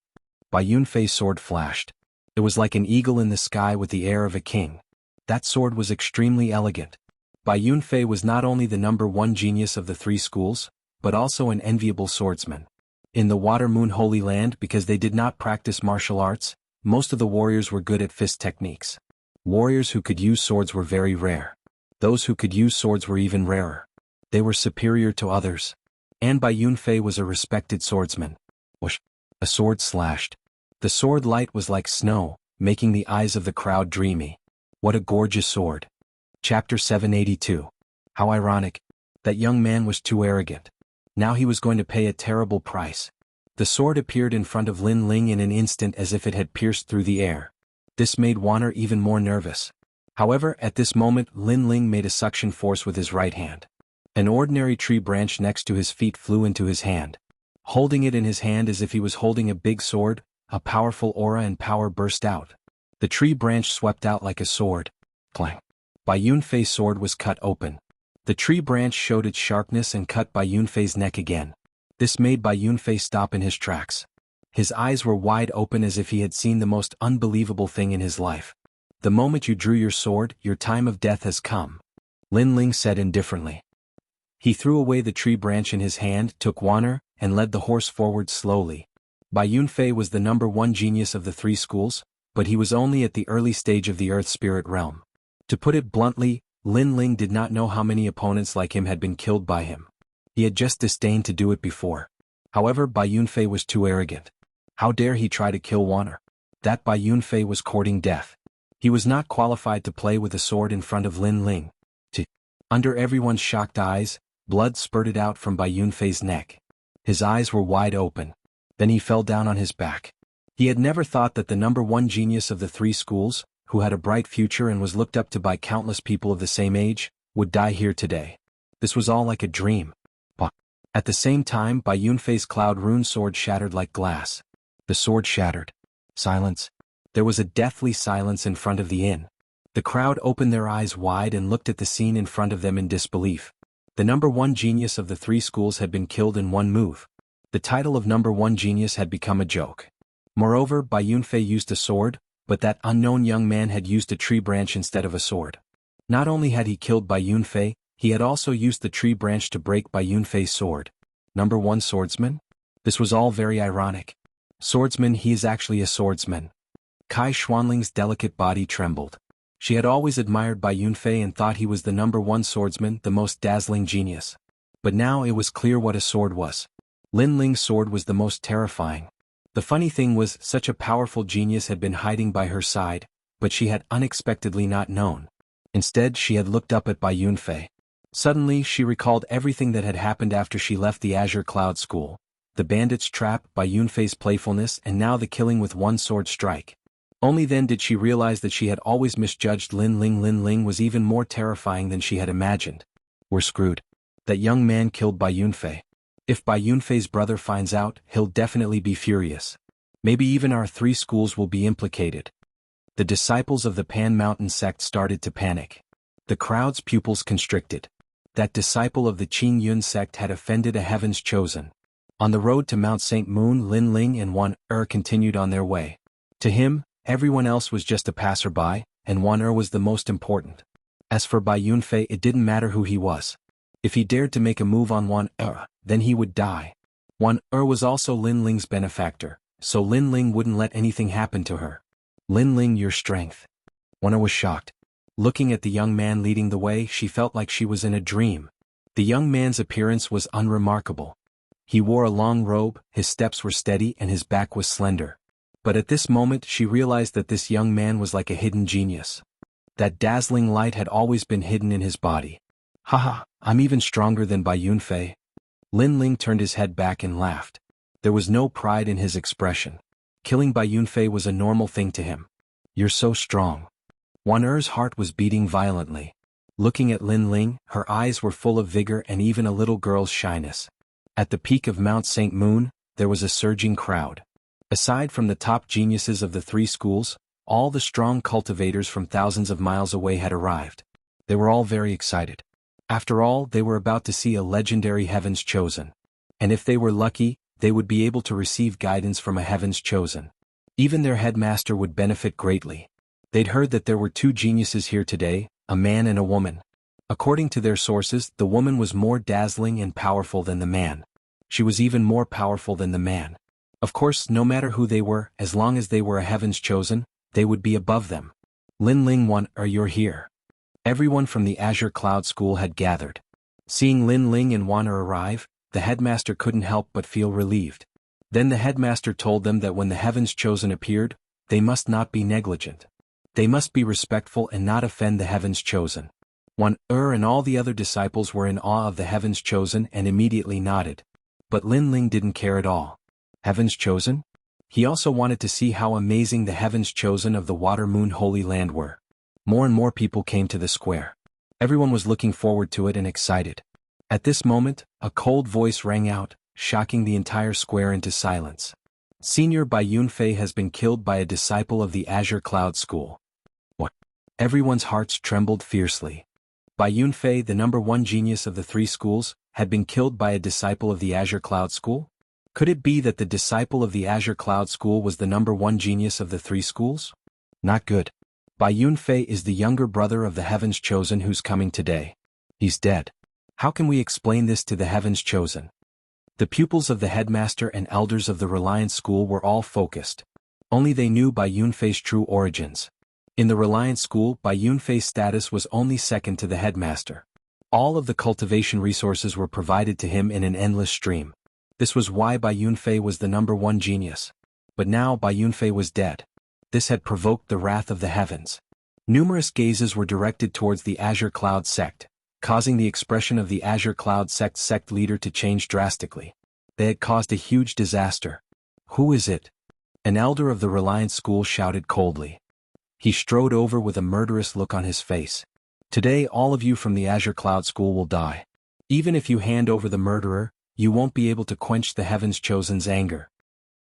Bai Yunfei's sword flashed. It was like an eagle in the sky with the air of a king. That sword was extremely elegant. Bai Yunfei was not only the number one genius of the three schools, but also an enviable swordsman. In the Water Moon Holy Land, because they did not practice martial arts, most of the warriors were good at fist techniques. Warriors who could use swords were very rare. Those who could use swords were even rarer. They were superior to others. And Bai Yunfei was a respected swordsman. Whoosh! A sword slashed. The sword light was like snow, making the eyes of the crowd dreamy. What a gorgeous sword. Chapter 782. How ironic. That young man was too arrogant. Now he was going to pay a terrible price. The sword appeared in front of Lin Ling in an instant as if it had pierced through the air. This made Wan Er even more nervous. However, at this moment Lin Ling made a suction force with his right hand. An ordinary tree branch next to his feet flew into his hand. Holding it in his hand as if he was holding a big sword, a powerful aura and power burst out. The tree branch swept out like a sword. Clang. Bai Yunfei's sword was cut open. The tree branch showed its sharpness and cut Bai Yunfei's neck again. This made Bai Yunfei stop in his tracks. His eyes were wide open as if he had seen the most unbelievable thing in his life. The moment you drew your sword, your time of death has come. Lin Ling said indifferently. He threw away the tree branch in his hand, took Wan Er, and led the horse forward slowly. Bai Yunfei was the number one genius of the three schools, but he was only at the early stage of the Earth Spirit realm. To put it bluntly, Lin Ling did not know how many opponents like him had been killed by him. He had just disdained to do it before. However, Bai Yunfei was too arrogant. How dare he try to kill Wan Er? That Bai Yunfei was courting death. He was not qualified to play with a sword in front of Lin Ling. Under everyone's shocked eyes, blood spurted out from Bai Yunfei's neck. His eyes were wide open. Then he fell down on his back. He had never thought that the number one genius of the three schools, who had a bright future and was looked up to by countless people of the same age, would die here today. This was all like a dream. At the same time, Bai Yunfei's cloud rune sword shattered like glass. The sword shattered. Silence. There was a deathly silence in front of the inn. The crowd opened their eyes wide and looked at the scene in front of them in disbelief. The number one genius of the three schools had been killed in one move. The title of number one genius had become a joke. Moreover, Bai Yunfei used a sword, but that unknown young man had used a tree branch instead of a sword. Not only had he killed Bai Yunfei, he had also used the tree branch to break Bai Yunfei's sword. Number one swordsman? This was all very ironic. Swordsman, he is actually a swordsman. Kai Xuanling's delicate body trembled. She had always admired Bai Yunfei and thought he was the number one swordsman, the most dazzling genius. But now it was clear what a sword was. Lin Ling's sword was the most terrifying. The funny thing was, such a powerful genius had been hiding by her side, but she had unexpectedly not known. Instead, she had looked up at Bai Yunfei. Suddenly, she recalled everything that had happened after she left the Azure Cloud School. The bandit's trap, Bai Yunfei's playfulness, and now the killing with one sword strike. Only then did she realize that she had always misjudged Lin Ling. Lin Ling was even more terrifying than she had imagined. We're screwed. That young man killed Bai Yunfei. If Bai Yunfei's brother finds out, he'll definitely be furious. Maybe even our 3 schools will be implicated. The disciples of the Pan Mountain sect started to panic. The crowd's pupils constricted. That disciple of the Qing Yun sect had offended a heaven's chosen. On the road to Mount St. Moon, Lin Ling and Wan continued on their way. To him, everyone else was just a passerby, and Wan was the most important. As for Bai Yunfei, it didn't matter who he was. If he dared to make a move on Wan then he would die. Wan was also Lin Ling's benefactor, so Lin Ling wouldn't let anything happen to her. Lin Ling, your strength. Wan was shocked. Looking at the young man leading the way, she felt like she was in a dream. The young man's appearance was unremarkable. He wore a long robe, his steps were steady and his back was slender. But at this moment she realized that this young man was like a hidden genius. That dazzling light had always been hidden in his body. Haha, I'm even stronger than Bai Yunfei. Lin Ling turned his head back and laughed. There was no pride in his expression. Killing Bai Yunfei was a normal thing to him. You're so strong. Wan heart was beating violently. Looking at Lin Ling, her eyes were full of vigor and even a little girl's shyness. At the peak of Mount St. Moon, there was a surging crowd. Aside from the top geniuses of the 3 schools, all the strong cultivators from thousands of miles away had arrived. They were all very excited. After all, they were about to see a legendary heaven's chosen. And if they were lucky, they would be able to receive guidance from a heaven's chosen. Even their headmaster would benefit greatly. They'd heard that there were 2 geniuses here today, a man and a woman. According to their sources, the woman was more dazzling and powerful than the man. She was even more powerful than the man. Of course, no matter who they were, as long as they were a heaven's chosen, they would be above them. Lin Ling, Wan, you're here. Everyone from the Azure Cloud School had gathered. Seeing Lin Ling and Wan arrive, the headmaster couldn't help but feel relieved. Then the headmaster told them that when the heaven's chosen appeared, they must not be negligent. They must be respectful and not offend the heaven's chosen. Wan and all the other disciples were in awe of the heaven's chosen and immediately nodded. But Lin Ling didn't care at all. Heaven's chosen? He also wanted to see how amazing the heavens chosen of the Water Moon Holy Land were. More and more people came to the square. Everyone was looking forward to it and excited. At this moment, a cold voice rang out, shocking the entire square into silence. Senior Bai Yunfei has been killed by a disciple of the Azure Cloud School. What? Everyone's hearts trembled fiercely. Bai Yunfei, the #1 genius of the 3 schools, had been killed by a disciple of the Azure Cloud School? Could it be that the disciple of the Azure Cloud School was the #1 genius of the 3 schools? Not good. Bai Yunfei is the younger brother of the Heavens Chosen who's coming today. He's dead. How can we explain this to the Heavens Chosen? The pupils of the headmaster and elders of the Reliance School were all focused. Only they knew Bai Yunfei's true origins. In the Reliance School, Bai Yunfei's status was only second to the headmaster. All of the cultivation resources were provided to him in an endless stream. This was why Bai Yunfei was the #1 genius. But now Bai Yunfei was dead. This had provoked the wrath of the heavens. Numerous gazes were directed towards the Azure Cloud sect, causing the expression of the Azure Cloud sect leader to change drastically. They had caused a huge disaster. Who is it? An elder of the Reliance School shouted coldly. He strode over with a murderous look on his face. Today all of you from the Azure Cloud School will die. Even if you hand over the murderer, you won't be able to quench the Heavens Chosen's anger.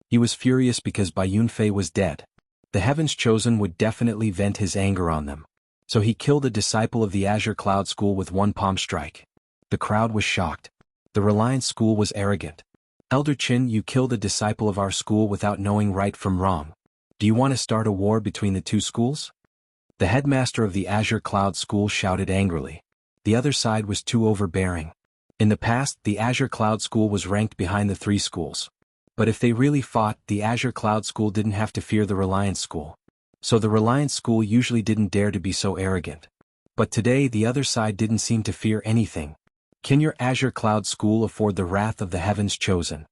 He was furious because Bai Yunfei was dead. The Heavens Chosen would definitely vent his anger on them. So he killed a disciple of the Azure Cloud School with one palm strike. The crowd was shocked. The Reliance School was arrogant. Elder Qin, you killed a disciple of our school without knowing right from wrong. Do you want to start a war between the 2 schools? The headmaster of the Azure Cloud School shouted angrily. The other side was too overbearing. In the past, the Azure Cloud School was ranked behind the 3 schools. But if they really fought, the Azure Cloud School didn't have to fear the Reliance School. So the Reliance School usually didn't dare to be so arrogant. But today the other side didn't seem to fear anything. Can your Azure Cloud School afford the wrath of the Heavens Chosen?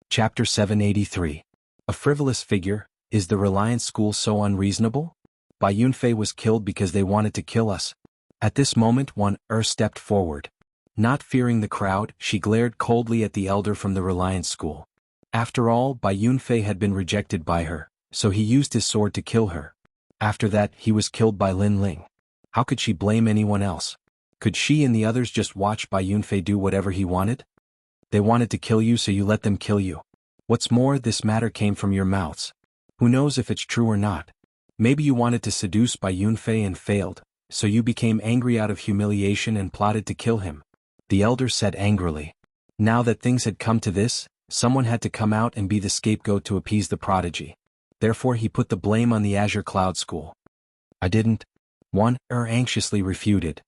Chapter 783. A frivolous figure, is the Reliance School so unreasonable? Bai Yunfei was killed because they wanted to kill us. At this moment Wan stepped forward. Not fearing the crowd, she glared coldly at the elder from the Reliance School. After all, Bai Yunfei had been rejected by her, so he used his sword to kill her. After that, he was killed by Lin Ling. How could she blame anyone else? Could she and the others just watch Bai Yunfei do whatever he wanted? They wanted to kill you, so you let them kill you. What's more, this matter came from your mouths. Who knows if it's true or not? Maybe you wanted to seduce Bai Yunfei and failed, so you became angry out of humiliation and plotted to kill him. The elder said angrily. Now that things had come to this, someone had to come out and be the scapegoat to appease the prodigy. Therefore he put the blame on the Azure Cloud School. I didn't. Anxiously refuted.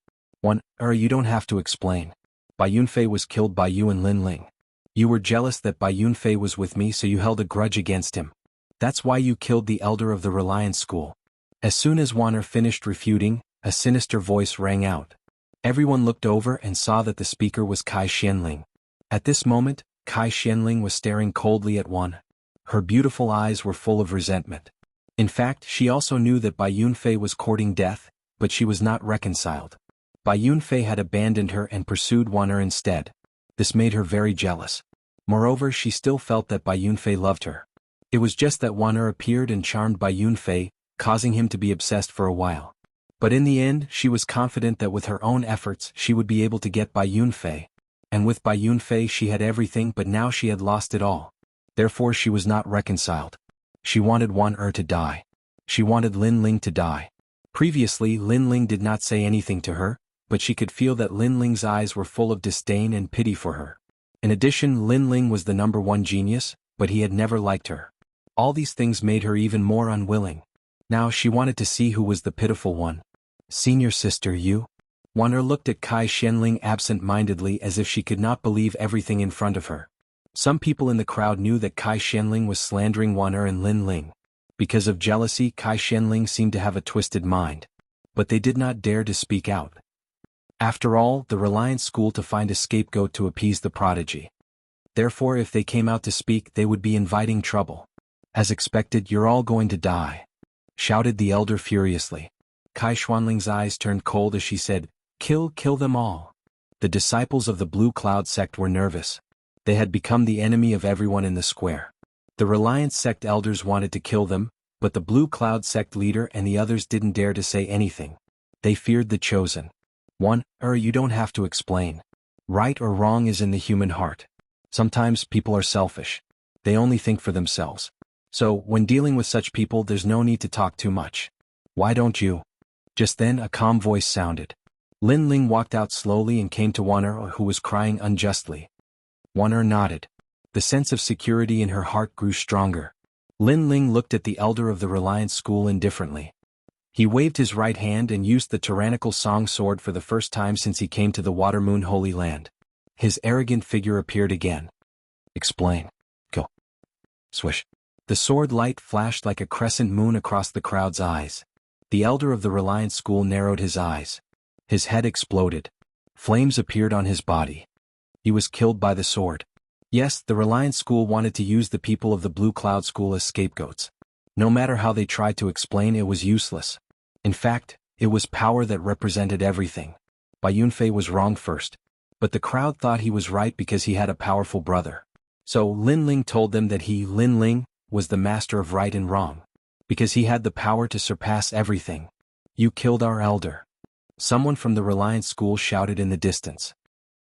You don't have to explain. Bai Yunfei was killed by you and Lin Ling. You were jealous that Bai Yunfei was with me, so you held a grudge against him. That's why you killed the elder of the Reliance School. As soon as Wan'er finished refuting, a sinister voice rang out. Everyone looked over and saw that the speaker was Kai Xianling. At this moment, Kai Xianling was staring coldly at Wan'er. Her beautiful eyes were full of resentment. In fact, she also knew that Bai Yunfei was courting death, but she was not reconciled. Bai Yunfei had abandoned her and pursued Wan'er instead. This made her very jealous. Moreover, she still felt that Bai Yunfei loved her. It was just that Wan'er appeared and charmed Bai Yunfei, causing him to be obsessed for a while. But in the end, she was confident that with her own efforts she would be able to get Bai Yunfei. And with Bai Yunfei she had everything, but now she had lost it all. Therefore she was not reconciled. She wanted Wan'er to die. She wanted Lin Ling to die. Previously Lin Ling did not say anything to her, but she could feel that Lin Ling's eyes were full of disdain and pity for her. In addition, Lin Ling was the #1 genius, but he had never liked her. All these things made her even more unwilling. Now she wanted to see who was the pitiful one. Senior sister, you? Wan'er looked at Kai Xianling absent-mindedly as if she could not believe everything in front of her. Some people in the crowd knew that Kai Xianling was slandering Wan'er and Lin Ling. Because of jealousy, Kai Xianling seemed to have a twisted mind. But they did not dare to speak out. After all, the Reliance School to find a scapegoat to appease the prodigy. Therefore, if they came out to speak, they would be inviting trouble. As expected, you're all going to die, shouted the elder furiously. Kai Xianling's eyes turned cold as she said, kill them all. The disciples of the Blue Cloud sect were nervous. They had become the enemy of everyone in the square. The Reliance sect elders wanted to kill them, but the Blue Cloud sect leader and the others didn't dare to say anything. They feared the chosen. You don't have to explain. Right or wrong is in the human heart. Sometimes people are selfish. They only think for themselves. So, when dealing with such people, there's no need to talk too much. Why don't you? Just then a calm voice sounded. Lin Ling walked out slowly and came to Wan'er, who was crying unjustly. Wan'er nodded. The sense of security in her heart grew stronger. Lin Ling looked at the elder of the Reliance School indifferently. He waved his right hand and used the tyrannical song sword for the first time since he came to the Water Moon Holy Land. His arrogant figure appeared again. Explain. Go. Swish. The sword light flashed like a crescent moon across the crowd's eyes. The elder of the Reliance School narrowed his eyes. His head exploded. Flames appeared on his body. He was killed by the sword. Yes, the Reliance School wanted to use the people of the Blue Cloud School as scapegoats. No matter how they tried to explain, it was useless. In fact, it was power that represented everything. Bai Yunfei was wrong first. But the crowd thought he was right because he had a powerful brother. So Lin Ling told them that he, Lin Ling, was the master of right and wrong. Because he had the power to surpass everything. You killed our elder. Someone from the Reliance School shouted in the distance.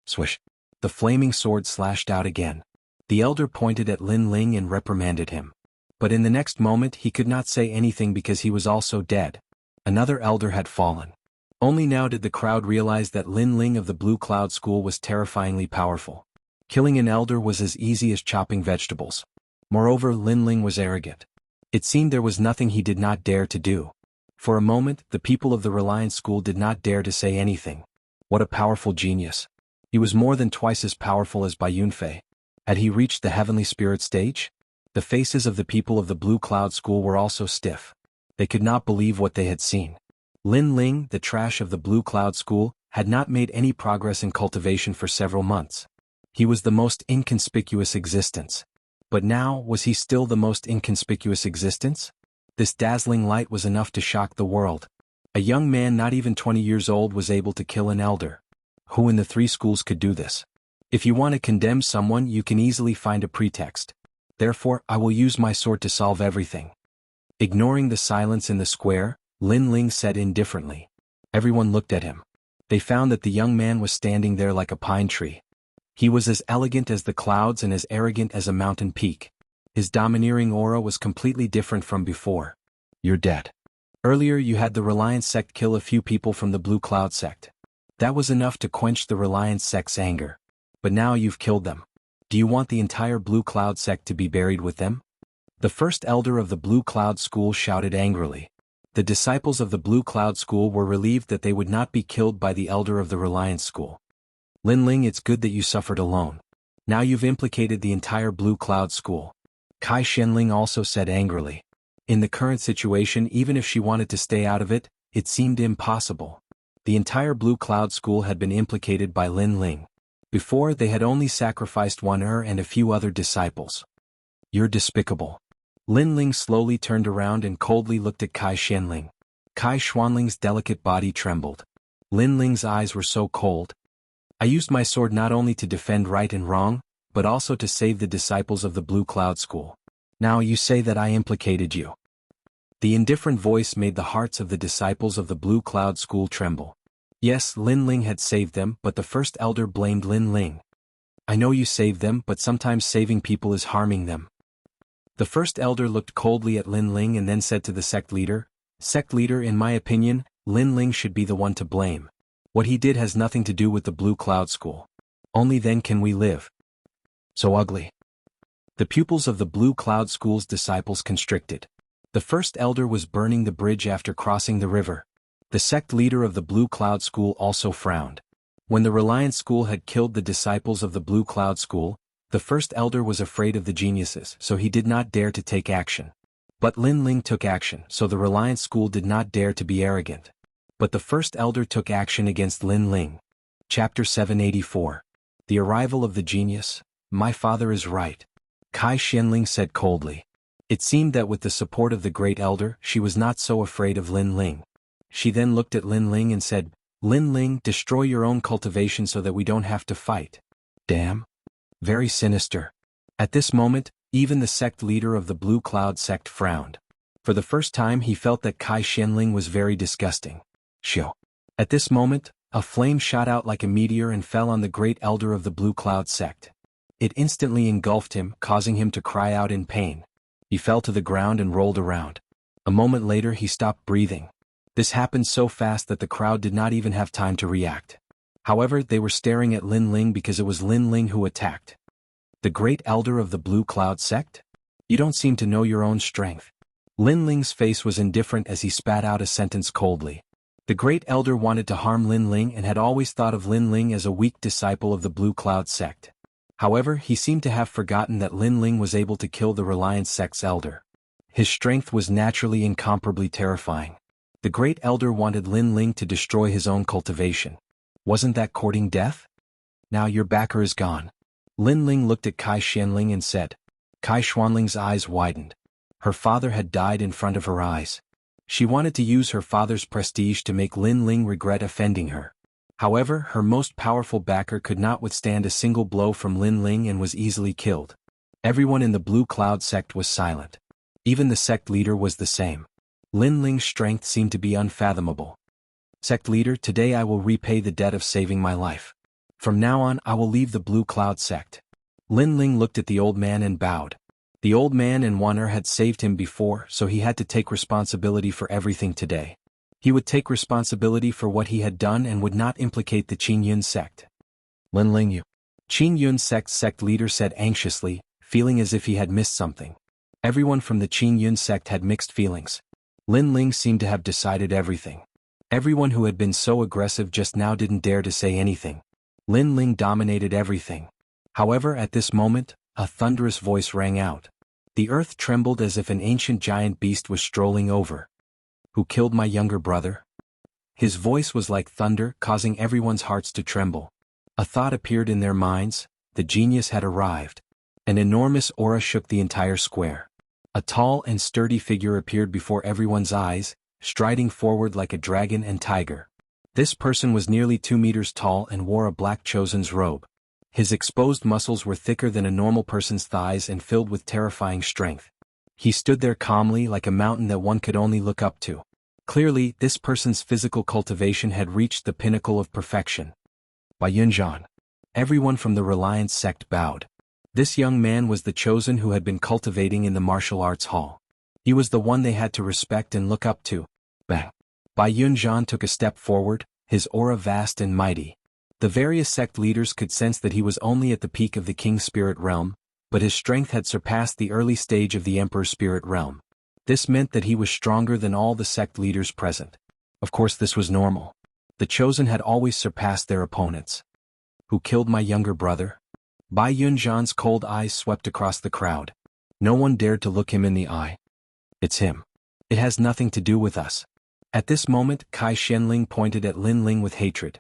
Swish. The flaming sword slashed out again. The elder pointed at Lin Ling and reprimanded him. But in the next moment he could not say anything because he was also dead. Another elder had fallen. Only now did the crowd realize that Lin Ling of the Blue Cloud School was terrifyingly powerful. Killing an elder was as easy as chopping vegetables. Moreover, Lin Ling was arrogant. It seemed there was nothing he did not dare to do. For a moment, the people of the Reliance School did not dare to say anything. What a powerful genius. He was more than twice as powerful as Bai Yunfei. Had he reached the heavenly spirit stage? The faces of the people of the Blue Cloud School were also stiff. They could not believe what they had seen. Lin Ling, the trash of the Blue Cloud School, had not made any progress in cultivation for several months. He was the most inconspicuous existence. But now, was he still the most inconspicuous existence? This dazzling light was enough to shock the world. A young man not even 20 years old was able to kill an elder. Who in the 3 schools could do this? If you want to condemn someone, you can easily find a pretext. Therefore, I will use my sword to solve everything. Ignoring the silence in the square, Lin Ling said indifferently. Everyone looked at him. They found that the young man was standing there like a pine tree. He was as elegant as the clouds and as arrogant as a mountain peak. His domineering aura was completely different from before. You're dead. Earlier you had the Reliance sect kill a few people from the Blue Cloud sect. That was enough to quench the Reliance sect's anger. But now you've killed them. Do you want the entire Blue Cloud sect to be buried with them? The first elder of the Blue Cloud school shouted angrily. The disciples of the Blue Cloud school were relieved that they would not be killed by the elder of the Reliance school. Lin Ling, it's good that you suffered alone. Now you've implicated the entire Blue Cloud school. Kai Xianling also said angrily. In the current situation, even if she wanted to stay out of it, it seemed impossible. The entire Blue Cloud school had been implicated by Lin Ling. Before, they had only sacrificed her and a few other disciples. You're despicable. Lin Ling slowly turned around and coldly looked at Kai Xianling. Kai Xuanling's delicate body trembled. Lin Ling's eyes were so cold. I used my sword not only to defend right and wrong, but also to save the disciples of the Blue Cloud school. Now you say that I implicated you. The indifferent voice made the hearts of the disciples of the Blue Cloud school tremble. Yes, Lin Ling had saved them, but the first elder blamed Lin Ling. I know you saved them, but sometimes saving people is harming them. The first elder looked coldly at Lin Ling and then said to the sect leader, Sect leader, in my opinion, Lin Ling should be the one to blame. What he did has nothing to do with the Blue Cloud school. Only then can we live. So ugly. The pupils of the Blue Cloud school's disciples constricted. The first elder was burning the bridge after crossing the river. The sect leader of the Blue Cloud school also frowned. When the Reliance school had killed the disciples of the Blue Cloud school, the first elder was afraid of the geniuses, so he did not dare to take action. But Lin Ling took action, so the Reliance school did not dare to be arrogant. But the first elder took action against Lin Ling. Chapter 784. The arrival of the genius. My father is right. Kai Xianling said coldly. It seemed that with the support of the great elder, she was not so afraid of Lin Ling. She then looked at Lin Ling and said, Lin Ling, destroy your own cultivation so that we don't have to fight. Damn. Very sinister. At this moment, even the sect leader of the Blue Cloud sect frowned. For the first time he felt that Kai Xianling was very disgusting. Shio. At this moment, a flame shot out like a meteor and fell on the great elder of the Blue Cloud sect. It instantly engulfed him, causing him to cry out in pain. He fell to the ground and rolled around. A moment later he stopped breathing. This happened so fast that the crowd did not even have time to react. However, they were staring at Lin Ling because it was Lin Ling who attacked. The great elder of the Blue Cloud sect? You don't seem to know your own strength. Lin Ling's face was indifferent as he spat out a sentence coldly. The great elder wanted to harm Lin Ling and had always thought of Lin Ling as a weak disciple of the Blue Cloud sect. However, he seemed to have forgotten that Lin Ling was able to kill the Reliance sect's elder. His strength was naturally incomparably terrifying. The great elder wanted Lin Ling to destroy his own cultivation. Wasn't that courting death? Now your backer is gone. Lin Ling looked at Kai Xianling and said. Kai Xuanling's eyes widened. Her father had died in front of her eyes. She wanted to use her father's prestige to make Lin Ling regret offending her. However, her most powerful backer could not withstand a single blow from Lin Ling and was easily killed. Everyone in the Blue Cloud sect was silent. Even the sect leader was the same. Lin Ling's strength seemed to be unfathomable. Sect leader, today I will repay the debt of saving my life. From now on I will leave the Blue Cloud sect. Lin Ling looked at the old man and bowed. The old man and Wan'er had saved him before, so he had to take responsibility for everything today. He would take responsibility for what he had done and would not implicate the Qingyun sect. Lin Ling, you. Qingyun sect's sect leader said anxiously, feeling as if he had missed something. Everyone from the Qingyun sect had mixed feelings. Lin Ling seemed to have decided everything. Everyone who had been so aggressive just now didn't dare to say anything. Lin Ling dominated everything. However, at this moment, a thunderous voice rang out. The earth trembled as if an ancient giant beast was strolling over. Who killed my younger brother? His voice was like thunder, causing everyone's hearts to tremble. A thought appeared in their minds. The genius had arrived. An enormous aura shook the entire square. A tall and sturdy figure appeared before everyone's eyes, striding forward like a dragon and tiger. This person was nearly 2 meters tall and wore a black chosen's robe. His exposed muscles were thicker than a normal person's thighs and filled with terrifying strength. He stood there calmly like a mountain that one could only look up to. Clearly, this person's physical cultivation had reached the pinnacle of perfection. By Yunzhan. Everyone from the Reliance sect bowed. This young man was the chosen who had been cultivating in the martial arts hall. He was the one they had to respect and look up to. Bang. Bai Yunzhan took a step forward, his aura vast and mighty. The various sect leaders could sense that he was only at the peak of the King's spirit realm, but his strength had surpassed the early stage of the Emperor's spirit realm. This meant that he was stronger than all the sect leaders present. Of course, this was normal. The chosen had always surpassed their opponents. Who killed my younger brother? Bai Yunzhan's cold eyes swept across the crowd. No one dared to look him in the eye. It's him. It has nothing to do with us. At this moment, Kai Xianling pointed at Lin Ling with hatred.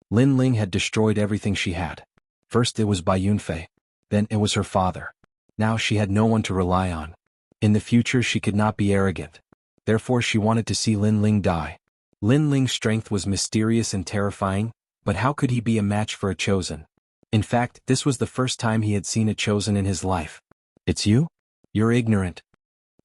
Lin Ling had destroyed everything she had. First it was Bai Yunfei. Then it was her father. Now she had no one to rely on. In the future she could not be arrogant. Therefore she wanted to see Lin Ling die. Lin Ling's strength was mysterious and terrifying, but how could he be a match for a chosen? In fact, this was the first time he had seen a chosen in his life. It's you? You're ignorant.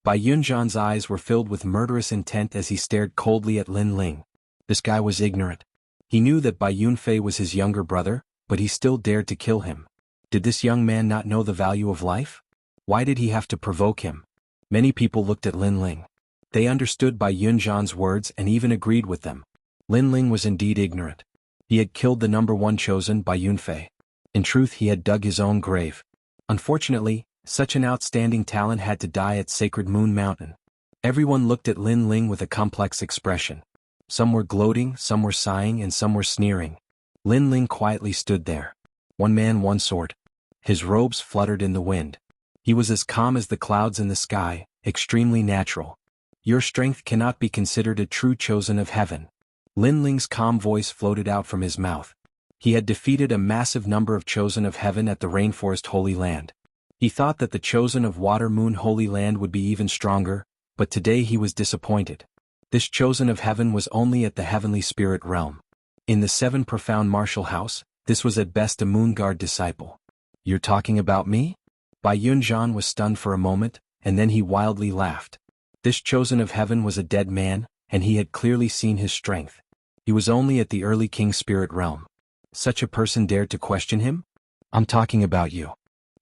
Bai Yunzhan's eyes were filled with murderous intent as he stared coldly at Lin Ling. This guy was ignorant. He knew that Bai Yunfei was his younger brother, but he still dared to kill him. Did this young man not know the value of life? Why did he have to provoke him? Many people looked at Lin Ling. They understood Bai Yunzhan's words and even agreed with them. Lin Ling was indeed ignorant. He had killed the number one chosen, Bai Yunfei. In truth, he had dug his own grave. Unfortunately, such an outstanding talent had to die at Sacred Moon Mountain. Everyone looked at Lin Ling with a complex expression. Some were gloating, some were sighing, and some were sneering. Lin Ling quietly stood there. One man, one sword. His robes fluttered in the wind. He was as calm as the clouds in the sky, extremely natural. Your strength cannot be considered a true chosen of heaven. Lin Ling's calm voice floated out from his mouth. He had defeated a massive number of chosen of heaven at the Rainforest Holy Land. He thought that the chosen of Water Moon Holy Land would be even stronger, but today he was disappointed. This chosen of heaven was only at the heavenly spirit realm. In the seven profound martial house, this was at best a moon guard disciple. You're talking about me? Bai Yunzhan was stunned for a moment, and then he wildly laughed. This chosen of heaven was a dead man, and he had clearly seen his strength. He was only at the early King's spirit realm. Such a person dared to question him? I'm talking about you.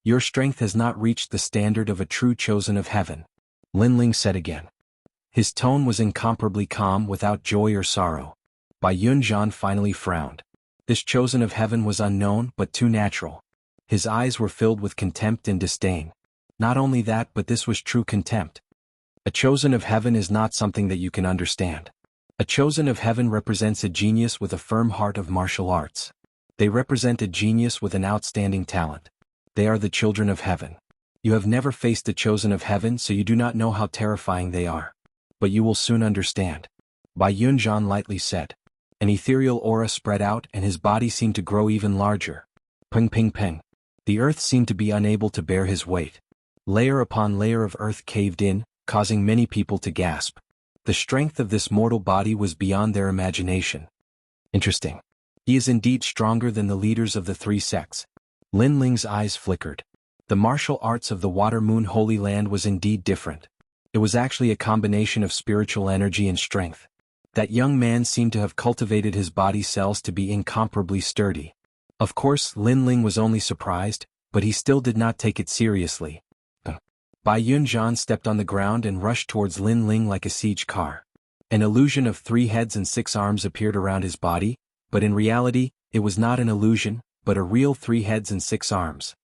Your strength has not reached the standard of a true chosen of heaven. Lin Ling said again. His tone was incomparably calm, without joy or sorrow. Bai Yunzhan finally frowned. This chosen of heaven was unknown but too natural. His eyes were filled with contempt and disdain. Not only that, but this was true contempt. A chosen of heaven is not something that you can understand. A chosen of heaven represents a genius with a firm heart of martial arts. They represent a genius with an outstanding talent. They are the children of heaven. You have never faced a chosen of heaven, so you do not know how terrifying they are. But you will soon understand. Bai Yunzhan lightly said. An ethereal aura spread out and his body seemed to grow even larger. Ping ping ping. The earth seemed to be unable to bear his weight. Layer upon layer of earth caved in, causing many people to gasp. The strength of this mortal body was beyond their imagination. Interesting. He is indeed stronger than the leaders of the three sects. Lin Ling's eyes flickered. The martial arts of the Water Moon Holy Land was indeed different. It was actually a combination of spiritual energy and strength. That young man seemed to have cultivated his body cells to be incomparably sturdy. Of course, Lin Ling was only surprised, but he still did not take it seriously. Bai Yunzhan stepped on the ground and rushed towards Lin Ling like a siege car. An illusion of 3 heads and 6 arms appeared around his body, but in reality, it was not an illusion, but a real 3 heads and 6 arms.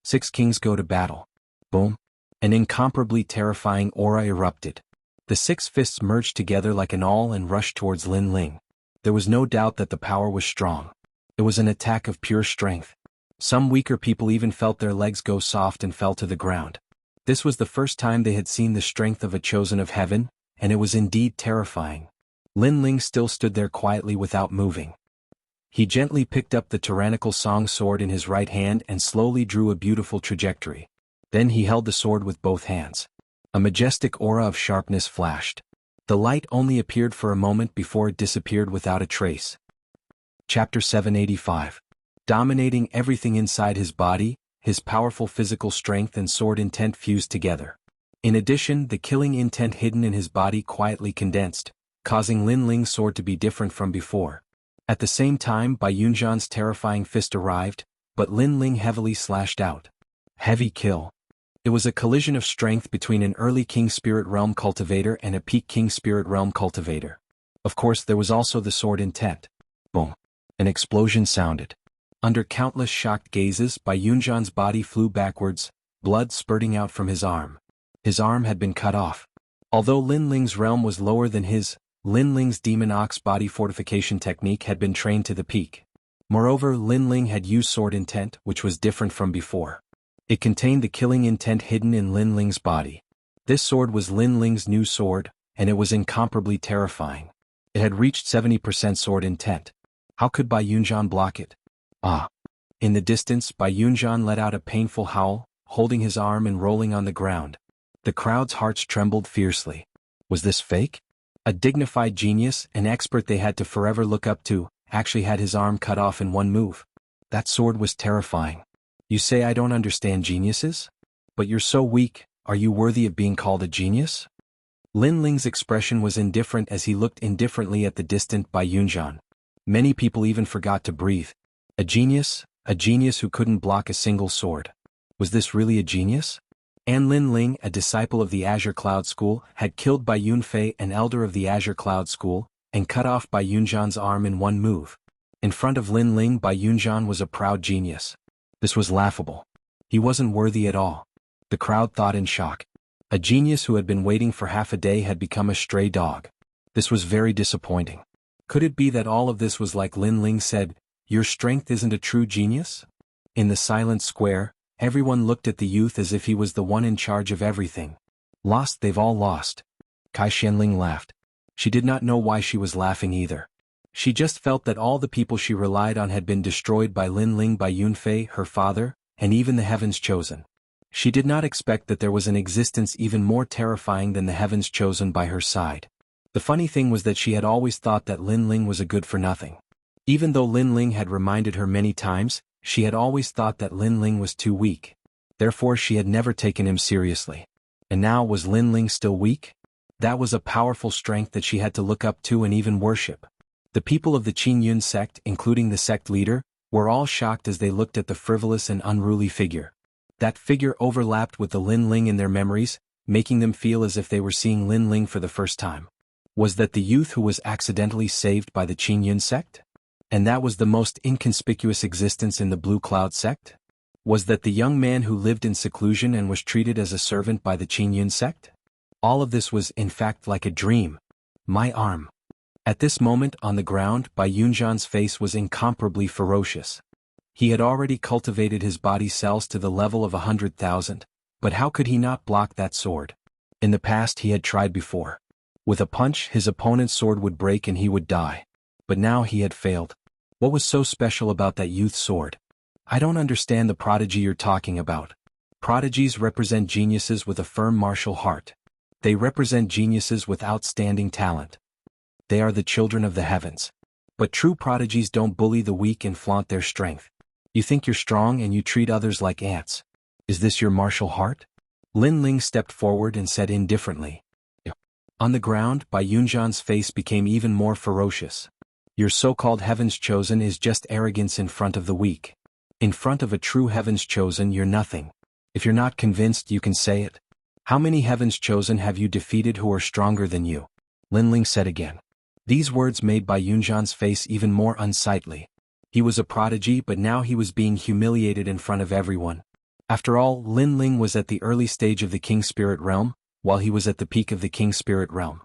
6 kings go to battle. Boom. An incomparably terrifying aura erupted. The 6 fists merged together like an awl and rushed towards Lin Ling. There was no doubt that the power was strong. It was an attack of pure strength. Some weaker people even felt their legs go soft and fell to the ground. This was the first time they had seen the strength of a chosen of heaven, and it was indeed terrifying. Lin Ling still stood there quietly without moving. He gently picked up the tyrannical song sword in his right hand and slowly drew a beautiful trajectory. Then he held the sword with both hands. A majestic aura of sharpness flashed. The light only appeared for a moment before it disappeared without a trace. Chapter 785. Dominating everything inside his body, his powerful physical strength and sword intent fused together. In addition, the killing intent hidden in his body quietly condensed, causing Lin Ling's sword to be different from before. At the same time, Bai Yunzhan's terrifying fist arrived, but Lin Ling heavily slashed out. Heavy kill. It was a collision of strength between an early King Spirit Realm cultivator and a peak King Spirit Realm cultivator. Of course, there was also the sword intent. Boom. An explosion sounded. Under countless shocked gazes, Bai Yunzhan's body flew backwards, blood spurting out from his arm. His arm had been cut off. Although Lin Ling's realm was lower than his, Lin Ling's Demon Ox body fortification technique had been trained to the peak. Moreover, Lin Ling had used sword intent, which was different from before. It contained the killing intent hidden in Lin Ling's body. This sword was Lin Ling's new sword, and it was incomparably terrifying. It had reached 70% sword intent. How could Bai Yunzhan block it? Ah! In the distance, Bai Yunzhan let out a painful howl, holding his arm and rolling on the ground. The crowd's hearts trembled fiercely. Was this fake? A dignified genius, an expert they had to forever look up to, actually had his arm cut off in one move. That sword was terrifying. You say I don't understand geniuses? But you're so weak, are you worthy of being called a genius? Lin Ling's expression was indifferent as he looked indifferently at the distant Bai Yunzhan. Many people even forgot to breathe. A genius who couldn't block a single sword. Was this really a genius? And Lin Ling, a disciple of the Azure Cloud School, had killed Bai Yunfei, an elder of the Azure Cloud School, and cut off Bai Yunzhan's arm in one move. In front of Lin Ling, Bai Yunzhan was a proud genius. This was laughable. He wasn't worthy at all. The crowd thought in shock. A genius who had been waiting for half a day had become a stray dog. This was very disappointing. Could it be that all of this was like Lin Ling said, "Your strength isn't a true genius?" In the silent square, everyone looked at the youth as if he was the one in charge of everything. Lost, they've all lost. Kai Xianling laughed. She did not know why she was laughing either. She just felt that all the people she relied on had been destroyed by Lin Ling, by Yunfei, her father, and even the Heavens Chosen. She did not expect that there was an existence even more terrifying than the Heavens Chosen by her side. The funny thing was that she had always thought that Lin Ling was a good-for-nothing. Even though Lin Ling had reminded her many times, she had always thought that Lin Ling was too weak. Therefore she had never taken him seriously. And now was Lin Ling still weak? That was a powerful strength that she had to look up to and even worship. The people of the Qingyun sect, including the sect leader, were all shocked as they looked at the frivolous and unruly figure. That figure overlapped with the Lin Ling in their memories, making them feel as if they were seeing Lin Ling for the first time. Was that the youth who was accidentally saved by the Qingyun sect? And that was the most inconspicuous existence in the Blue Cloud sect? Was that the young man who lived in seclusion and was treated as a servant by the Qingyun sect? All of this was, in fact, like a dream. My arm. At this moment, on the ground, Bai Yunzhan's face was incomparably ferocious. He had already cultivated his body cells to the level of 100,000, but how could he not block that sword? In the past he had tried before. With a punch, his opponent's sword would break and he would die. But now he had failed. What was so special about that youth's sword? I don't understand the prodigy you're talking about. Prodigies represent geniuses with a firm martial heart. They represent geniuses with outstanding talent. They are the children of the heavens. But true prodigies don't bully the weak and flaunt their strength. You think you're strong and you treat others like ants. Is this your martial heart? Lin Ling stepped forward and said indifferently. On the ground, Bai Yunzhan's face became even more ferocious. Your so-called Heavens Chosen is just arrogance in front of the weak. In front of a true Heavens Chosen you're nothing. If you're not convinced you can say it. How many Heavens Chosen have you defeated who are stronger than you? Lin Ling said again. These words made Bai Yunzhan's face even more unsightly. He was a prodigy, but now he was being humiliated in front of everyone. After all, Lin Ling was at the early stage of the King Spirit Realm, while he was at the peak of the King Spirit Realm.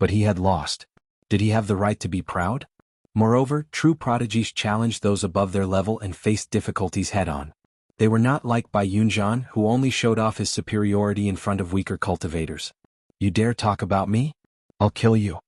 But he had lost. Did he have the right to be proud? Moreover, true prodigies challenged those above their level and faced difficulties head-on. They were not like Bai Yunzhan, who only showed off his superiority in front of weaker cultivators. You dare talk about me? I'll kill you.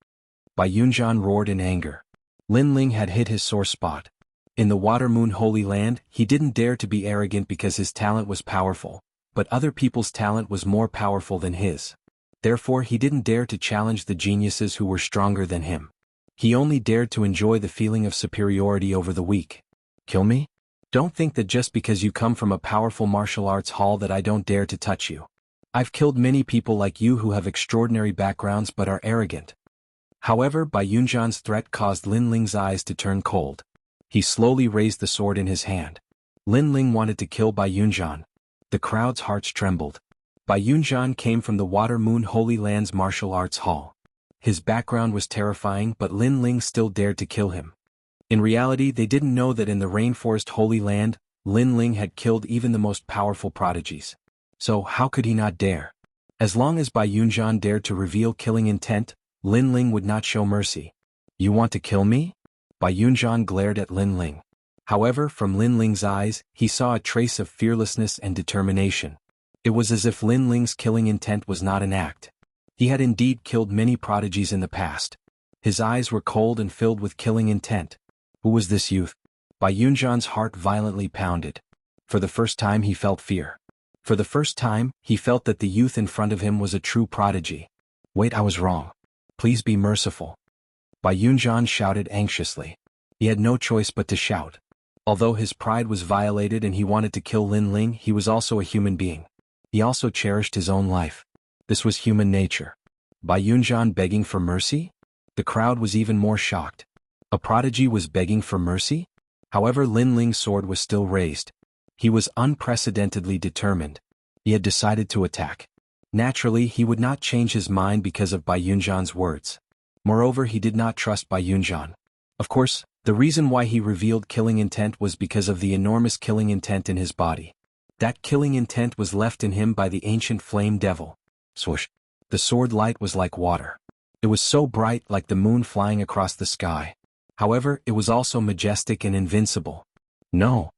Bai Yunzhan roared in anger. Lin Ling had hit his sore spot. In the Water Moon Holy Land, he didn't dare to be arrogant because his talent was powerful, but other people's talent was more powerful than his. Therefore he didn't dare to challenge the geniuses who were stronger than him. He only dared to enjoy the feeling of superiority over the weak. Kill me? Don't think that just because you come from a powerful martial arts hall that I don't dare to touch you. I've killed many people like you who have extraordinary backgrounds but are arrogant. However, Bai Yunjian's threat caused Lin Ling's eyes to turn cold. He slowly raised the sword in his hand. Lin Ling wanted to kill Bai Yunjian. The crowd's hearts trembled. Bai Yunjian came from the Water Moon Holy Land's martial arts hall. His background was terrifying, but Lin Ling still dared to kill him. In reality, they didn't know that in the Rainforest Holy Land, Lin Ling had killed even the most powerful prodigies. So how could he not dare? As long as Bai Yunjian dared to reveal killing intent, Lin Ling would not show mercy. You want to kill me? Bai Yunjian glared at Lin Ling. However, from Lin Ling's eyes, he saw a trace of fearlessness and determination. It was as if Lin Ling's killing intent was not an act. He had indeed killed many prodigies in the past. His eyes were cold and filled with killing intent. Who was this youth? Bai Yunjian's heart violently pounded. For the first time he felt fear. For the first time, he felt that the youth in front of him was a true prodigy. Wait, I was wrong. Please be merciful. Bai Yunjian shouted anxiously. He had no choice but to shout. Although his pride was violated and he wanted to kill Lin Ling, he was also a human being. He also cherished his own life. This was human nature. Bai Yunjian begging for mercy? The crowd was even more shocked. A prodigy was begging for mercy? However, Lin Ling's sword was still raised. He was unprecedentedly determined. He had decided to attack. Naturally, he would not change his mind because of Bai Yunjian's words. Moreover, he did not trust Bai Yunjian. Of course, the reason why he revealed killing intent was because of the enormous killing intent in his body. That killing intent was left in him by the ancient flame devil. Swoosh. The sword light was like water. It was so bright, like the moon flying across the sky. However, it was also majestic and invincible. No.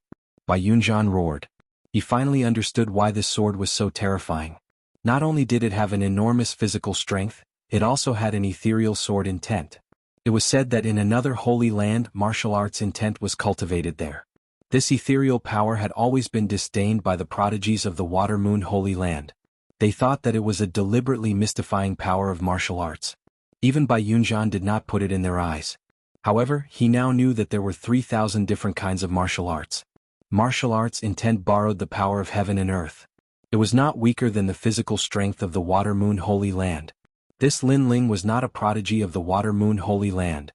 Bai Yunjian roared. He finally understood why this sword was so terrifying. Not only did it have an enormous physical strength, it also had an ethereal sword intent. It was said that in another holy land, martial arts intent was cultivated there. This ethereal power had always been disdained by the prodigies of the Water Moon Holy Land. They thought that it was a deliberately mystifying power of martial arts. Even Bai Yunjian did not put it in their eyes. However, he now knew that there were 3,000 different kinds of martial arts. Martial arts intent borrowed the power of heaven and earth. It was not weaker than the physical strength of the Water Moon Holy Land. This Lin Ling was not a prodigy of the Water Moon Holy Land.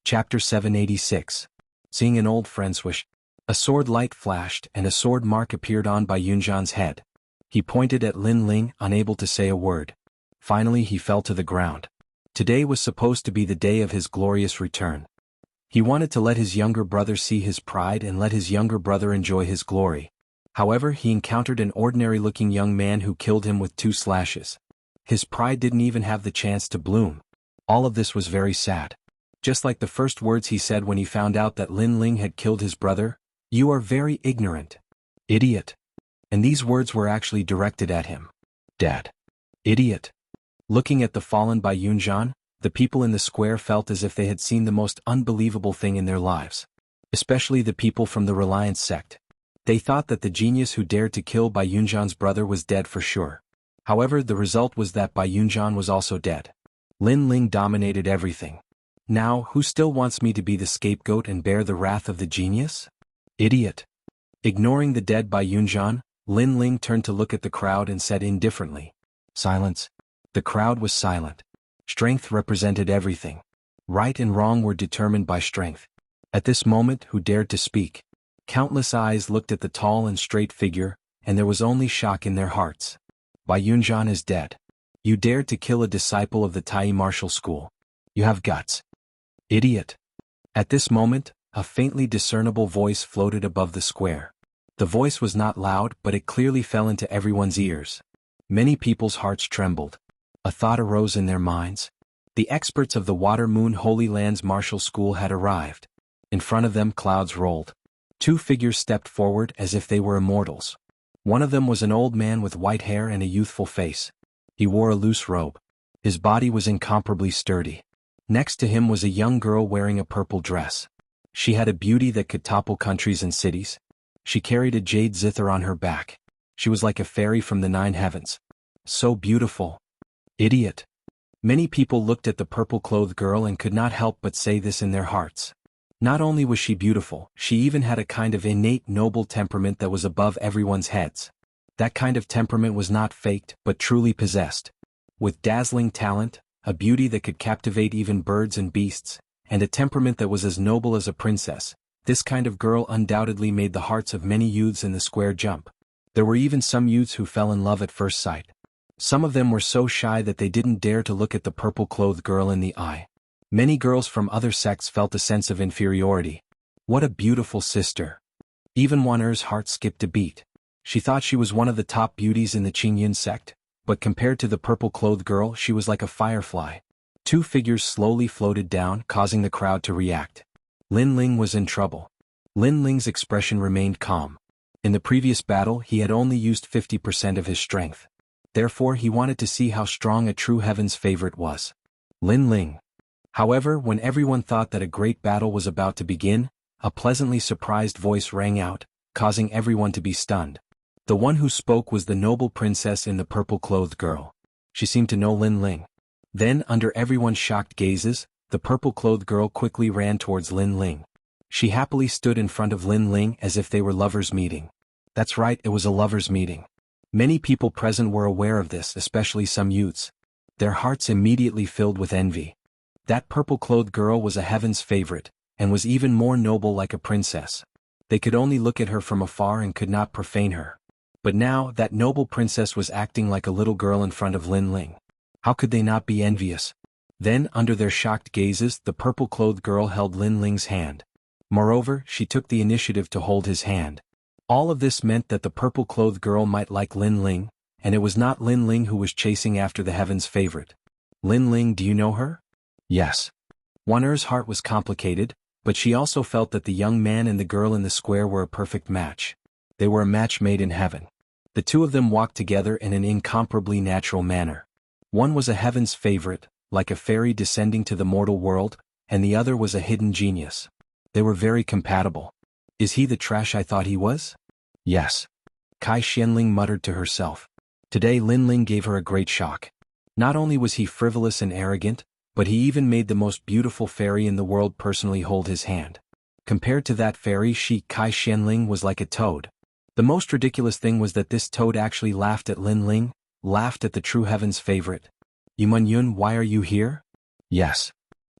Chapter 786. Seeing an old friend swish, a sword light flashed and a sword mark appeared on Bai Yunjian's head. He pointed at Lin Ling, unable to say a word. Finally he fell to the ground. Today was supposed to be the day of his glorious return. He wanted to let his younger brother see his pride and let his younger brother enjoy his glory. However, he encountered an ordinary-looking young man who killed him with 2 slashes. His pride didn't even have the chance to bloom. All of this was very sad. Just like the first words he said when he found out that Lin Ling had killed his brother, "You are very ignorant. Idiot." And these words were actually directed at him. Dad. Idiot. Looking at the fallen Bai Yunjian, the people in the square felt as if they had seen the most unbelievable thing in their lives. Especially the people from the Reliance sect. They thought that the genius who dared to kill Bai Yunjian's brother was dead for sure. However, the result was that Bai Yunjian was also dead. Lin Ling dominated everything. Now, who still wants me to be the scapegoat and bear the wrath of the genius? Idiot. Ignoring the dead Bai Yunjian, Lin Ling turned to look at the crowd and said indifferently, "Silence." The crowd was silent. Strength represented everything. Right and wrong were determined by strength. At this moment, who dared to speak? Countless eyes looked at the tall and straight figure, and there was only shock in their hearts. Bai Yunjian is dead. You dared to kill a disciple of the Tai martial school. You have guts. Idiot. At this moment, a faintly discernible voice floated above the square. The voice was not loud, but it clearly fell into everyone's ears. Many people's hearts trembled. A thought arose in their minds. The experts of the Water Moon Holy Land's martial school had arrived. In front of them clouds rolled. 2 figures stepped forward as if they were immortals. One of them was an old man with white hair and a youthful face. He wore a loose robe. His body was incomparably sturdy. Next to him was a young girl wearing a purple dress. She had a beauty that could topple countries and cities. She carried a jade zither on her back. She was like a fairy from the 9 heavens. So beautiful. Idiot. Many people looked at the purple-clothed girl and could not help but say this in their hearts. Not only was she beautiful, she even had a kind of innate noble temperament that was above everyone's heads. That kind of temperament was not faked, but truly possessed. With dazzling talent, a beauty that could captivate even birds and beasts, and a temperament that was as noble as a princess, this kind of girl undoubtedly made the hearts of many youths in the square jump. There were even some youths who fell in love at first sight. Some of them were so shy that they didn't dare to look at the purple-clothed girl in the eye. Many girls from other sects felt a sense of inferiority. What a beautiful sister. Even Wan'er's heart skipped a beat. She thought she was one of the top beauties in the Qingyun sect, but compared to the purple-clothed girl she was like a firefly. Two figures slowly floated down, causing the crowd to react. Lin Ling was in trouble. Lin Ling's expression remained calm. In the previous battle he had only used 50% of his strength. Therefore he wanted to see how strong a true heaven's favorite was. Lin Ling. However, when everyone thought that a great battle was about to begin, a pleasantly surprised voice rang out, causing everyone to be stunned. The one who spoke was the noble princess in the purple-clothed girl. She seemed to know Lin Ling. Then, under everyone's shocked gazes, the purple-clothed girl quickly ran towards Lin Ling. She happily stood in front of Lin Ling as if they were lovers meeting. That's right, it was a lovers meeting. Many people present were aware of this, especially some youths. Their hearts immediately filled with envy. That purple-clothed girl was a heaven's favorite, and was even more noble like a princess. They could only look at her from afar and could not profane her. But now, that noble princess was acting like a little girl in front of Lin Ling. How could they not be envious? Then, under their shocked gazes, the purple-clothed girl held Lin Ling's hand. Moreover, she took the initiative to hold his hand. All of this meant that the purple-clothed girl might like Lin Ling, and it was not Lin Ling who was chasing after the heaven's favorite. Lin Ling, do you know her? Yes. Wan'er's heart was complicated, but she also felt that the young man and the girl in the square were a perfect match. They were a match made in heaven. The two of them walked together in an incomparably natural manner. One was a heaven's favorite, like a fairy descending to the mortal world, and the other was a hidden genius. They were very compatible. Is he the trash I thought he was? Yes. Kai Xianling muttered to herself. Today Lin Ling gave her a great shock. Not only was he frivolous and arrogant, but he even made the most beautiful fairy in the world personally hold his hand. Compared to that fairy, Kai Xianling was like a toad. The most ridiculous thing was that this toad actually laughed at Lin Ling, laughed at the true heaven's favorite. Yun, why are you here? Yes.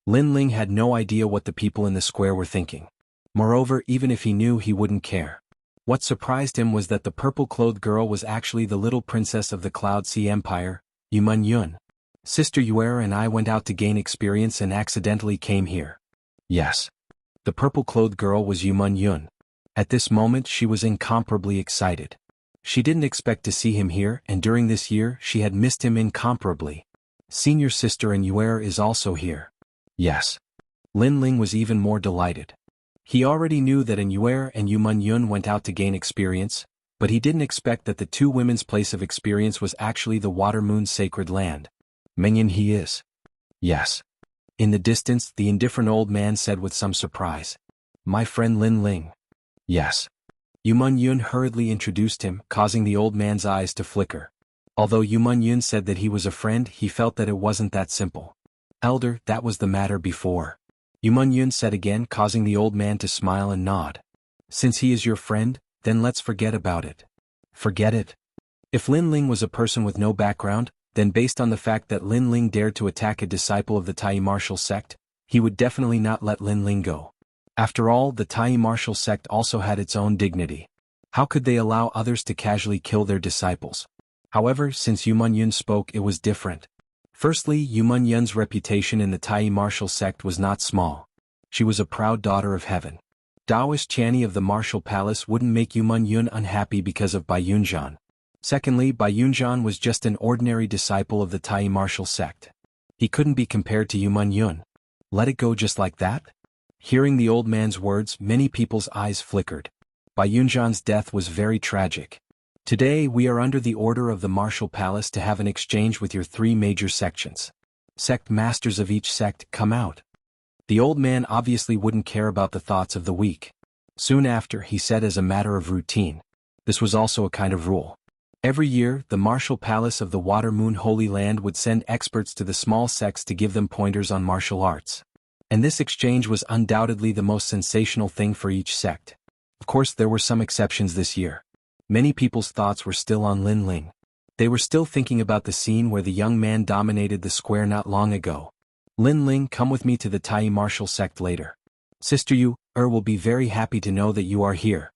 Lin Ling had no idea what the people in the square were thinking. Moreover, even if he knew, he wouldn't care. What surprised him was that the purple-clothed girl was actually the little princess of the Cloud Sea Empire, Yun. Sister Yuer and I went out to gain experience and accidentally came here. Yes. The purple-clothed girl was Yun. At this moment she was incomparably excited. She didn't expect to see him here, and during this year she had missed him incomparably. Senior sister and Yuer is also here. Yes. Lin Ling was even more delighted. He already knew that Yuer and Yun went out to gain experience, but he didn't expect that the two women's place of experience was actually the Water Moon Sacred Land. Mengyan he is. Yes. In the distance, the indifferent old man said with some surprise. My friend Lin Ling. Yes. Yun hurriedly introduced him, causing the old man's eyes to flicker. Although Yun said that he was a friend, he felt that it wasn't that simple. Elder, that was the matter before. Yun said again, causing the old man to smile and nod. Since he is your friend, then let's forget about it. Forget it? If Lin Ling was a person with no background, then based on the fact that Lin Ling dared to attack a disciple of the Tai martial sect, he would definitely not let Lin Ling go. After all, the Tai martial sect also had its own dignity. How could they allow others to casually kill their disciples? However, since Yun spoke, it was different. Firstly, Yun's reputation in the Tai martial sect was not small. She was a proud daughter of heaven. Taoist Channy of the martial palace wouldn't make Yun unhappy because of Bai Yunzhan. Secondly, Bai Yunzhan was just an ordinary disciple of the Tai martial sect. He couldn't be compared to Yun. Let it go just like that? Hearing the old man's words, many people's eyes flickered. Bai Yunzhan's death was very tragic. Today we are under the order of the martial palace to have an exchange with your three major sections. Sect masters of each sect, come out. The old man obviously wouldn't care about the thoughts of the weak. Soon after, he said as a matter of routine. This was also a kind of rule. Every year, the martial palace of the Water Moon Holy Land would send experts to the small sects to give them pointers on martial arts. And this exchange was undoubtedly the most sensational thing for each sect. Of course, there were some exceptions this year. Many people's thoughts were still on Lin Ling. They were still thinking about the scene where the young man dominated the square not long ago. Lin Ling, come with me to the Tai martial sect later. Sister Yu, will be very happy to know that you are here.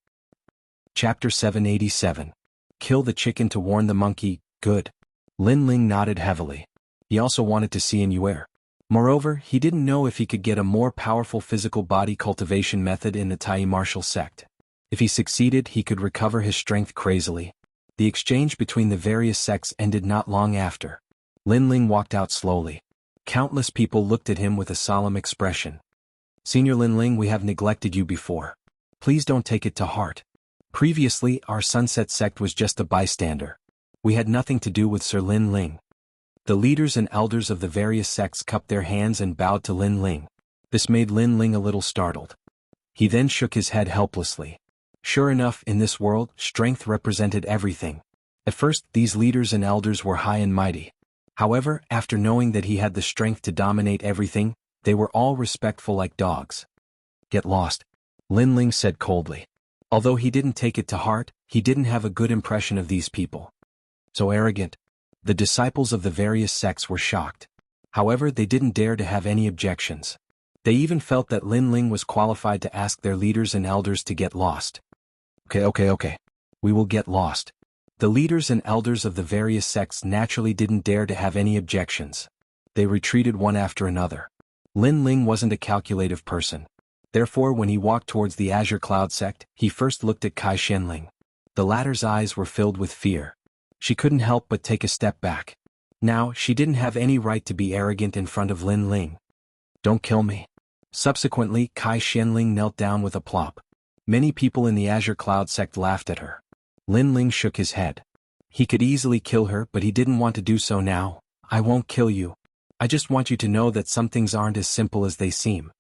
Chapter 787. Kill the chicken to warn the monkey, good. Lin Ling nodded heavily. He also wanted to see Yu. Moreover, he didn't know if he could get a more powerful physical body cultivation method in the Tai martial sect. If he succeeded, he could recover his strength crazily. The exchange between the various sects ended not long after. Lin Ling walked out slowly. Countless people looked at him with a solemn expression. Senior Lin Ling, we have neglected you before. Please don't take it to heart. Previously, our Sunset sect was just a bystander. We had nothing to do with Sir Lin Ling. The leaders and elders of the various sects cupped their hands and bowed to Lin Ling. This made Lin Ling a little startled. He then shook his head helplessly. Sure enough, in this world, strength represented everything. At first, these leaders and elders were high and mighty. However, after knowing that he had the strength to dominate everything, they were all respectful like dogs. Get lost, Lin Ling said coldly. Although he didn't take it to heart, he didn't have a good impression of these people. So arrogant. The disciples of the various sects were shocked. However, they didn't dare to have any objections. They even felt that Lin Ling was qualified to ask their leaders and elders to get lost. Okay. We will get lost. The leaders and elders of the various sects naturally didn't dare to have any objections. They retreated one after another. Lin Ling wasn't a calculative person. Therefore, when he walked towards the Azure Cloud sect, he first looked at Kai Xianling. The latter's eyes were filled with fear. She couldn't help but take a step back. Now, she didn't have any right to be arrogant in front of Lin Ling. Don't kill me. Subsequently, Kai Xianling knelt down with a plop. Many people in the Azure Cloud sect laughed at her. Lin Ling shook his head. He could easily kill her, but he didn't want to do so now. I won't kill you. I just want you to know that some things aren't as simple as they seem.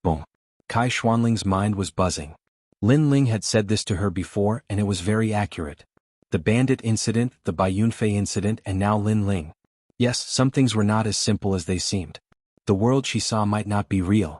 Boom. Kai Xianling's mind was buzzing. Lin Ling had said this to her before, and it was very accurate. The bandit incident, the Bai Yunfei incident, and now Lin Ling. Yes, some things were not as simple as they seemed. The world she saw might not be real.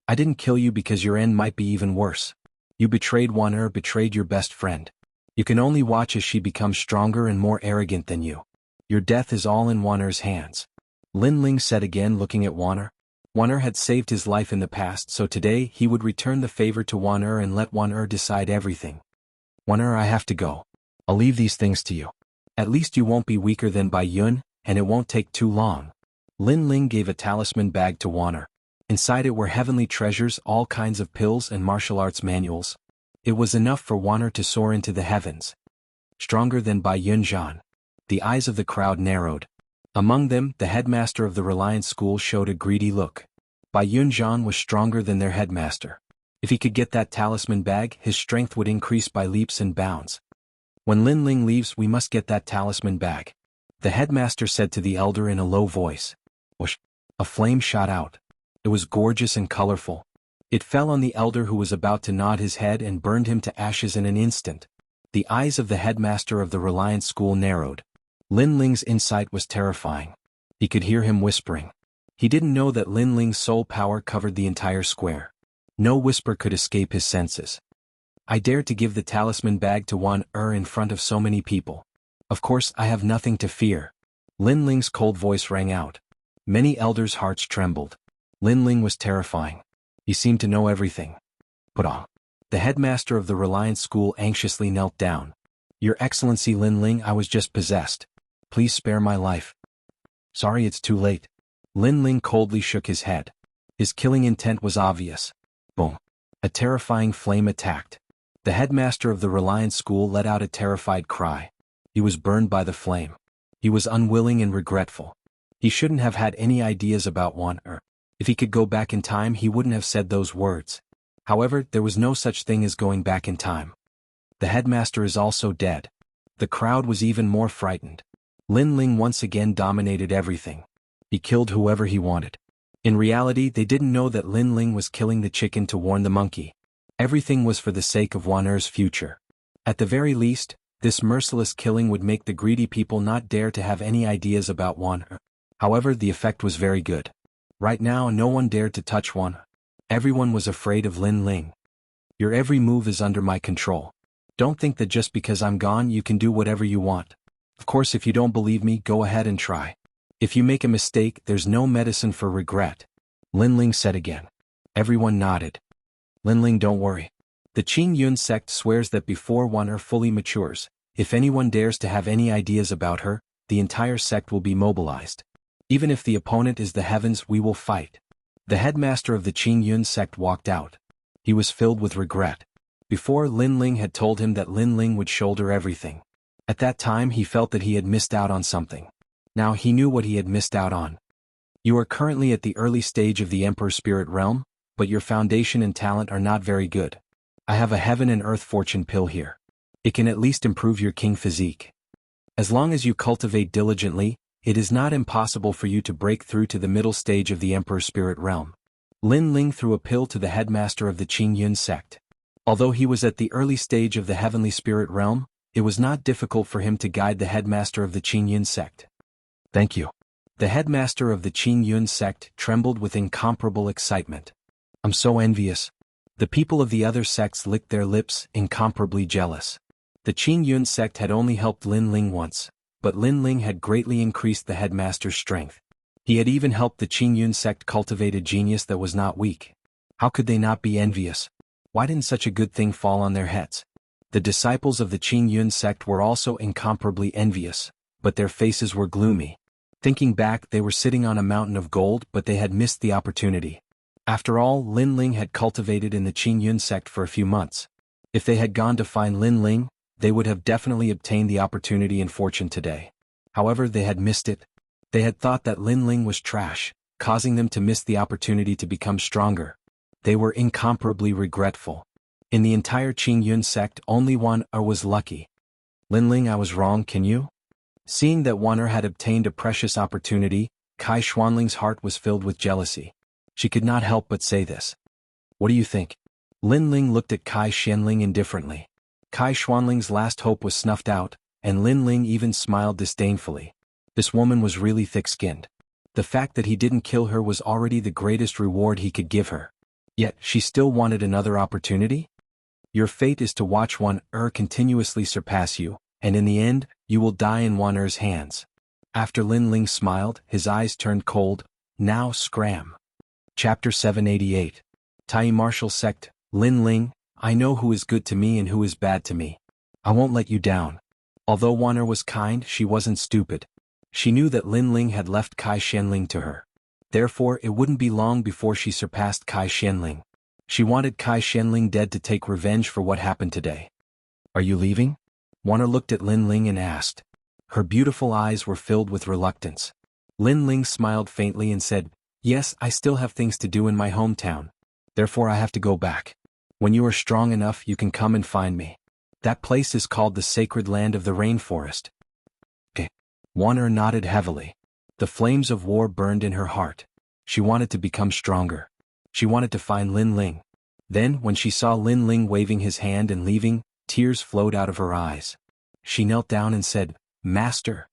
I didn't kill you because your end might be even worse. You betrayed betrayed your best friend. You can only watch as she becomes stronger and more arrogant than you. Your death is all in Wan'er's hands. Lin Ling said again, looking at Wan'er. Wan'er had saved his life in the past, so today he would return the favor to Wan'er and let Wan'er decide everything. Wan'er, I have to go. I'll leave these things to you. At least you won't be weaker than Bai Yun, and it won't take too long. Lin Ling gave a talisman bag to Wan'er. Inside it were heavenly treasures, all kinds of pills and martial arts manuals. It was enough for Wan'er to soar into the heavens. Stronger than Bai Yunzhan. The eyes of the crowd narrowed. Among them, the headmaster of the Reliance School showed a greedy look. Bai Yunzhan was stronger than their headmaster. If he could get that talisman bag, his strength would increase by leaps and bounds. When Lin Ling leaves, we must get that talisman bag. The headmaster said to the elder in a low voice. Whoosh! A flame shot out. It was gorgeous and colorful. It fell on the elder, who was about to nod his head, and burned him to ashes in an instant. The eyes of the headmaster of the Reliance School narrowed. Lin Ling's insight was terrifying. He could hear him whispering. He didn't know that Lin Ling's soul power covered the entire square. No whisper could escape his senses. I dared to give the talisman bag to Wan'er in front of so many people. Of course, I have nothing to fear. Lin Ling's cold voice rang out. Many elders' hearts trembled. Lin Ling was terrifying. He seemed to know everything. Put on. The headmaster of the Reliance School anxiously knelt down. Your Excellency Lin Ling, I was just possessed. Please spare my life. Sorry, it's too late. Lin Ling coldly shook his head. His killing intent was obvious. Boom. A terrifying flame attacked. The headmaster of the Reliance School let out a terrified cry. He was burned by the flame. He was unwilling and regretful. He shouldn't have had any ideas about Wan'er. If he could go back in time, he wouldn't have said those words. However, there was no such thing as going back in time. The headmaster is also dead. The crowd was even more frightened. Lin Ling once again dominated everything. He killed whoever he wanted. In reality, they didn't know that Lin Ling was killing the chicken to warn the monkey. Everything was for the sake of Wan'er's future. At the very least, this merciless killing would make the greedy people not dare to have any ideas about Wan'er. However, the effect was very good. Right now, no one dared to touch Wan'er. Everyone was afraid of Lin Ling. Your every move is under my control. Don't think that just because I'm gone you can do whatever you want. Of course, if you don't believe me, go ahead and try. If you make a mistake, there's no medicine for regret. Linling said again. Everyone nodded. Linling, don't worry. The Qing Yun sect swears that before one fully matures, if anyone dares to have any ideas about her, the entire sect will be mobilized. Even if the opponent is the heavens, we will fight. The headmaster of the Qing Yun sect walked out. He was filled with regret. Before, Linling had told him that Linling would shoulder everything. At that time he felt that he had missed out on something. Now he knew what he had missed out on. You are currently at the early stage of the Emperor Spirit Realm, but your foundation and talent are not very good. I have a heaven and earth fortune pill here. It can at least improve your king physique. As long as you cultivate diligently, it is not impossible for you to break through to the middle stage of the Emperor Spirit Realm. Linling threw a pill to the headmaster of the Qing Yun sect. Although he was at the early stage of the Heavenly Spirit Realm, it was not difficult for him to guide the headmaster of the Qing Yun sect. Thank you. The headmaster of the Qing Yun sect trembled with incomparable excitement. I'm so envious. The people of the other sects licked their lips, incomparably jealous. The Qing Yun sect had only helped Linling once, but Linling had greatly increased the headmaster's strength. He had even helped the Qing Yun sect cultivate a genius that was not weak. How could they not be envious? Why didn't such a good thing fall on their heads? The disciples of the Qing Yun sect were also incomparably envious, but their faces were gloomy. Thinking back, they were sitting on a mountain of gold, but they had missed the opportunity. After all, Linling had cultivated in the Qing Yun sect for a few months. If they had gone to find Linling, they would have definitely obtained the opportunity and fortune today. However, they had missed it. They had thought that Linling was trash, causing them to miss the opportunity to become stronger. They were incomparably regretful. In the entire Qing Yun sect, only one was lucky. Linling, I was wrong, can you? Seeing that Wan'er had obtained a precious opportunity, Kai Xuanling's heart was filled with jealousy. She could not help but say this. What do you think? Linling looked at Kai Xianling indifferently. Kai Xuanling's last hope was snuffed out, and Linling even smiled disdainfully. This woman was really thick-skinned. The fact that he didn't kill her was already the greatest reward he could give her. Yet, she still wanted another opportunity? Your fate is to watch Wan'er continuously surpass you, and in the end, you will die in Wan'er's hands. After Linling smiled, his eyes turned cold. Now scram. Chapter 788. Tai Martial Sect. Linling, I know who is good to me and who is bad to me. I won't let you down. Although Wan'er was kind, she wasn't stupid. She knew that Linling had left Kai Xianling to her. Therefore, it wouldn't be long before she surpassed Kai Xianling. She wanted Kai Xianling dead to take revenge for what happened today. Are you leaving? Wan'er looked at Linling and asked. Her beautiful eyes were filled with reluctance. Linling smiled faintly and said, Yes, I still have things to do in my hometown. Therefore I have to go back. When you are strong enough, you can come and find me. That place is called the Sacred Land of the Rainforest. Okay. Wan'er nodded heavily. The flames of war burned in her heart. She wanted to become stronger. She wanted to find Linling. Then, when she saw Linling waving his hand and leaving, tears flowed out of her eyes. She knelt down and said, Master.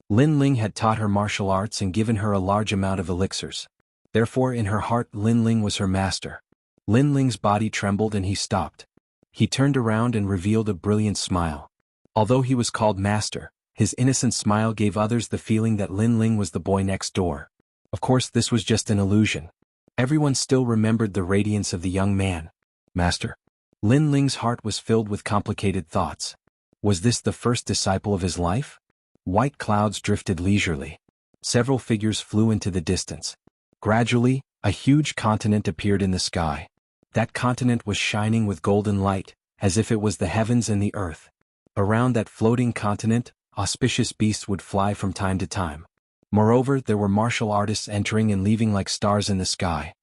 Linling had taught her martial arts and given her a large amount of elixirs. Therefore, in her heart, Linling was her master. Linling's body trembled and he stopped. He turned around and revealed a brilliant smile. Although he was called master, his innocent smile gave others the feeling that Linling was the boy next door. Of course, this was just an illusion. Everyone still remembered the radiance of the young man. Master. Linling's heart was filled with complicated thoughts. Was this the first disciple of his life? White clouds drifted leisurely. Several figures flew into the distance. Gradually, a huge continent appeared in the sky. That continent was shining with golden light, as if it was the heavens and the earth. Around that floating continent, auspicious beasts would fly from time to time. Moreover, there were martial artists entering and leaving like stars in the sky.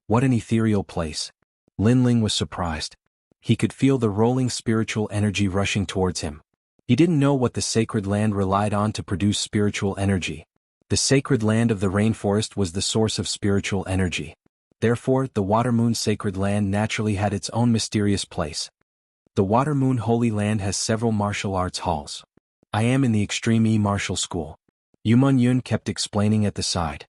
What an ethereal place. Linling was surprised. He could feel the rolling spiritual energy rushing towards him. He didn't know what the sacred land relied on to produce spiritual energy. The sacred land of the rainforest was the source of spiritual energy. Therefore, the Water-Moon sacred land naturally had its own mysterious place. The Water-Moon Holy Land has several martial arts halls. I am in the Extreme E Martial School. Yumun Yun kept explaining at the side.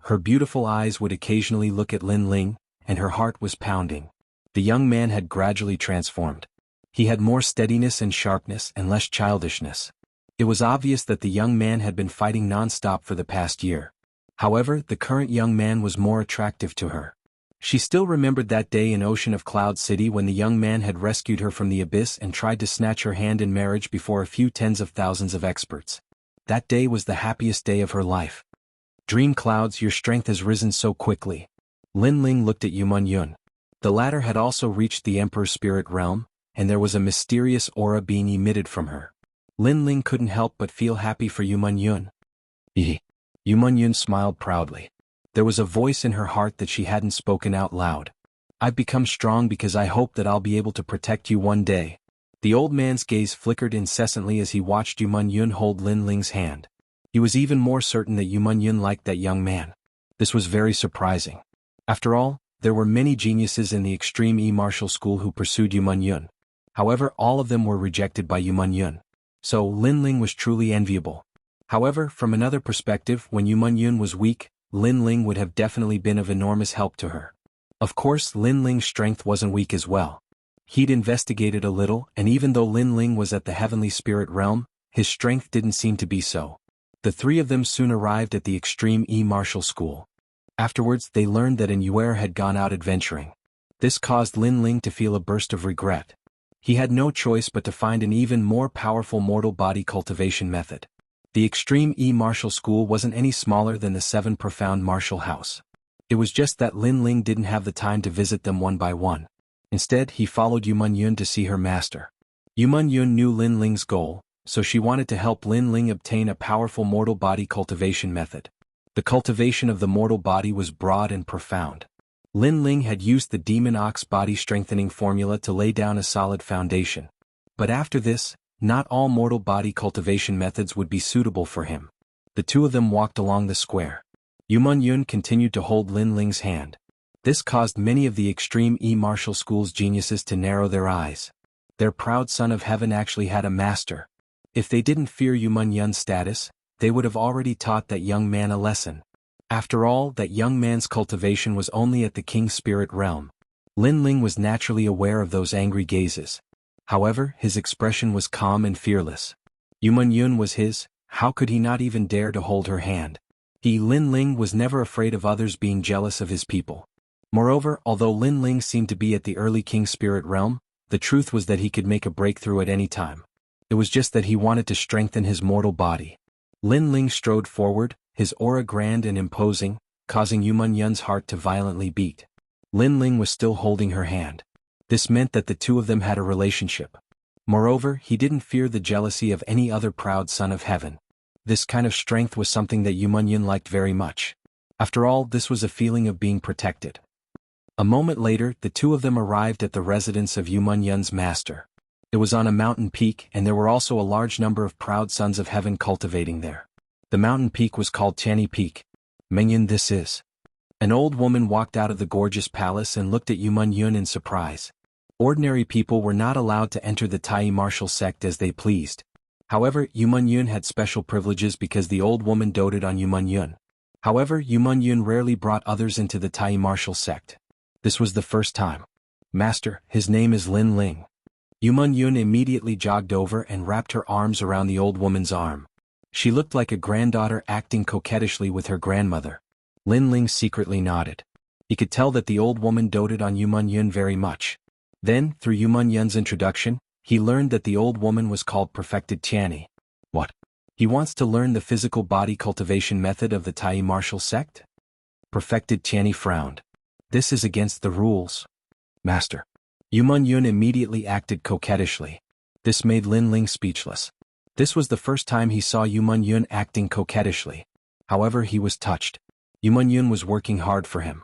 Her beautiful eyes would occasionally look at Linling, and her heart was pounding. The young man had gradually transformed. He had more steadiness and sharpness and less childishness. It was obvious that the young man had been fighting non-stop for the past year. However, the current young man was more attractive to her. She still remembered that day in Ocean of Cloud City when the young man had rescued her from the abyss and tried to snatch her hand in marriage before a few tens of thousands of experts. That day was the happiest day of her life. Dream Clouds, your strength has risen so quickly. Lin Ling looked at Yuman Yun. The latter had also reached the Emperor's spirit realm, and there was a mysterious aura being emitted from her. Lin Ling couldn't help but feel happy for Yuman Yun. Yuman Yun smiled proudly. There was a voice in her heart that she hadn't spoken out loud. I've become strong because I hope that I'll be able to protect you one day. The old man's gaze flickered incessantly as he watched Yuman Yun hold Lin Ling's hand. He was even more certain that Yuman Yun liked that young man. This was very surprising. After all, there were many geniuses in the extreme E-Martial School who pursued Yuman Yun. However, all of them were rejected by Yuman Yun. So Lin Ling was truly enviable. However, from another perspective, when Yuman Yun was weak, Lin Ling would have definitely been of enormous help to her. Of course, Lin Ling's strength wasn't weak as well. He'd investigated a little, and even though Lin Ling was at the heavenly spirit realm, his strength didn't seem to be so. The three of them soon arrived at the extreme E-Martial School. Afterwards, they learned that an Yuer had gone out adventuring. This caused Lin Ling to feel a burst of regret. He had no choice but to find an even more powerful mortal body cultivation method. The extreme E-Martial School wasn't any smaller than the 7 profound martial house. It was just that Lin Ling didn't have the time to visit them one by one. Instead, he followed Yuman Yun to see her master. Yuman Yun knew Lin Ling's goal, so she wanted to help Lin Ling obtain a powerful mortal body cultivation method. The cultivation of the mortal body was broad and profound. Lin Ling had used the Demon Ox body strengthening formula to lay down a solid foundation. But after this, not all mortal body cultivation methods would be suitable for him. The two of them walked along the square. Yuman Yun continued to hold Lin Ling's hand. This caused many of the extreme E-Martial School's geniuses to narrow their eyes. Their proud son of heaven actually had a master. If they didn't fear Yuman Yun's status, they would have already taught that young man a lesson. After all, that young man's cultivation was only at the king's spirit realm. Lin Ling was naturally aware of those angry gazes. However, his expression was calm and fearless. Yuman Yun was his, how could he not even dare to hold her hand? Lin Ling was never afraid of others being jealous of his people. Moreover, although Lin Ling seemed to be at the early king's spirit realm, the truth was that he could make a breakthrough at any time. It was just that he wanted to strengthen his mortal body. Lin Ling strode forward, his aura grand and imposing, causing Yuman Yun's heart to violently beat. Lin Ling was still holding her hand. This meant that the two of them had a relationship. Moreover, he didn't fear the jealousy of any other proud son of heaven. This kind of strength was something that Yuman Yun liked very much. After all, this was a feeling of being protected. A moment later, the two of them arrived at the residence of Yuman Yun's master. It was on a mountain peak, and there were also a large number of proud sons of heaven cultivating there. The mountain peak was called Tianyi Peak. Mengyun, this is. An old woman walked out of the gorgeous palace and looked at Yuman Yun in surprise. Ordinary people were not allowed to enter the Tai martial sect as they pleased. However, Yuman Yun had special privileges because the old woman doted on Yuman Yun. However, Yuman Yun rarely brought others into the Tai martial sect. This was the first time. Master, his name is Lin Ling. Yuman Yun immediately jogged over and wrapped her arms around the old woman's arm. She looked like a granddaughter acting coquettishly with her grandmother. Lin Ling secretly nodded. He could tell that the old woman doted on Yuman Yun very much. Then, through Yuman Yun's introduction, he learned that the old woman was called Perfected Tianyi. What? He wants to learn the physical body cultivation method of the Tai martial sect? Perfected Tianyi frowned. This is against the rules. Master. Yuman Yun immediately acted coquettishly. This made Lin Ling speechless. This was the first time he saw Yuman Yun acting coquettishly. However, he was touched. Yuman Yun was working hard for him.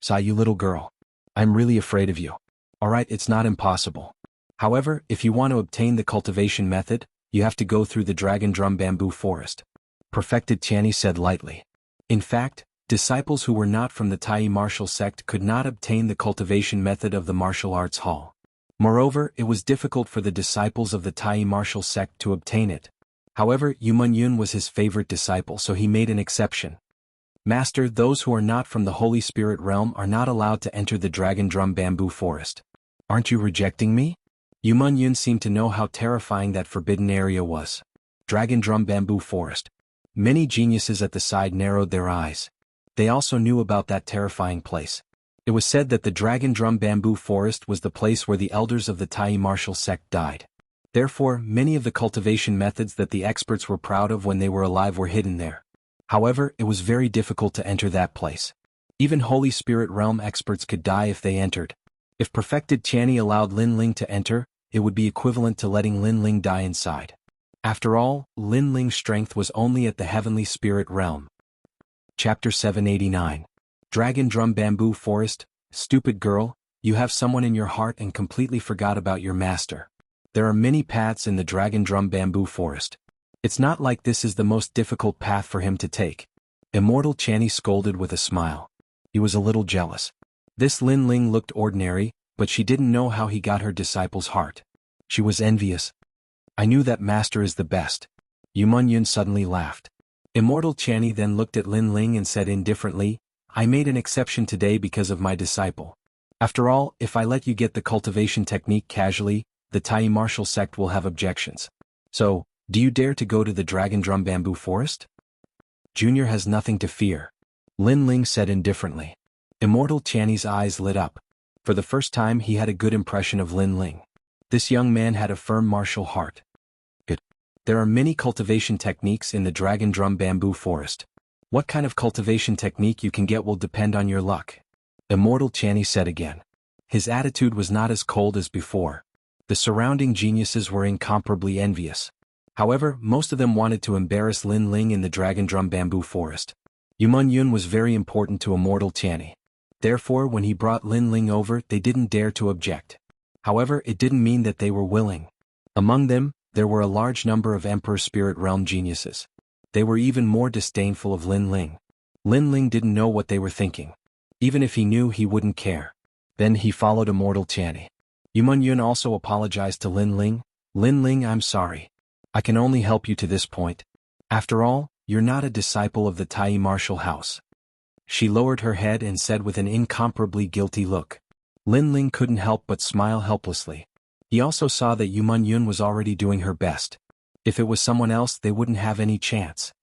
Sigh, you little girl. I'm really afraid of you. Alright, it's not impossible. However, if you want to obtain the cultivation method, you have to go through the Dragon Drum Bamboo Forest. Perfected Tianyi said lightly. In fact, disciples who were not from the Tai martial sect could not obtain the cultivation method of the martial arts hall. Moreover, it was difficult for the disciples of the Tai martial sect to obtain it. However, Yuman Yun was his favorite disciple, so he made an exception. Master, those who are not from the Holy Spirit realm are not allowed to enter the Dragon Drum Bamboo Forest. Aren't you rejecting me? Yumun Yun seemed to know how terrifying that forbidden area was. Dragon Drum Bamboo Forest. Many geniuses at the side narrowed their eyes. They also knew about that terrifying place. It was said that the Dragon Drum Bamboo Forest was the place where the elders of the Tai martial sect died. Therefore, many of the cultivation methods that the experts were proud of when they were alive were hidden there. However, it was very difficult to enter that place. Even Holy Spirit Realm experts could die if they entered. If perfected Tianyi allowed Lin Ling to enter, it would be equivalent to letting Lin Ling die inside. After all, Lin Ling's strength was only at the Heavenly Spirit Realm. Chapter 789. Dragon Drum Bamboo Forest. Stupid girl, you have someone in your heart and completely forgot about your master. There are many paths in the Dragon Drum Bamboo Forest. It's not like this is the most difficult path for him to take. Immortal Tianyi scolded with a smile. He was a little jealous. This Lin Ling looked ordinary, but she didn't know how he got her disciple's heart. She was envious. I knew that master is the best. Yumun Yun suddenly laughed. Immortal Tianyi then looked at Lin Ling and said indifferently, I made an exception today because of my disciple. After all, if I let you get the cultivation technique casually, the Tai martial sect will have objections. So, do you dare to go to the Dragon Drum Bamboo Forest? Junior has nothing to fear. Lin Ling said indifferently. Immortal Tianyi's eyes lit up. For the first time he had a good impression of Lin Ling. This young man had a firm martial heart. Good. There are many cultivation techniques in the Dragon Drum Bamboo Forest. What kind of cultivation technique you can get will depend on your luck. Immortal Tianyi said again. His attitude was not as cold as before. The surrounding geniuses were incomparably envious. However, most of them wanted to embarrass Lin Ling in the Dragon Drum Bamboo Forest. Yumun Yun was very important to Immortal Tianyi. Therefore, when he brought Lin Ling over, they didn't dare to object. However, it didn't mean that they were willing. Among them, there were a large number of Emperor Spirit Realm geniuses. They were even more disdainful of Lin Ling. Lin Ling didn't know what they were thinking. Even if he knew, he wouldn't care. Then he followed Immortal Tianyi. Yumun Yun also apologized to Lin Ling. Lin Ling, I'm sorry. I can only help you to this point. After all, you're not a disciple of the Tai martial house. She lowered her head and said with an incomparably guilty look. Lin Ling couldn't help but smile helplessly. He also saw that Yumun Yun was already doing her best. If it was someone else, they wouldn't have any chance.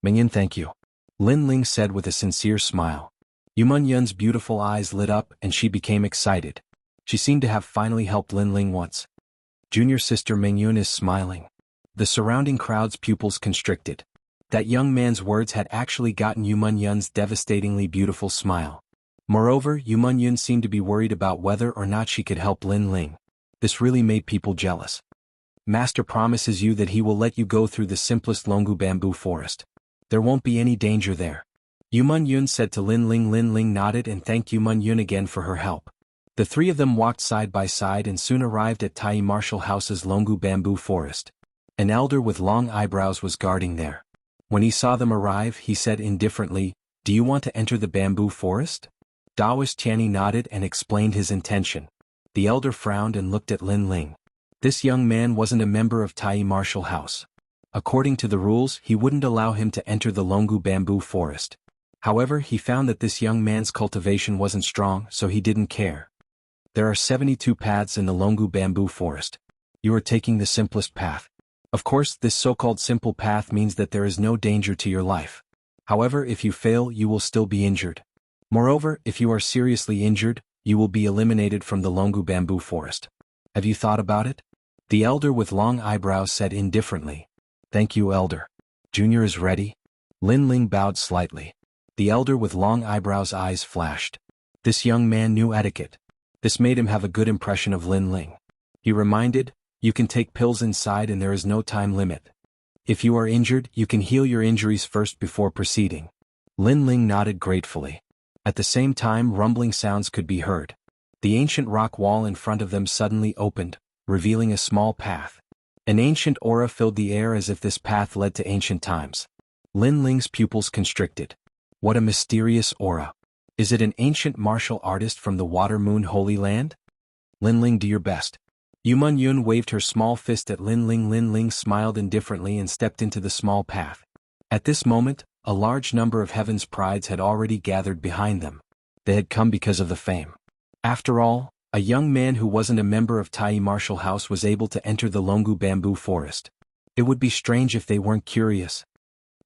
Mingyan, thank you. Lin Ling said with a sincere smile. Yumun Yun's beautiful eyes lit up and she became excited. She seemed to have finally helped Lin Ling once. Junior sister Mingyun is smiling. The surrounding crowd's pupils constricted. That young man's words had actually gotten Yumun Yun's devastatingly beautiful smile. Moreover, Yumun Yun seemed to be worried about whether or not she could help Lin Ling. This really made people jealous. Master promises you that he will let you go through the simplest Longu Bamboo Forest. There won't be any danger there. Yumun Yun said to Lin Ling. Lin Ling nodded and thanked Yumun Yun again for her help. The three of them walked side by side and soon arrived at Tai Martial House's Longu Bamboo Forest. An elder with long eyebrows was guarding there. When he saw them arrive, he said indifferently, Do you want to enter the bamboo forest? Daoist Tianyi nodded and explained his intention. The elder frowned and looked at Lin Ling. This young man wasn't a member of Tai Martial House. According to the rules, he wouldn't allow him to enter the Longu Bamboo Forest. However, he found that this young man's cultivation wasn't strong, so he didn't care. There are 72 paths in the Longu Bamboo Forest. You are taking the simplest path. Of course, this so-called simple path means that there is no danger to your life. However, if you fail, you will still be injured. Moreover, if you are seriously injured, you will be eliminated from the Longu Bamboo Forest. Have you thought about it? The elder with long eyebrows said indifferently. Thank you, elder. Junior is ready. Lin Ling bowed slightly. The elder with long eyebrows' eyes flashed. This young man knew etiquette. This made him have a good impression of Lin Ling. He reminded, You can take pills inside and there is no time limit. If you are injured, you can heal your injuries first before proceeding. Lin Ling nodded gratefully. At the same time, rumbling sounds could be heard. The ancient rock wall in front of them suddenly opened, revealing a small path. An ancient aura filled the air as if this path led to ancient times. Lin Ling's pupils constricted. What a mysterious aura. Is it an ancient martial artist from the Water Moon Holy Land? Lin Ling, do your best. Yumun Yun waved her small fist at Lin Ling. Lin Ling smiled indifferently and stepped into the small path. At this moment, a large number of Heaven's Prides had already gathered behind them. They had come because of the fame. After all, A young man who wasn't a member of Tai martial house was able to enter the Longu bamboo forest. It would be strange if they weren't curious.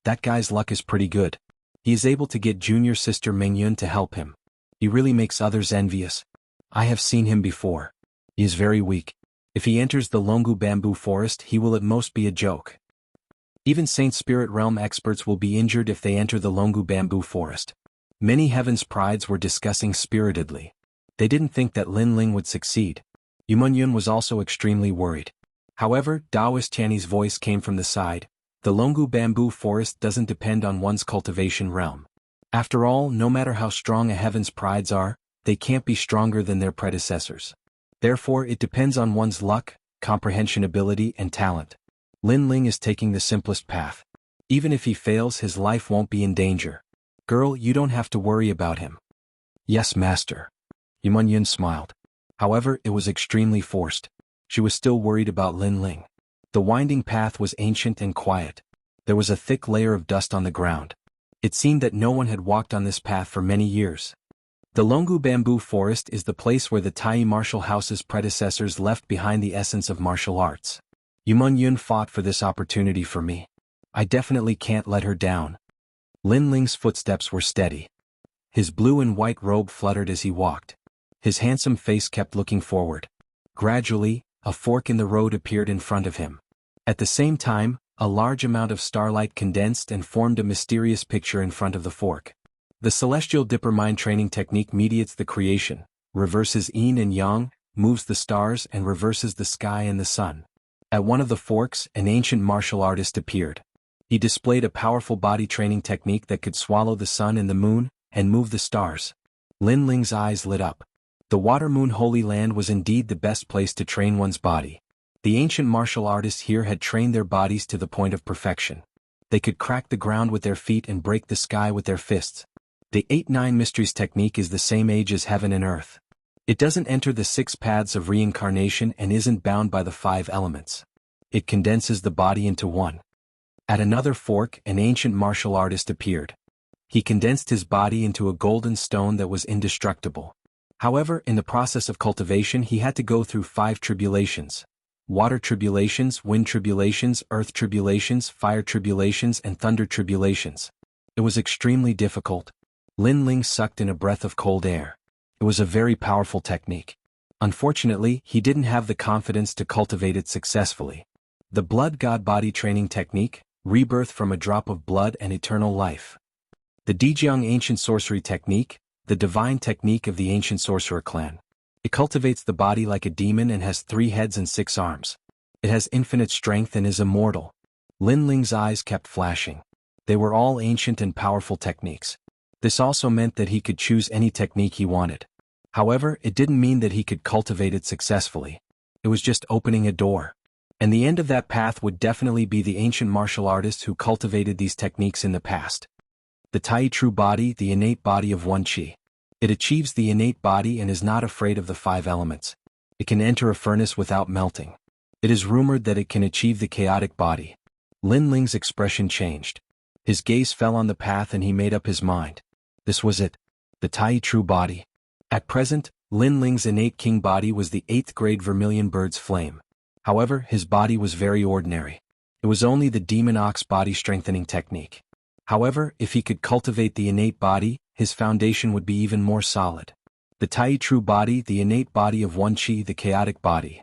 That guy's luck is pretty good. He is able to get junior sister Mingyun to help him. He really makes others envious. I have seen him before. He is very weak. If he enters the Longu bamboo forest, he will at most be a joke. Even Saint Spirit Realm experts will be injured if they enter the Longu bamboo forest. Many heaven's prides were discussing spiritedly. They didn't think that Lin Ling would succeed. Yumenyun was also extremely worried. However, Daoist Tianyi's voice came from the side. The Longu bamboo forest doesn't depend on one's cultivation realm. After all, no matter how strong a heaven's prides are, they can't be stronger than their predecessors. Therefore, it depends on one's luck, comprehension ability, and talent. Lin Ling is taking the simplest path. Even if he fails, his life won't be in danger. Girl, you don't have to worry about him. Yes, master. Yumenyun smiled. However, it was extremely forced. She was still worried about Lin Ling. The winding path was ancient and quiet. There was a thick layer of dust on the ground. It seemed that no one had walked on this path for many years. The Longu bamboo forest is the place where the Tai martial house's predecessors left behind the essence of martial arts. Yumenyun fought for this opportunity for me. I definitely can't let her down. Lin Ling's footsteps were steady. His blue and white robe fluttered as he walked. His handsome face kept looking forward. Gradually, a fork in the road appeared in front of him. At the same time, a large amount of starlight condensed and formed a mysterious picture in front of the fork. The celestial dipper mind training technique mediates the creation, reverses yin and yang, moves the stars and reverses the sky and the sun. At one of the forks, an ancient martial artist appeared. He displayed a powerful body training technique that could swallow the sun and the moon, and move the stars. Lin Ling's eyes lit up. The Water Moon Holy Land was indeed the best place to train one's body. The ancient martial artists here had trained their bodies to the point of perfection. They could crack the ground with their feet and break the sky with their fists. The 8-9 Mysteries technique is the same age as heaven and earth. It doesn't enter the 6 paths of reincarnation and isn't bound by the 5 elements. It condenses the body into one. At another fork, an ancient martial artist appeared. He condensed his body into a golden stone that was indestructible. However, in the process of cultivation he had to go through 5 tribulations. Water tribulations, wind tribulations, earth tribulations, fire tribulations, and thunder tribulations. It was extremely difficult. Lin Ling sucked in a breath of cold air. It was a very powerful technique. Unfortunately, he didn't have the confidence to cultivate it successfully. The Blood God Body Training Technique, rebirth from a drop of blood and eternal life. The Jianghu Ancient Sorcery Technique, the divine technique of the ancient sorcerer clan. It cultivates the body like a demon and has 3 heads and 6 arms. It has infinite strength and is immortal. Lin Ling's eyes kept flashing. They were all ancient and powerful techniques. This also meant that he could choose any technique he wanted. However, it didn't mean that he could cultivate it successfully. It was just opening a door. And the end of that path would definitely be the ancient martial artists who cultivated these techniques in the past. The Tai True Body, the innate body of one Qi. It achieves the innate body and is not afraid of the 5 elements. It can enter a furnace without melting. It is rumored that it can achieve the chaotic body. Lin Ling's expression changed. His gaze fell on the path and he made up his mind. This was it. The Tai True Body. At present, Lin Ling's innate king body was the 8th grade vermilion bird's flame. However, his body was very ordinary. It was only the demon ox body strengthening technique. However, if he could cultivate the innate body, his foundation would be even more solid. The Tai True Body, the innate body of one Qi, the chaotic body.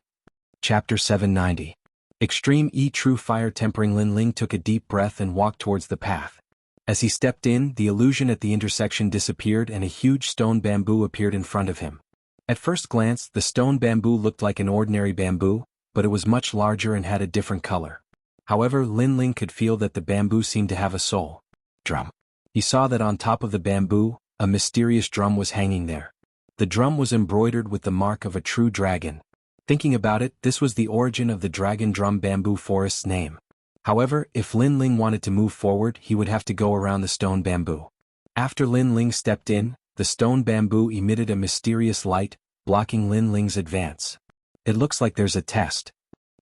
Chapter 790. Extreme E True Fire Tempering. Lin Ling took a deep breath and walked towards the path. As he stepped in, the illusion at the intersection disappeared and a huge stone bamboo appeared in front of him. At first glance, the stone bamboo looked like an ordinary bamboo, but it was much larger and had a different color. However, Lin Ling could feel that the bamboo seemed to have a soul. Drum. He saw that on top of the bamboo, a mysterious drum was hanging there. The drum was embroidered with the mark of a true dragon. Thinking about it, this was the origin of the Dragon Drum Bamboo Forest's name. However, if Lin Ling wanted to move forward, he would have to go around the stone bamboo. After Lin Ling stepped in, the stone bamboo emitted a mysterious light, blocking Lin Ling's advance. It looks like there's a test.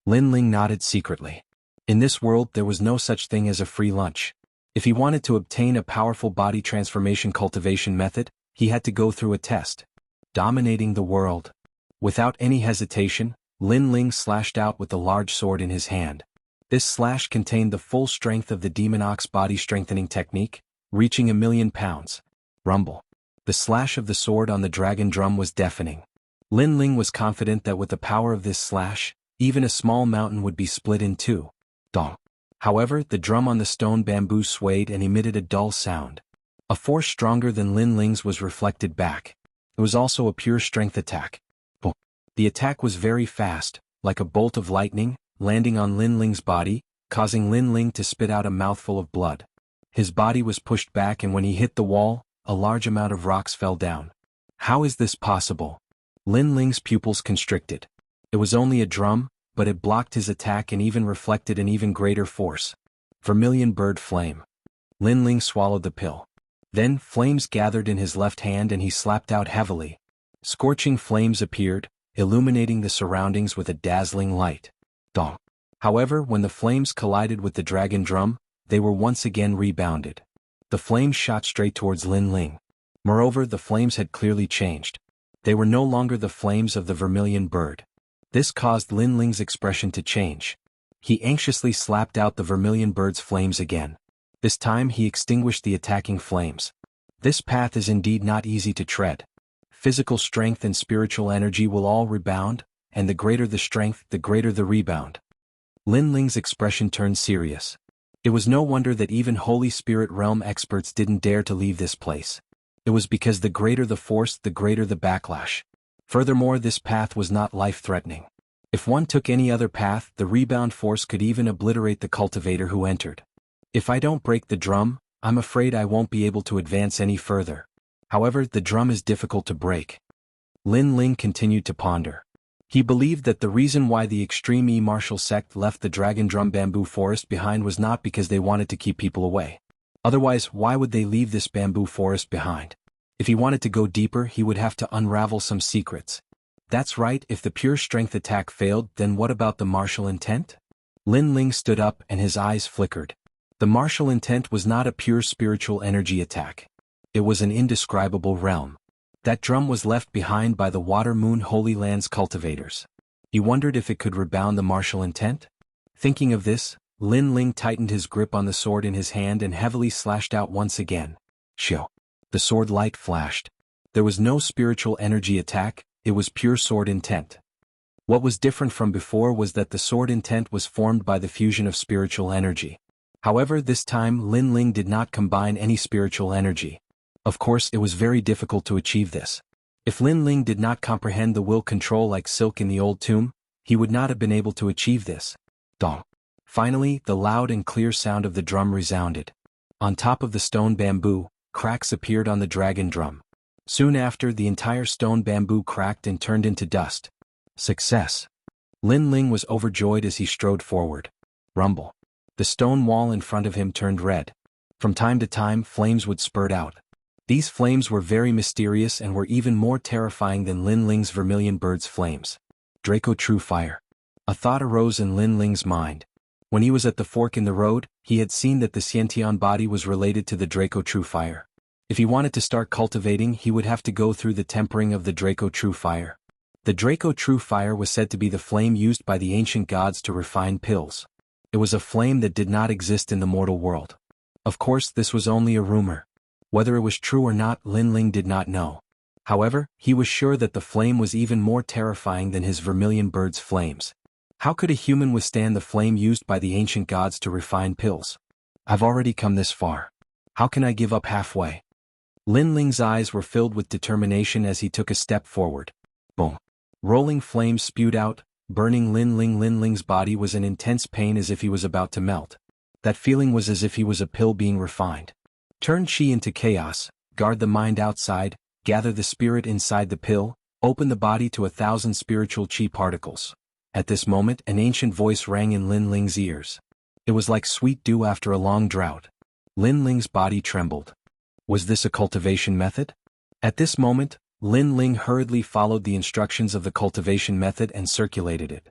Lin Ling nodded secretly. In this world there was no such thing as a free lunch. If he wanted to obtain a powerful body transformation cultivation method, he had to go through a test. Dominating the world. Without any hesitation, Lin Ling slashed out with the large sword in his hand. This slash contained the full strength of the Demon Ox body strengthening technique, reaching 1,000,000 pounds. Rumble. The slash of the sword on the dragon drum was deafening. Lin Ling was confident that with the power of this slash, even a small mountain would be split in two. Dong. However, the drum on the stone bamboo swayed and emitted a dull sound. A force stronger than Lin Ling's was reflected back. It was also a pure strength attack. Boom. The attack was very fast, like a bolt of lightning, landing on Lin Ling's body, causing Lin Ling to spit out a mouthful of blood. His body was pushed back, and when he hit the wall, a large amount of rocks fell down. How is this possible? Lin Ling's pupils constricted. It was only a drum, but it blocked his attack and even reflected an even greater force. Vermilion bird flame. Lin Ling swallowed the pill. Then flames gathered in his left hand and he slapped out heavily. Scorching flames appeared, illuminating the surroundings with a dazzling light. Dong. However, when the flames collided with the dragon drum, they were once again rebounded. The flames shot straight towards Lin Ling. Moreover, the flames had clearly changed. They were no longer the flames of the vermilion bird. This caused Lin Ling's expression to change. He anxiously slapped out the vermilion bird's flames again. This time he extinguished the attacking flames. This path is indeed not easy to tread. Physical strength and spiritual energy will all rebound, and the greater the strength, the greater the rebound. Lin Ling's expression turned serious. It was no wonder that even Holy Spirit Realm experts didn't dare to leave this place. It was because the greater the force, the greater the backlash. Furthermore, this path was not life-threatening. If one took any other path, the rebound force could even obliterate the cultivator who entered. If I don't break the drum, I'm afraid I won't be able to advance any further. However, the drum is difficult to break. Lin Ling continued to ponder. He believed that the reason why the extreme E-Martial sect left the Dragon Drum Bamboo Forest behind was not because they wanted to keep people away. Otherwise, why would they leave this bamboo forest behind? If he wanted to go deeper, he would have to unravel some secrets. That's right, if the pure strength attack failed, then what about the martial intent? Lin Ling stood up and his eyes flickered. The martial intent was not a pure spiritual energy attack. It was an indescribable realm. That drum was left behind by the Water Moon Holy Land's cultivators. He wondered if it could rebound the martial intent? Thinking of this, Lin Ling tightened his grip on the sword in his hand and heavily slashed out once again. Shio. The sword light flashed. There was no spiritual energy attack, it was pure sword intent. What was different from before was that the sword intent was formed by the fusion of spiritual energy. However, this time Lin Ling did not combine any spiritual energy. Of course, it was very difficult to achieve this. If Lin Ling did not comprehend the will control like silk in the old tomb, he would not have been able to achieve this. Dong. Finally, the loud and clear sound of the drum resounded. On top of the stone bamboo, cracks appeared on the dragon drum. Soon after, the entire stone bamboo cracked and turned into dust. Success. Lin Ling was overjoyed as he strode forward. Rumble. The stone wall in front of him turned red. From time to time, flames would spurt out. These flames were very mysterious and were even more terrifying than Lin Ling's vermilion bird's flames. Draco True Fire. A thought arose in Lin Ling's mind. When he was at the fork in the road, he had seen that the Xianxia body was related to the Draco True Fire. If he wanted to start cultivating, he would have to go through the tempering of the Draco True Fire. The Draco True Fire was said to be the flame used by the ancient gods to refine pills. It was a flame that did not exist in the mortal world. Of course, this was only a rumor. Whether it was true or not, Lin Ling did not know. However, he was sure that the flame was even more terrifying than his vermilion bird's flames. How could a human withstand the flame used by the ancient gods to refine pills? I've already come this far. How can I give up halfway? Lin Ling's eyes were filled with determination as he took a step forward. Boom. Rolling flames spewed out, burning Lin Ling. Lin Ling's body was in intense pain as if he was about to melt. That feeling was as if he was a pill being refined. Turn chi into chaos, guard the mind outside, gather the spirit inside the pill, open the body to 1,000 spiritual chi particles. At this moment, an ancient voice rang in Lin Ling's ears. It was like sweet dew after a long drought. Lin Ling's body trembled. Was this a cultivation method? At this moment, Lin Ling hurriedly followed the instructions of the cultivation method and circulated it.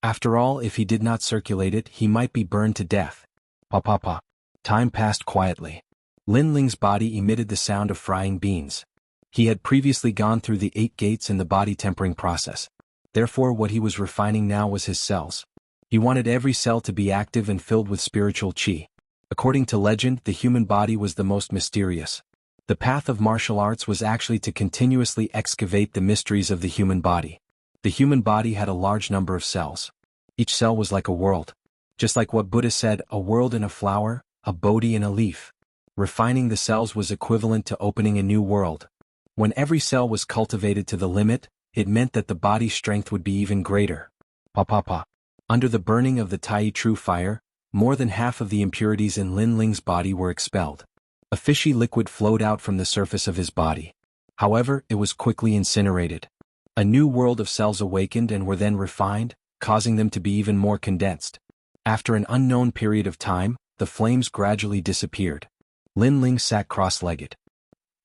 After all, if he did not circulate it, he might be burned to death. Pa. Time passed quietly. Lin Ling's body emitted the sound of frying beans. He had previously gone through the 8 gates in the body tempering process. Therefore what he was refining now was his cells. He wanted every cell to be active and filled with spiritual qi. According to legend, the human body was the most mysterious. The path of martial arts was actually to continuously excavate the mysteries of the human body. The human body had a large number of cells. Each cell was like a world. Just like what Buddha said, a world in a flower, a bodhi in a leaf. Refining the cells was equivalent to opening a new world. When every cell was cultivated to the limit, it meant that the body's strength would be even greater. Pa. Under the burning of the Tai True Fire, more than half of the impurities in Lin Ling's body were expelled. A fishy liquid flowed out from the surface of his body. However, it was quickly incinerated. A new world of cells awakened and were then refined, causing them to be even more condensed. After an unknown period of time, the flames gradually disappeared. Lin Ling sat cross-legged.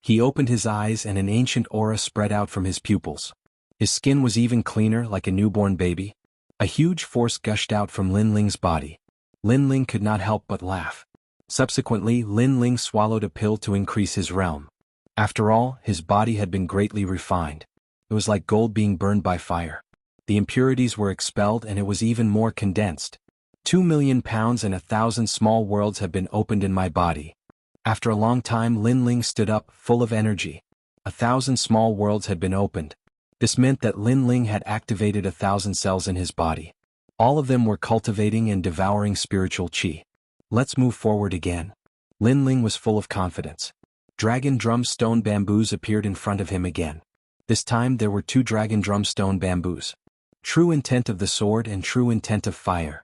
He opened his eyes and an ancient aura spread out from his pupils. His skin was even cleaner, like a newborn baby. A huge force gushed out from Lin Ling's body. Lin Ling could not help but laugh. Subsequently, Lin Ling swallowed a pill to increase his realm. After all, his body had been greatly refined. It was like gold being burned by fire. The impurities were expelled and it was even more condensed. 2 million pounds and 1,000 small worlds have been opened in my body. After a long time, Lin Ling stood up, full of energy. 1,000 small worlds had been opened. This meant that Lin Ling had activated 1,000 cells in his body. All of them were cultivating and devouring spiritual qi. Let's move forward again. Lin Ling was full of confidence. Dragon drum stone bamboos appeared in front of him again. This time there were 2 dragon drum stone bamboos. True intent of the sword and true intent of fire.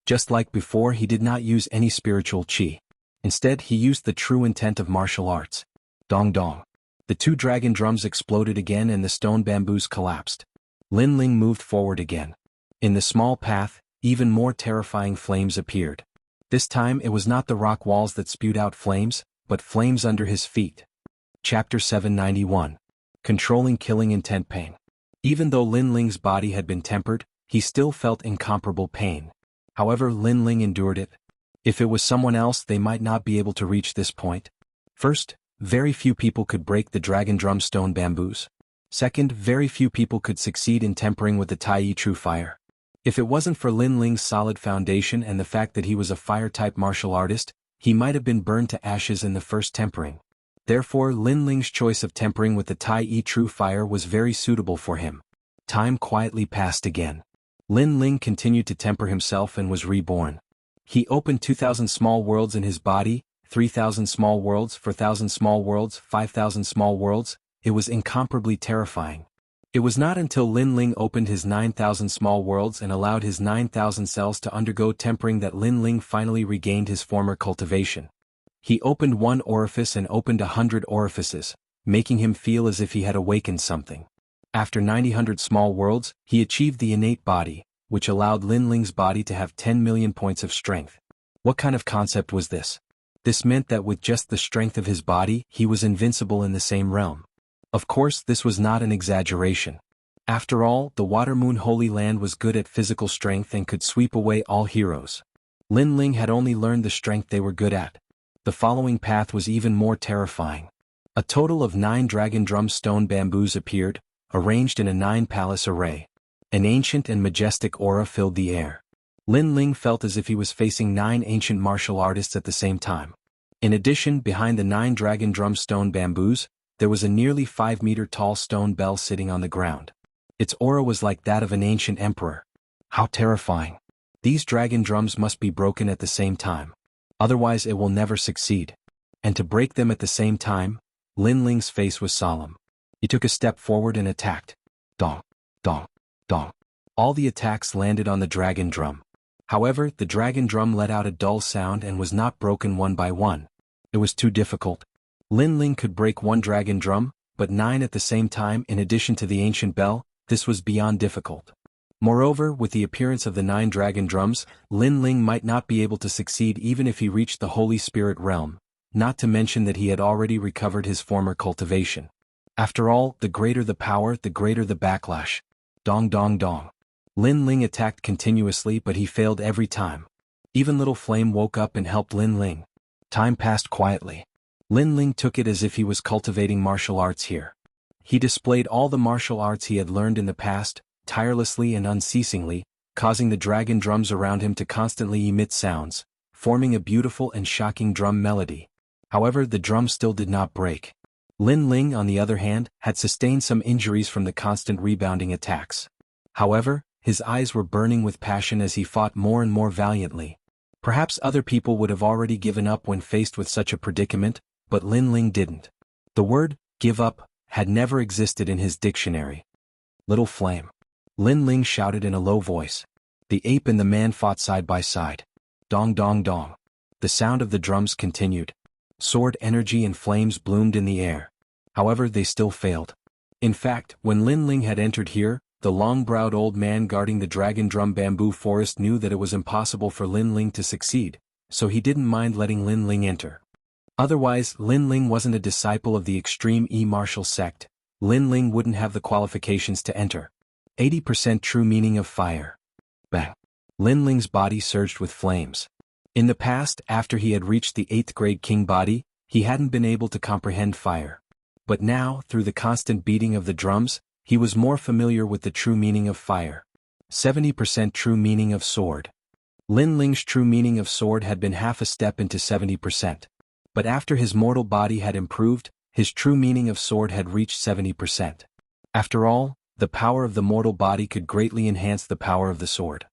Just like before, he did not use any spiritual qi. Instead, he used the true intent of martial arts. Dong dong. The 2 dragon drums exploded again and the stone bamboos collapsed. Lin Ling moved forward again. In the small path, even more terrifying flames appeared. This time it was not the rock walls that spewed out flames, but flames under his feet. Chapter 791. Controlling Killing Intent Pain. Even though Lin Ling's body had been tempered, he still felt incomparable pain. However, Lin Ling endured it. If it was someone else, they might not be able to reach this point. First, very few people could break the dragon drum stone bamboos. Second, very few people could succeed in tempering with the Tai True Fire. If it wasn't for Lin Ling's solid foundation and the fact that he was a fire-type martial artist, he might have been burned to ashes in the first tempering. Therefore, Lin Ling's choice of tempering with the Tai True Fire was very suitable for him. Time quietly passed again. Lin Ling continued to temper himself and was reborn. He opened 2,000 small worlds in his body, 3,000 small worlds, 4,000 small worlds, 5,000 small worlds. It was incomparably terrifying. It was not until Lin Ling opened his 9,000 small worlds and allowed his 9,000 cells to undergo tempering that Lin Ling finally regained his former cultivation. He opened one orifice and opened 100 orifices, making him feel as if he had awakened something. After 900 small worlds, he achieved the innate body, which allowed Lin Ling's body to have 10 million points of strength. What kind of concept was this? This meant that with just the strength of his body, he was invincible in the same realm. Of course, this was not an exaggeration. After all, the Water Moon Holy Land was good at physical strength and could sweep away all heroes. Lin Ling had only learned the strength they were good at. The following path was even more terrifying. A total of 9 dragon drum stone bamboos appeared, arranged in a 9-palace array. An ancient and majestic aura filled the air. Lin Ling felt as if he was facing 9 ancient martial artists at the same time. In addition, behind the 9 dragon drum stone bamboos, there was a nearly 5-meter-tall stone bell sitting on the ground. Its aura was like that of an ancient emperor. How terrifying. These dragon drums must be broken at the same time. Otherwise it will never succeed. And to break them at the same time, Lin Ling's face was solemn. He took a step forward and attacked. Dong, dong, dong. All the attacks landed on the dragon drum. However, the dragon drum let out a dull sound and was not broken one by one. It was too difficult. Lin Ling could break 1 dragon drum, but 9 at the same time in addition to the ancient bell. This was beyond difficult. Moreover, with the appearance of the 9 dragon drums, Lin Ling might not be able to succeed even if he reached the Holy Spirit realm, not to mention that he had already recovered his former cultivation. After all, the greater the power, the greater the backlash. Dong dong dong. Lin Ling attacked continuously, but he failed every time. Even Little Flame woke up and helped Lin Ling. Time passed quietly. Lin Ling took it as if he was cultivating martial arts here. He displayed all the martial arts he had learned in the past, tirelessly and unceasingly, causing the dragon drums around him to constantly emit sounds, forming a beautiful and shocking drum melody. However, the drum still did not break. Lin Ling, on the other hand, had sustained some injuries from the constant rebounding attacks. However, his eyes were burning with passion as he fought more and more valiantly. Perhaps other people would have already given up when faced with such a predicament, but Lin Ling didn't. The word, give up, had never existed in his dictionary. Little flame. Lin Ling shouted in a low voice. The ape and the man fought side by side. Dong dong dong. The sound of the drums continued. Sword energy and flames bloomed in the air. However, they still failed. In fact, when Lin Ling had entered here, the long-browed old man guarding the dragon drum bamboo forest knew that it was impossible for Lin Ling to succeed, so he didn't mind letting Lin Ling enter. Otherwise, Lin Ling wasn't a disciple of the extreme martial sect. Lin Ling wouldn't have the qualifications to enter. 80% true meaning of fire. Bang. Lin Ling's body surged with flames. In the past, after he had reached the 8th grade king body, he hadn't been able to comprehend fire. But now, through the constant beating of the drums, he was more familiar with the true meaning of fire. 70% true meaning of sword. Lin Ling's true meaning of sword had been half a step into 70%. But after his mortal body had improved, his true meaning of sword had reached 70%. After all, the power of the mortal body could greatly enhance the power of the sword.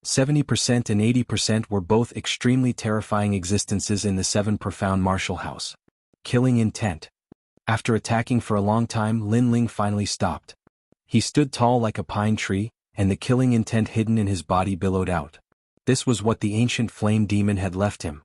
70% and 80% were both extremely terrifying existences in the 7 profound martial house. Killing intent. After attacking for a long time, Lin Ling finally stopped. He stood tall like a pine tree, and the killing intent hidden in his body billowed out. This was what the ancient flame demon had left him.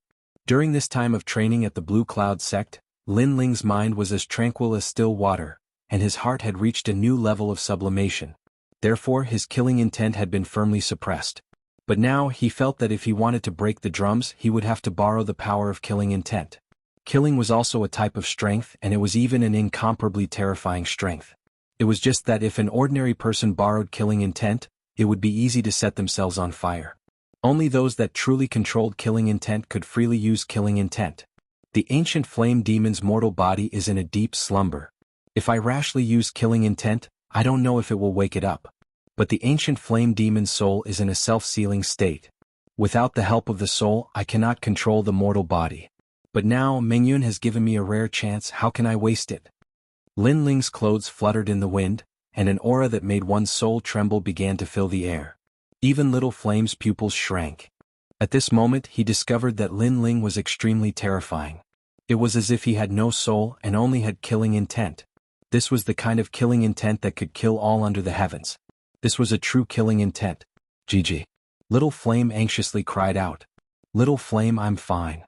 During this time of training at the Blue Cloud sect, Lin Ling's mind was as tranquil as still water, and his heart had reached a new level of sublimation. Therefore, his killing intent had been firmly suppressed. But now he felt that if he wanted to break the drums, he would have to borrow the power of killing intent. Killing was also a type of strength, and it was even an incomparably terrifying strength. It was just that if an ordinary person borrowed killing intent, it would be easy to set themselves on fire. Only those that truly controlled killing intent could freely use killing intent. The ancient flame demon's mortal body is in a deep slumber. If I rashly use killing intent, I don't know if it will wake it up. But the ancient flame demon's soul is in a self-sealing state. Without the help of the soul, I cannot control the mortal body. But now Mengyun has given me a rare chance, how can I waste it? Lin Ling's clothes fluttered in the wind, and an aura that made one's soul tremble began to fill the air. Even Little Flame's pupils shrank. At this moment he discovered that Lin Ling was extremely terrifying. It was as if he had no soul and only had killing intent. This was the kind of killing intent that could kill all under the heavens. This was a true killing intent. GG. Little Flame anxiously cried out. Little Flame, I'm fine.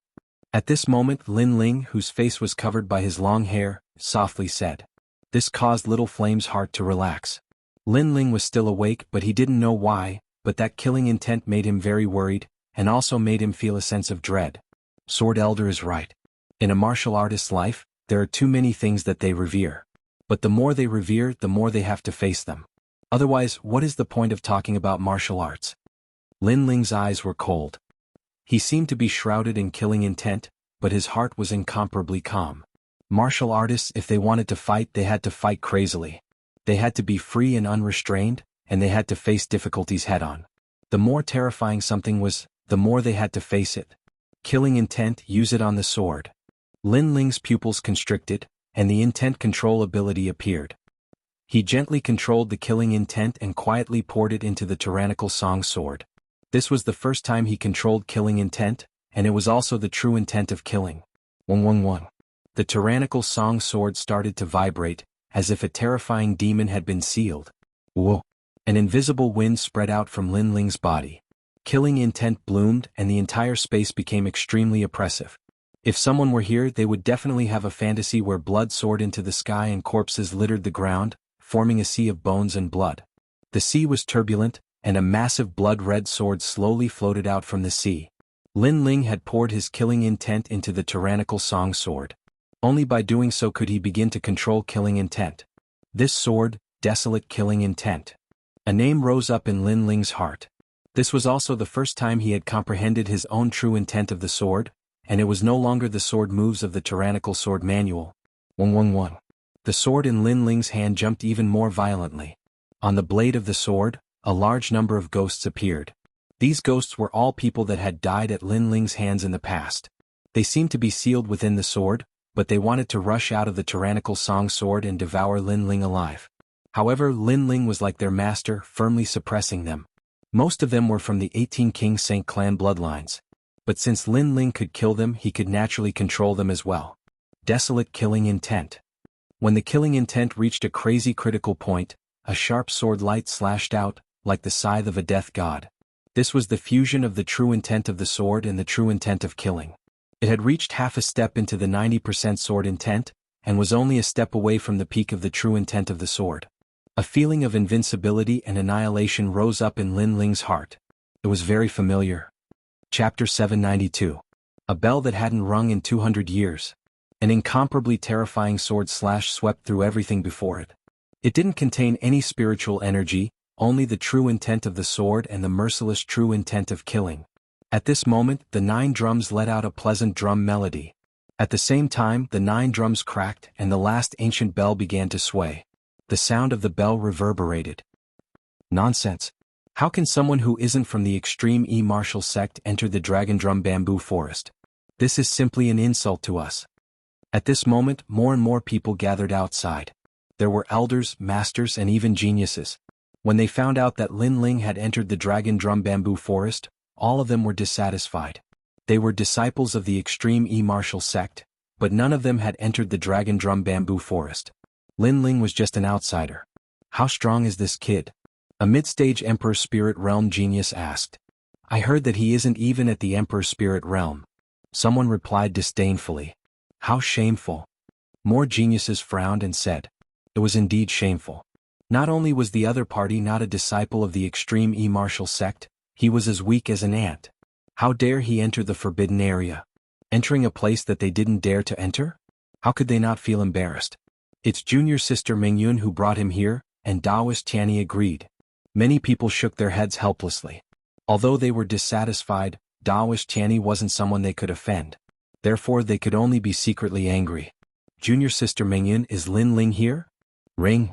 At this moment Lin Ling, whose face was covered by his long hair, softly said. This caused Little Flame's heart to relax. Lin Ling was still awake, but he didn't know why, but that killing intent made him very worried, and also made him feel a sense of dread. Sword Elder is right. In a martial artist's life, there are too many things that they revere. But the more they revere, the more they have to face them. Otherwise, what is the point of talking about martial arts? Lin Ling's eyes were cold. He seemed to be shrouded in killing intent, but his heart was incomparably calm. Martial artists, if they wanted to fight, they had to fight crazily. They had to be free and unrestrained, and they had to face difficulties head-on. The more terrifying something was, the more they had to face it. Killing intent, use it on the sword. Lin Ling's pupils constricted, and the intent control ability appeared. He gently controlled the killing intent and quietly poured it into the tyrannical song sword. This was the first time he controlled killing intent, and it was also the true intent of killing. 111. The tyrannical song sword started to vibrate, as if a terrifying demon had been sealed. Whoa! An invisible wind spread out from Lin Ling's body. Killing intent bloomed, and the entire space became extremely oppressive. If someone were here, they would definitely have a fantasy where blood soared into the sky and corpses littered the ground, forming a sea of bones and blood. The sea was turbulent, and a massive blood-red sword slowly floated out from the sea. Lin Ling had poured his killing intent into the tyrannical song sword. Only by doing so could he begin to control killing intent. This sword, desolate killing intent. A name rose up in Lin Ling's heart. This was also the first time he had comprehended his own true intent of the sword, and it was no longer the sword moves of the tyrannical sword manual. 111. The sword in Lin Ling's hand jumped even more violently. On the blade of the sword, a large number of ghosts appeared. These ghosts were all people that had died at Lin Ling's hands in the past. They seemed to be sealed within the sword, but they wanted to rush out of the tyrannical Song sword and devour Lin Ling alive. However, Lin Ling was like their master, firmly suppressing them. Most of them were from the 18 King Saint clan bloodlines. But since Lin Ling could kill them, he could naturally control them as well. Desolate killing intent. When the killing intent reached a crazy critical point, a sharp sword light slashed out, like the scythe of a death god. This was the fusion of the true intent of the sword and the true intent of killing. It had reached half a step into the 90% sword intent, and was only a step away from the peak of the true intent of the sword. A feeling of invincibility and annihilation rose up in Lin Ling's heart. It was very familiar. Chapter 792. A bell that hadn't rung in 200 years. An incomparably terrifying sword slash swept through everything before it. It didn't contain any spiritual energy, only the true intent of the sword and the merciless true intent of killing. At this moment, the 9 drums let out a pleasant drum melody. At the same time, the 9 drums cracked and the last ancient bell began to sway. The sound of the bell reverberated. Nonsense. How can someone who isn't from the extreme martial sect enter the Dragon Drum Bamboo Forest? This is simply an insult to us. At this moment, more and more people gathered outside. There were elders, masters, and even geniuses. When they found out that Lin Ling had entered the Dragon Drum Bamboo Forest, all of them were dissatisfied. They were disciples of the extreme martial sect, but none of them had entered the Dragon Drum Bamboo Forest. Lin Ling was just an outsider. How strong is this kid? A mid-stage Emperor Spirit Realm genius asked. I heard that he isn't even at the Emperor Spirit Realm. Someone replied disdainfully. How shameful. More geniuses frowned and said. It was indeed shameful. Not only was the other party not a disciple of the extreme martial sect, he was as weak as an ant. How dare he enter the forbidden area? Entering a place that they didn't dare to enter? How could they not feel embarrassed? It's junior sister Mingyun who brought him here, and Taoist Tianyi agreed. Many people shook their heads helplessly. Although they were dissatisfied, Taoist Tianyi wasn't someone they could offend. Therefore they could only be secretly angry. Junior sister Mingyun, is Lin Ling here? Ring.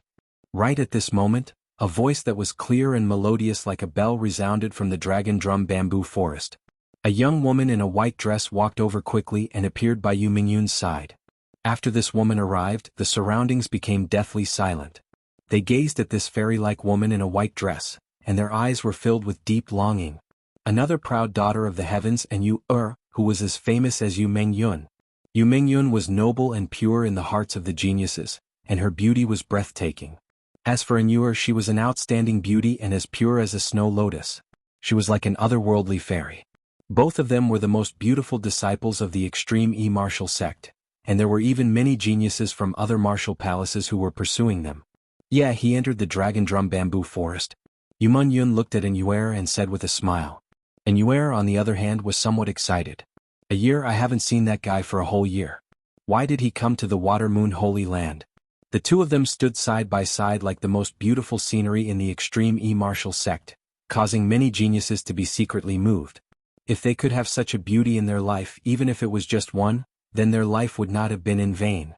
Right at this moment, a voice that was clear and melodious like a bell resounded from the Dragon Drum Bamboo Forest. A young woman in a white dress walked over quickly and appeared by Yu Mingyun's side. After this woman arrived, the surroundings became deathly silent. They gazed at this fairy-like woman in a white dress, and their eyes were filled with deep longing. Another proud daughter of the heavens and Yu who was as famous as Yu Mingyun. Yu Mingyun was noble and pure in the hearts of the geniuses, and her beauty was breathtaking. As for Yu, she was an outstanding beauty and as pure as a snow lotus. She was like an otherworldly fairy. Both of them were the most beautiful disciples of the extreme martial sect, and there were even many geniuses from other martial palaces who were pursuing them. Yeah, he entered the Dragon Drum Bamboo Forest. Yu Mingyun looked at Yuer and said with a smile. And Yuer, on the other hand, was somewhat excited. A year? I haven't seen that guy for a whole year. Why did he come to the Water Moon Holy Land? The two of them stood side by side like the most beautiful scenery in the extreme martial sect, causing many geniuses to be secretly moved. If they could have such a beauty in their life, even if it was just one, then their life would not have been in vain.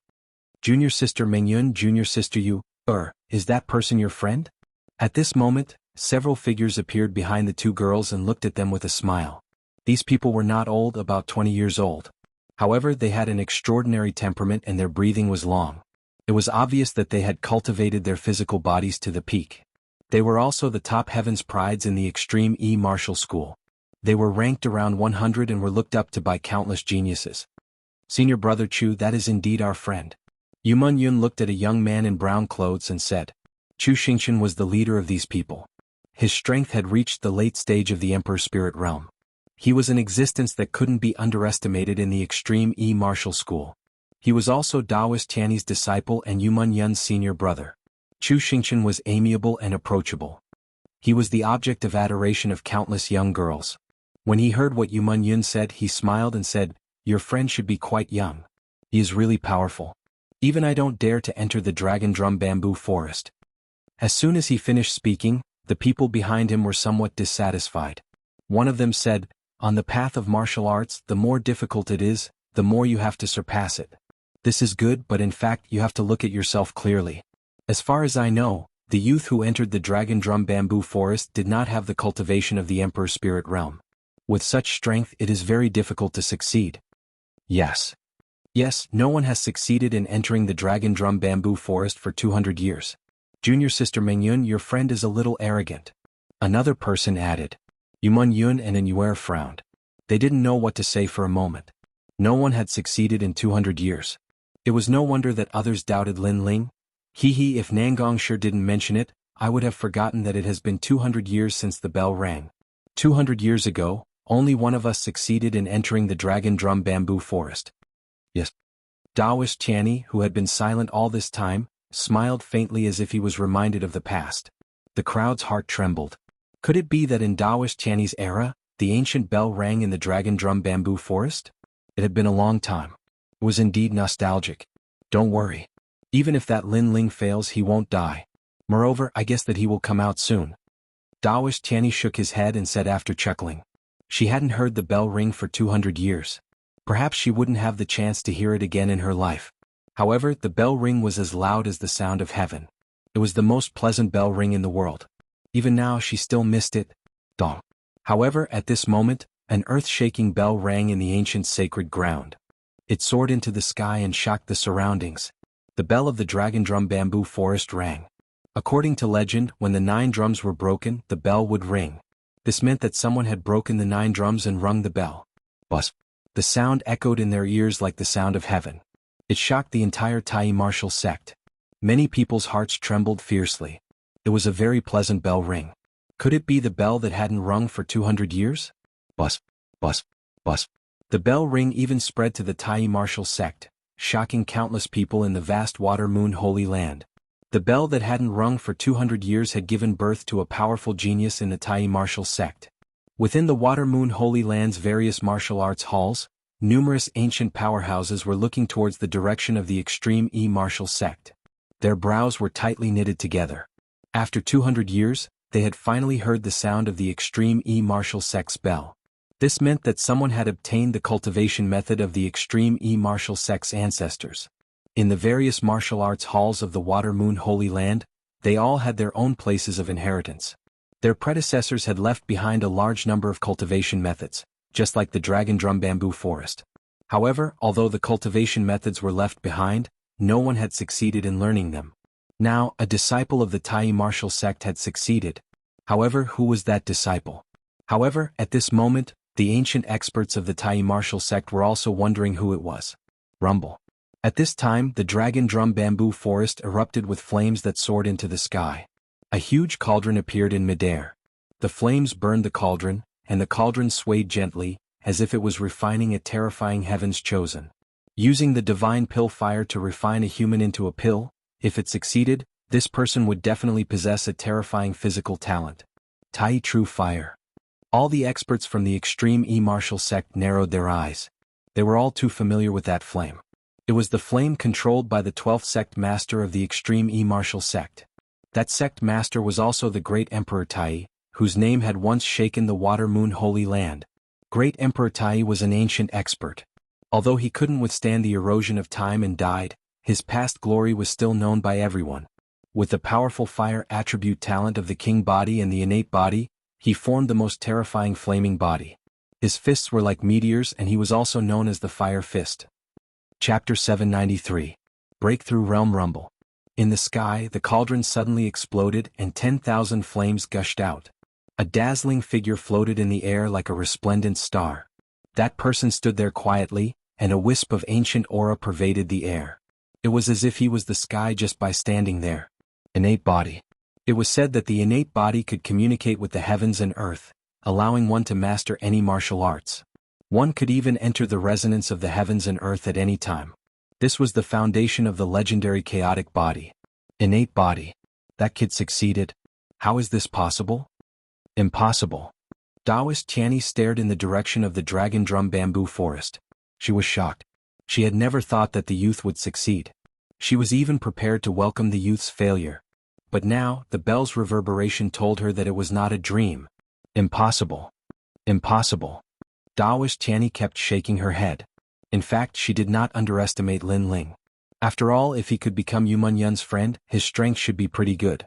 Junior sister Mingyun, junior sister Yu, is that person your friend? At this moment, several figures appeared behind the two girls and looked at them with a smile. These people were not old, about 20 years old. However, they had an extraordinary temperament and their breathing was long. It was obvious that they had cultivated their physical bodies to the peak. They were also the top heavens prides in the extreme martial school. They were ranked around 100 and were looked up to by countless geniuses. Senior brother Chu, that is indeed our friend. Yu Mingyun looked at a young man in brown clothes and said. Chu Xianxia was the leader of these people. His strength had reached the late stage of the Emperor Spirit Realm. He was an existence that couldn't be underestimated in the extreme martial school. He was also Taoist Tianyi's disciple and Yu Mingyun's senior brother. Chu Xianxia was amiable and approachable. He was the object of adoration of countless young girls. When he heard what Yu Mingyun said, he smiled and said, Your friend should be quite young. He is really powerful. Even I don't dare to enter the Dragon Drum Bamboo Forest. As soon as he finished speaking, the people behind him were somewhat dissatisfied. One of them said, On the path of martial arts, the more difficult it is, the more you have to surpass it. This is good, but in fact you have to look at yourself clearly. As far as I know, The youth who entered the Dragon Drum Bamboo Forest did not have the cultivation of the Emperor's Spirit Realm. With such strength it is very difficult to succeed. Yes, no one has succeeded in entering the Dragon Drum Bamboo Forest for 200 years. Junior sister Mengyun, your friend is a little arrogant. Another person added. Yumun Yun and Inuer frowned. They didn't know what to say for a moment. No one had succeeded in 200 years. It was no wonder that others doubted Lin Ling. If Nangongsher didn't mention it, I would have forgotten that it has been 200 years since the bell rang. 200 years ago, only one of us succeeded in entering the Dragon Drum Bamboo Forest. Yes. Daoist Tianyi, who had been silent all this time, smiled faintly as if he was reminded of the past. The crowd's heart trembled. Could it be that in Daoist Tianyi's era, the ancient bell rang in the Dragon Drum Bamboo Forest? It had been a long time. It was indeed nostalgic. Don't worry. Even if that Lin Ling fails, he won't die. Moreover, I guess that he will come out soon. Daoist Tianyi shook his head and said after chuckling. She hadn't heard the bell ring for 200 years. Perhaps she wouldn't have the chance to hear it again in her life. However, the bell ring was as loud as the sound of heaven. It was the most pleasant bell ring in the world. Even now she still missed it. Dong. However, at this moment, an earth-shaking bell rang in the ancient sacred ground. It soared into the sky and shocked the surroundings. The bell of the Dragon Drum Bamboo Forest rang. According to legend, when the 9 drums were broken, the bell would ring. This meant that someone had broken the 9 drums and rung the bell. Buzz. The sound echoed in their ears like the sound of heaven. It shocked the entire Tai martial sect. Many people's hearts trembled fiercely. It was a very pleasant bell ring. Could it be the bell that hadn't rung for 200 years? Buzz. Buzz. Buzz. The bell ring even spread to the Tai martial sect, shocking countless people in the vast Water Moon Holy Land. The bell that hadn't rung for 200 years had given birth to a powerful genius in the Tai martial sect. Within the Water Moon Holy Land's various martial arts halls, numerous ancient powerhouses were looking towards the direction of the extreme E martial sect. Their brows were tightly knitted together. After 200 years, they had finally heard the sound of the extreme E martial sect's bell. This meant that someone had obtained the cultivation method of the extreme E martial sect's ancestors. In the various martial arts halls of the Water Moon Holy Land, they all had their own places of inheritance. Their predecessors had left behind a large number of cultivation methods, just like the Dragon Drum Bamboo Forest. However, although the cultivation methods were left behind, no one had succeeded in learning them. Now, a disciple of the Tai martial sect had succeeded. However, who was that disciple? However, at this moment, the ancient experts of the Tai martial sect were also wondering who it was. Rumble. At this time, the Dragon Drum Bamboo Forest erupted with flames that soared into the sky. A huge cauldron appeared in midair. The flames burned the cauldron, and the cauldron swayed gently, as if it was refining a terrifying heaven's chosen. Using the divine pill fire to refine a human into a pill, if it succeeded, this person would definitely possess a terrifying physical talent. Tai True Fire. All the experts from the extreme E martial sect narrowed their eyes. They were all too familiar with that flame. It was the flame controlled by the 12th sect master of the extreme E martial sect. That sect master was also the great Emperor Tai, whose name had once shaken the Water Moon Holy Land. Great Emperor Tai was an ancient expert. Although he couldn't withstand the erosion of time and died, his past glory was still known by everyone. With the powerful fire attribute talent of the king body and the innate body, he formed the most terrifying flaming body. His fists were like meteors, and he was also known as the Fire Fist. Chapter 793. Breakthrough Realm Rumble. In the sky, the cauldron suddenly exploded and 10,000 flames gushed out. A dazzling figure floated in the air like a resplendent star. That person stood there quietly, and a wisp of ancient aura pervaded the air. It was as if he was the sky just by standing there. Innate body. It was said that the innate body could communicate with the heavens and earth, allowing one to master any martial arts. One could even enter the resonance of the heavens and earth at any time. This was the foundation of the legendary chaotic body. Innate body. That kid succeeded. How is this possible? Impossible. Daoist Tianyi stared in the direction of the Dragon Drum Bamboo Forest. She was shocked. She had never thought that the youth would succeed. She was even prepared to welcome the youth's failure. But now, the bell's reverberation told her that it was not a dream. Impossible. Impossible. Daoist Tianyi kept shaking her head. In fact, she did not underestimate Lin Ling. After all, if he could become Yumun Yun's friend, his strength should be pretty good.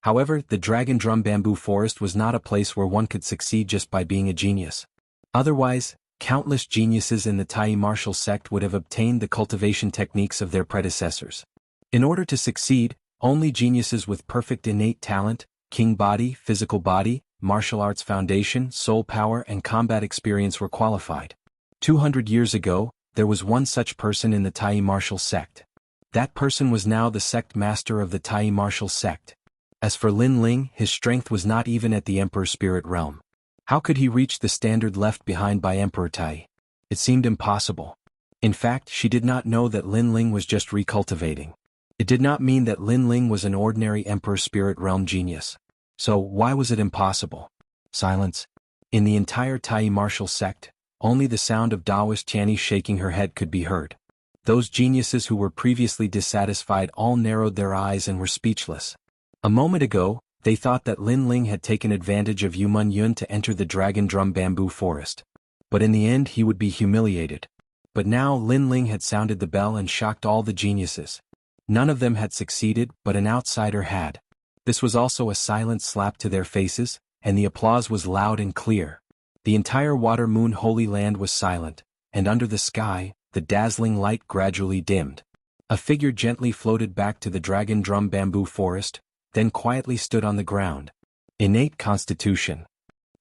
However, the Dragon Drum Bamboo Forest was not a place where one could succeed just by being a genius. Otherwise, countless geniuses in the Tai martial sect would have obtained the cultivation techniques of their predecessors. In order to succeed, only geniuses with perfect innate talent, king body, physical body, martial arts foundation, soul power and combat experience were qualified. 200 years ago, there was one such person in the Tai martial sect. That person was now the sect master of the Tai martial sect. As for Lin Ling, his strength was not even at the Emperor Spirit realm. How could he reach the standard left behind by Emperor Tai? It seemed impossible. In fact, she did not know that Lin Ling was just recultivating. It did not mean that Lin Ling was an ordinary Emperor Spirit realm genius. So, why was it impossible? Silence. In the entire Tai martial sect, only the sound of Taoist Tianyi shaking her head could be heard. Those geniuses who were previously dissatisfied all narrowed their eyes and were speechless. A moment ago, they thought that Lin Ling had taken advantage of Yumun Yun to enter the Dragon Drum Bamboo Forest. But in the end he would be humiliated. But now Lin Ling had sounded the bell and shocked all the geniuses. None of them had succeeded, but an outsider had. This was also a silent slap to their faces, and the applause was loud and clear. The entire Water Moon Holy Land was silent, and under the sky, the dazzling light gradually dimmed. A figure gently floated back to the Dragon Drum Bamboo Forest, then quietly stood on the ground. Innate constitution.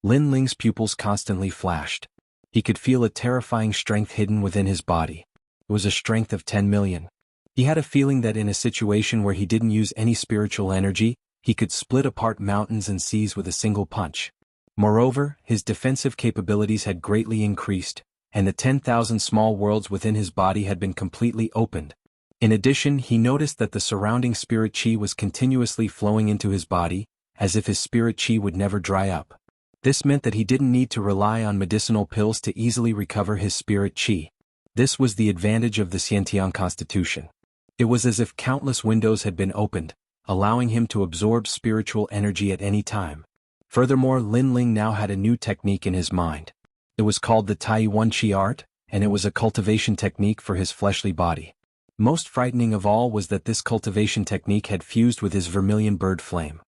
Lin Ling's pupils constantly flashed. He could feel a terrifying strength hidden within his body. It was a strength of 10 million. He had a feeling that in a situation where he didn't use any spiritual energy, he could split apart mountains and seas with a single punch. Moreover, his defensive capabilities had greatly increased, and the 10,000 small worlds within his body had been completely opened. In addition, he noticed that the surrounding spirit chi was continuously flowing into his body, as if his spirit chi would never dry up. This meant that he didn't need to rely on medicinal pills to easily recover his spirit chi. This was the advantage of the Xianxia constitution. It was as if countless windows had been opened, allowing him to absorb spiritual energy at any time. Furthermore, Lin Ling now had a new technique in his mind. It was called the Tai Wan Chi art, and it was a cultivation technique for his fleshly body. Most frightening of all was that this cultivation technique had fused with his vermilion bird flame.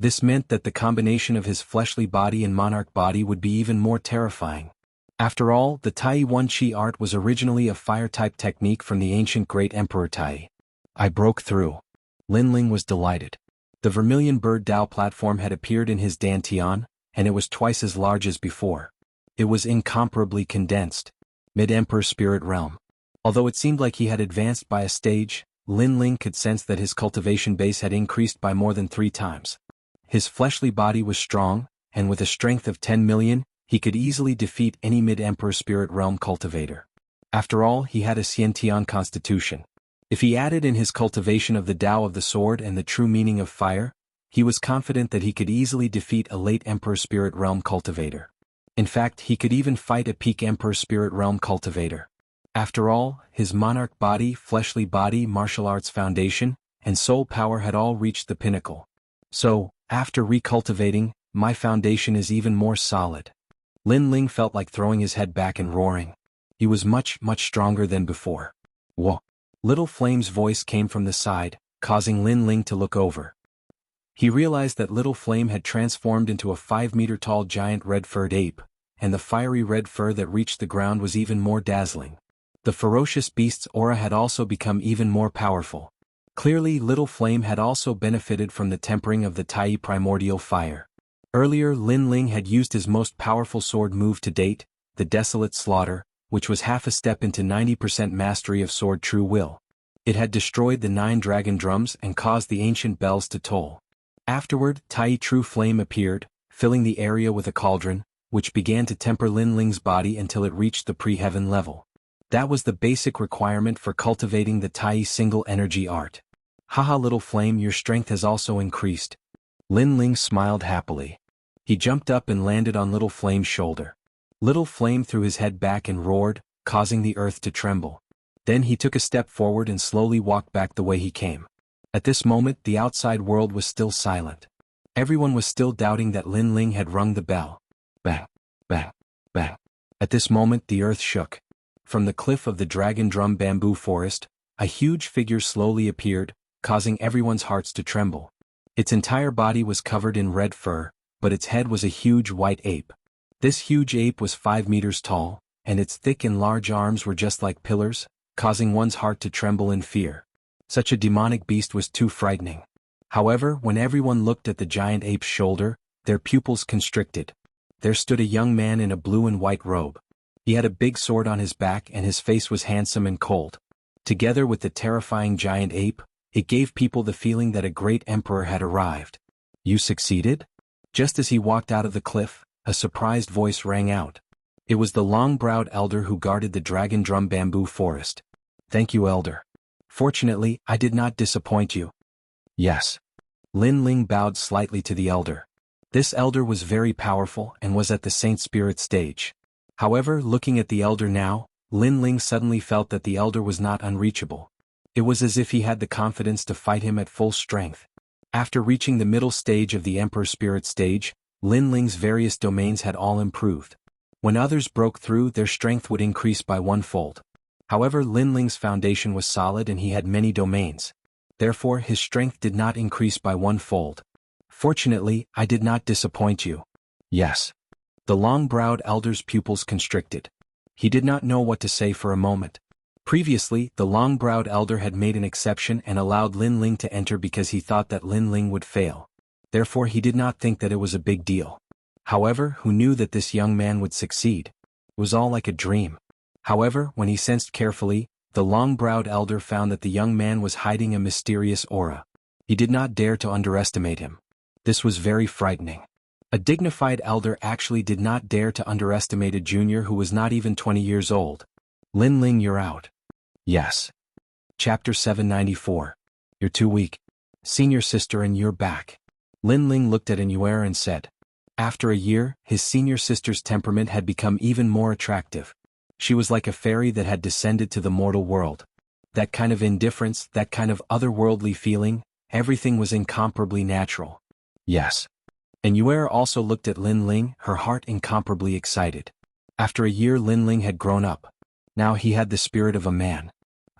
This meant that the combination of his fleshly body and monarch body would be even more terrifying. After all, the Tai Wan Chi art was originally a fire-type technique from the ancient great Emperor Tai. I broke through. Lin Ling was delighted. The vermilion bird Dao platform had appeared in his dantian, and it was twice as large as before. It was incomparably condensed. Mid-Emperor Spirit Realm. Although it seemed like he had advanced by a stage, Lin Ling could sense that his cultivation base had increased by more than 3 times. His fleshly body was strong, and with a strength of 10 million, he could easily defeat any mid-Emperor Spirit Realm cultivator. After all, he had a Xiantian constitution. If he added in his cultivation of the Tao of the Sword and the true meaning of fire, he was confident that he could easily defeat a late Emperor Spirit Realm cultivator. In fact, he could even fight a peak Emperor Spirit Realm cultivator. After all, his monarch body, fleshly body, martial arts foundation, and soul power had all reached the pinnacle. So, after recultivating, my foundation is even more solid. Lin Ling felt like throwing his head back and roaring. He was much, much stronger than before. Whoa! Little Flame's voice came from the side, causing Lin Ling to look over. He realized that Little Flame had transformed into a 5-meter-tall giant red-furred ape, and the fiery red fur that reached the ground was even more dazzling. The ferocious beast's aura had also become even more powerful. Clearly, Little Flame had also benefited from the tempering of the Tai primordial fire. Earlier, Lin Ling had used his most powerful sword move to date, the Desolate Slaughter, which was half a step into 90% mastery of Sword True Will. It had destroyed the 9 dragon drums and caused the ancient bells to toll. Afterward, Tai True Flame appeared, filling the area with a cauldron, which began to temper Lin Ling's body until it reached the pre-heaven level. That was the basic requirement for cultivating the Tai single energy art. Haha, Little Flame, your strength has also increased. Lin Ling smiled happily. He jumped up and landed on Little Flame's shoulder. Little Flame threw his head back and roared, causing the earth to tremble. Then he took a step forward and slowly walked back the way he came. At this moment, the outside world was still silent. Everyone was still doubting that Lin Ling had rung the bell. Bang, bang, bang. At this moment, the earth shook. From the cliff of the Dragon Drum Bamboo Forest, a huge figure slowly appeared, causing everyone's hearts to tremble. Its entire body was covered in red fur, but its head was a huge white ape. This huge ape was 5 meters tall, and its thick and large arms were just like pillars, causing one's heart to tremble in fear. Such a demonic beast was too frightening. However, when everyone looked at the giant ape's shoulder, their pupils constricted. There stood a young man in a blue and white robe. He had a big sword on his back and his face was handsome and cold. Together with the terrifying giant ape, it gave people the feeling that a great emperor had arrived. You succeeded? Just as he walked out of the cliff, a surprised voice rang out. It was the long-browed elder who guarded the dragon drum bamboo forest. Thank you, elder. Fortunately, I did not disappoint you. Yes. Lin Ling bowed slightly to the elder. This elder was very powerful and was at the Saint Spirit stage. However, looking at the elder now, Lin Ling suddenly felt that the elder was not unreachable. It was as if he had the confidence to fight him at full strength. After reaching the middle stage of the Emperor Spirit stage, Lin Ling's various domains had all improved. When others broke through, their strength would increase by 1-fold. However, Lin Ling's foundation was solid and he had many domains. Therefore, his strength did not increase by 1-fold. Fortunately, I did not disappoint you. Yes. The long-browed elder's pupils constricted. He did not know what to say for a moment. Previously, the long-browed elder had made an exception and allowed Lin Ling to enter because he thought that Lin Ling would fail. Therefore, he did not think that it was a big deal. However, who knew that this young man would succeed? It was all like a dream. However, when he sensed carefully, the long-browed elder found that the young man was hiding a mysterious aura. He did not dare to underestimate him. This was very frightening. A dignified elder actually did not dare to underestimate a junior who was not even 20 years old. Lin Ling, you're out. Yes. Chapter 794. You're too weak. Senior sister, and you're back. Lin Ling looked at Inyuer and said. After a year, his senior sister's temperament had become even more attractive. She was like a fairy that had descended to the mortal world. That kind of indifference, that kind of otherworldly feeling, everything was incomparably natural. Yes. Inyuer also looked at Lin Ling, her heart incomparably excited. After a year, Lin Ling had grown up. Now he had the spirit of a man.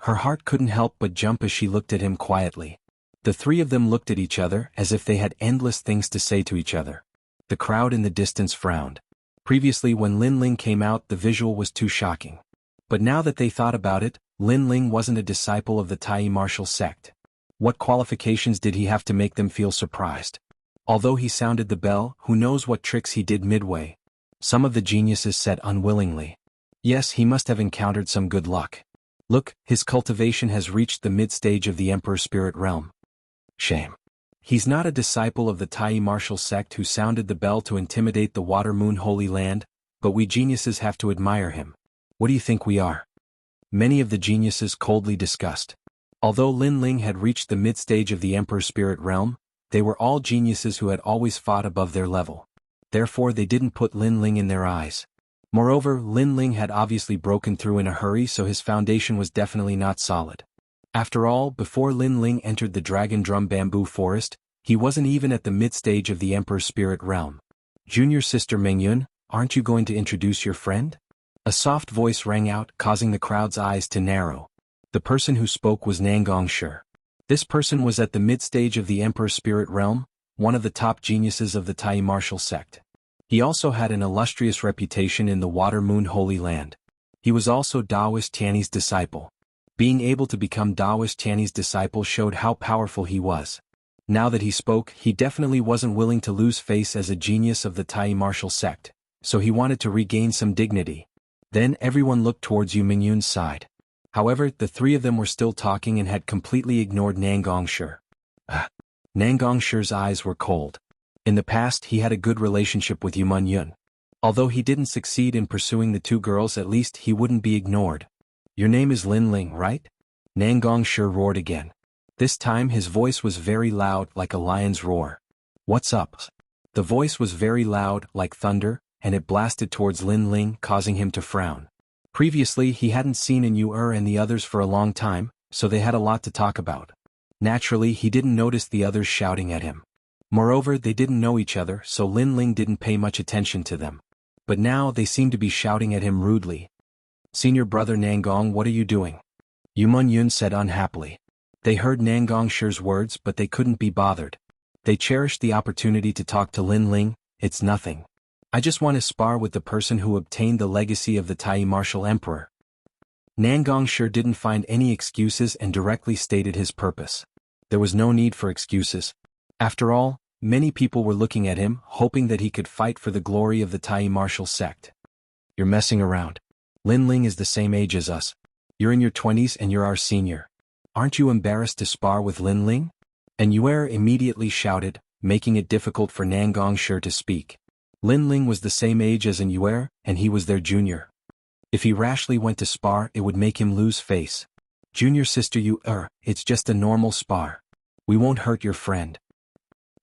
Her heart couldn't help but jump as she looked at him quietly. The three of them looked at each other as if they had endless things to say to each other. The crowd in the distance frowned. Previously, when Lin Ling came out, the visual was too shocking. But now that they thought about it, Lin Ling wasn't a disciple of the Tai martial sect. What qualifications did he have to make them feel surprised? Although he sounded the bell, who knows what tricks he did midway? Some of the geniuses said unwillingly. Yes, he must have encountered some good luck. Look, his cultivation has reached the mid-stage of the Emperor Spirit realm. Shame. He's not a disciple of the Tai martial sect who sounded the bell to intimidate the Water Moon Holy Land, but we geniuses have to admire him. What do you think we are? Many of the geniuses coldly discussed. Although Lin Ling had reached the mid-stage of the Emperor Spirit realm, they were all geniuses who had always fought above their level. Therefore, they didn't put Lin Ling in their eyes. Moreover, Lin Ling had obviously broken through in a hurry, so his foundation was definitely not solid. After all, before Lin Ling entered the Dragon Drum Bamboo Forest, he wasn't even at the mid-stage of the Emperor Spirit realm. Junior sister Mengyun, aren't you going to introduce your friend? A soft voice rang out, causing the crowd's eyes to narrow. The person who spoke was Nangong. This person was at the mid-stage of the Emperor Spirit realm, one of the top geniuses of the Tai martial sect. He also had an illustrious reputation in the Water Moon Holy Land. He was also Daoist Tianyi's disciple. Being able to become Daoist Tianyi's disciple showed how powerful he was. Now that he spoke, he definitely wasn't willing to lose face as a genius of the Tai martial sect, so he wanted to regain some dignity. Then everyone looked towards Yu Mingyun's side. However, the three of them were still talking and had completely ignored Nangong. Nangong's eyes were cold. In the past, he had a good relationship with Yu Mingyun. Although he didn't succeed in pursuing the two girls, at least he wouldn't be ignored. Your name is Lin Ling, right? Nangong roared again. This time his voice was very loud, like a lion's roar. What's up? The voice was very loud, like thunder, and it blasted towards Lin Ling, causing him to frown. Previously, he hadn't seen Inyuer and the others for a long time, so they had a lot to talk about. Naturally, he didn't notice the others shouting at him. Moreover, they didn't know each other, so Lin Ling didn't pay much attention to them. But now they seemed to be shouting at him rudely. Senior brother Nangong, what are you doing? Yu Mingyun said unhappily. They heard Nangong's words, but they couldn't be bothered. They cherished the opportunity to talk to Lin Ling. It's nothing. I just want to spar with the person who obtained the legacy of the Tai martial emperor. Nangongshi didn't find any excuses and directly stated his purpose. There was no need for excuses. After all, many people were looking at him, hoping that he could fight for the glory of the Tai martial sect. You're messing around. Lin Ling is the same age as us. You're in your 20s and you're our senior. Aren't you embarrassed to spar with Lin Ling? And Yue immediately shouted, making it difficult for Nangongshi to speak. Lin Ling was the same age as Yue, and he was their junior. If he rashly went to spar, it would make him lose face. Junior sister it's just a normal spar. We won't hurt your friend.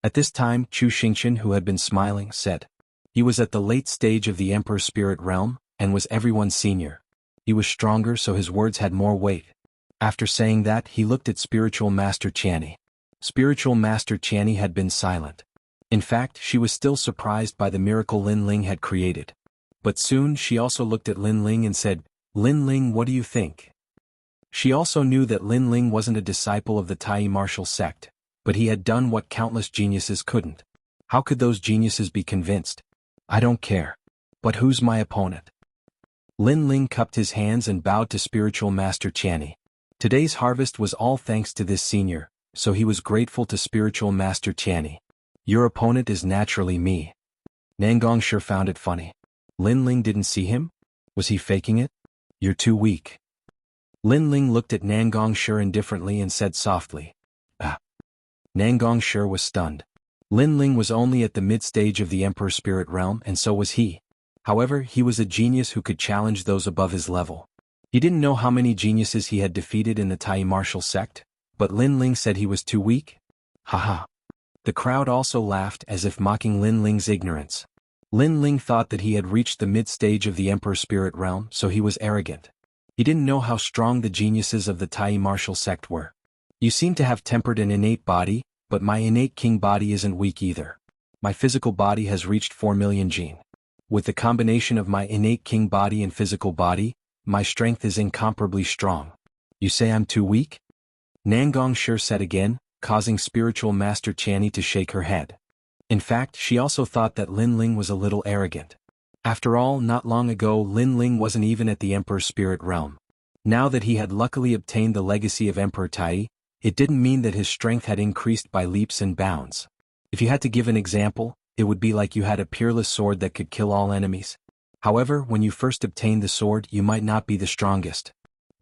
At this time, Chu Xingqian, who had been smiling, said. He was at the late stage of the Emperor's spirit realm, and was everyone's senior. He was stronger, so his words had more weight. After saying that, he looked at Spiritual Master Qianni. Spiritual Master Qianni had been silent. In fact, she was still surprised by the miracle Lin Ling had created. But soon she also looked at Lin Ling and said, Lin Ling, what do you think? She also knew that Lin Ling wasn't a disciple of the Tai martial sect, but he had done what countless geniuses couldn't. How could those geniuses be convinced? I don't care. But who's my opponent? Lin Ling cupped his hands and bowed to Spiritual Master Qianni. Today's harvest was all thanks to this senior, so he was grateful to Spiritual Master Qianni. Your opponent is naturally me. Nangongshi found it funny. Lin Ling didn't see him? Was he faking it? You're too weak. Lin Ling looked at Nangongshi indifferently and said softly. Ah. Nangongshi was stunned. Lin Ling was only at the mid-stage of the Emperor's spirit realm, and so was he. However, he was a genius who could challenge those above his level. He didn't know how many geniuses he had defeated in the Tai martial sect, but Lin Ling said he was too weak? Haha. The crowd also laughed as if mocking Lin Ling's ignorance. Lin Ling thought that he had reached the mid-stage of the Emperor's spirit realm, so he was arrogant. He didn't know how strong the geniuses of the Tai martial sect were. You seem to have tempered an innate body, but my innate king body isn't weak either. My physical body has reached 4 million gene. With the combination of my innate king body and physical body, my strength is incomparably strong. You say I'm too weak? Nangongshi said again, causing Spiritual Master Qianni to shake her head. In fact, she also thought that Lin Ling was a little arrogant. After all, not long ago Lin Ling wasn't even at the Emperor's spirit realm. Now that he had luckily obtained the legacy of Emperor Tai, it didn't mean that his strength had increased by leaps and bounds. If you had to give an example, it would be like you had a peerless sword that could kill all enemies. However, when you first obtained the sword, you might not be the strongest.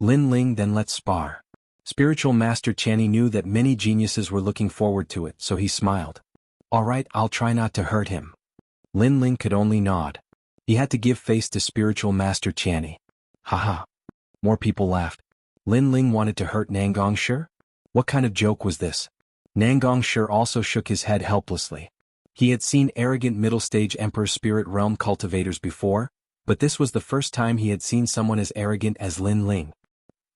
Lin Ling, then let's spar. Spiritual Master Qianni knew that many geniuses were looking forward to it, so he smiled. Alright, I'll try not to hurt him. Lin Ling could only nod. He had to give face to Spiritual Master Qianni. Haha. More people laughed. Lin Ling wanted to hurt Nangongshi? What kind of joke was this? Nangongshi also shook his head helplessly. He had seen arrogant middle-stage Emperor Spirit Realm cultivators before, but this was the first time he had seen someone as arrogant as Lin Ling.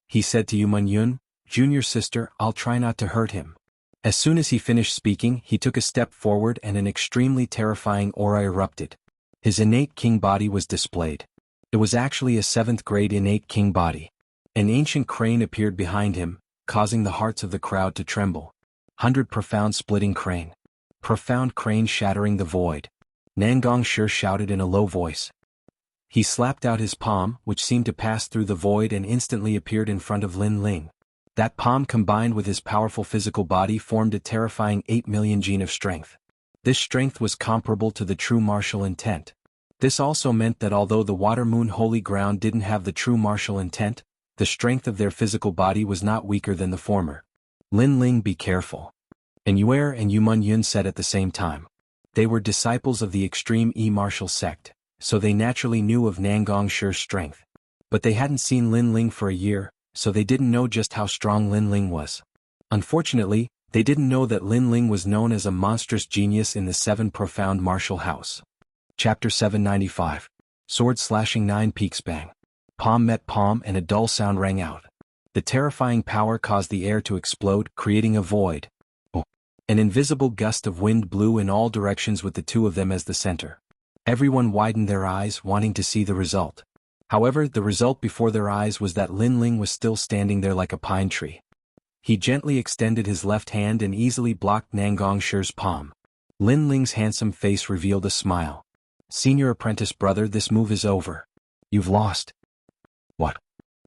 He said to Yun, Junior sister, I'll try not to hurt him. As soon as he finished speaking, he took a step forward and an extremely terrifying aura erupted. His innate king body was displayed. It was actually a 7th grade innate king body. An ancient crane appeared behind him, causing the hearts of the crowd to tremble. 100 profound splitting crane. Profound crane shattering the void. Nangongshi shouted in a low voice. He slapped out his palm, which seemed to pass through the void and instantly appeared in front of Lin Ling. That palm combined with his powerful physical body formed a terrifying 8 million gene of strength. This strength was comparable to the true martial intent. This also meant that although the Water Moon Holy Ground didn't have the true martial intent, the strength of their physical body was not weaker than the former. Lin Ling, be careful. And Yue and Yun said at the same time. They were disciples of the extreme martial sect, so they naturally knew of Nangongshi's strength. But they hadn't seen Lin Ling for a year, so they didn't know just how strong Lin Ling was. Unfortunately, they didn't know that Lin Ling was known as a monstrous genius in the 7 Profound Martial House. Chapter 795. Sword slashing 9 peaks bang. Palm met palm and a dull sound rang out. The terrifying power caused the air to explode, creating a void. An invisible gust of wind blew in all directions with the two of them as the center. Everyone widened their eyes, wanting to see the result. However, the result before their eyes was that Lin Ling was still standing there like a pine tree. He gently extended his left hand and easily blocked Nangong Shi's palm. Lin Ling's handsome face revealed a smile. Senior apprentice brother, this move is over. You've lost. What?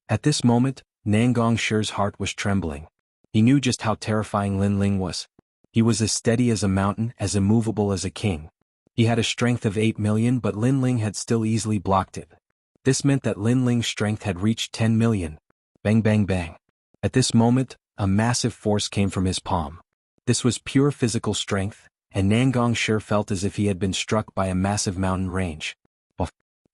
At this moment, Nangong Shi's heart was trembling. He knew just how terrifying Lin Ling was. He was as steady as a mountain, as immovable as a king. He had a strength of 8 million, but Lin Ling had still easily blocked it. This meant that Lin Ling's strength had reached 10 million. Bang bang bang. At this moment, a massive force came from his palm. This was pure physical strength, and Nangong Shi felt as if he had been struck by a massive mountain range.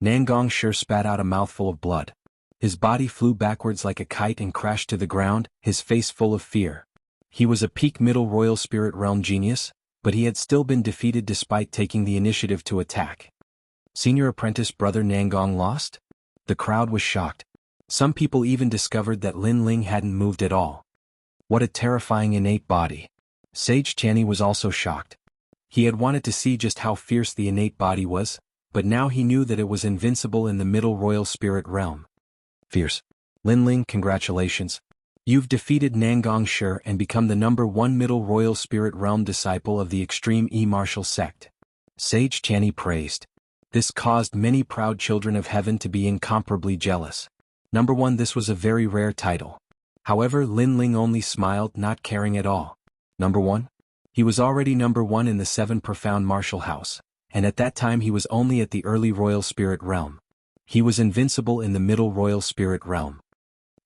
Nangong Shi spat out a mouthful of blood. His body flew backwards like a kite and crashed to the ground, his face full of fear. He was a peak middle royal spirit realm genius, but he had still been defeated despite taking the initiative to attack. Senior apprentice brother Nangong lost? The crowd was shocked. Some people even discovered that Lin Ling hadn't moved at all. What a terrifying innate body. Sage Qianni was also shocked. He had wanted to see just how fierce the innate body was, but now he knew that it was invincible in the middle royal spirit realm. Fierce. Lin Ling, congratulations. You've defeated Nangong Shi and become the #1 middle royal spirit realm disciple of the extreme E-martial sect. Sage Qianni praised. This caused many proud children of heaven to be incomparably jealous. #1, this was a very rare title. However, Lin Ling only smiled, not caring at all. #1? He was already #1 in the 7 profound martial house, and at that time he was only at the early royal spirit realm. He was invincible in the middle royal spirit realm.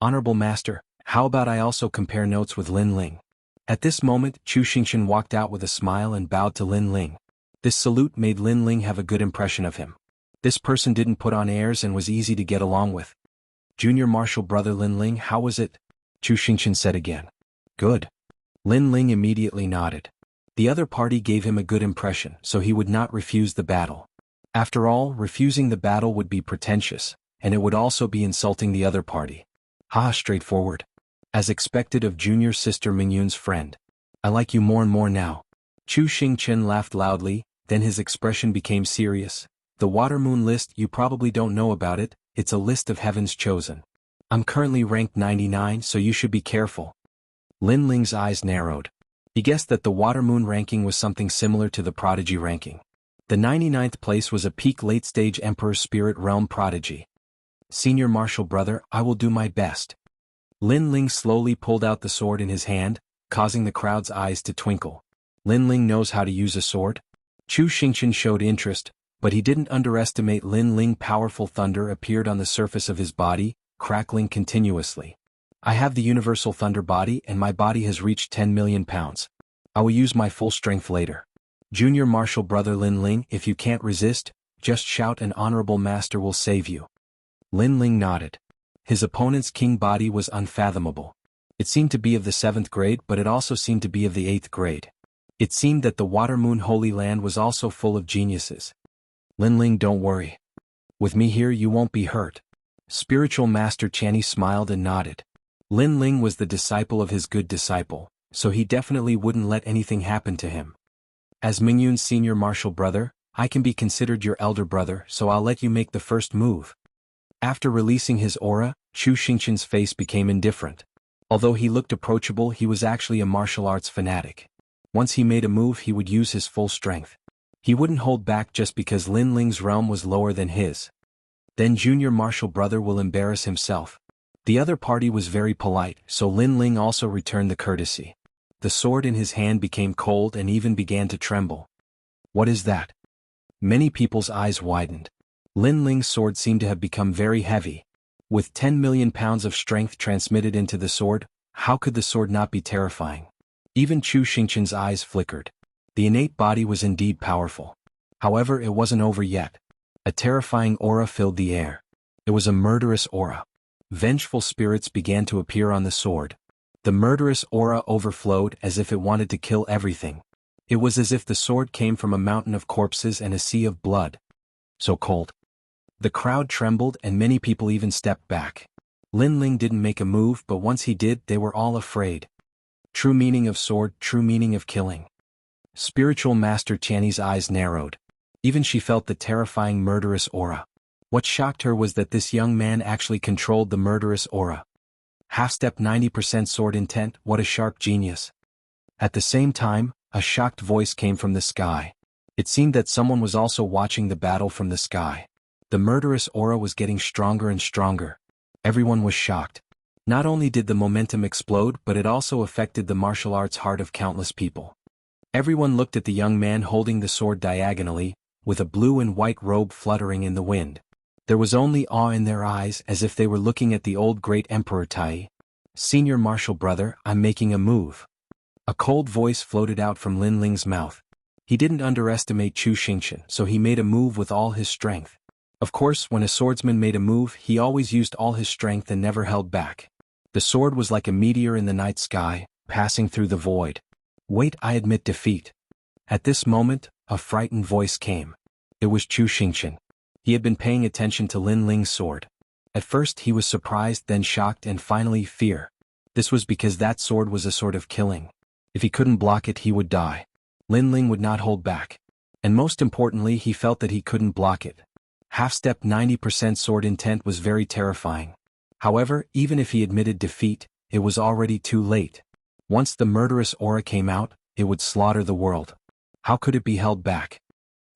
Honorable Master, how about I also compare notes with Lin Ling? At this moment, Chu Xingqian walked out with a smile and bowed to Lin Ling. This salute made Lin Ling have a good impression of him. This person didn't put on airs and was easy to get along with. Junior martial brother Lin Ling, how was it? Chu Xingqian said again. Good. Lin Ling immediately nodded. The other party gave him a good impression, so he would not refuse the battle. After all, refusing the battle would be pretentious, and it would also be insulting the other party. Straightforward. As expected of junior sister Mingyun's friend. I like you more and more now. Chu Xingqian laughed loudly, then his expression became serious. The Water Moon list, you probably don't know about it, it's a list of heaven's chosen. I'm currently ranked 99, so you should be careful. Lin Ling's eyes narrowed. He guessed that the Water Moon ranking was something similar to the Prodigy ranking. The 99th place was a peak late-stage Emperor Spirit Realm Prodigy. Senior martial brother, I will do my best. Lin Ling slowly pulled out the sword in his hand, causing the crowd's eyes to twinkle. Lin Ling knows how to use a sword? Chu Xingqian showed interest, but he didn't underestimate Lin Ling. Powerful thunder appeared on the surface of his body, crackling continuously. I have the universal thunder body and my body has reached 10 million pounds. I will use my full strength later. Junior martial brother Lin Ling, if you can't resist, just shout and honorable master will save you. Lin Ling nodded. His opponent's king body was unfathomable. It seemed to be of the 7th grade, but it also seemed to be of the 8th grade. It seemed that the Water Moon Holy Land was also full of geniuses. Lin Ling, don't worry. With me here you won't be hurt. Spiritual Master Qianni smiled and nodded. Lin Ling was the disciple of his good disciple, so he definitely wouldn't let anything happen to him. As Mingyun's senior martial brother, I can be considered your elder brother, so I'll let you make the first move. After releasing his aura, Chu Xingqian's face became indifferent. Although he looked approachable, he was actually a martial arts fanatic. Once he made a move, he would use his full strength. He wouldn't hold back just because Lin Ling's realm was lower than his. Then junior martial brother will embarrass himself. The other party was very polite, so Lin Ling also returned the courtesy. The sword in his hand became cold and even began to tremble. What is that? Many people's eyes widened. Lin Ling's sword seemed to have become very heavy. With 10 million pounds of strength transmitted into the sword, how could the sword not be terrifying? Even Chu Xingqian's eyes flickered. The innate body was indeed powerful. However, it wasn't over yet. A terrifying aura filled the air. It was a murderous aura. Vengeful spirits began to appear on the sword. The murderous aura overflowed as if it wanted to kill everything. It was as if the sword came from a mountain of corpses and a sea of blood. So cold. The crowd trembled and many people even stepped back. Lin Ling didn't make a move, but once he did, they were all afraid. True meaning of sword, true meaning of killing. Spiritual Master Qianni's eyes narrowed. Even she felt the terrifying murderous aura. What shocked her was that this young man actually controlled the murderous aura. Half-step 90% sword intent, what a sharp genius. At the same time, a shocked voice came from the sky. It seemed that someone was also watching the battle from the sky. The murderous aura was getting stronger and stronger. Everyone was shocked. Not only did the momentum explode, but it also affected the martial arts heart of countless people. Everyone looked at the young man holding the sword diagonally, with a blue and white robe fluttering in the wind. There was only awe in their eyes, as if they were looking at the old great Emperor Tai. Senior martial brother, I'm making a move. A cold voice floated out from Lin Ling's mouth. He didn't underestimate Xianxia, so he made a move with all his strength. Of course, when a swordsman made a move, he always used all his strength and never held back. The sword was like a meteor in the night sky, passing through the void. Wait, I admit defeat. At this moment, a frightened voice came. It was Xianxia. He had been paying attention to Lin Ling's sword. At first he was surprised, then shocked, and finally fear. This was because that sword was a sword of killing. If he couldn't block it, he would die. Lin Ling would not hold back. And most importantly, he felt that he couldn't block it. Half-step 90% sword intent was very terrifying. However, even if he admitted defeat, it was already too late. Once the murderous aura came out, it would slaughter the world. How could it be held back?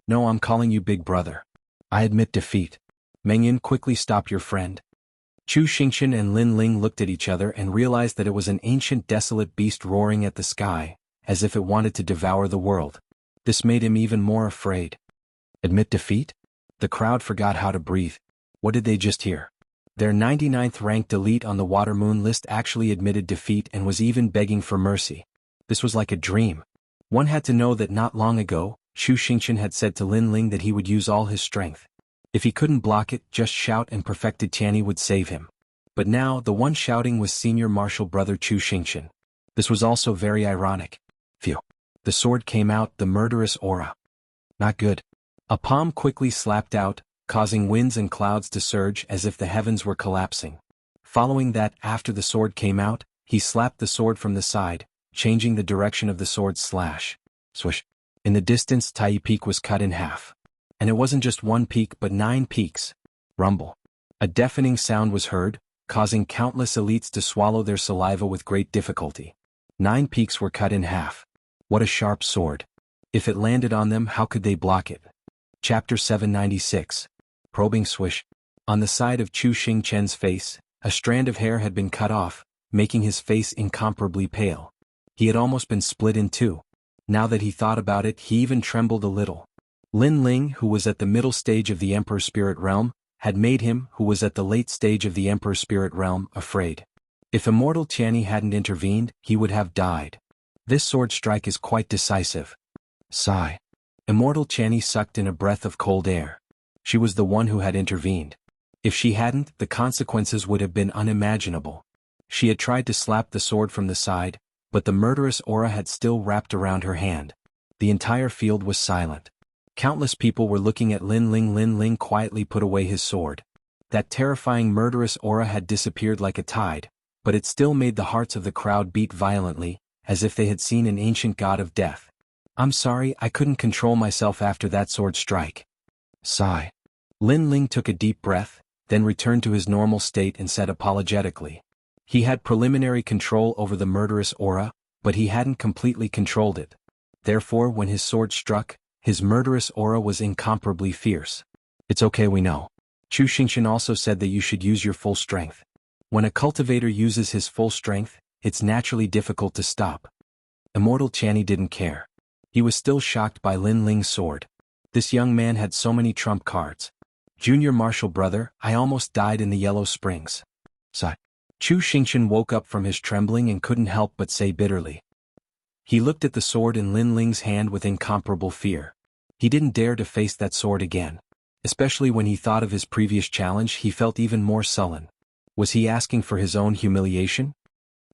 No, I'm calling you big brother. I admit defeat. Mengyan, quickly stop your friend. Xianxia and Lin Ling looked at each other and realized that it was an ancient desolate beast roaring at the sky, as if it wanted to devour the world. This made him even more afraid. Admit defeat? The crowd forgot how to breathe. What did they just hear? Their 99th ranked elite on the Water Moon list actually admitted defeat and was even begging for mercy. This was like a dream. One had to know that not long ago, Xianxia had said to Lin Ling that he would use all his strength. If he couldn't block it, just shout and perfected Tianyi would save him. But now, the one shouting was senior martial brother Xianxia. This was also very ironic. Phew. The sword came out, the murderous aura. Not good. A palm quickly slapped out, causing winds and clouds to surge as if the heavens were collapsing. Following that, after the sword came out, he slapped the sword from the side, changing the direction of the sword's slash. Swish. In the distance, Tai Peak was cut in half. And it wasn't just one peak but 9 peaks. Rumble. A deafening sound was heard, causing countless elites to swallow their saliva with great difficulty. 9 peaks were cut in half. What a sharp sword. If it landed on them, how could they block it? Chapter 796. Probing swish. On the side of Xianxia's face, a strand of hair had been cut off, making his face incomparably pale. He had almost been split in two. Now that he thought about it, he even trembled a little. Lin Ling, who was at the middle stage of the Emperor Spirit Realm, had made him, who was at the late stage of the Emperor Spirit Realm, afraid. If Immortal Tianyi hadn't intervened, he would have died. This sword strike is quite decisive. Sigh. Immortal Tianyi sucked in a breath of cold air. She was the one who had intervened. If she hadn't, the consequences would have been unimaginable. She had tried to slap the sword from the side, but the murderous aura had still wrapped around her hand. The entire field was silent. Countless people were looking at Lin Ling. Lin Ling quietly put away his sword. That terrifying murderous aura had disappeared like a tide, but it still made the hearts of the crowd beat violently, as if they had seen an ancient god of death. I'm sorry, I couldn't control myself after that sword strike. Sigh. Lin Ling took a deep breath, then returned to his normal state and said apologetically. He had preliminary control over the murderous aura, but he hadn't completely controlled it. Therefore, when his sword struck, his murderous aura was incomparably fierce. It's okay, we know. Xianxia also said that you should use your full strength. When a cultivator uses his full strength, it's naturally difficult to stop. Immortal Tianyi didn't care. He was still shocked by Lin Ling's sword. This young man had so many trump cards. Junior martial brother, I almost died in the Yellow Springs. Sigh. Xianxia woke up from his trembling and couldn't help but say bitterly. He looked at the sword in Lin Ling's hand with incomparable fear. He didn't dare to face that sword again. Especially when he thought of his previous challenge, he felt even more sullen. Was he asking for his own humiliation?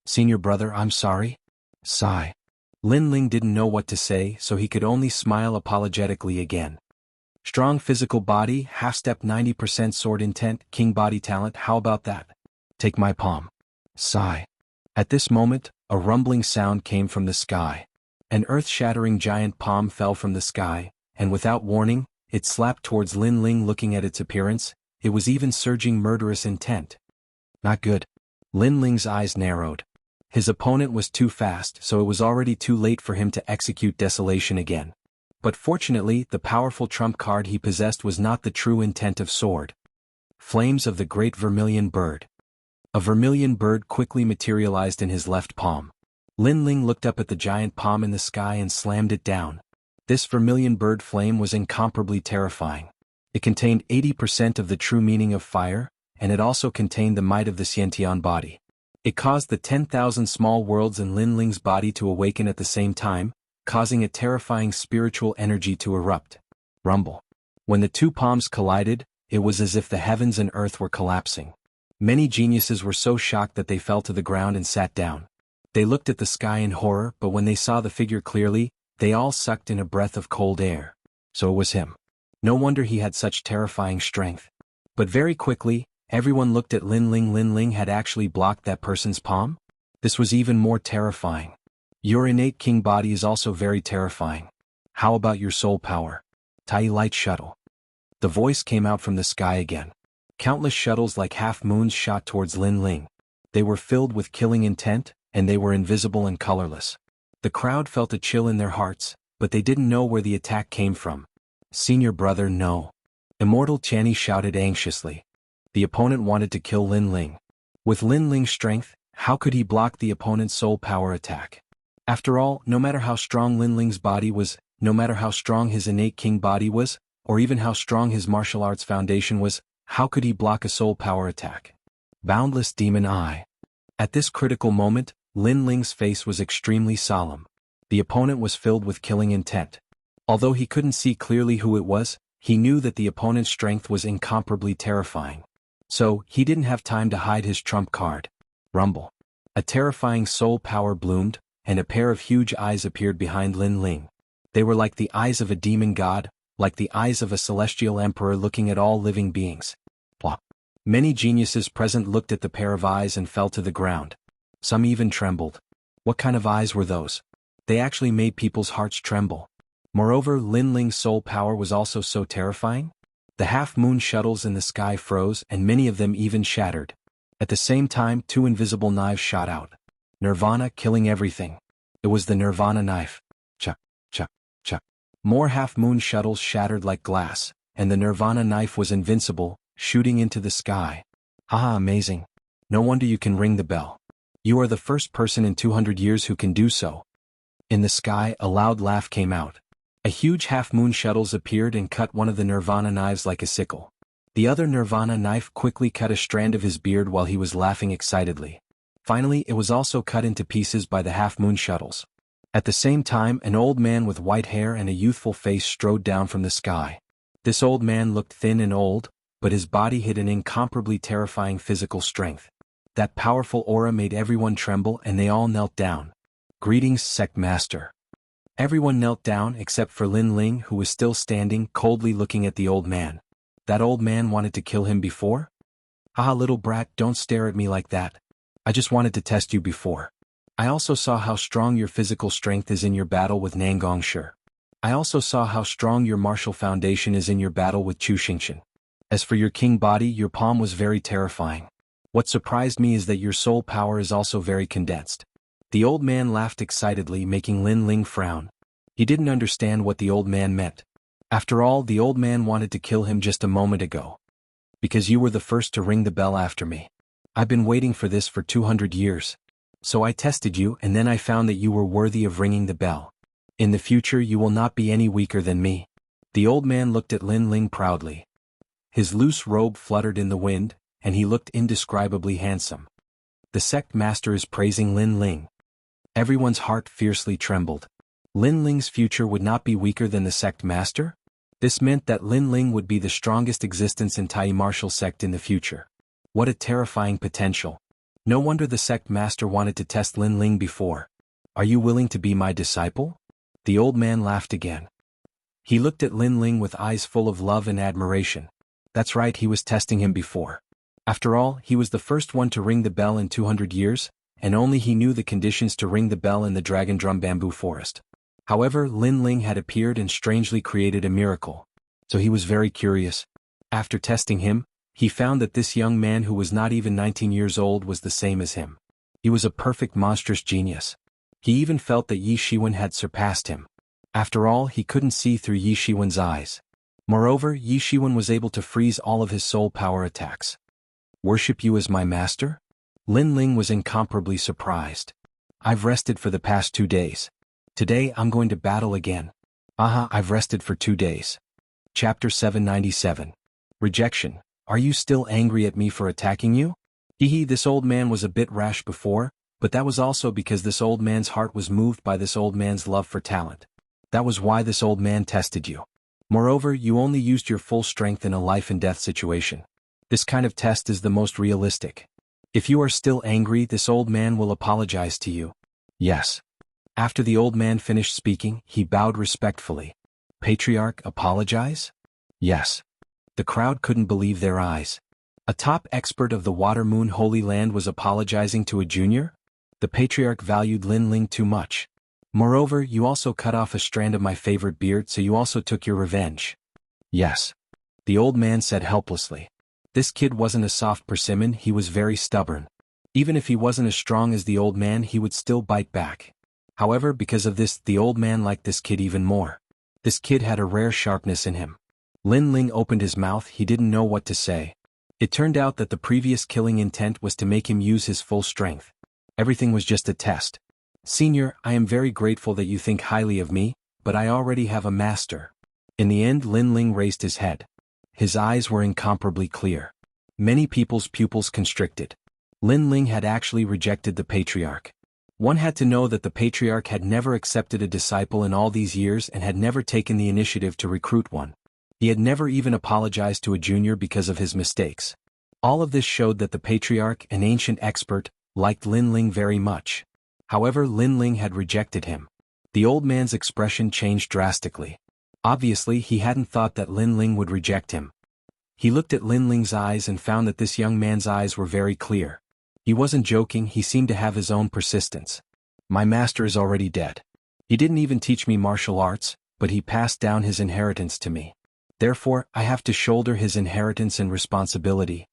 Senior brother, I'm sorry. Sigh. Lin Ling didn't know what to say, so he could only smile apologetically again. Strong physical body, half-step 90% sword intent, king body talent, how about that? Take my palm. Sigh. At this moment, a rumbling sound came from the sky. An earth-shattering giant palm fell from the sky, and without warning, it slapped towards Lin Ling. Looking at its appearance, it was even surging murderous intent. Not good. Lin Ling's eyes narrowed. His opponent was too fast, so it was already too late for him to execute desolation again. But fortunately, the powerful trump card he possessed was not the true intent of sword. Flames of the Great Vermilion Bird. A vermilion bird quickly materialized in his left palm. Lin Ling looked up at the giant palm in the sky and slammed it down. This vermilion bird flame was incomparably terrifying. It contained 80% of the true meaning of fire, and it also contained the might of the Xianxia body. It caused the 10,000 small worlds in Lin Ling's body to awaken at the same time, causing a terrifying spiritual energy to erupt. Rumble. When the two palms collided, it was as if the heavens and earth were collapsing. Many geniuses were so shocked that they fell to the ground and sat down. They looked at the sky in horror, but when they saw the figure clearly, they all sucked in a breath of cold air. So it was him. No wonder he had such terrifying strength. But very quickly, everyone looked at Lin Ling. Lin Ling had actually blocked that person's palm? This was even more terrifying. Your innate king body is also very terrifying. How about your soul power? Tai Light Shuttle. The voice came out from the sky again. Countless shuttles like half-moons shot towards Lin Ling. They were filled with killing intent, and they were invisible and colorless. The crowd felt a chill in their hearts, but they didn't know where the attack came from. Senior brother, no. Immortal Channy shouted anxiously. The opponent wanted to kill Lin Ling. With Lin Ling's strength, how could he block the opponent's soul power attack? After all, no matter how strong Lin Ling's body was, no matter how strong his innate king body was, or even how strong his martial arts foundation was, how could he block a soul power attack? Boundless Demon Eye. At this critical moment, Lin Ling's face was extremely solemn. The opponent was filled with killing intent. Although he couldn't see clearly who it was, he knew that the opponent's strength was incomparably terrifying. So, he didn't have time to hide his trump card. Rumble. A terrifying soul power bloomed, and a pair of huge eyes appeared behind Lin Ling. They were like the eyes of a demon god, like the eyes of a celestial emperor looking at all living beings. Plop. Many geniuses present looked at the pair of eyes and fell to the ground. Some even trembled. What kind of eyes were those? They actually made people's hearts tremble. Moreover, Lin Ling's soul power was also so terrifying. The half-moon shuttles in the sky froze and many of them even shattered. At the same time, two invisible knives shot out. Nirvana killing everything. It was the Nirvana knife. Chuck, chuck, chuck. More half-moon shuttles shattered like glass, and the Nirvana knife was invincible, shooting into the sky. Haha, amazing. No wonder you can ring the bell. You are the first person in 200 years who can do so. In the sky, a loud laugh came out. A huge half-moon shuttles appeared and cut one of the Nirvana knives like a sickle. The other Nirvana knife quickly cut a strand of his beard while he was laughing excitedly. Finally, it was also cut into pieces by the half-moon shuttles. At the same time, an old man with white hair and a youthful face strode down from the sky. This old man looked thin and old, but his body hid an incomparably terrifying physical strength. That powerful aura made everyone tremble and they all knelt down. Greetings, Sect Master. Everyone knelt down except for Lin Ling, who was still standing, coldly looking at the old man. That old man wanted to kill him before? Ah, little brat, don't stare at me like that. I just wanted to test you before. I also saw how strong your physical strength is in your battle with Nangongshi. I also saw how strong your martial foundation is in your battle with Chu Xingxian. As for your king body, your palm was very terrifying. What surprised me is that your soul power is also very condensed. The old man laughed excitedly, making Lin Ling frown. He didn't understand what the old man meant. After all, the old man wanted to kill him just a moment ago. Because you were the first to ring the bell after me. I've been waiting for this for 200 years. So I tested you and then I found that you were worthy of ringing the bell. In the future you will not be any weaker than me. The old man looked at Lin Ling proudly. His loose robe fluttered in the wind, and he looked indescribably handsome. The sect master is praising Lin Ling. Everyone's heart fiercely trembled. Lin Ling's future would not be weaker than the sect master? This meant that Lin Ling would be the strongest existence in Tai martial sect in the future. What a terrifying potential. No wonder the sect master wanted to test Lin Ling before. Are you willing to be my disciple? The old man laughed again. He looked at Lin Ling with eyes full of love and admiration. That's right, he was testing him before. After all, he was the first one to ring the bell in 200 years, and only he knew the conditions to ring the bell in the Dragon Drum Bamboo Forest. However, Lin Ling had appeared and strangely created a miracle. So he was very curious. After testing him, He found that this young man who was not even 19 years old was the same as him. He was a perfect monstrous genius. He even felt that Yi Shiwen had surpassed him. After all, he couldn't see through Yi Shiwen's eyes. Moreover, Yi Shiwen was able to freeze all of his soul power attacks. Worship you as my master? Lin Ling was incomparably surprised. I've rested for the past 2 days. Today I'm going to battle again. Aha, I've rested for 2 days. Chapter 797. Rejection. Are you still angry at me for attacking you? Hehe, this old man was a bit rash before, but that was also because this old man's heart was moved by this old man's love for talent. That was why this old man tested you. Moreover, you only used your full strength in a life-and-death situation. This kind of test is the most realistic. If you are still angry, this old man will apologize to you. Yes. After the old man finished speaking, he bowed respectfully. Patriarch, apologize? Yes. The crowd couldn't believe their eyes. A top expert of the Water Moon Holy Land was apologizing to a junior? The patriarch valued Lin Ling too much. Moreover, you also cut off a strand of my favorite beard, so you also took your revenge. Yes. The old man said helplessly. This kid wasn't a soft persimmon, he was very stubborn. Even if he wasn't as strong as the old man, he would still bite back. However, because of this, the old man liked this kid even more. This kid had a rare sharpness in him. Lin Ling opened his mouth, he didn't know what to say. It turned out that the previous killing intent was to make him use his full strength. Everything was just a test. Senior, I am very grateful that you think highly of me, but I already have a master. In the end, Lin Ling raised his head. His eyes were incomparably clear. Many people's pupils constricted. Lin Ling had actually rejected the patriarch. One had to know that the patriarch had never accepted a disciple in all these years and had never taken the initiative to recruit one. He had never even apologized to a junior because of his mistakes. All of this showed that the patriarch, an ancient expert, liked Lin Ling very much. However, Lin Ling had rejected him. The old man's expression changed drastically. Obviously, he hadn't thought that Lin Ling would reject him. He looked at Lin Ling's eyes and found that this young man's eyes were very clear. He wasn't joking, he seemed to have his own persistence. My master is already dead. He didn't even teach me martial arts, but he passed down his inheritance to me. Therefore, I have to shoulder his inheritance and responsibility.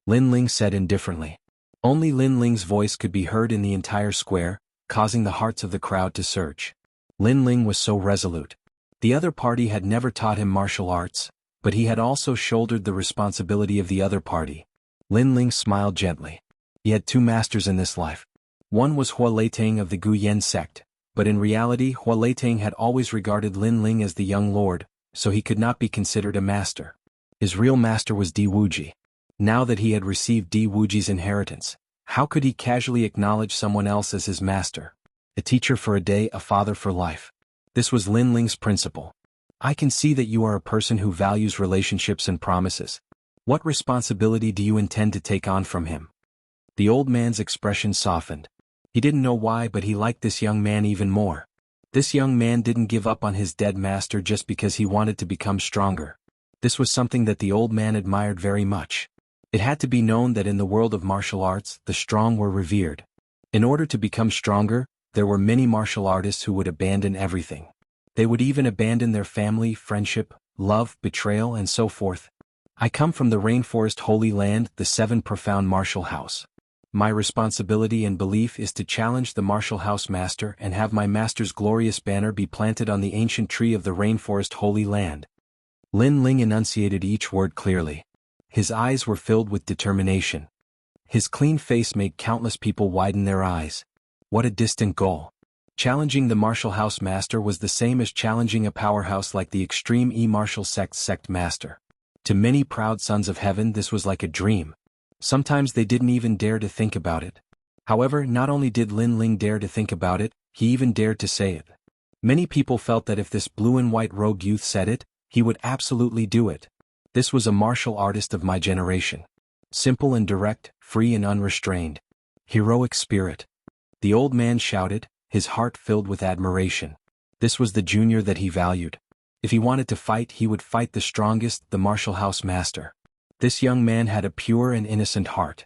Lin Ling said indifferently. Only Lin Ling's voice could be heard in the entire square, causing the hearts of the crowd to surge. Lin Ling was so resolute. The other party had never taught him martial arts, but he had also shouldered the responsibility of the other party. Lin Ling smiled gently. He had 2 masters in this life. One was Hua Leitang of the Gu Yen sect, but in reality Hua Leitang had always regarded Lin Ling as the young lord, so he could not be considered a master. His real master was Di Wuji. Now that he had received Di Wuji's inheritance, how could he casually acknowledge someone else as his master? A teacher for a day, a father for life. This was Lin Ling's principle. I can see that you are a person who values relationships and promises. What responsibility do you intend to take on from him? The old man's expression softened. He didn't know why, but he liked this young man even more. This young man didn't give up on his dead master just because he wanted to become stronger. This was something that the old man admired very much. It had to be known that in the world of martial arts, the strong were revered. In order to become stronger, there were many martial artists who would abandon everything. They would even abandon their family, friendship, love, betrayal, and so forth. I come from the Rainforest Holy Land, the 7 profound martial house. My responsibility and belief is to challenge the martial house master and have my master's glorious banner be planted on the ancient tree of the Rainforest Holy Land. Lin Ling enunciated each word clearly. His eyes were filled with determination. His clean face made countless people widen their eyes. What a distant goal. Challenging the martial house master was the same as challenging a powerhouse like the extreme E-martial sect master. To many proud sons of heaven this was like a dream. Sometimes they didn't even dare to think about it. However, not only did Lin Ling dare to think about it, he even dared to say it. Many people felt that if this blue and white rogue youth said it, he would absolutely do it. This was a martial artist of my generation. Simple and direct, free and unrestrained. Heroic spirit. The old man shouted, his heart filled with admiration. This was the junior that he valued. If he wanted to fight, he would fight the strongest, the martial house master. This young man had a pure and innocent heart.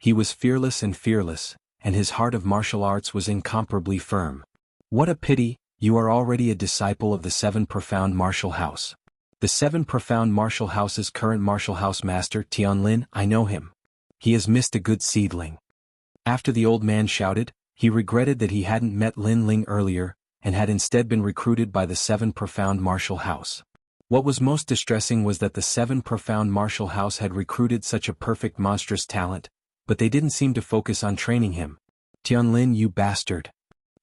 He was fearless, and his heart of martial arts was incomparably firm. What a pity, you are already a disciple of the 7 profound martial house. The 7 profound martial house's current martial house master Tianlin, I know him. He has missed a good seedling. After the old man shouted, he regretted that he hadn't met Lin Ling earlier, and had instead been recruited by the 7 profound martial house. What was most distressing was that the 7 profound martial house had recruited such a perfect monstrous talent, but they didn't seem to focus on training him. Tianlin, you bastard.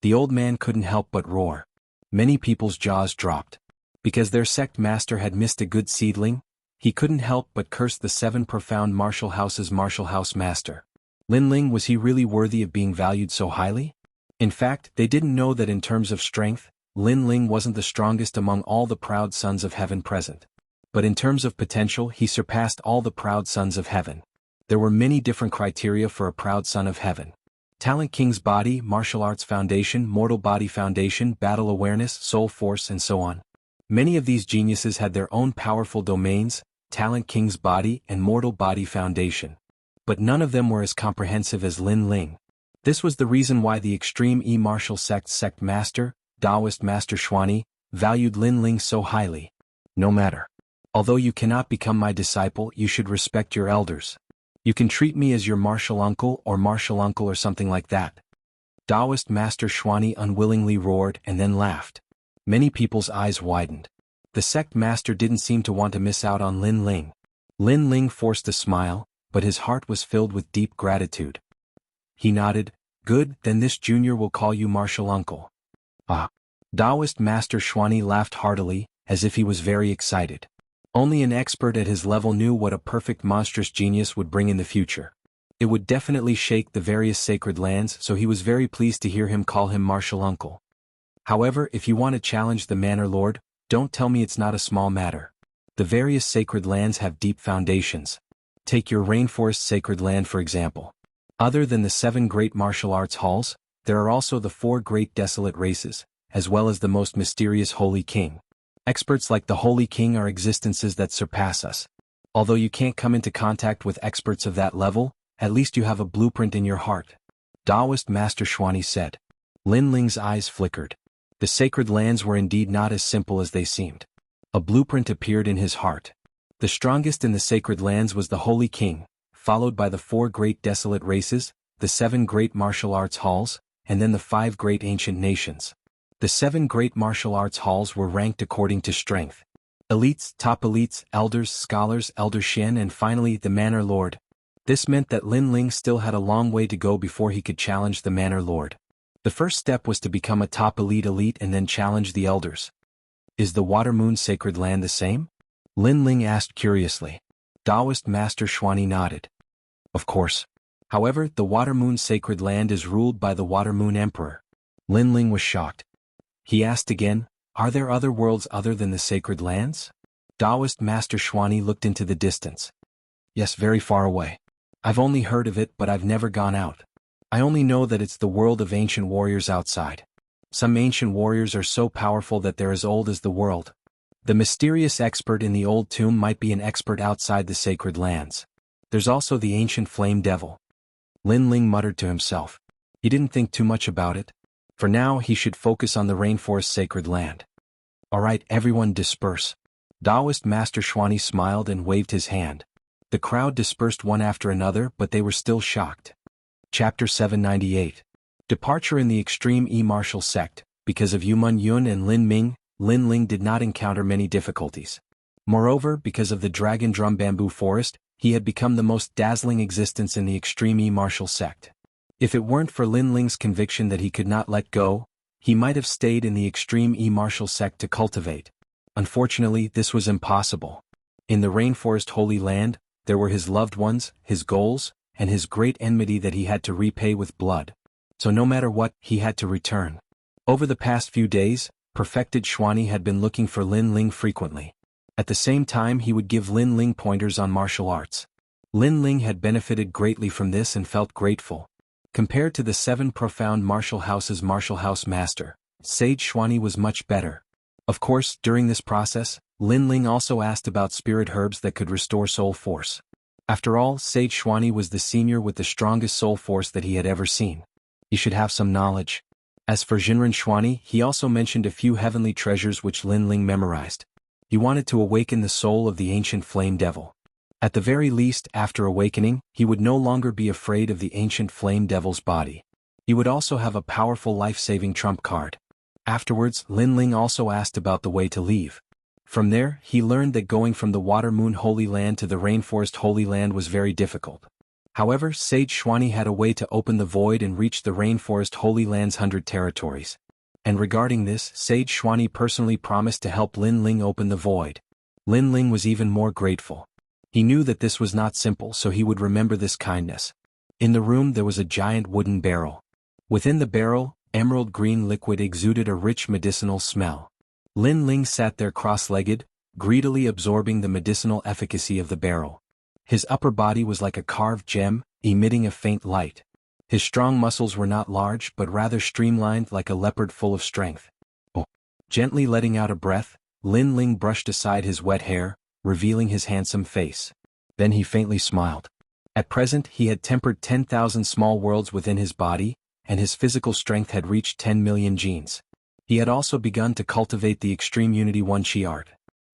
The old man couldn't help but roar. Many people's jaws dropped. Because their sect master had missed a good seedling, he couldn't help but curse the 7 profound martial house's martial house master. Lin Ling, was he really worthy of being valued so highly? In fact, they didn't know that in terms of strength, Lin Ling wasn't the strongest among all the proud sons of heaven present. But in terms of potential, he surpassed all the proud sons of heaven. There were many different criteria for a proud son of heaven. Talent, King's Body, Martial Arts Foundation, Mortal Body Foundation, Battle Awareness, Soul Force, and so on. Many of these geniuses had their own powerful domains, Talent, King's Body, and Mortal Body Foundation. But none of them were as comprehensive as Lin Ling. This was the reason why the Extreme E-Martial Sect Master, Taoist Master Xuani, valued Lin Ling so highly. No matter. Although you cannot become my disciple, you should respect your elders. You can treat me as your martial uncle or something like that. Taoist Master Xuani unwillingly roared and then laughed. Many people's eyes widened. The sect master didn't seem to want to miss out on Lin Ling. Lin Ling forced a smile, but his heart was filled with deep gratitude. He nodded. Good, then this junior will call you martial uncle. Ah. Taoist Master Xuani laughed heartily, as if he was very excited. Only an expert at his level knew what a perfect monstrous genius would bring in the future. It would definitely shake the various sacred lands, so he was very pleased to hear him call him martial uncle. However, if you want to challenge the Manor Lord, don't tell me it's not a small matter. The various sacred lands have deep foundations. Take your rainforest sacred land for example. Other than the 7 great martial arts halls, there are also the 4 great desolate races, as well as the most mysterious Holy King. Experts like the Holy King are existences that surpass us. Although you can't come into contact with experts of that level, at least you have a blueprint in your heart. Taoist Master Xuani said. Lin Ling's eyes flickered. The sacred lands were indeed not as simple as they seemed. A blueprint appeared in his heart. The strongest in the sacred lands was the Holy King, followed by the 4 great desolate races, the 7 great martial arts halls, and then the 5 great ancient nations. The 7 great martial arts halls were ranked according to strength. Elites, top elites, elders, scholars, elder Shen, and finally the Manor Lord. This meant that Lin Ling still had a long way to go before he could challenge the Manor Lord. The first step was to become a top elite and then challenge the elders. Is the Water Moon Sacred Land the same? Lin Ling asked curiously. Taoist Master Xuani nodded. Of course. However, the Water Moon Sacred Land is ruled by the Water Moon Emperor. Lin Ling was shocked. He asked again, are there other worlds other than the sacred lands? Taoist Master Xuani looked into the distance. Yes, very far away. I've only heard of it but I've never gone out. I only know that it's the world of ancient warriors outside. Some ancient warriors are so powerful that they're as old as the world. The mysterious expert in the old tomb might be an expert outside the sacred lands. There's also the ancient flame devil. Lin Ling muttered to himself. He didn't think too much about it. For now he should focus on the rainforest sacred land. Alright, everyone disperse. Taoist Master Xuani smiled and waved his hand. The crowd dispersed one after another but they were still shocked. Chapter 798. Departure in the Extreme E-Martial Sect. Because of Yumun Yun and Lin Ming, Lin Ling did not encounter many difficulties. Moreover, because of the Dragon Drum Bamboo Forest, he had become the most dazzling existence in the Extreme E-Martial Sect. If it weren't for Lin Ling's conviction that he could not let go, he might have stayed in the Extreme E-Martial Sect to cultivate. Unfortunately, this was impossible. In the Rainforest Holy Land, there were his loved ones, his goals, and his great enmity that he had to repay with blood. So no matter what, he had to return. Over the past few days, Perfected Xuani had been looking for Lin Ling frequently. At the same time he would give Lin Ling pointers on martial arts. Lin Ling had benefited greatly from this and felt grateful. Compared to the 7 profound martial house's martial house master, Sage Xuani was much better. Of course, during this process, Lin Ling also asked about spirit herbs that could restore soul force. After all, Sage Xuani was the senior with the strongest soul force that he had ever seen. He should have some knowledge. As for Jinren Xuani, he also mentioned a few heavenly treasures which Lin Ling memorized. He wanted to awaken the soul of the ancient flame devil. At the very least, after awakening, he would no longer be afraid of the ancient flame devil's body. He would also have a powerful life-saving trump card. Afterwards, Lin Ling also asked about the way to leave. From there, he learned that going from the Water Moon Holy Land to the Rainforest Holy Land was very difficult. However, Sage Xuani had a way to open the void and reach the Rainforest Holy Land's 100 territories. And regarding this, Sage Xuani personally promised to help Lin Ling open the void. Lin Ling was even more grateful. He knew that this was not simple, so he would remember this kindness. In the room there was a giant wooden barrel. Within the barrel, emerald green liquid exuded a rich medicinal smell. Lin Ling sat there cross-legged, greedily absorbing the medicinal efficacy of the barrel. His upper body was like a carved gem, emitting a faint light. His strong muscles were not large but rather streamlined like a leopard full of strength. Gently letting out a breath, Lin Ling brushed aside his wet hair, revealing his handsome face. Then he faintly smiled. At present he had tempered 10,000 small worlds within his body, and his physical strength had reached 10 million genes. He had also begun to cultivate the Extreme Unity 1 Chi art.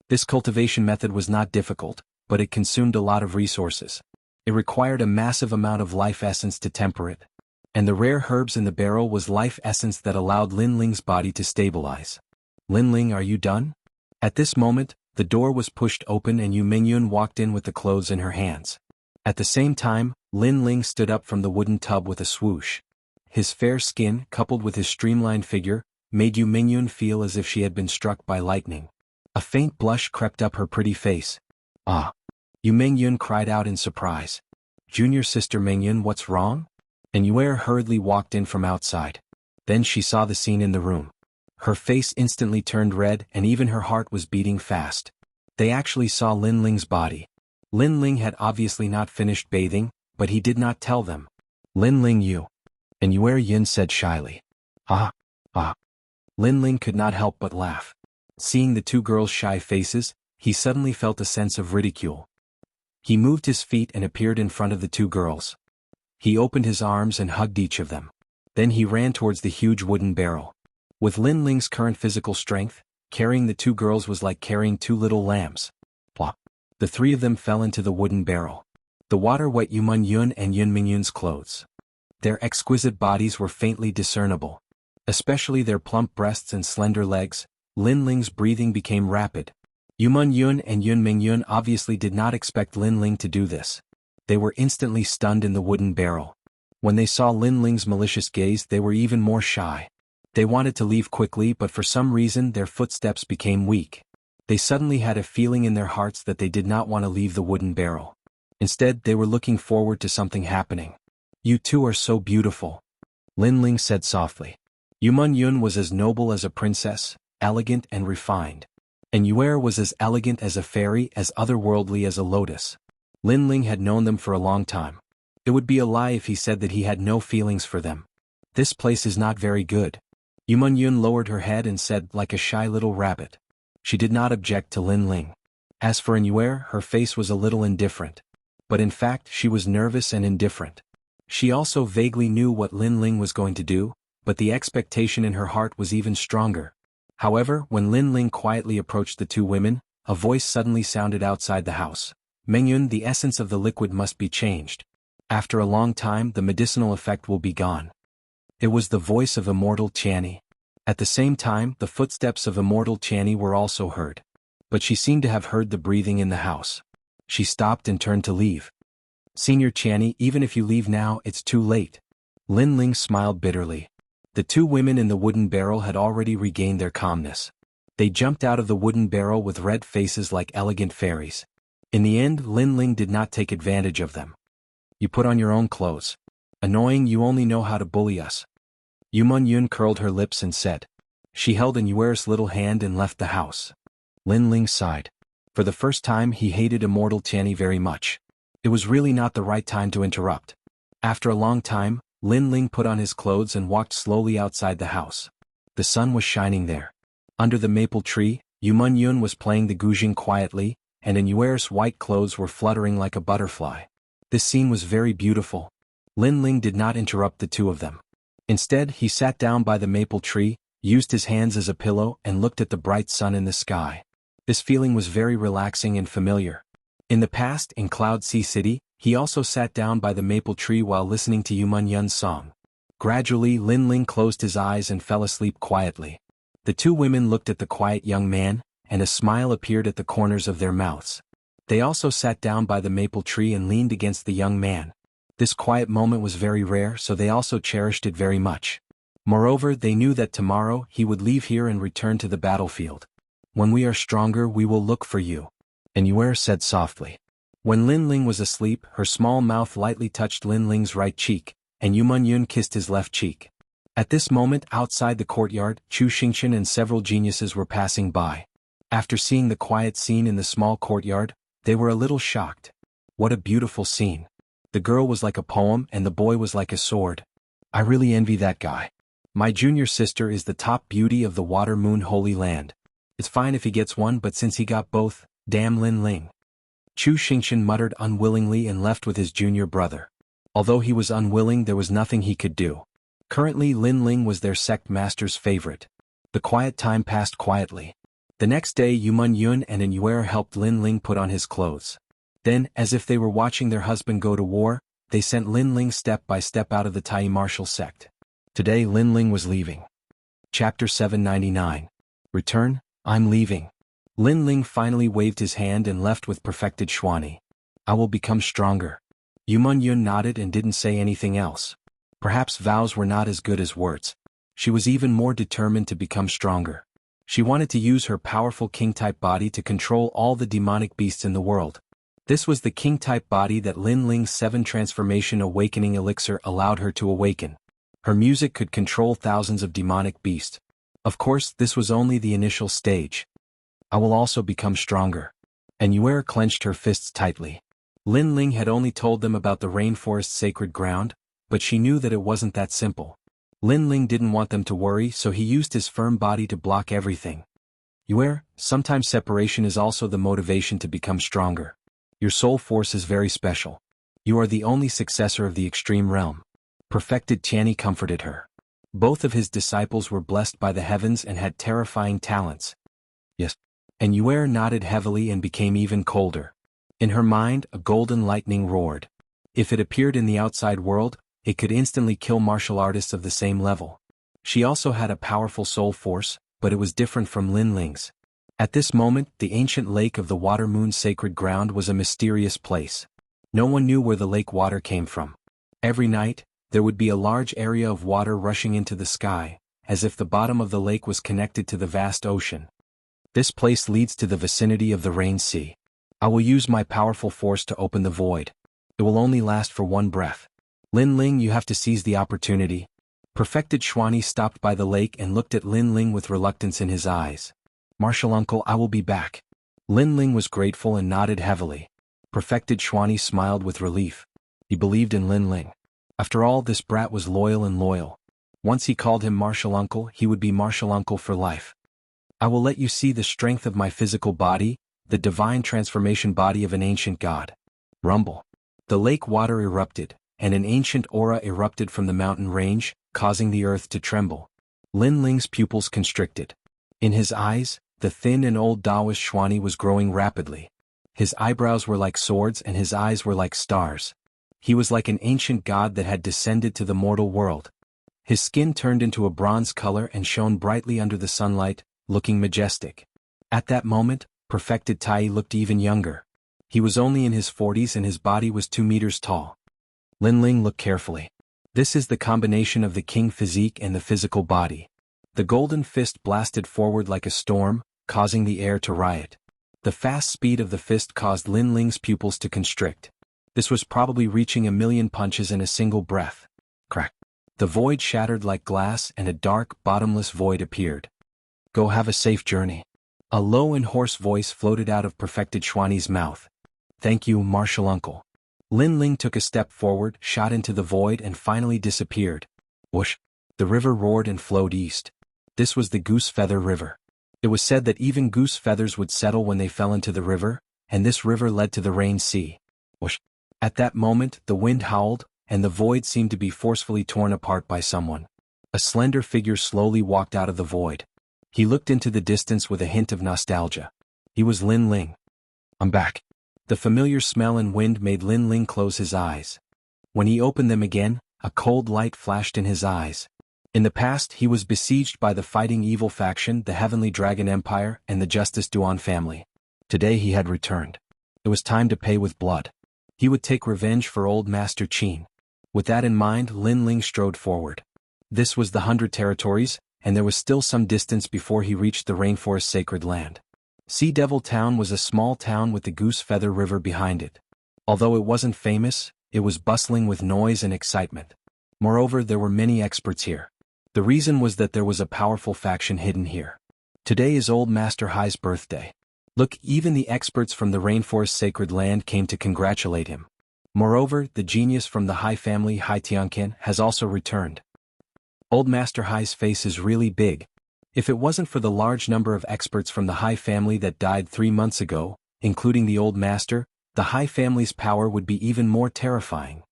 This cultivation method was not difficult, but it consumed a lot of resources. It required a massive amount of life essence to temper it. And the rare herbs in the barrel was life essence that allowed Lin Ling's body to stabilize. Lin Ling, are you done? At this moment, the door was pushed open and Yu Mingyun walked in with the clothes in her hands. At the same time, Lin Ling stood up from the wooden tub with a swoosh. His fair skin, coupled with his streamlined figure, made Yu Mingyun feel as if she had been struck by lightning. A faint blush crept up her pretty face. Ah! Yu Mingyun cried out in surprise. Junior sister Mingyun, what's wrong? And Yue hurriedly walked in from outside. Then she saw the scene in the room. Her face instantly turned red and even her heart was beating fast. They actually saw Lin Ling's body. Lin Ling had obviously not finished bathing, but he did not tell them. Lin Ling, you. And Yue Yin said shyly. Ah. Lin Ling could not help but laugh. Seeing the two girls' shy faces, he suddenly felt a sense of ridicule. He moved his feet and appeared in front of the two girls. He opened his arms and hugged each of them. Then he ran towards the huge wooden barrel. With Lin Ling's current physical strength, carrying the two girls was like carrying two little lambs. Plop. The three of them fell into the wooden barrel. The water wet Yu Mingyun and Yun Mingyun's clothes. Their exquisite bodies were faintly discernible. Especially their plump breasts and slender legs. Lin Ling's breathing became rapid. Yu Mingyun and Yun Mingyun obviously did not expect Lin Ling to do this. They were instantly stunned in the wooden barrel. When they saw Lin Ling's malicious gaze, they were even more shy. They wanted to leave quickly, but for some reason their footsteps became weak. They suddenly had a feeling in their hearts that they did not want to leave the wooden barrel. Instead, they were looking forward to something happening. You two are so beautiful. Lin Ling said softly. Yu Mingyun was as noble as a princess, elegant and refined. And Yue was as elegant as a fairy, as otherworldly as a lotus. Lin Ling had known them for a long time. It would be a lie if he said that he had no feelings for them. This place is not very good. Yu Mingyun lowered her head and said, like a shy little rabbit. She did not object to Lin Ling. As for Yue, her face was a little indifferent. But in fact, she was nervous and indifferent. She also vaguely knew what Lin Ling was going to do, but the expectation in her heart was even stronger. However, when Lin Ling quietly approached the two women, a voice suddenly sounded outside the house. Mingyun, the essence of the liquid must be changed. After a long time, the medicinal effect will be gone. It was the voice of Immortal Qianni. At the same time, the footsteps of Immortal Qianni were also heard. But she seemed to have heard the breathing in the house. She stopped and turned to leave. Senior Qianni, even if you leave now, it's too late. Lin Ling smiled bitterly. The two women in the wooden barrel had already regained their calmness. They jumped out of the wooden barrel with red faces like elegant fairies. In the end, Lin Ling did not take advantage of them. You put on your own clothes. Annoying, you only know how to bully us. Yu Mingyun curled her lips and said. She held Yue's little hand and left the house. Lin Ling sighed. For the first time he hated Immortal Qianni very much. It was really not the right time to interrupt. After a long time, Lin Ling put on his clothes and walked slowly outside the house. The sun was shining there. Under the maple tree, Yu Mingyun was playing the guzheng quietly, and Yue's white clothes were fluttering like a butterfly. This scene was very beautiful. Lin Ling did not interrupt the two of them. Instead, he sat down by the maple tree, used his hands as a pillow and looked at the bright sun in the sky. This feeling was very relaxing and familiar. In the past, in Cloud Sea City, he also sat down by the maple tree while listening to Yun's song. Gradually, Lin Ling closed his eyes and fell asleep quietly. The two women looked at the quiet young man, and a smile appeared at the corners of their mouths. They also sat down by the maple tree and leaned against the young man. This quiet moment was very rare, so they also cherished it very much. Moreover, they knew that tomorrow he would leave here and return to the battlefield. When we are stronger, we will look for you. And Yue said softly. When Lin Ling was asleep, her small mouth lightly touched Lin Ling's right cheek, and Yun kissed his left cheek. At this moment, outside the courtyard, Xianxia and several geniuses were passing by. After seeing the quiet scene in the small courtyard, they were a little shocked. What a beautiful scene. The girl was like a poem and the boy was like a sword. I really envy that guy. My junior sister is the top beauty of the Water Moon Holy Land. It's fine if he gets one, but since he got both, damn Lin Ling. Xianxia muttered unwillingly and left with his junior brother. Although he was unwilling, there was nothing he could do. Currently, Lin Ling was their sect master's favorite. The quiet time passed quietly. The next day, Yun and Yue helped Lin Ling put on his clothes. Then, as if they were watching their husband go to war, they sent Lin Ling step by step out of the Tai martial sect. Today Lin Ling was leaving. Chapter 799. Return, I'm leaving. Lin Ling finally waved his hand and left with perfected Xuani. I will become stronger. Yun nodded and didn't say anything else. Perhaps vows were not as good as words. She was even more determined to become stronger. She wanted to use her powerful king-type body to control all the demonic beasts in the world. This was the king-type body that Lin Ling's 7 transformation awakening elixir allowed her to awaken. Her music could control thousands of demonic beasts. Of course, this was only the initial stage. I will also become stronger. And Yue clenched her fists tightly. Lin Ling had only told them about the rainforest's sacred ground, but she knew that it wasn't that simple. Lin Ling didn't want them to worry, so he used his firm body to block everything. Yue, sometimes separation is also the motivation to become stronger. Your soul force is very special. You are the only successor of the extreme realm. Perfected Tianyi comforted her. Both of his disciples were blessed by the heavens and had terrifying talents. Yes. And Yue nodded heavily and became even colder. In her mind, a golden lightning roared. If it appeared in the outside world, it could instantly kill martial artists of the same level. She also had a powerful soul force, but it was different from Lin Ling's. At this moment, the ancient lake of the Water Moon's sacred ground was a mysterious place. No one knew where the lake water came from. Every night, there would be a large area of water rushing into the sky, as if the bottom of the lake was connected to the vast ocean. This place leads to the vicinity of the Rain Sea. I will use my powerful force to open the void. It will only last for one breath. Lin Ling, you have to seize the opportunity. Perfected Xuani stopped by the lake and looked at Lin Ling with reluctance in his eyes. Martial uncle, I will be back. Lin Ling was grateful and nodded heavily. Perfected Xuani smiled with relief. He believed in Lin Ling. After all, this brat was loyal and loyal. Once he called him martial uncle, he would be martial uncle for life. I will let you see the strength of my physical body, the divine transformation body of an ancient god. Rumble. The lake water erupted, and an ancient aura erupted from the mountain range, causing the earth to tremble. Lin Ling's pupils constricted. In his eyes, the thin and old Taoist Xuani was growing rapidly. His eyebrows were like swords and his eyes were like stars. He was like an ancient god that had descended to the mortal world. His skin turned into a bronze color and shone brightly under the sunlight, looking majestic. At that moment, Perfected Tai looked even younger. He was only in his 40s and his body was 2 meters tall. Lin Ling looked carefully. This is the combination of the king physique and the physical body. The golden fist blasted forward like a storm, causing the air to riot. The fast speed of the fist caused Lin Ling's pupils to constrict. This was probably reaching 1,000,000 punches in a single breath. Crack. The void shattered like glass and a dark, bottomless void appeared. Go have a safe journey. A low and hoarse voice floated out of Perfected Xuani's mouth. Thank you, martial uncle. Lin Ling took a step forward, shot into the void and finally disappeared. Whoosh! The river roared and flowed east. This was the Goose Feather River. It was said that even goose feathers would settle when they fell into the river, and this river led to the Rain Sea. Whoosh! At that moment, the wind howled, and the void seemed to be forcefully torn apart by someone. A slender figure slowly walked out of the void. He looked into the distance with a hint of nostalgia. He was Lin Ling. I'm back. The familiar smell and wind made Lin Ling close his eyes. When he opened them again, a cold light flashed in his eyes. In the past he was besieged by the fighting evil faction, the Heavenly Dragon Empire, and the Justice Duan family. Today he had returned. It was time to pay with blood. He would take revenge for old Master Qin. With that in mind, Lin Ling strode forward. This was the 100 Territories, and there was still some distance before he reached the rainforest sacred land. Sea Devil Town was a small town with the Goose Feather River behind it. Although it wasn't famous, it was bustling with noise and excitement. Moreover, there were many experts here. The reason was that there was a powerful faction hidden here. Today is Old Master Hai's birthday. Look, even the experts from the rainforest sacred land came to congratulate him. Moreover, the genius from the Hai family, Hai Tianqian, has also returned. Old Master Hai's face is really big. If it wasn't for the large number of experts from the Hai family that died 3 months ago, including the old master, the Hai family's power would be even more terrifying.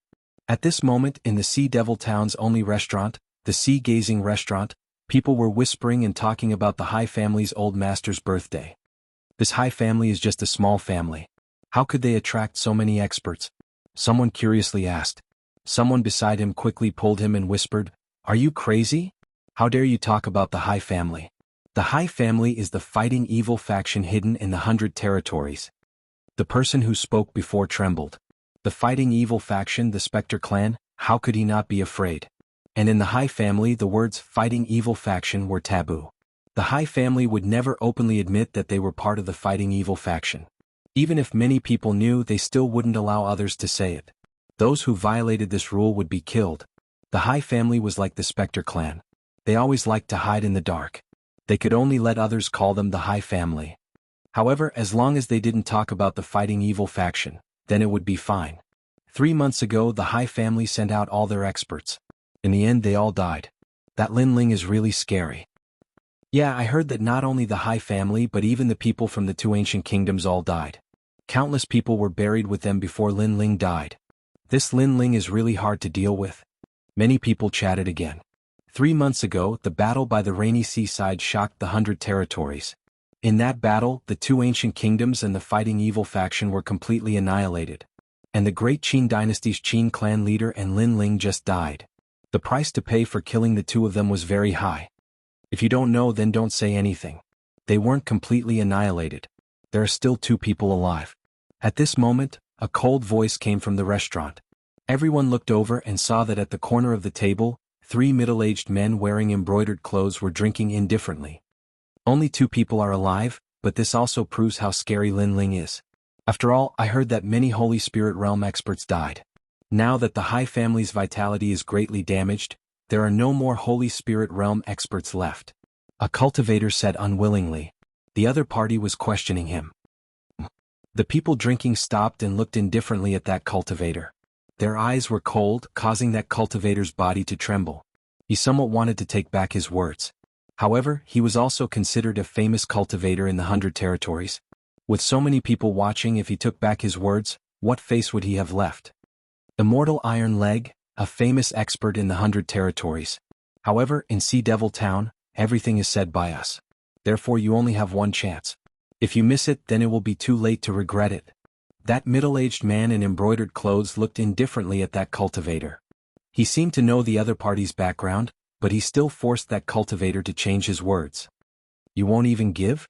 At this moment, in the Sea Devil Town's only restaurant, the Sea Gazing Restaurant, people were whispering and talking about the Hai family's old master's birthday. This Hai family is just a small family. How could they attract so many experts? Someone curiously asked. Someone beside him quickly pulled him and whispered, "Are you crazy? How dare you talk about the Hai family? The Hai family is the fighting evil faction hidden in the 100 Territories." The person who spoke before trembled. The fighting evil faction, the Spectre clan, how could he not be afraid? And in the Hai family, the words fighting evil faction were taboo. The Hai family would never openly admit that they were part of the fighting evil faction. Even if many people knew, they still wouldn't allow others to say it. Those who violated this rule would be killed. The Hai family was like the Spectre clan. They always liked to hide in the dark. They could only let others call them the Hai family. However, as long as they didn't talk about the fighting evil faction, then it would be fine. 3 months ago, the Hai family sent out all their experts. In the end, they all died. That Lin Ling is really scary. Yeah, I heard that not only the Hai family but even the people from the 2 ancient kingdoms all died. Countless people were buried with them before Lin Ling died. This Lin Ling is really hard to deal with. Many people chatted again. 3 months ago, the battle by the rainy seaside shocked the 100 Territories. In that battle, the 2 ancient kingdoms and the fighting evil faction were completely annihilated. And the great Qin dynasty's Qin clan leader and Lin Ling just died. The price to pay for killing the 2 of them was very high. If you don't know, then don't say anything. They weren't completely annihilated. There are still 2 people alive. At this moment, a cold voice came from the restaurant. Everyone looked over and saw that at the corner of the table, 3 middle-aged men wearing embroidered clothes were drinking indifferently. Only 2 people are alive, but this also proves how scary Lin Ling is. After all, I heard that many Holy Spirit Realm experts died. Now that the Hai family's vitality is greatly damaged, there are no more Holy Spirit Realm experts left. A cultivator said unwillingly. The other party was questioning him. The people drinking stopped and looked indifferently at that cultivator. Their eyes were cold, causing that cultivator's body to tremble. He somewhat wanted to take back his words. However, he was also considered a famous cultivator in the 100 Territories. With so many people watching, if he took back his words, what face would he have left? Immortal Iron Leg, a famous expert in the 100 Territories. However, in Sea Devil Town, everything is said by us. Therefore you only have one chance. If you miss it, then it will be too late to regret it. That middle-aged man in embroidered clothes looked indifferently at that cultivator. He seemed to know the other party's background, but he still forced that cultivator to change his words. You won't even give?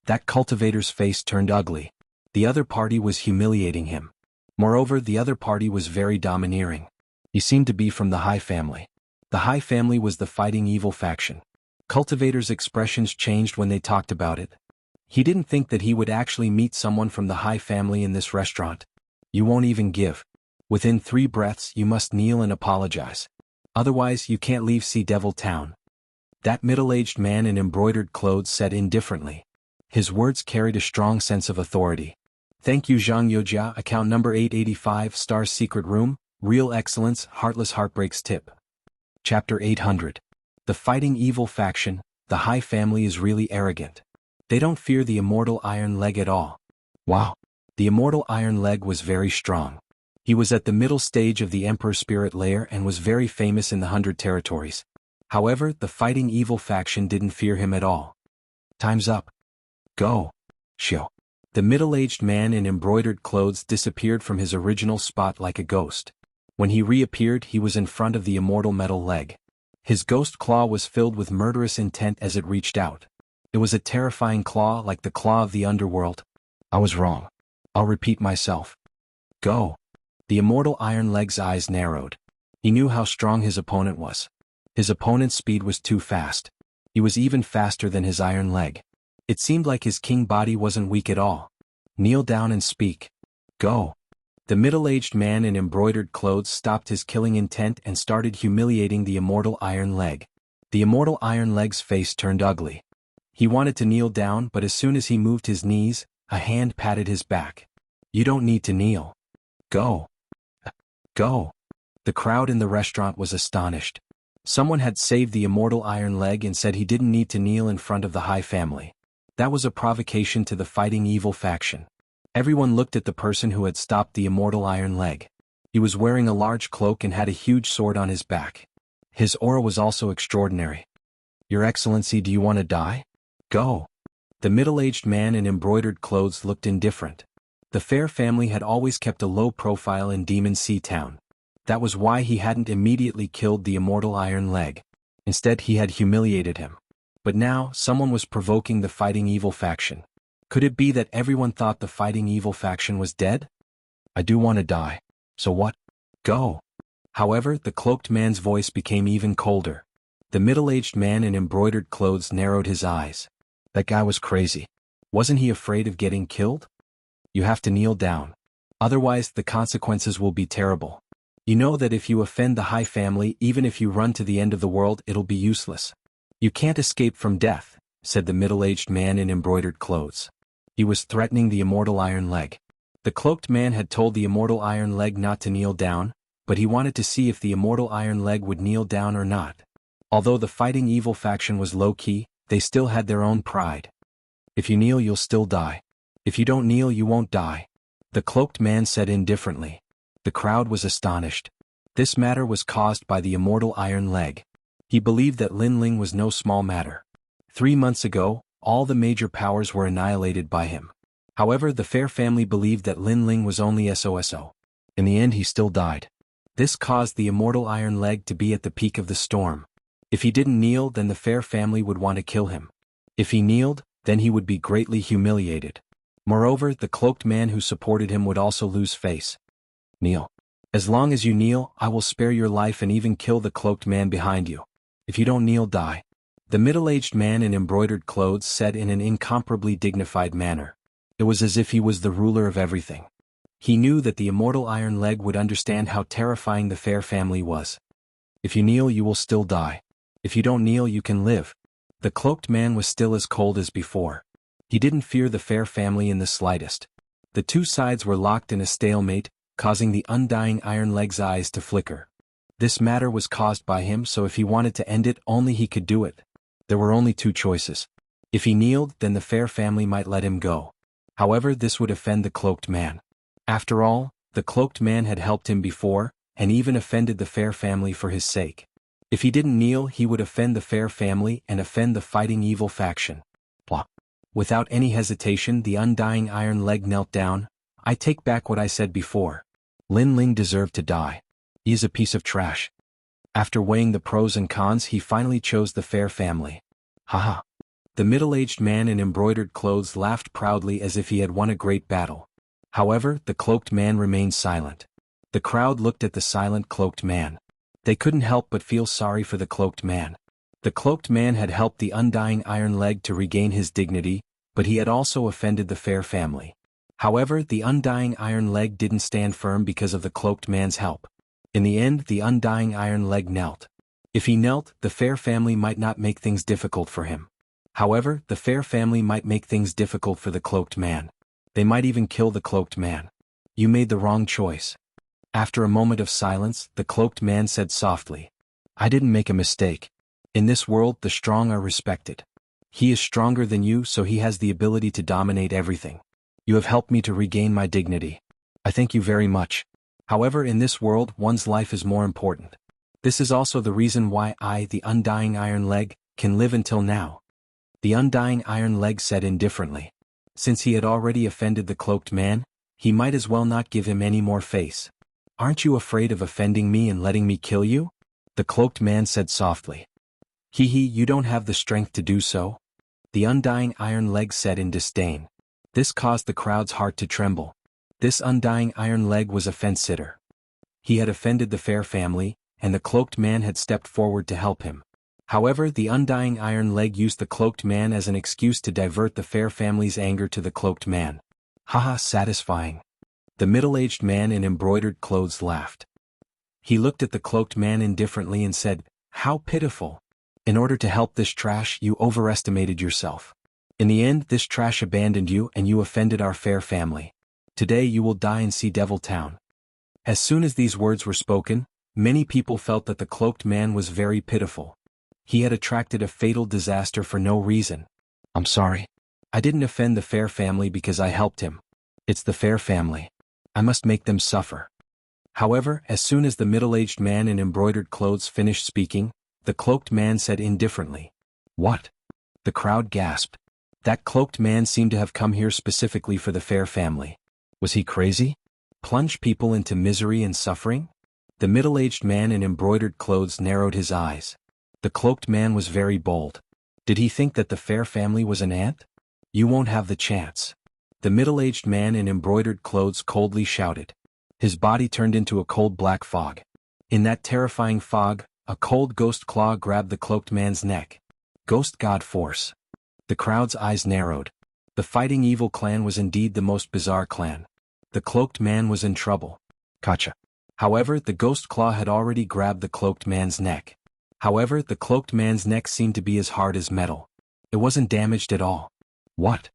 That cultivator's face turned ugly. The other party was humiliating him. Moreover, the other party was very domineering. He seemed to be from the Hai family. The Hai family was the fighting evil faction. Cultivator's expressions changed when they talked about it. He didn't think that he would actually meet someone from the Hai family in this restaurant. You won't even give. Within 3 breaths you must kneel and apologize. Otherwise you can't leave Sea Devil Town. That middle-aged man in embroidered clothes said indifferently. His words carried a strong sense of authority. Thank you Xianxia, account number 885, Star's Secret Room, Real Excellence, Heartless Heartbreaks Tip. Chapter 800. The fighting evil faction, the Hai family is really arrogant. They don't fear the Immortal Iron Leg at all. Wow. The Immortal Iron Leg was very strong. He was at the middle stage of the Emperor Spirit Lair and was very famous in the 100 Territories. However, the fighting evil faction didn't fear him at all. Time's up. Go. Shio. The middle-aged man in embroidered clothes disappeared from his original spot like a ghost. When he reappeared, he was in front of the immortal metal leg. His ghost claw was filled with murderous intent as it reached out. It was a terrifying claw like the claw of the underworld. I was wrong. I'll repeat myself. Go. The immortal iron leg's eyes narrowed. He knew how strong his opponent was. His opponent's speed was too fast. He was even faster than his iron leg. It seemed like his king body wasn't weak at all. Kneel down and speak. Go. The middle-aged man in embroidered clothes stopped his killing intent and started humiliating the immortal iron leg. The immortal iron leg's face turned ugly. He wanted to kneel down, but as soon as he moved his knees, a hand patted his back. You don't need to kneel. Go. Go. The crowd in the restaurant was astonished. Someone had saved the immortal iron leg and said he didn't need to kneel in front of the High family. That was a provocation to the fighting evil faction. Everyone looked at the person who had stopped the immortal iron leg. He was wearing a large cloak and had a huge sword on his back. His aura was also extraordinary. Your Excellency, do you want to die? Go. The middle-aged man in embroidered clothes looked indifferent. The Fair family had always kept a low profile in Demon Sea Town. That was why he hadn't immediately killed the immortal iron leg. Instead, he had humiliated him. But now, someone was provoking the fighting evil faction. Could it be that everyone thought the fighting evil faction was dead? I do want to die. So what? Go. However, the cloaked man's voice became even colder. The middle-aged man in embroidered clothes narrowed his eyes. That guy was crazy. Wasn't he afraid of getting killed? You have to kneel down. Otherwise, the consequences will be terrible. You know that if you offend the High family, even if you run to the end of the world, it'll be useless. You can't escape from death, said the middle-aged man in embroidered clothes. He was threatening the immortal iron leg. The cloaked man had told the immortal iron leg not to kneel down, but he wanted to see if the immortal iron leg would kneel down or not. Although the fighting evil faction was low-key, they still had their own pride. If you kneel, you'll still die. If you don't kneel, you won't die, the cloaked man said indifferently. The crowd was astonished. This matter was caused by the immortal iron leg. He believed that Lin Ling was no small matter. 3 months ago, all the major powers were annihilated by him. However, the Fair family believed that Lin Ling was only SOSO. In the end, he still died. This caused the immortal iron leg to be at the peak of the storm. If he didn't kneel, then the Fair family would want to kill him. If he kneeled, then he would be greatly humiliated. Moreover, the cloaked man who supported him would also lose face. Kneel. As long as you kneel, I will spare your life and even kill the cloaked man behind you. If you don't kneel, die. The middle-aged man in embroidered clothes said in an incomparably dignified manner. It was as if he was the ruler of everything. He knew that the immortal iron leg would understand how terrifying the Fair family was. If you kneel, you will still die. If you don't kneel, you can live. The cloaked man was still as cold as before. He didn't fear the Fair family in the slightest. The two sides were locked in a stalemate, causing the undying iron leg's eyes to flicker. This matter was caused by him, so if he wanted to end it, only he could do it. There were only two choices. If he kneeled, then the Fair family might let him go. However, this would offend the cloaked man. After all, the cloaked man had helped him before, and even offended the Fair family for his sake. If he didn't kneel, he would offend the Fair family and offend the fighting evil faction. Blah. Without any hesitation, the undying iron leg knelt down. I take back what I said before. Lin Ling deserved to die. He is a piece of trash. After weighing the pros and cons, he finally chose the Fair family. Haha. The middle-aged man in embroidered clothes laughed proudly as if he had won a great battle. However, the cloaked man remained silent. The crowd looked at the silent cloaked man. They couldn't help but feel sorry for the cloaked man. The cloaked man had helped the undying iron leg to regain his dignity, but he had also offended the Fair family. However, the undying iron leg didn't stand firm because of the cloaked man's help. In the end, the undying iron leg knelt. If he knelt, the Fair family might not make things difficult for him. However, the Fair family might make things difficult for the cloaked man. They might even kill the cloaked man. You made the wrong choice. After a moment of silence, the cloaked man said softly, I didn't make a mistake. In this world, the strong are respected. He is stronger than you, so he has the ability to dominate everything. You have helped me to regain my dignity. I thank you very much. However, in this world, one's life is more important. This is also the reason why I, the undying iron leg, can live until now. The undying iron leg said indifferently. Since he had already offended the cloaked man, he might as well not give him any more face. Aren't you afraid of offending me and letting me kill you? The cloaked man said softly. Hee, you don't have the strength to do so? The undying iron leg said in disdain. This caused the crowd's heart to tremble. This undying iron leg was a fence-sitter. He had offended the fair family, and the cloaked man had stepped forward to help him. However, the undying iron leg used the cloaked man as an excuse to divert the fair family's anger to the cloaked man. Haha, satisfying. The middle-aged man in embroidered clothes laughed. He looked at the cloaked man indifferently and said, How pitiful. In order to help this trash, you overestimated yourself. In the end, this trash abandoned you and you offended our fair family. Today you will die in Sea Devil Town. As soon as these words were spoken, many people felt that the cloaked man was very pitiful. He had attracted a fatal disaster for no reason. I'm sorry. I didn't offend the fair family because I helped him. It's the fair family. I must make them suffer. However, as soon as the middle-aged man in embroidered clothes finished speaking, the cloaked man said indifferently, What? The crowd gasped. That cloaked man seemed to have come here specifically for the fair family. Was he crazy? Plunge people into misery and suffering? The middle-aged man in embroidered clothes narrowed his eyes. The cloaked man was very bold. Did he think that the fair family was an ant? You won't have the chance. The middle-aged man in embroidered clothes coldly shouted. His body turned into a cold black fog. In that terrifying fog, a cold ghost claw grabbed the cloaked man's neck. Ghost God Force. The crowd's eyes narrowed. The Fighting Evil clan was indeed the most bizarre clan. The cloaked man was in trouble. Gotcha. However, the ghost claw had already grabbed the cloaked man's neck. However, the cloaked man's neck seemed to be as hard as metal. It wasn't damaged at all. What?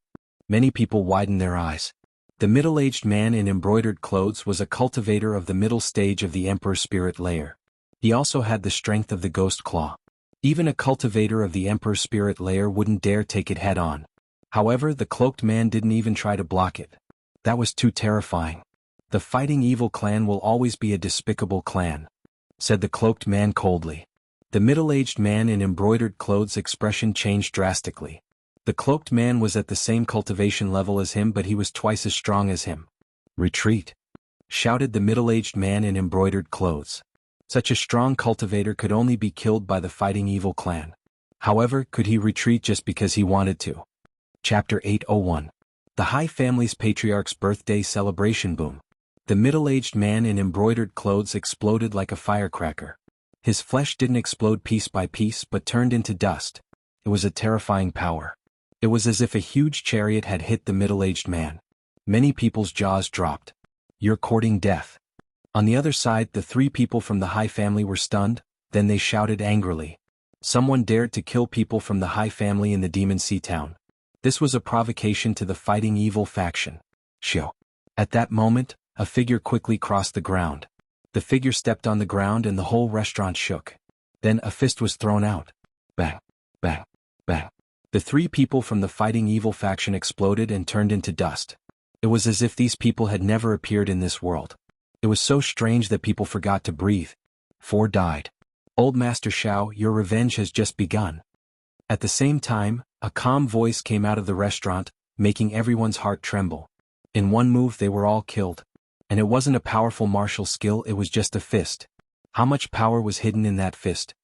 Many people widened their eyes. The middle-aged man in embroidered clothes was a cultivator of the middle stage of the Emperor Spirit Layer. He also had the strength of the Ghost Claw. Even a cultivator of the Emperor Spirit Layer wouldn't dare take it head-on. However, the cloaked man didn't even try to block it. That was too terrifying. The Fighting Evil clan will always be a despicable clan, said the cloaked man coldly. The middle-aged man in embroidered clothes' expression changed drastically. The cloaked man was at the same cultivation level as him, but he was twice as strong as him. Retreat! Shouted the middle-aged man in embroidered clothes. Such a strong cultivator could only be killed by the Fighting Evil clan. However, could he retreat just because he wanted to? Chapter 801. The High Family's Patriarch's Birthday Celebration Boom. The middle-aged man in embroidered clothes exploded like a firecracker. His flesh didn't explode piece by piece but turned into dust. It was a terrifying power. It was as if a huge chariot had hit the middle-aged man. Many people's jaws dropped. You're courting death. On the other side, the three people from the High family were stunned, then they shouted angrily. Someone dared to kill people from the High family in the Demon Sea town. This was a provocation to the Fighting Evil faction. Shio. At that moment, a figure quickly crossed the ground. The figure stepped on the ground and the whole restaurant shook. Then a fist was thrown out. Bang, bang, bang. The three people from the Fighting Evil faction exploded and turned into dust. It was as if these people had never appeared in this world. It was so strange that people forgot to breathe. 4 died. Old Master Xiao, your revenge has just begun. At the same time, a calm voice came out of the restaurant, making everyone's heart tremble. In one move they were all killed. And it wasn't a powerful martial skill, it was just a fist. How much power was hidden in that fist?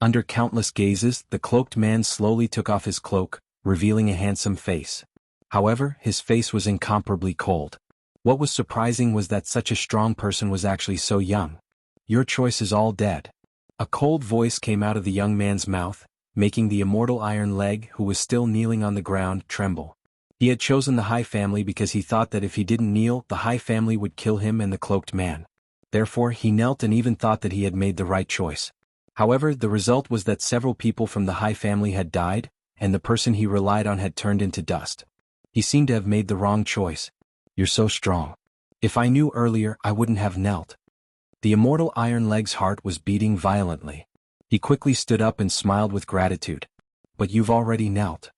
Under countless gazes, the cloaked man slowly took off his cloak, revealing a handsome face. However, his face was incomparably cold. What was surprising was that such a strong person was actually so young. Your choice is all dead. A cold voice came out of the young man's mouth, making the immortal iron leg, who was still kneeling on the ground, tremble. He had chosen the High family because he thought that if he didn't kneel, the High family would kill him and the cloaked man. Therefore, he knelt and even thought that he had made the right choice. However, the result was that several people from the High family had died, and the person he relied on had turned into dust. He seemed to have made the wrong choice. You're so strong. If I knew earlier, I wouldn't have knelt. The immortal iron leg's heart was beating violently. He quickly stood up and smiled with gratitude. But you've already knelt.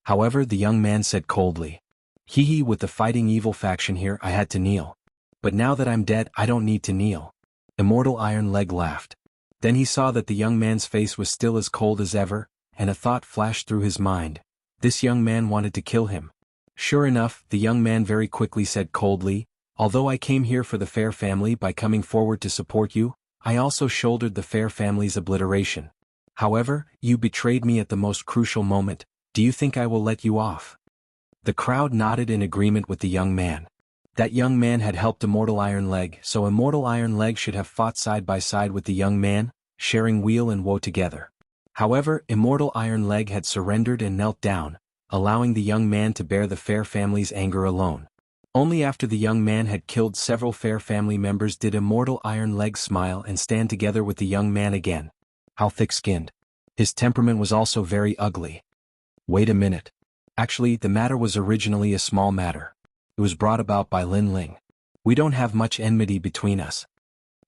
However, the young man said coldly. Hee, with the Fighting Evil faction here, I had to kneel. But now that I'm dead, I don't need to kneel. Immortal Iron Leg laughed. Then he saw that the young man's face was still as cold as ever, and a thought flashed through his mind. This young man wanted to kill him. Sure enough, the young man very quickly said coldly, "Although I came here for the Fair family by coming forward to support you, I also shouldered the Fair family's obliteration. However, you betrayed me at the most crucial moment. Do you think I will let you off?" The crowd nodded in agreement with the young man. That young man had helped Immortal Iron Leg, so Immortal Iron Leg should have fought side by side with the young man, sharing weal and woe together. However, Immortal Iron Leg had surrendered and knelt down, allowing the young man to bear the Fair family's anger alone. Only after the young man had killed several Fair family members did Immortal Iron Leg smile and stand together with the young man again. How thick-skinned. His temperament was also very ugly. Wait a minute. Actually, the matter was originally a small matter. It was brought about by Lin Ling. We don't have much enmity between us.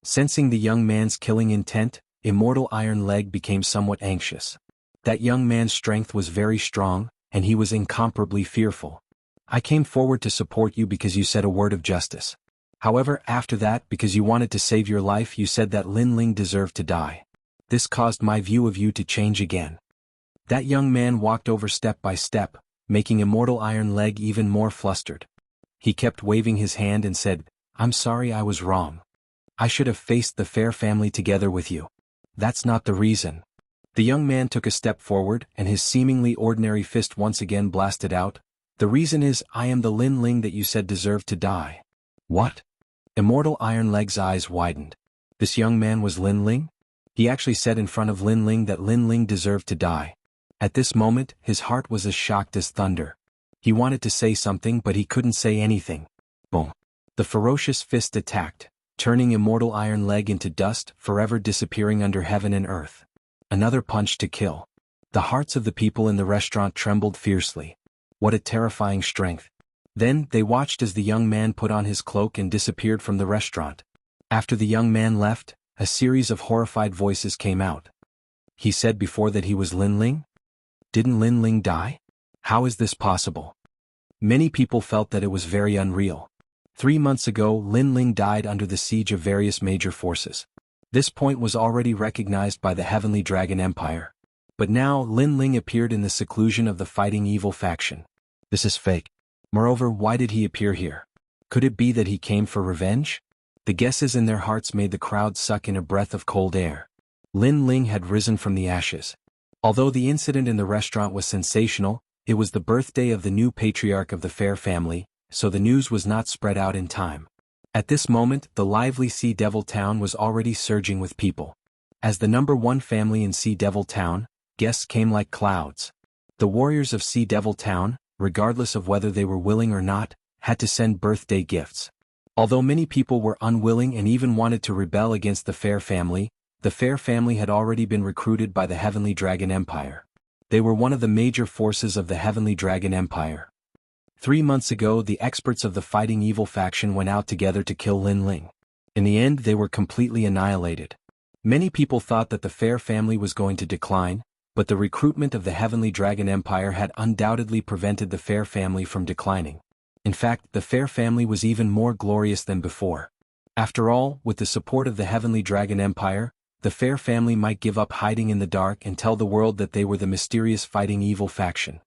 Sensing the young man's killing intent, Immortal Iron Leg became somewhat anxious. That young man's strength was very strong, and he was incomparably fearful. I came forward to support you because you said a word of justice. However, after that, because you wanted to save your life, you said that Lin Ling deserved to die. This caused my view of you to change again. That young man walked over step by step, making Immortal Iron Leg even more flustered. He kept waving his hand and said, "I'm sorry, I was wrong. I should have faced the Fair family together with you. That's not the reason." The young man took a step forward and his seemingly ordinary fist once again blasted out. "The reason is, I am the Lin Ling that you said deserved to die." What? Immortal Iron Leg's eyes widened. This young man was Lin Ling? He actually said in front of Lin Ling that Lin Ling deserved to die. At this moment, his heart was as shocked as thunder. He wanted to say something but he couldn't say anything. Boom. The ferocious fist attacked, turning Immortal Iron Leg into dust, forever disappearing under heaven and earth. Another punch to kill. The hearts of the people in the restaurant trembled fiercely. What a terrifying strength. Then, they watched as the young man put on his cloak and disappeared from the restaurant. After the young man left, a series of horrified voices came out. He said before that he was Lin Ling? Didn't Lin Ling die? How is this possible? Many people felt that it was very unreal. 3 months ago, Lin Ling died under the siege of various major forces. This point was already recognized by the Heavenly Dragon Empire. But now, Lin Ling appeared in the seclusion of the Fighting Evil faction. This is fake. Moreover, why did he appear here? Could it be that he came for revenge? The guesses in their hearts made the crowd suck in a breath of cold air. Lin Ling had risen from the ashes. Although the incident in the restaurant was sensational, it was the birthday of the new patriarch of the Fair family, so the news was not spread out in time. At this moment, the lively Sea Devil Town was already surging with people. As the #1 family in Sea Devil Town, guests came like clouds. The warriors of Sea Devil Town, regardless of whether they were willing or not, had to send birthday gifts. Although many people were unwilling and even wanted to rebel against the Fair family, the Fair family had already been recruited by the Heavenly Dragon Empire. They were one of the major forces of the Heavenly Dragon Empire. 3 months ago, the experts of the Fighting Evil faction went out together to kill Lin Ling. In the end, they were completely annihilated. Many people thought that the Fair family was going to decline, but the recruitment of the Heavenly Dragon Empire had undoubtedly prevented the Fair family from declining. In fact, the Fair family was even more glorious than before. After all, with the support of the Heavenly Dragon Empire, the Fair family might give up hiding in the dark and tell the world that they were the mysterious Fighting Evil faction.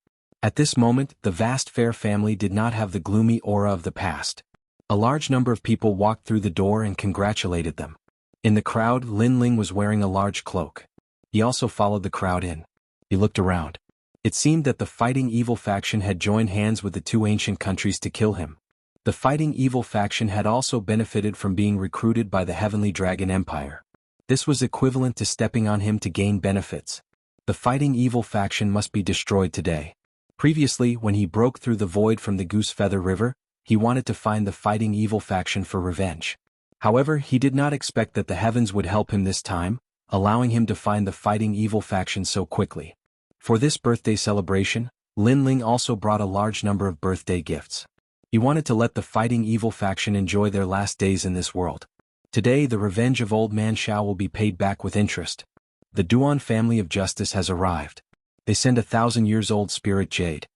At this moment, the vast Fair family did not have the gloomy aura of the past. A large number of people walked through the door and congratulated them. In the crowd, Lin Ling was wearing a large cloak. He also followed the crowd in. He looked around. It seemed that the Fighting Evil faction had joined hands with the 2 ancient countries to kill him. The Fighting Evil faction had also benefited from being recruited by the Heavenly Dragon Empire. This was equivalent to stepping on him to gain benefits. The Fighting Evil faction must be destroyed today. Previously, when he broke through the void from the Goose Feather River, he wanted to find the Fighting Evil faction for revenge. However, he did not expect that the heavens would help him this time, allowing him to find the Fighting Evil faction so quickly. For this birthday celebration, Lin Ling also brought a large number of birthday gifts. He wanted to let the Fighting Evil faction enjoy their last days in this world. Today, the revenge of Old Man Shao will be paid back with interest. The Duan family of justice has arrived. They send 1,000-years-old spirit jade.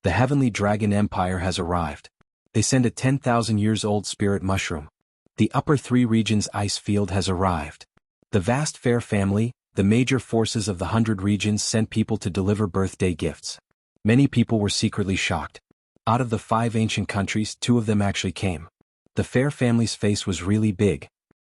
The Heavenly Dragon Empire has arrived. They send a 10,000-years-old spirit mushroom. The Upper 3 Regions ice field has arrived. The vast Fair family, the major forces of the 100 regions sent people to deliver birthday gifts. Many people were secretly shocked. Out of the 5 ancient countries, 2 of them actually came. The Fair family's face was really big,